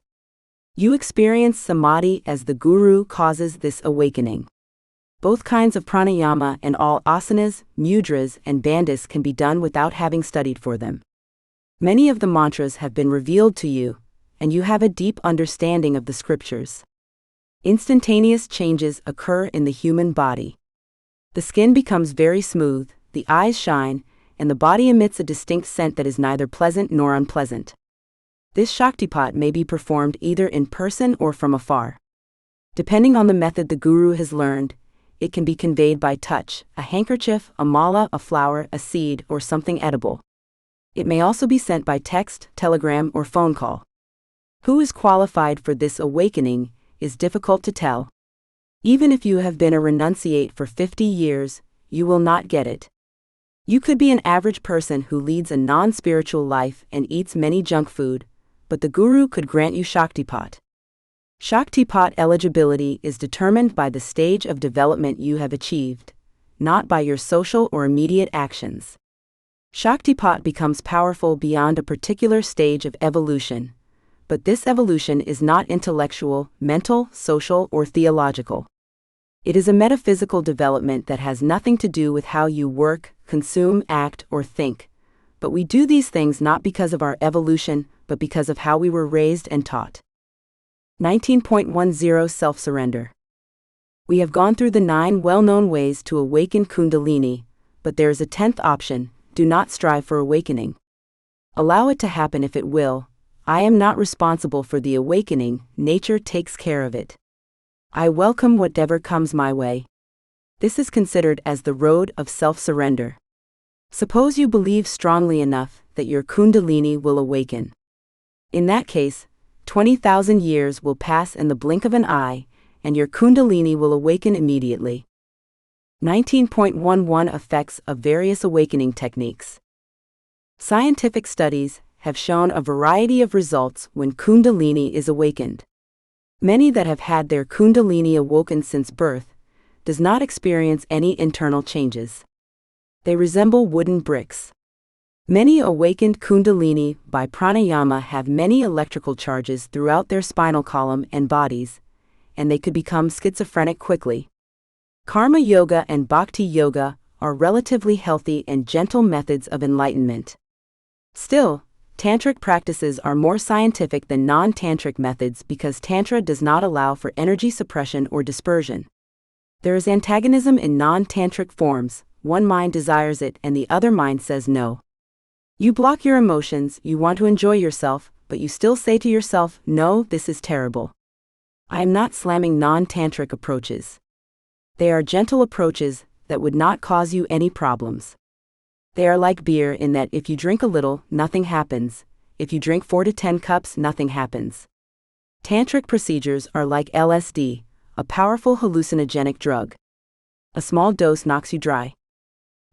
You experience samadhi as the Guru causes this awakening. Both kinds of pranayama and all asanas, mudras, and bandhas can be done without having studied for them. Many of the mantras have been revealed to you, and you have a deep understanding of the scriptures. Instantaneous changes occur in the human body. The skin becomes very smooth, the eyes shine, and the body emits a distinct scent that is neither pleasant nor unpleasant. This Shaktipat may be performed either in person or from afar. Depending on the method the Guru has learned, it can be conveyed by touch, a handkerchief, a mala, a flower, a seed, or something edible. It may also be sent by text, telegram, or phone call. Who is qualified for this awakening is difficult to tell. Even if you have been a renunciate for 50 years, you will not get it. You could be an average person who leads a non-spiritual life and eats many junk food, but the Guru could grant you Shaktipat. Shaktipat eligibility is determined by the stage of development you have achieved, not by your social or immediate actions. Shaktipat becomes powerful beyond a particular stage of evolution, but this evolution is not intellectual, mental, social, or theological. It is a metaphysical development that has nothing to do with how you work, consume, act, or think, but we do these things not because of our evolution, but because of how we were raised and taught. 19.10 Self-surrender. We have gone through the 9 well-known ways to awaken Kundalini, but there is a 10th option: do not strive for awakening. Allow it to happen if it will. I am not responsible for the awakening, nature takes care of it. I welcome whatever comes my way. This is considered as the road of self-surrender. Suppose you believe strongly enough that your Kundalini will awaken. In that case, 20,000 years will pass in the blink of an eye, and your Kundalini will awaken immediately. 19.11 Effects of various awakening techniques. Scientific studies have shown a variety of results when Kundalini is awakened. Many that have had their Kundalini awoken since birth does not experience any internal changes. They resemble wooden bricks. Many awakened Kundalini by pranayama have many electrical charges throughout their spinal column and bodies, and they could become schizophrenic quickly. Karma yoga and bhakti yoga are relatively healthy and gentle methods of enlightenment. Still, tantric practices are more scientific than non-tantric methods because tantra does not allow for energy suppression or dispersion. There is antagonism in non-tantric forms. One mind desires it and the other mind says no. You block your emotions, you want to enjoy yourself, but you still say to yourself, no, this is terrible. I am not slamming non-tantric approaches. They are gentle approaches that would not cause you any problems. They are like beer in that if you drink a little, nothing happens. If you drink 4 to 10 cups, nothing happens. Tantric procedures are like LSD, a powerful hallucinogenic drug. A small dose knocks you dry.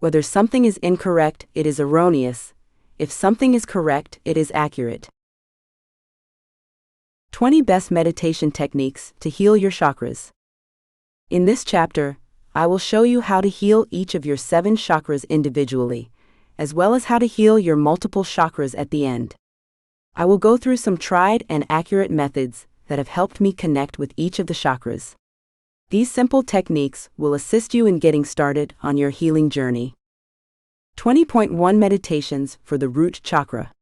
Whether something is incorrect, it is erroneous. If something is correct, it is accurate. 20 Best Meditation Techniques to Heal Your Chakras. In this chapter, I will show you how to heal each of your 7 chakras individually, as well as how to heal your multiple chakras at the end. I will go through some tried and accurate methods that have helped me connect with each of the chakras. These simple techniques will assist you in getting started on your healing journey. 20.1 Meditations for the Root Chakra.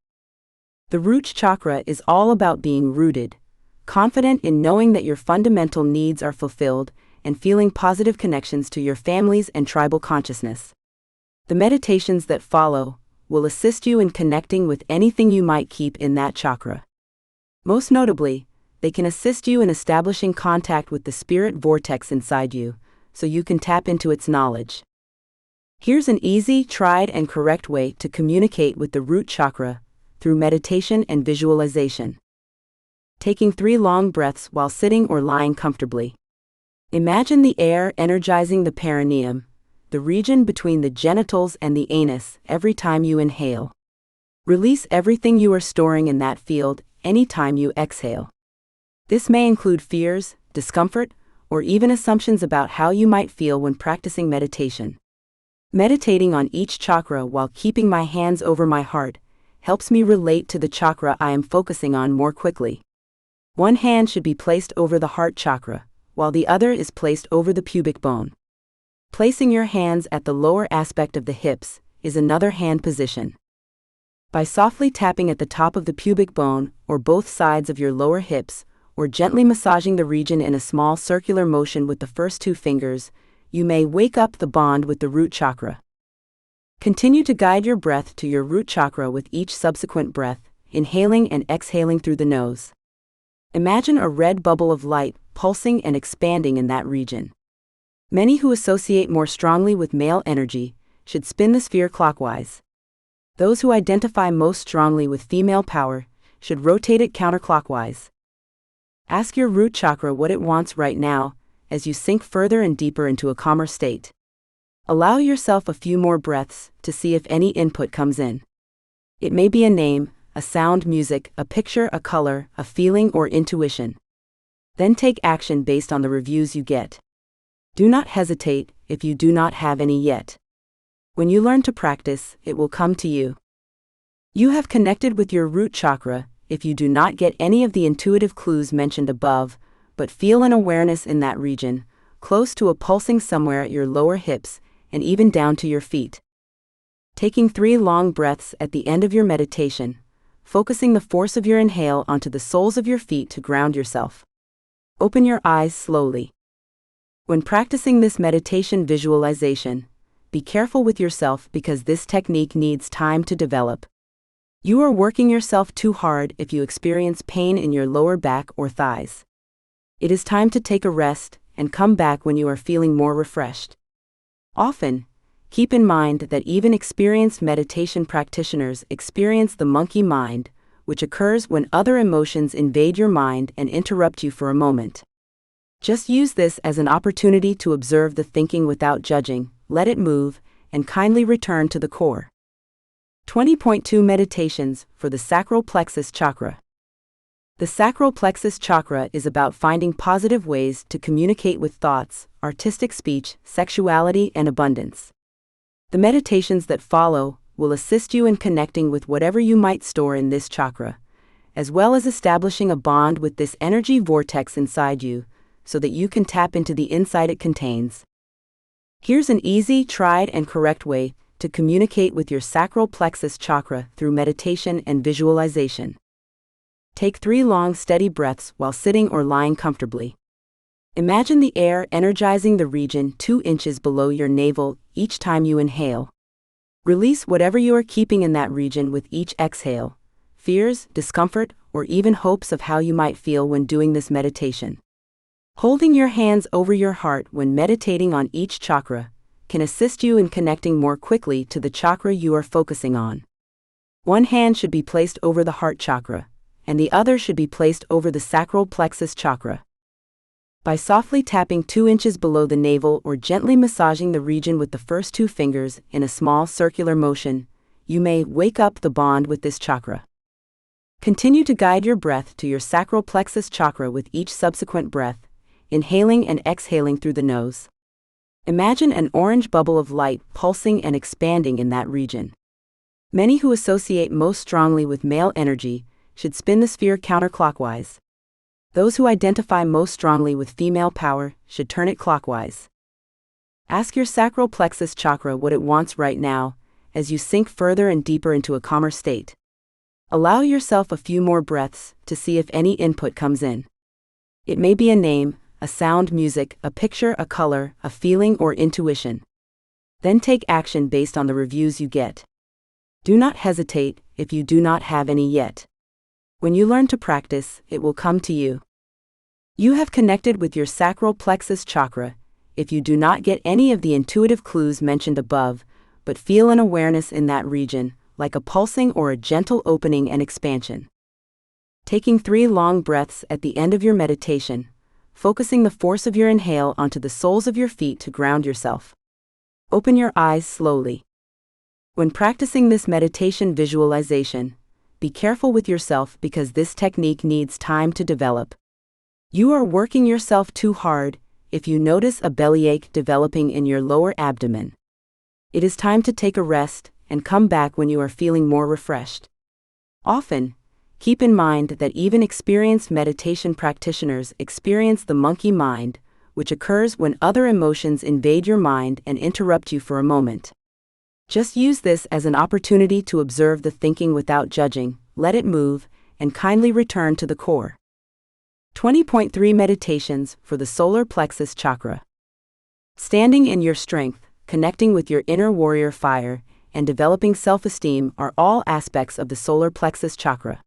The root chakra is all about being rooted, confident in knowing that your fundamental needs are fulfilled, and feeling positive connections to your families and tribal consciousness. The meditations that follow will assist you in connecting with anything you might keep in that chakra. Most notably, they can assist you in establishing contact with the spirit vortex inside you, so you can tap into its knowledge. Here's an easy, tried, and correct way to communicate with the root chakra through meditation and visualization. Taking 3 long breaths while sitting or lying comfortably. Imagine the air energizing the perineum, the region between the genitals and the anus, every time you inhale. Release everything you are storing in that field anytime you exhale. This may include fears, discomfort, or even assumptions about how you might feel when practicing meditation. Meditating on each chakra while keeping my hands over my heart helps me relate to the chakra I am focusing on more quickly. One hand should be placed over the heart chakra, while the other is placed over the pubic bone. Placing your hands at the lower aspect of the hips is another hand position. By softly tapping at the top of the pubic bone or both sides of your lower hips, or gently massaging the region in a small circular motion with the first 2 fingers, you may wake up the bond with the root chakra. Continue to guide your breath to your root chakra with each subsequent breath, inhaling and exhaling through the nose. Imagine a red bubble of light pulsing and expanding in that region. Many who associate more strongly with male energy should spin the sphere clockwise. Those who identify most strongly with female power should rotate it counterclockwise. Ask your root chakra what it wants right now as you sink further and deeper into a calmer state. Allow yourself a few more breaths to see if any input comes in. It may be a name, a sound, music, a picture, a color, a feeling, or intuition. Then take action based on the reviews you get. Do not hesitate if you do not have any yet. When you learn to practice, it will come to you. You have connected with your root chakra if you do not get any of the intuitive clues mentioned above, but feel an awareness in that region, close to a pulsing somewhere at your lower hips and even down to your feet. Taking 3 long breaths at the end of your meditation, focusing the force of your inhale onto the soles of your feet to ground yourself. Open your eyes slowly. When practicing this meditation visualization, be careful with yourself because this technique needs time to develop. You are working yourself too hard if you experience pain in your lower back or thighs. It is time to take a rest and come back when you are feeling more refreshed. Often, keep in mind that even experienced meditation practitioners experience the monkey mind, which occurs when other emotions invade your mind and interrupt you for a moment. Just use this as an opportunity to observe the thinking without judging, let it move, and kindly return to the core. 20.2 Meditations for the Sacral Plexus Chakra. The sacral plexus chakra is about finding positive ways to communicate with thoughts, artistic speech, sexuality, and abundance. The meditations that follow will assist you in connecting with whatever you might store in this chakra, as well as establishing a bond with this energy vortex inside you, so that you can tap into the insight it contains. Here's an easy, tried, and correct way to communicate with your sacral plexus chakra through meditation and visualization. Take 3 long, steady breaths while sitting or lying comfortably. Imagine the air energizing the region 2 inches below your navel each time you inhale. Release whatever you are keeping in that region with each exhale, fears, discomfort, or even hopes of how you might feel when doing this meditation. Holding your hands over your heart when meditating on each chakra can assist you in connecting more quickly to the chakra you are focusing on. One hand should be placed over the heart chakra, and the other should be placed over the sacral plexus chakra. By softly tapping 2 inches below the navel or gently massaging the region with the first 2 fingers in a small circular motion, you may wake up the bond with this chakra. Continue to guide your breath to your sacral plexus chakra with each subsequent breath, inhaling and exhaling through the nose. Imagine an orange bubble of light pulsing and expanding in that region. Many who associate most strongly with male energy should spin the sphere counterclockwise. Those who identify most strongly with female power should turn it clockwise. Ask your sacral plexus chakra what it wants right now, as you sink further and deeper into a calmer state. Allow yourself a few more breaths to see if any input comes in. It may be a name, a sound, music, a picture, a color, a feeling, or intuition. Then take action based on the reviews you get. Do not hesitate if you do not have any yet. When you learn to practice, it will come to you. You have connected with your sacral plexus chakra if you do not get any of the intuitive clues mentioned above, but feel an awareness in that region, like a pulsing or a gentle opening and expansion. Taking 3 long breaths at the end of your meditation, focusing the force of your inhale onto the soles of your feet to ground yourself. Open your eyes slowly. When practicing this meditation visualization, be careful with yourself because this technique needs time to develop. You are working yourself too hard if you notice a bellyache developing in your lower abdomen. It is time to take a rest and come back when you are feeling more refreshed. Often, keep in mind that even experienced meditation practitioners experience the monkey mind, which occurs when other emotions invade your mind and interrupt you for a moment. Just use this as an opportunity to observe the thinking without judging, let it move, and kindly return to the core. 20.3 Meditations for the Solar Plexus Chakra. Standing in your strength, connecting with your inner warrior fire, and developing self-esteem are all aspects of the solar plexus chakra.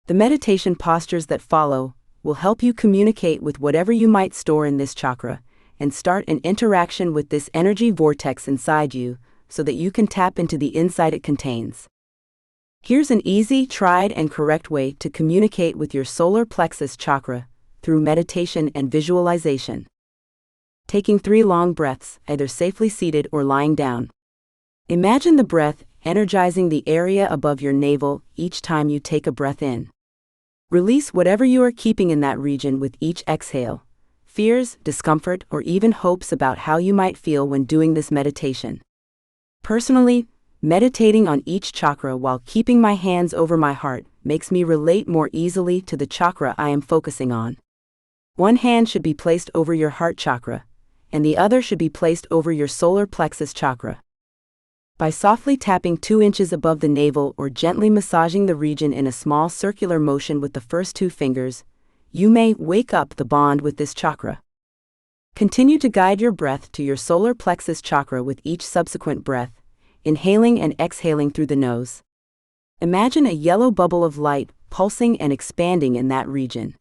The meditation postures that follow will help you communicate with whatever you might store in this chakra and start an interaction with this energy vortex inside you so that you can tap into the insight it contains. Here's an easy, tried, and correct way to communicate with your solar plexus chakra through meditation and visualization. Taking 3 long breaths, either safely seated or lying down. Imagine the breath energizing the area above your navel each time you take a breath in. Release whatever you are keeping in that region with each exhale, fears, discomfort, or even hopes about how you might feel when doing this meditation. Personally, meditating on each chakra while keeping my hands over my heart makes me relate more easily to the chakra I am focusing on. One hand should be placed over your heart chakra, and the other should be placed over your solar plexus chakra. By softly tapping 2 inches above the navel or gently massaging the region in a small circular motion with the first 2 fingers, you may wake up the bond with this chakra. Continue to guide your breath to your solar plexus chakra with each subsequent breath, inhaling and exhaling through the nose. Imagine a yellow bubble of light pulsing and expanding in that region.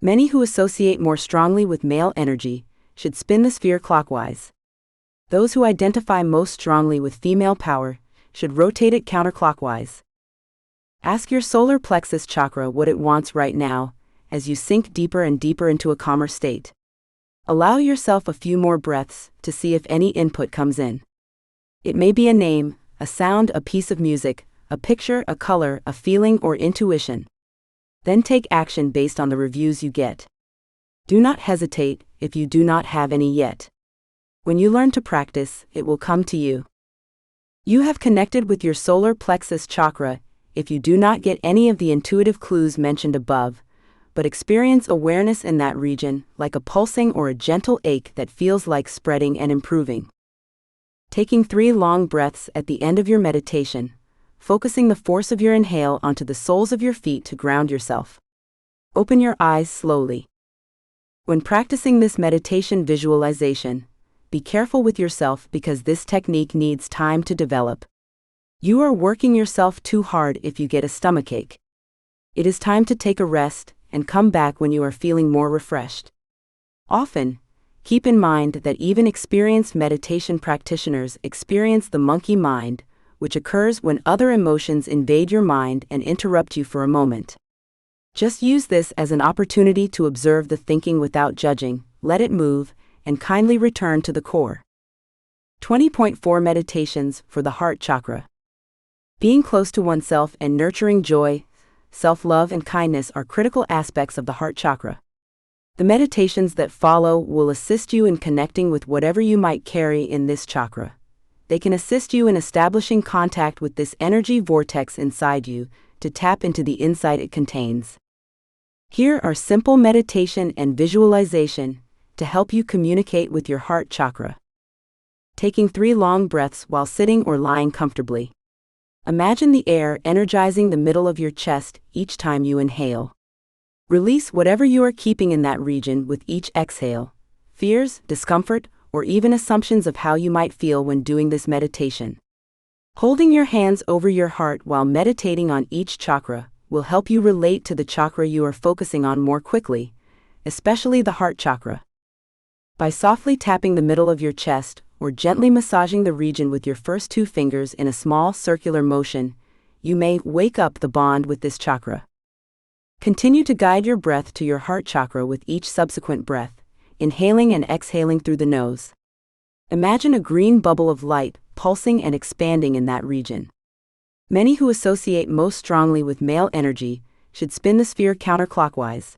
Many who associate more strongly with male energy should spin the sphere clockwise. Those who identify most strongly with female power should rotate it counterclockwise. Ask your solar plexus chakra what it wants right now as you sink deeper and deeper into a calmer state. Allow yourself a few more breaths to see if any input comes in. It may be a name, a sound, a piece of music, a picture, a color, a feeling, or intuition. Then take action based on the reviews you get. Do not hesitate if you do not have any yet. When you learn to practice, it will come to you. You have connected with your solar plexus chakra if you do not get any of the intuitive clues mentioned above, but experience awareness in that region like a pulsing or a gentle ache that feels like spreading and improving. Taking 3 long breaths at the end of your meditation, focusing the force of your inhale onto the soles of your feet to ground yourself. Open your eyes slowly. When practicing this meditation visualization, be careful with yourself because this technique needs time to develop. You are working yourself too hard if you get a stomachache. It is time to take a rest and come back when you are feeling more refreshed. Often, keep in mind that even experienced meditation practitioners experience the monkey mind, which occurs when other emotions invade your mind and interrupt you for a moment. Just use this as an opportunity to observe the thinking without judging, let it move, and kindly return to the core. 20.4 Meditations for the Heart Chakra. Being close to oneself and nurturing joy, self-love, and kindness are critical aspects of the heart chakra. The meditations that follow will assist you in connecting with whatever you might carry in this chakra, They can assist you in establishing contact with this energy vortex inside you to tap into the insight it contains. Here are simple meditation and visualization to help you communicate with your heart chakra. Taking 3 long breaths while sitting or lying comfortably. Imagine the air energizing the middle of your chest each time you inhale. Release whatever you are keeping in that region with each exhale: fears, discomfort, or even assumptions of how you might feel when doing this meditation. Holding your hands over your heart while meditating on each chakra will help you relate to the chakra you are focusing on more quickly, especially the heart chakra. By softly tapping the middle of your chest or gently massaging the region with your first 2 fingers in a small circular motion, you may wake up the bond with this chakra. Continue to guide your breath to your heart chakra with each subsequent breath, inhaling and exhaling through the nose. Imagine a green bubble of light pulsing and expanding in that region. Many who associate most strongly with male energy should spin the sphere counterclockwise.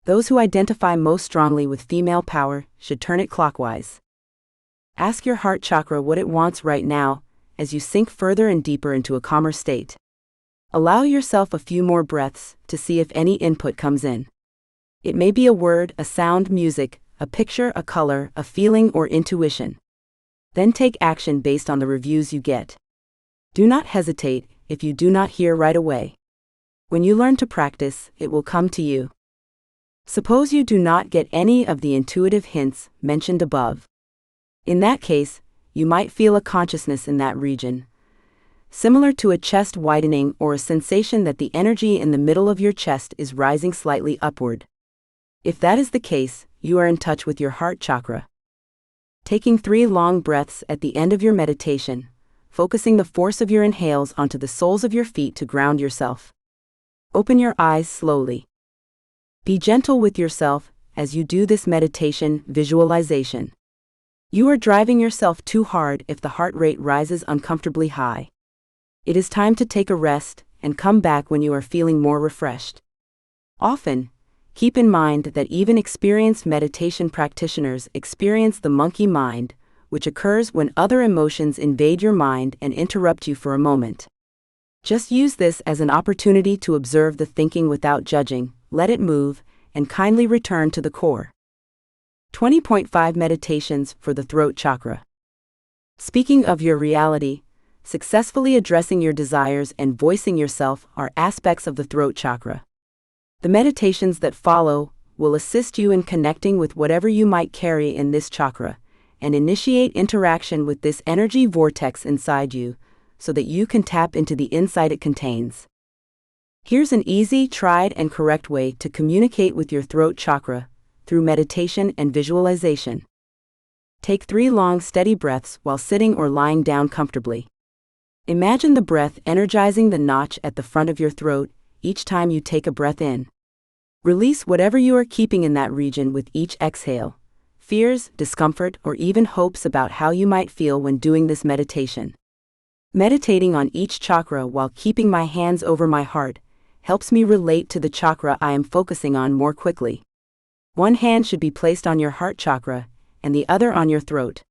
Those who identify most strongly with female power should turn it clockwise. Ask your heart chakra what it wants right now as you sink further and deeper into a calmer state. Allow yourself a few more breaths to see if any input comes in. It may be a word, a sound, music, a picture, a color, a feeling, or intuition. Then take action based on the reviews you get. Do not hesitate if you do not hear right away. When you learn to practice, it will come to you. Suppose you do not get any of the intuitive hints mentioned above. In that case, you might feel a consciousness in that region, similar to a chest widening or a sensation that the energy in the middle of your chest is rising slightly upward. If that is the case, you are in touch with your heart chakra. Taking 3 long breaths at the end of your meditation, focusing the force of your inhales onto the soles of your feet to ground yourself. Open your eyes slowly. Be gentle with yourself as you do this meditation visualization. You are driving yourself too hard if the heart rate rises uncomfortably high. It is time to take a rest and come back when you are feeling more refreshed. Often, keep in mind that even experienced meditation practitioners experience the monkey mind, which occurs when other emotions invade your mind and interrupt you for a moment. Just use this as an opportunity to observe the thinking without judging, let it move, and kindly return to the core. 20.5 Meditations for the Throat Chakra. Speaking of your reality, successfully addressing your desires and voicing yourself are aspects of the throat chakra. The meditations that follow will assist you in connecting with whatever you might carry in this chakra and initiate interaction with this energy vortex inside you so that you can tap into the insight it contains. Here's an easy, tried, and correct way to communicate with your throat chakra through meditation and visualization. Take 3 long, steady breaths while sitting or lying down comfortably. Imagine the breath energizing the notch at the front of your throat each time you take a breath in. Release whatever you are keeping in that region with each exhale: fears, discomfort, or even hopes about how you might feel when doing this meditation. Meditating on each chakra while keeping my hands over my heart helps me relate to the chakra I am focusing on more quickly. One hand should be placed on your heart chakra and the other on your throat.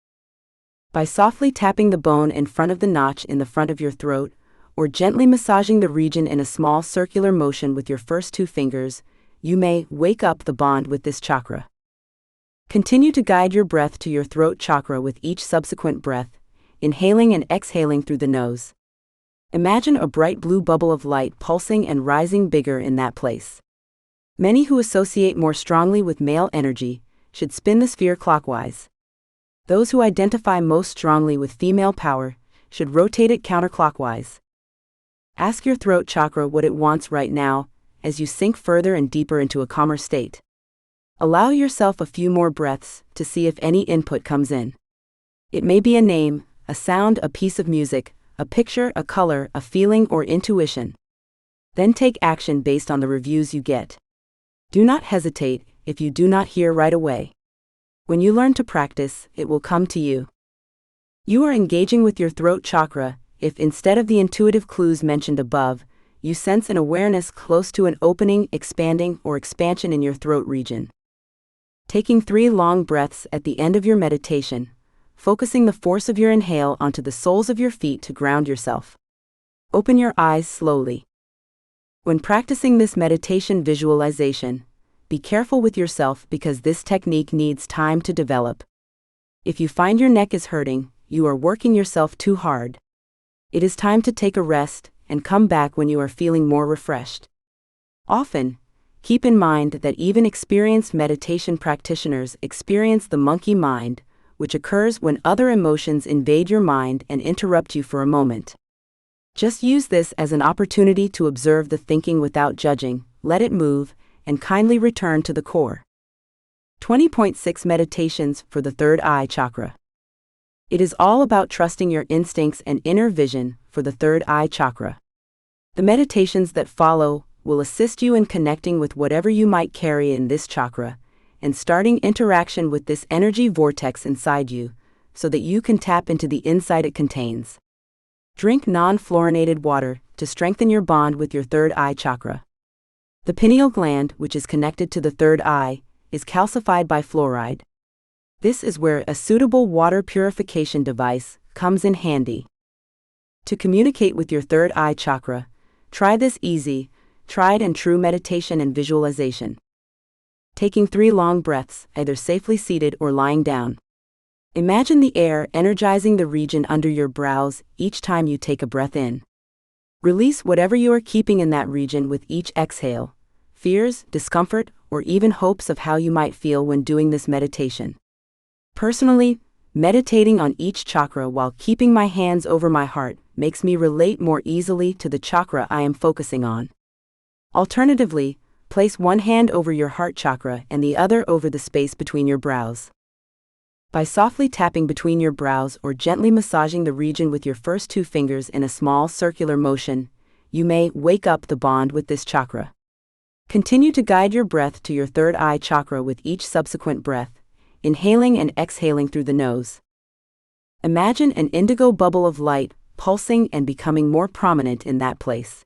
By softly tapping the bone in front of the notch in the front of your throat, or gently massaging the region in a small circular motion with your first 2 fingers, you may wake up the bond with this chakra. Continue to guide your breath to your throat chakra with each subsequent breath, inhaling and exhaling through the nose. Imagine a bright blue bubble of light pulsing and rising bigger in that place. Many who associate more strongly with male energy should spin the sphere clockwise. Those who identify most strongly with female power should rotate it counterclockwise. Ask your throat chakra what it wants right now as you sink further and deeper into a calmer state. Allow yourself a few more breaths to see if any input comes in. It may be a name, a sound, a piece of music, a picture, a color, a feeling, or intuition. Then take action based on the reviews you get. Do not hesitate if you do not hear right away. When you learn to practice, it will come to you. You are engaging with your throat chakra if, instead of the intuitive clues mentioned above, you sense an awareness close to an opening, expanding, or expansion in your throat region. Taking 3 long breaths at the end of your meditation, focusing the force of your inhale onto the soles of your feet to ground yourself. Open your eyes slowly. When practicing this meditation visualization, be careful with yourself because this technique needs time to develop. If you find your neck is hurting, you are working yourself too hard. It is time to take a rest and come back when you are feeling more refreshed. Often, keep in mind that even experienced meditation practitioners experience the monkey mind, which occurs when other emotions invade your mind and interrupt you for a moment. Just use this as an opportunity to observe the thinking without judging, let it move, and kindly return to the core. 20.6 Meditations for the Third Eye Chakra. It is all about trusting your instincts and inner vision for the third eye chakra. The meditations that follow will assist you in connecting with whatever you might carry in this chakra and starting interaction with this energy vortex inside you so that you can tap into the insight it contains. Drink non-fluorinated water to strengthen your bond with your third eye chakra. The pineal gland, which is connected to the third eye, is calcified by fluoride. This is where a suitable water purification device comes in handy. To communicate with your third eye chakra, try this easy, tried and true meditation and visualization. Taking 3 long breaths, either safely seated or lying down. Imagine the air energizing the region under your brows each time you take a breath in. Release whatever you are keeping in that region with each exhale, fears, discomfort, or even hopes of how you might feel when doing this meditation. Personally, meditating on each chakra while keeping my hands over my heart makes me relate more easily to the chakra I am focusing on. Alternatively, place one hand over your heart chakra and the other over the space between your brows. By softly tapping between your brows or gently massaging the region with your first 2 fingers in a small circular motion, you may wake up the bond with this chakra. Continue to guide your breath to your third eye chakra with each subsequent breath, inhaling and exhaling through the nose. Imagine an indigo bubble of light pulsing and becoming more prominent in that place.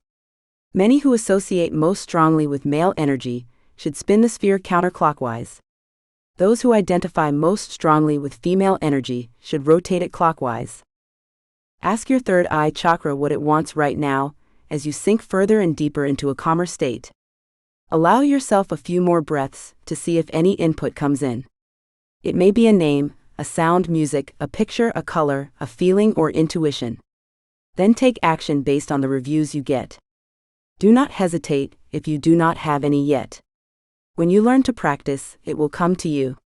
Many who associate most strongly with male energy should spin the sphere counterclockwise. Those who identify most strongly with female energy should rotate it clockwise. Ask your third eye chakra what it wants right now as you sink further and deeper into a calmer state. Allow yourself a few more breaths to see if any input comes in. It may be a name, a sound, music, a picture, a color, a feeling, or intuition. Then take action based on the reviews you get. Do not hesitate if you do not have any yet. When you learn to practice, it will come to you.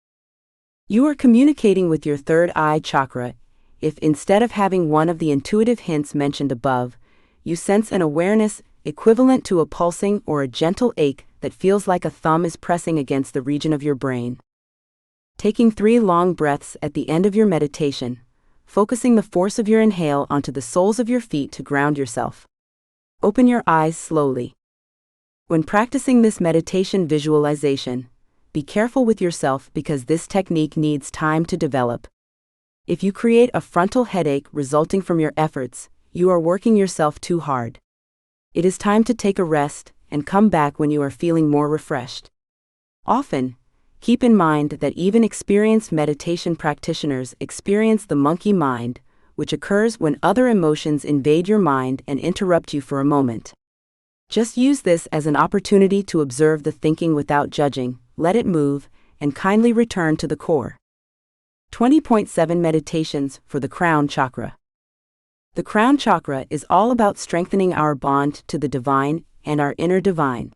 You are communicating with your third eye chakra if, instead of having one of the intuitive hints mentioned above, you sense an awareness equivalent to a pulsing or a gentle ache that feels like a thumb is pressing against the region of your brain. Taking 3 long breaths at the end of your meditation, focusing the force of your inhale onto the soles of your feet to ground yourself. Open your eyes slowly. When practicing this meditation visualization, be careful with yourself because this technique needs time to develop. If you create a frontal headache resulting from your efforts, you are working yourself too hard. It is time to take a rest and come back when you are feeling more refreshed. Often, keep in mind that even experienced meditation practitioners experience the monkey mind, which occurs when other emotions invade your mind and interrupt you for a moment. Just use this as an opportunity to observe the thinking without judging, let it move, and kindly return to the core. 20.7 Meditations for the Crown Chakra. The crown chakra is all about strengthening our bond to the divine and our inner divine.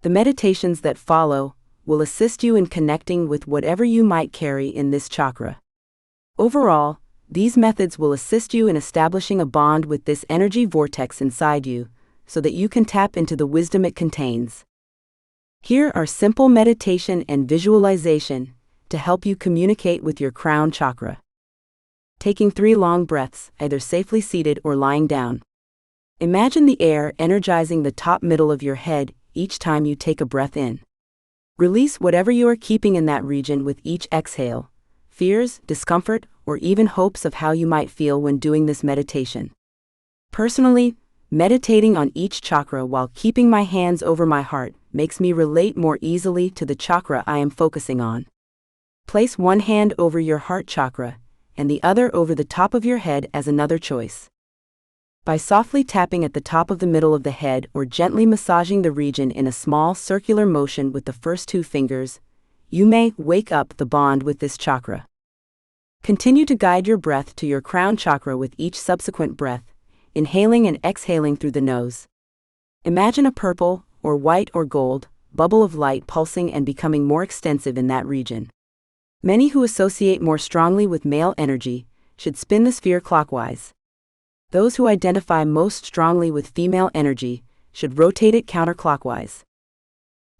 The meditations that follow will assist you in connecting with whatever you might carry in this chakra. Overall, these methods will assist you in establishing a bond with this energy vortex inside you, so that you can tap into the wisdom it contains. Here are simple meditation and visualization to help you communicate with your crown chakra. Taking 3 long breaths, either safely seated or lying down. Imagine the air energizing the top middle of your head each time you take a breath in. Release whatever you are keeping in that region with each exhale, fears, discomfort, or even hopes of how you might feel when doing this meditation. Personally, meditating on each chakra while keeping my hands over my heart makes me relate more easily to the chakra I am focusing on. Place one hand over your heart chakra and the other over the top of your head as another choice. By softly tapping at the top of the middle of the head or gently massaging the region in a small circular motion with the first two fingers, you may wake up the bond with this chakra. Continue to guide your breath to your crown chakra with each subsequent breath, inhaling and exhaling through the nose. Imagine a purple, or white or gold, bubble of light pulsing and becoming more extensive in that region. Many who associate more strongly with male energy should spin the sphere clockwise. Those who identify most strongly with female energy should rotate it counterclockwise.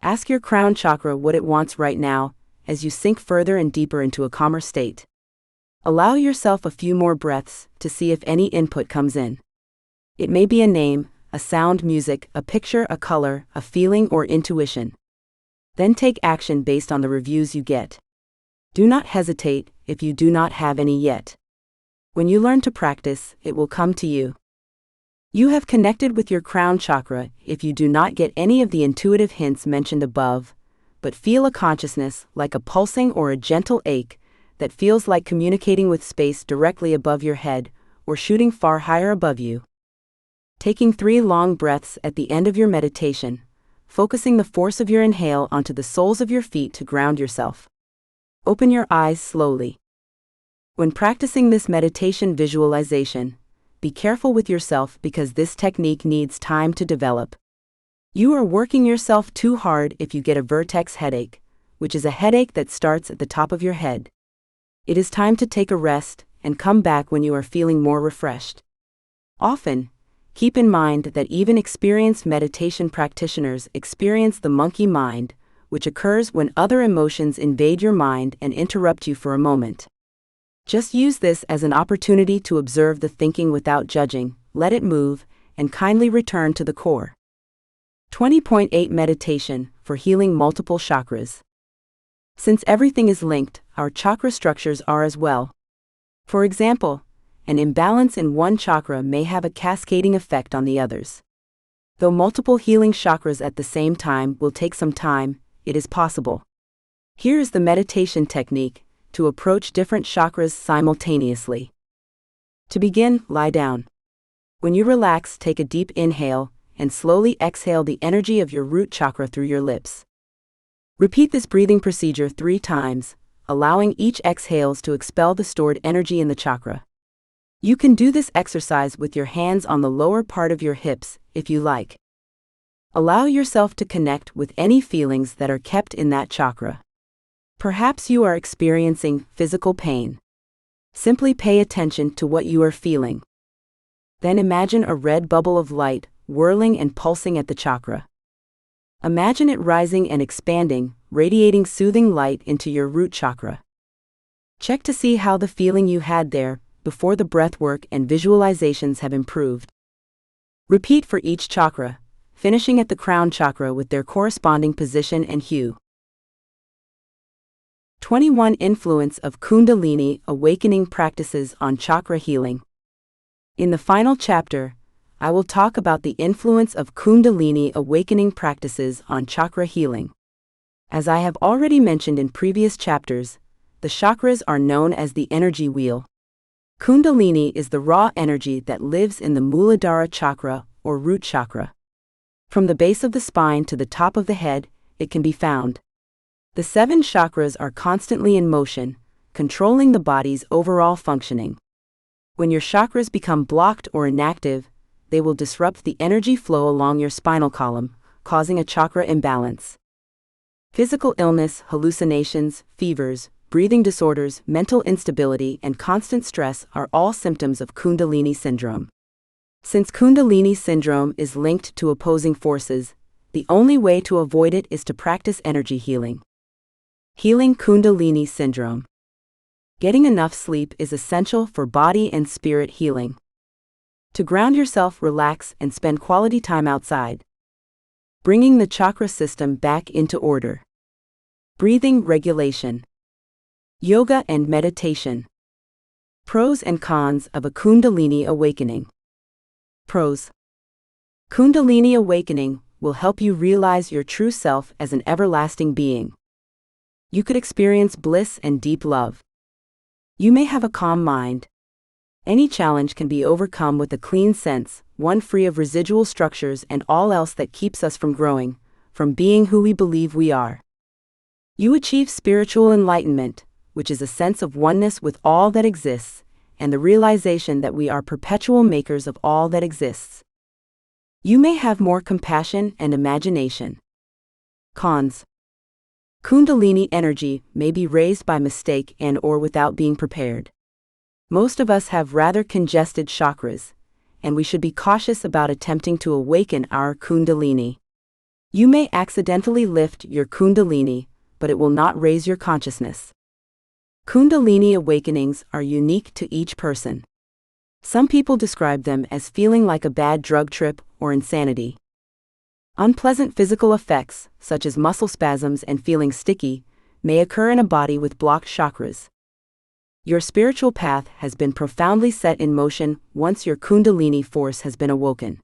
Ask your crown chakra what it wants right now as you sink further and deeper into a calmer state. Allow yourself a few more breaths to see if any input comes in. It may be a name, a sound, music, a picture, a color, a feeling, or intuition. Then take action based on the reviews you get. Do not hesitate if you do not have any yet. When you learn to practice, it will come to you. You have connected with your crown chakra if you do not get any of the intuitive hints mentioned above, but feel a consciousness like a pulsing or a gentle ache that feels like communicating with space directly above your head or shooting far higher above you. Taking 3 long breaths at the end of your meditation, focusing the force of your inhale onto the soles of your feet to ground yourself. Open your eyes slowly. When practicing this meditation visualization, be careful with yourself because this technique needs time to develop. You are working yourself too hard if you get a vertex headache, which is a headache that starts at the top of your head. It is time to take a rest and come back when you are feeling more refreshed. Often, keep in mind that even experienced meditation practitioners experience the monkey mind, which occurs when other emotions invade your mind and interrupt you for a moment. Just use this as an opportunity to observe the thinking without judging, let it move, and kindly return to the core. 20.8 Meditation for healing multiple chakras. Since everything is linked, our chakra structures are as well. For example, an imbalance in one chakra may have a cascading effect on the others. Though multiple healing chakras at the same time will take some time, it is possible. Here is the meditation technique to approach different chakras simultaneously. To begin, lie down. When you relax, take a deep inhale and slowly exhale the energy of your root chakra through your lips. Repeat this breathing procedure 3 times, allowing each exhales to expel the stored energy in the chakra. You can do this exercise with your hands on the lower part of your hips if you like. Allow yourself to connect with any feelings that are kept in that chakra. Perhaps you are experiencing physical pain. Simply pay attention to what you are feeling. Then imagine a red bubble of light whirling and pulsing at the chakra. Imagine it rising and expanding, radiating soothing light into your root chakra. Check to see how the feeling you had there before the breathwork and visualizations have improved. Repeat for each chakra, finishing at the crown chakra with their corresponding position and hue. 21 Influence of Kundalini Awakening Practices on Chakra Healing. In the final chapter, I will talk about the influence of Kundalini awakening practices on chakra healing. As I have already mentioned in previous chapters, the chakras are known as the energy wheel. Kundalini is the raw energy that lives in the Muladhara chakra or root chakra. From the base of the spine to the top of the head, it can be found. The 7 chakras are constantly in motion, controlling the body's overall functioning. When your chakras become blocked or inactive, they will disrupt the energy flow along your spinal column, causing a chakra imbalance. Physical illness, hallucinations, fevers, breathing disorders, mental instability, and constant stress are all symptoms of Kundalini syndrome. Since Kundalini syndrome is linked to opposing forces, the only way to avoid it is to practice energy healing. Healing Kundalini syndrome. Getting enough sleep is essential for body and spirit healing. To ground yourself, relax, and spend quality time outside. Bringing the chakra system back into order. Breathing regulation. Yoga and meditation. Pros and cons of a Kundalini awakening. Pros. Kundalini awakening will help you realize your true self as an everlasting being. You could experience bliss and deep love. You may have a calm mind. Any challenge can be overcome with a clean sense, one free of residual structures and all else that keeps us from growing, from being who we believe we are. You achieve spiritual enlightenment, which is a sense of oneness with all that exists, and the realization that we are perpetual makers of all that exists. You may have more compassion and imagination. Cons. Kundalini energy may be raised by mistake and/or without being prepared. Most of us have rather congested chakras, and we should be cautious about attempting to awaken our Kundalini. You may accidentally lift your Kundalini, but it will not raise your consciousness. Kundalini awakenings are unique to each person. Some people describe them as feeling like a bad drug trip or insanity. Unpleasant physical effects, such as muscle spasms and feeling sticky, may occur in a body with blocked chakras. Your spiritual path has been profoundly set in motion once your Kundalini force has been awoken.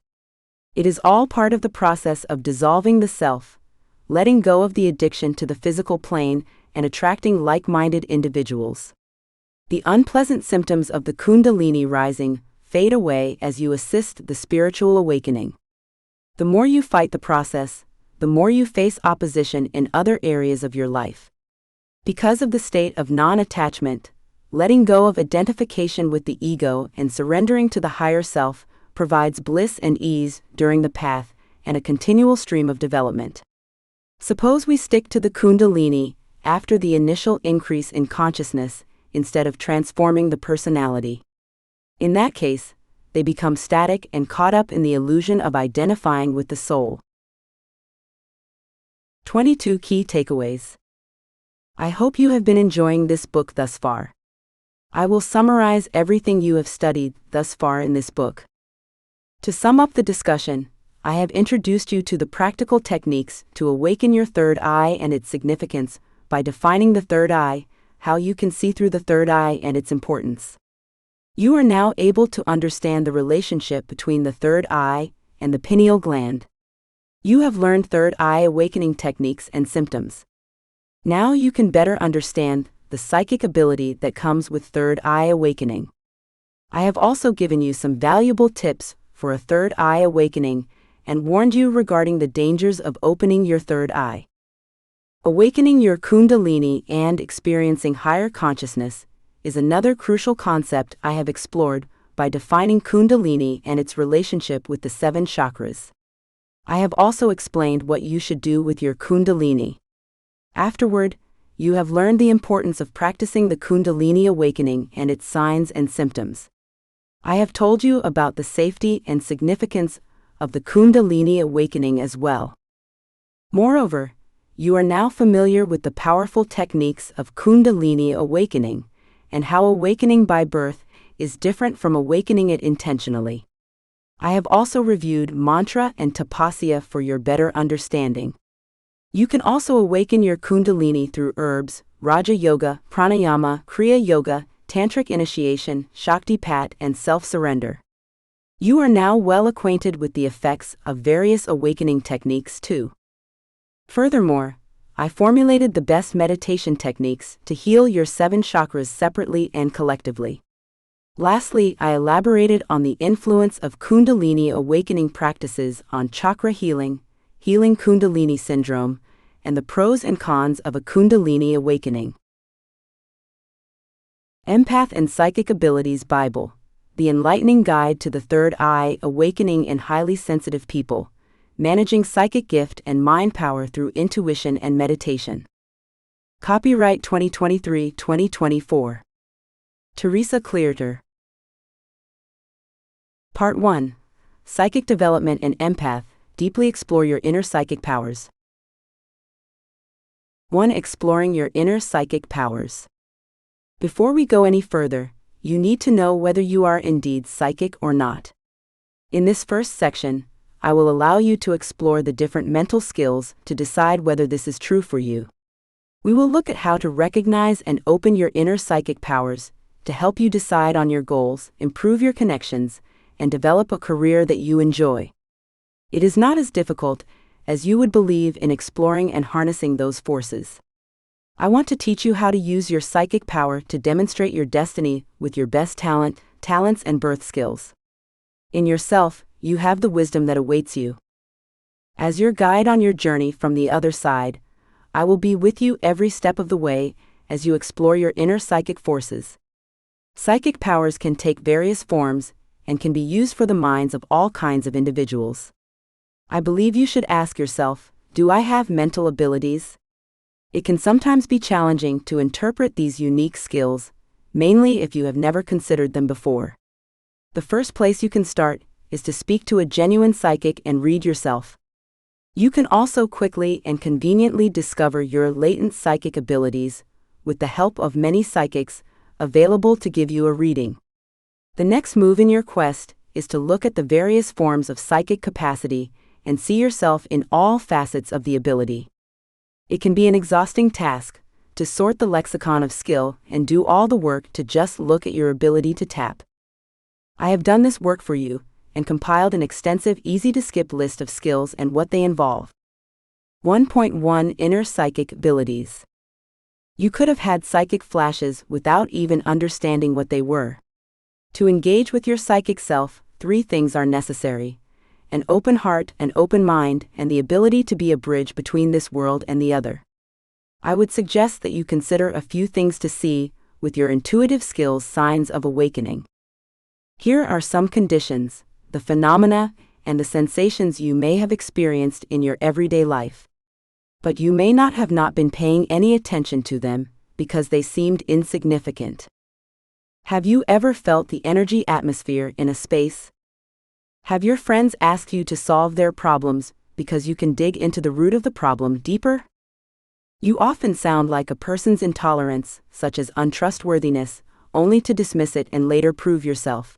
It is all part of the process of dissolving the self, letting go of the addiction to the physical plane, and attracting like-minded individuals. The unpleasant symptoms of the Kundalini rising fade away as you assist the spiritual awakening. The more you fight the process, the more you face opposition in other areas of your life. Because of the state of non-attachment, letting go of identification with the ego and surrendering to the higher self provides bliss and ease during the path and a continual stream of development. Suppose we stick to the Kundalini after the initial increase in consciousness instead of transforming the personality. In that case, they become static and caught up in the illusion of identifying with the soul. 22 Key Takeaways. I hope you have been enjoying this book thus far. I will summarize everything you have studied thus far in this book. To sum up the discussion, I have introduced you to the practical techniques to awaken your third eye and its significance by defining the third eye, how you can see through the third eye and its importance. You are now able to understand the relationship between the third eye and the pineal gland. You have learned third eye awakening techniques and symptoms. Now you can better understand the psychic ability that comes with third eye awakening. I have also given you some valuable tips for a third eye awakening and warned you regarding the dangers of opening your third eye. Awakening your Kundalini and experiencing higher consciousness is another crucial concept I have explored by defining Kundalini and its relationship with the 7 chakras. I have also explained what you should do with your Kundalini. Afterward, you have learned the importance of practicing the Kundalini awakening and its signs and symptoms. I have told you about the safety and significance of the Kundalini awakening as well. Moreover, you are now familiar with the powerful techniques of Kundalini awakening, and how awakening by birth is different from awakening it intentionally. I have also reviewed mantra and tapasya for your better understanding. You can also awaken your Kundalini through herbs, Raja Yoga, Pranayama, Kriya Yoga, Tantric initiation, Shaktipat, and self-surrender. You are now well acquainted with the effects of various awakening techniques too. Furthermore, I formulated the best meditation techniques to heal your 7 chakras separately and collectively. Lastly, I elaborated on the influence of Kundalini awakening practices on chakra healing, healing Kundalini syndrome, and the pros and cons of a Kundalini awakening. Empath and Psychic Abilities Bible, the enlightening guide to the third eye awakening in highly sensitive people, managing psychic gift and mind power through intuition and meditation. Copyright 2023-2024. Teresa Clearter. Part 1. Psychic Development and Empath, deeply explore your inner psychic powers. 1. Exploring your inner psychic powers. Before we go any further, you need to know whether you are indeed psychic or not. In this first section, I will allow you to explore the different mental skills to decide whether this is true for you. We will look at how to recognize and open your inner psychic powers to help you decide on your goals, improve your connections, and develop a career that you enjoy. It is not as difficult as you would believe in exploring and harnessing those forces. I want to teach you how to use your psychic power to demonstrate your destiny with your best talents, and birth skills. In yourself, you have the wisdom that awaits you. As your guide on your journey from the other side, I will be with you every step of the way as you explore your inner psychic forces. Psychic powers can take various forms and can be used for the minds of all kinds of individuals. I believe you should ask yourself, do I have mental abilities? It can sometimes be challenging to interpret these unique skills, mainly if you have never considered them before. The first place you can start is to speak to a genuine psychic and read yourself. You can also quickly and conveniently discover your latent psychic abilities with the help of many psychics available to give you a reading. The next move in your quest is to look at the various forms of psychic capacity and see yourself in all facets of the ability. It can be an exhausting task to sort the lexicon of skill and do all the work to just look at your ability to tap. I have done this work for you and compiled an extensive, easy-to-skip list of skills and what they involve. 1.1 Inner Psychic Abilities. You could have had psychic flashes without even understanding what they were. To engage with your psychic self, 3 things are necessary: an open heart, an open mind, and the ability to be a bridge between this world and the other. I would suggest that you consider a few things to see with your intuitive skills signs of awakening. Here are some conditions, the phenomena, and the sensations you may have experienced in your everyday life. But you may not have been paying any attention to them because they seemed insignificant. Have you ever felt the energy atmosphere in a space? Have your friends asked you to solve their problems because you can dig into the root of the problem deeper? You often sound like a person's intolerance, such as untrustworthiness, only to dismiss it and later prove yourself.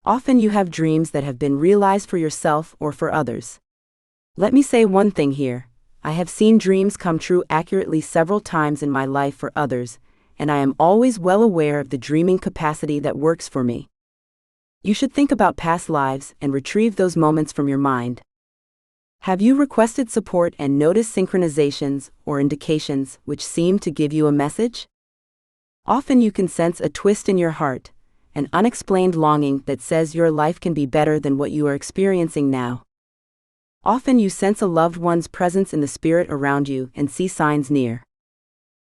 Often you have dreams that have been realized for yourself or for others. Let me say one thing here. I have seen dreams come true accurately several times in my life for others, and I am always well aware of the dreaming capacity that works for me. You should think about past lives and retrieve those moments from your mind. Have you requested support and noticed synchronizations or indications which seem to give you a message? Often you can sense a twist in your heart, an unexplained longing that says your life can be better than what you are experiencing now. Often you sense a loved one's presence in the spirit around you and see signs near.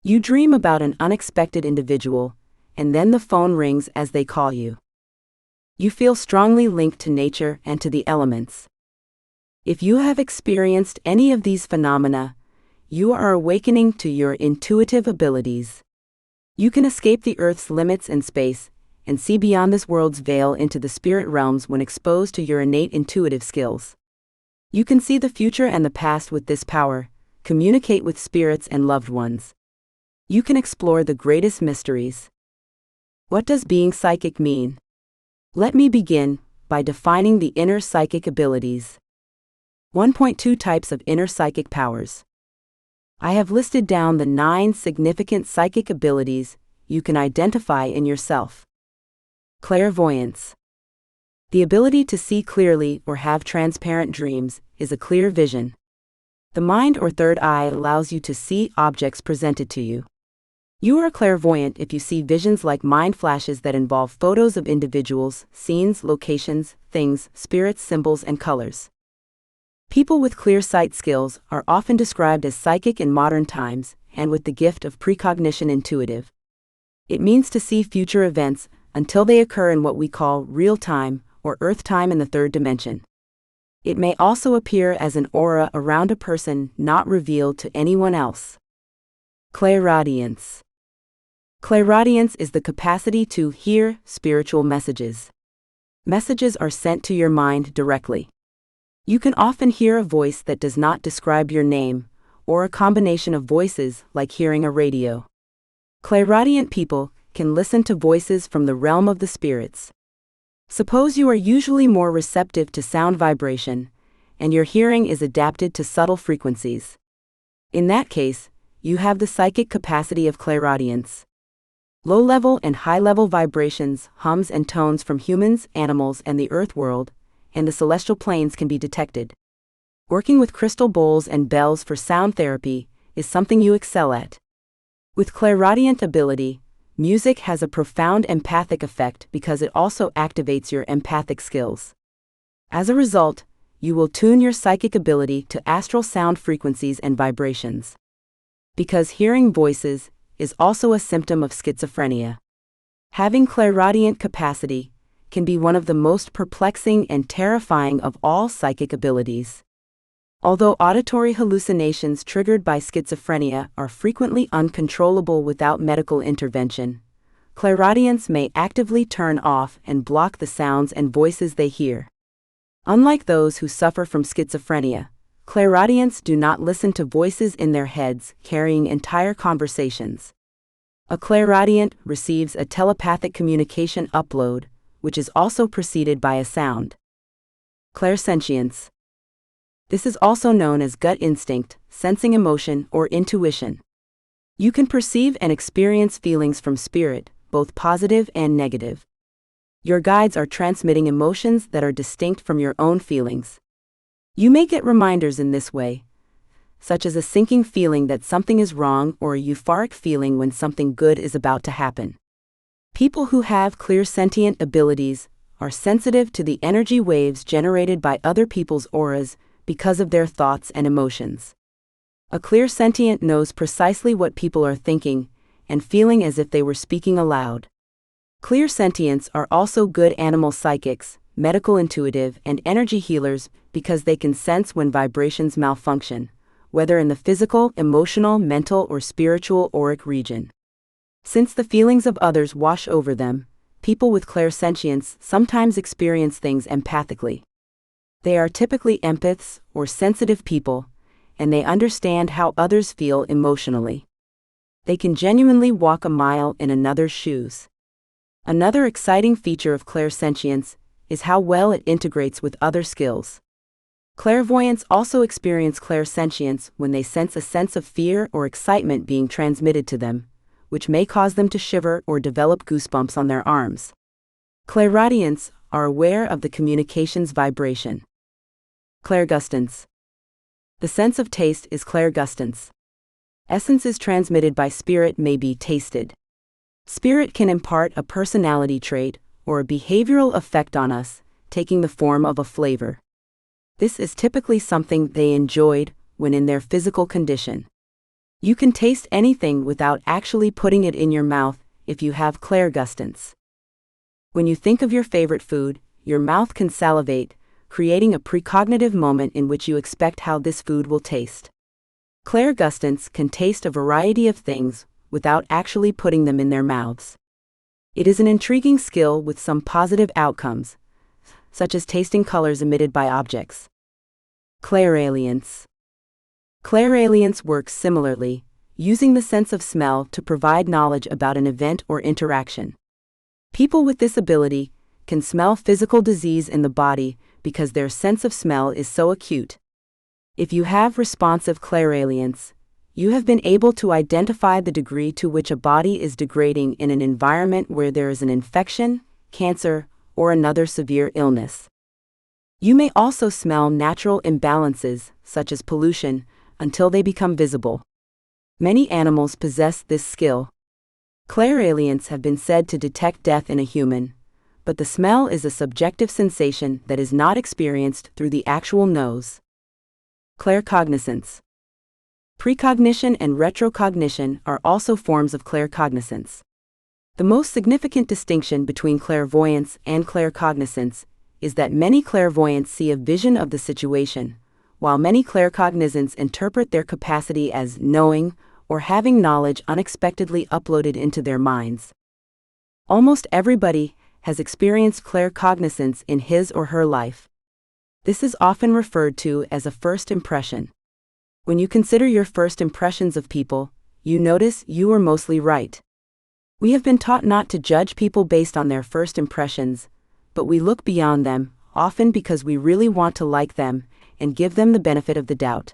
You dream about an unexpected individual, and then the phone rings as they call you. You feel strongly linked to nature and to the elements. If you have experienced any of these phenomena, you are awakening to your intuitive abilities. You can escape the Earth's limits and space, and see beyond this world's veil into the spirit realms when exposed to your innate intuitive skills. You can see the future and the past with this power, communicate with spirits and loved ones. You can explore the greatest mysteries. What does being psychic mean? Let me begin by defining the inner psychic abilities. 1.2 Types of Inner Psychic Powers. I have listed down the 9 significant psychic abilities you can identify in yourself. Clairvoyance. The ability to see clearly or have transparent dreams is a clear vision. The mind or third eye allows you to see objects presented to you. You are clairvoyant if you see visions like mind flashes that involve photos of individuals, scenes, locations, things, spirits, symbols, and colors. People with clear sight skills are often described as psychic in modern times and with the gift of precognition intuitive. It means to see future events until they occur in what we call real time or earth time in the third dimension. It may also appear as an aura around a person not revealed to anyone else. Clairaudience. Clairaudience is the capacity to hear spiritual messages. Messages are sent to your mind directly. You can often hear a voice that does not describe your name, or a combination of voices like hearing a radio. Clairaudient people can listen to voices from the realm of the spirits. Suppose you are usually more receptive to sound vibration, and your hearing is adapted to subtle frequencies. In that case, you have the psychic capacity of clairaudience. Low-level and high-level vibrations, hums and tones from humans, animals, and the earth world, and the celestial planes can be detected. Working with crystal bowls and bells for sound therapy is something you excel at. With clairaudient ability, music has a profound empathic effect because it also activates your empathic skills. As a result, you will tune your psychic ability to astral sound frequencies and vibrations. Because hearing voices is also a symptom of schizophrenia. Having clairaudient capacity can be one of the most perplexing and terrifying of all psychic abilities. Although auditory hallucinations triggered by schizophrenia are frequently uncontrollable without medical intervention, clairaudients may actively turn off and block the sounds and voices they hear. Unlike those who suffer from schizophrenia, clairaudients do not listen to voices in their heads carrying entire conversations. A clairaudient receives a telepathic communication upload, which is also preceded by a sound. Clairsentience. This is also known as gut instinct, sensing emotion, or intuition. You can perceive and experience feelings from spirit, both positive and negative. Your guides are transmitting emotions that are distinct from your own feelings. You may get reminders in this way, such as a sinking feeling that something is wrong or a euphoric feeling when something good is about to happen. People who have clairsentient abilities are sensitive to the energy waves generated by other people's auras because of their thoughts and emotions. A clairsentient knows precisely what people are thinking and feeling as if they were speaking aloud. Clairsentients are also good animal psychics, medical intuitive, and energy healers because they can sense when vibrations malfunction, whether in the physical, emotional, mental, or spiritual auric region. Since the feelings of others wash over them, people with clairsentience sometimes experience things empathically. They are typically empaths or sensitive people, and they understand how others feel emotionally. They can genuinely walk a mile in another's shoes. Another exciting feature of clairsentience is how well it integrates with other skills. Clairvoyants also experience clairsentience when they sense a sense of fear or excitement being transmitted to them, which may cause them to shiver or develop goosebumps on their arms. Clairaudients are aware of the communication's vibration. Clairgustance. The sense of taste is clairgustance. Essences transmitted by spirit may be tasted. Spirit can impart a personality trait or a behavioral effect on us, taking the form of a flavor. This is typically something they enjoyed when in their physical condition. You can taste anything without actually putting it in your mouth if you have clairgustance. When you think of your favorite food, your mouth can salivate, creating a precognitive moment in which you expect how this food will taste. Clairgustants can taste a variety of things without actually putting them in their mouths. It is an intriguing skill with some positive outcomes, such as tasting colors emitted by objects. Clairalience. Clairalience works similarly, using the sense of smell to provide knowledge about an event or interaction. People with this ability can smell physical disease in the body because their sense of smell is so acute. If you have responsive clairalience, you have been able to identify the degree to which a body is degrading in an environment where there is an infection, cancer, or another severe illness. You may also smell natural imbalances, such as pollution, until they become visible. Many animals possess this skill. Clairalients have been said to detect death in a human, but the smell is a subjective sensation that is not experienced through the actual nose. Claircognizance. Precognition and retrocognition are also forms of claircognizance. The most significant distinction between clairvoyance and claircognizance is that many clairvoyants see a vision of the situation, while many claircognizants interpret their capacity as knowing or having knowledge unexpectedly uploaded into their minds. Almost everybody has experienced claircognizance in his or her life. This is often referred to as a first impression. When you consider your first impressions of people, you notice you were mostly right. We have been taught not to judge people based on their first impressions, but we look beyond them, often because we really want to like them and give them the benefit of the doubt.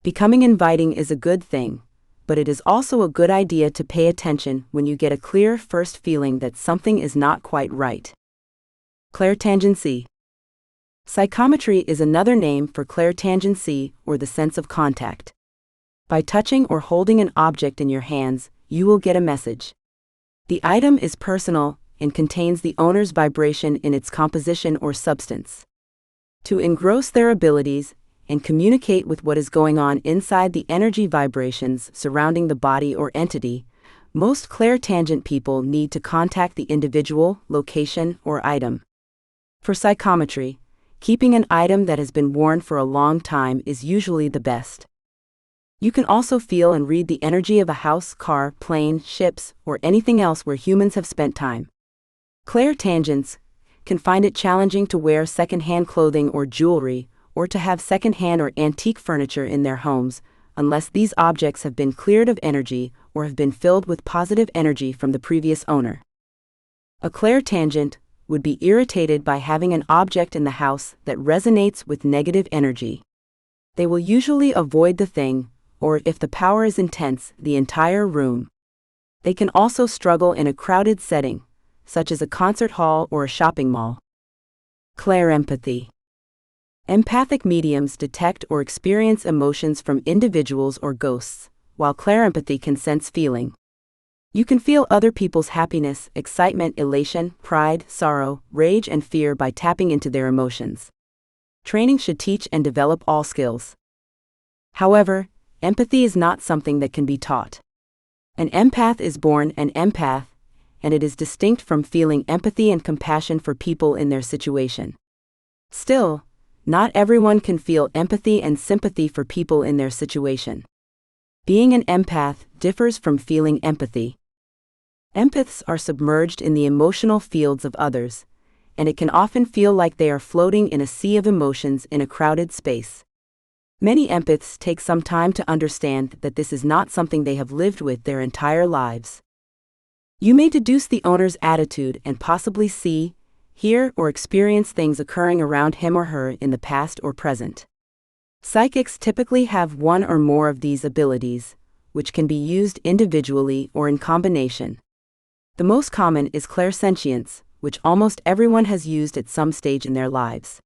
Becoming inviting is a good thing, but it is also a good idea to pay attention when you get a clear first feeling that something is not quite right. Clairtangency. Psychometry is another name for clairtangency or the sense of contact. By touching or holding an object in your hands, you will get a message. The item is personal and contains the owner's vibration in its composition or substance. To engross their abilities and communicate with what is going on inside the energy vibrations surrounding the body or entity, most clairtangent people need to contact the individual, location, or item. For psychometry, keeping an item that has been worn for a long time is usually the best. You can also feel and read the energy of a house, car, plane, ships, or anything else where humans have spent time. Clairtangents can find it challenging to wear second-hand clothing or jewelry, or to have second-hand or antique furniture in their homes, unless these objects have been cleared of energy or have been filled with positive energy from the previous owner. A clairtangent would be irritated by having an object in the house that resonates with negative energy. They will usually avoid the thing, or if the power is intense, the entire room. They can also struggle in a crowded setting, such as a concert hall or a shopping mall. Clairempathy. Empathic mediums detect or experience emotions from individuals or ghosts, while clairempathy can sense feeling. You can feel other people's happiness, excitement, elation, pride, sorrow, rage, and fear by tapping into their emotions. Training should teach and develop all skills. However, empathy is not something that can be taught. An empath is born an empath, and it is distinct from feeling empathy and compassion for people in their situation. Still, not everyone can feel empathy and sympathy for people in their situation. Being an empath differs from feeling empathy. Empaths are submerged in the emotional fields of others, and it can often feel like they are floating in a sea of emotions in a crowded space. Many empaths take some time to understand that this is not something they have lived with their entire lives. You may deduce the owner's attitude and possibly see, hear, or experience things occurring around him or her in the past or present. Psychics typically have one or more of these abilities, which can be used individually or in combination. The most common is clairsentience, which almost everyone has used at some stage in their lives.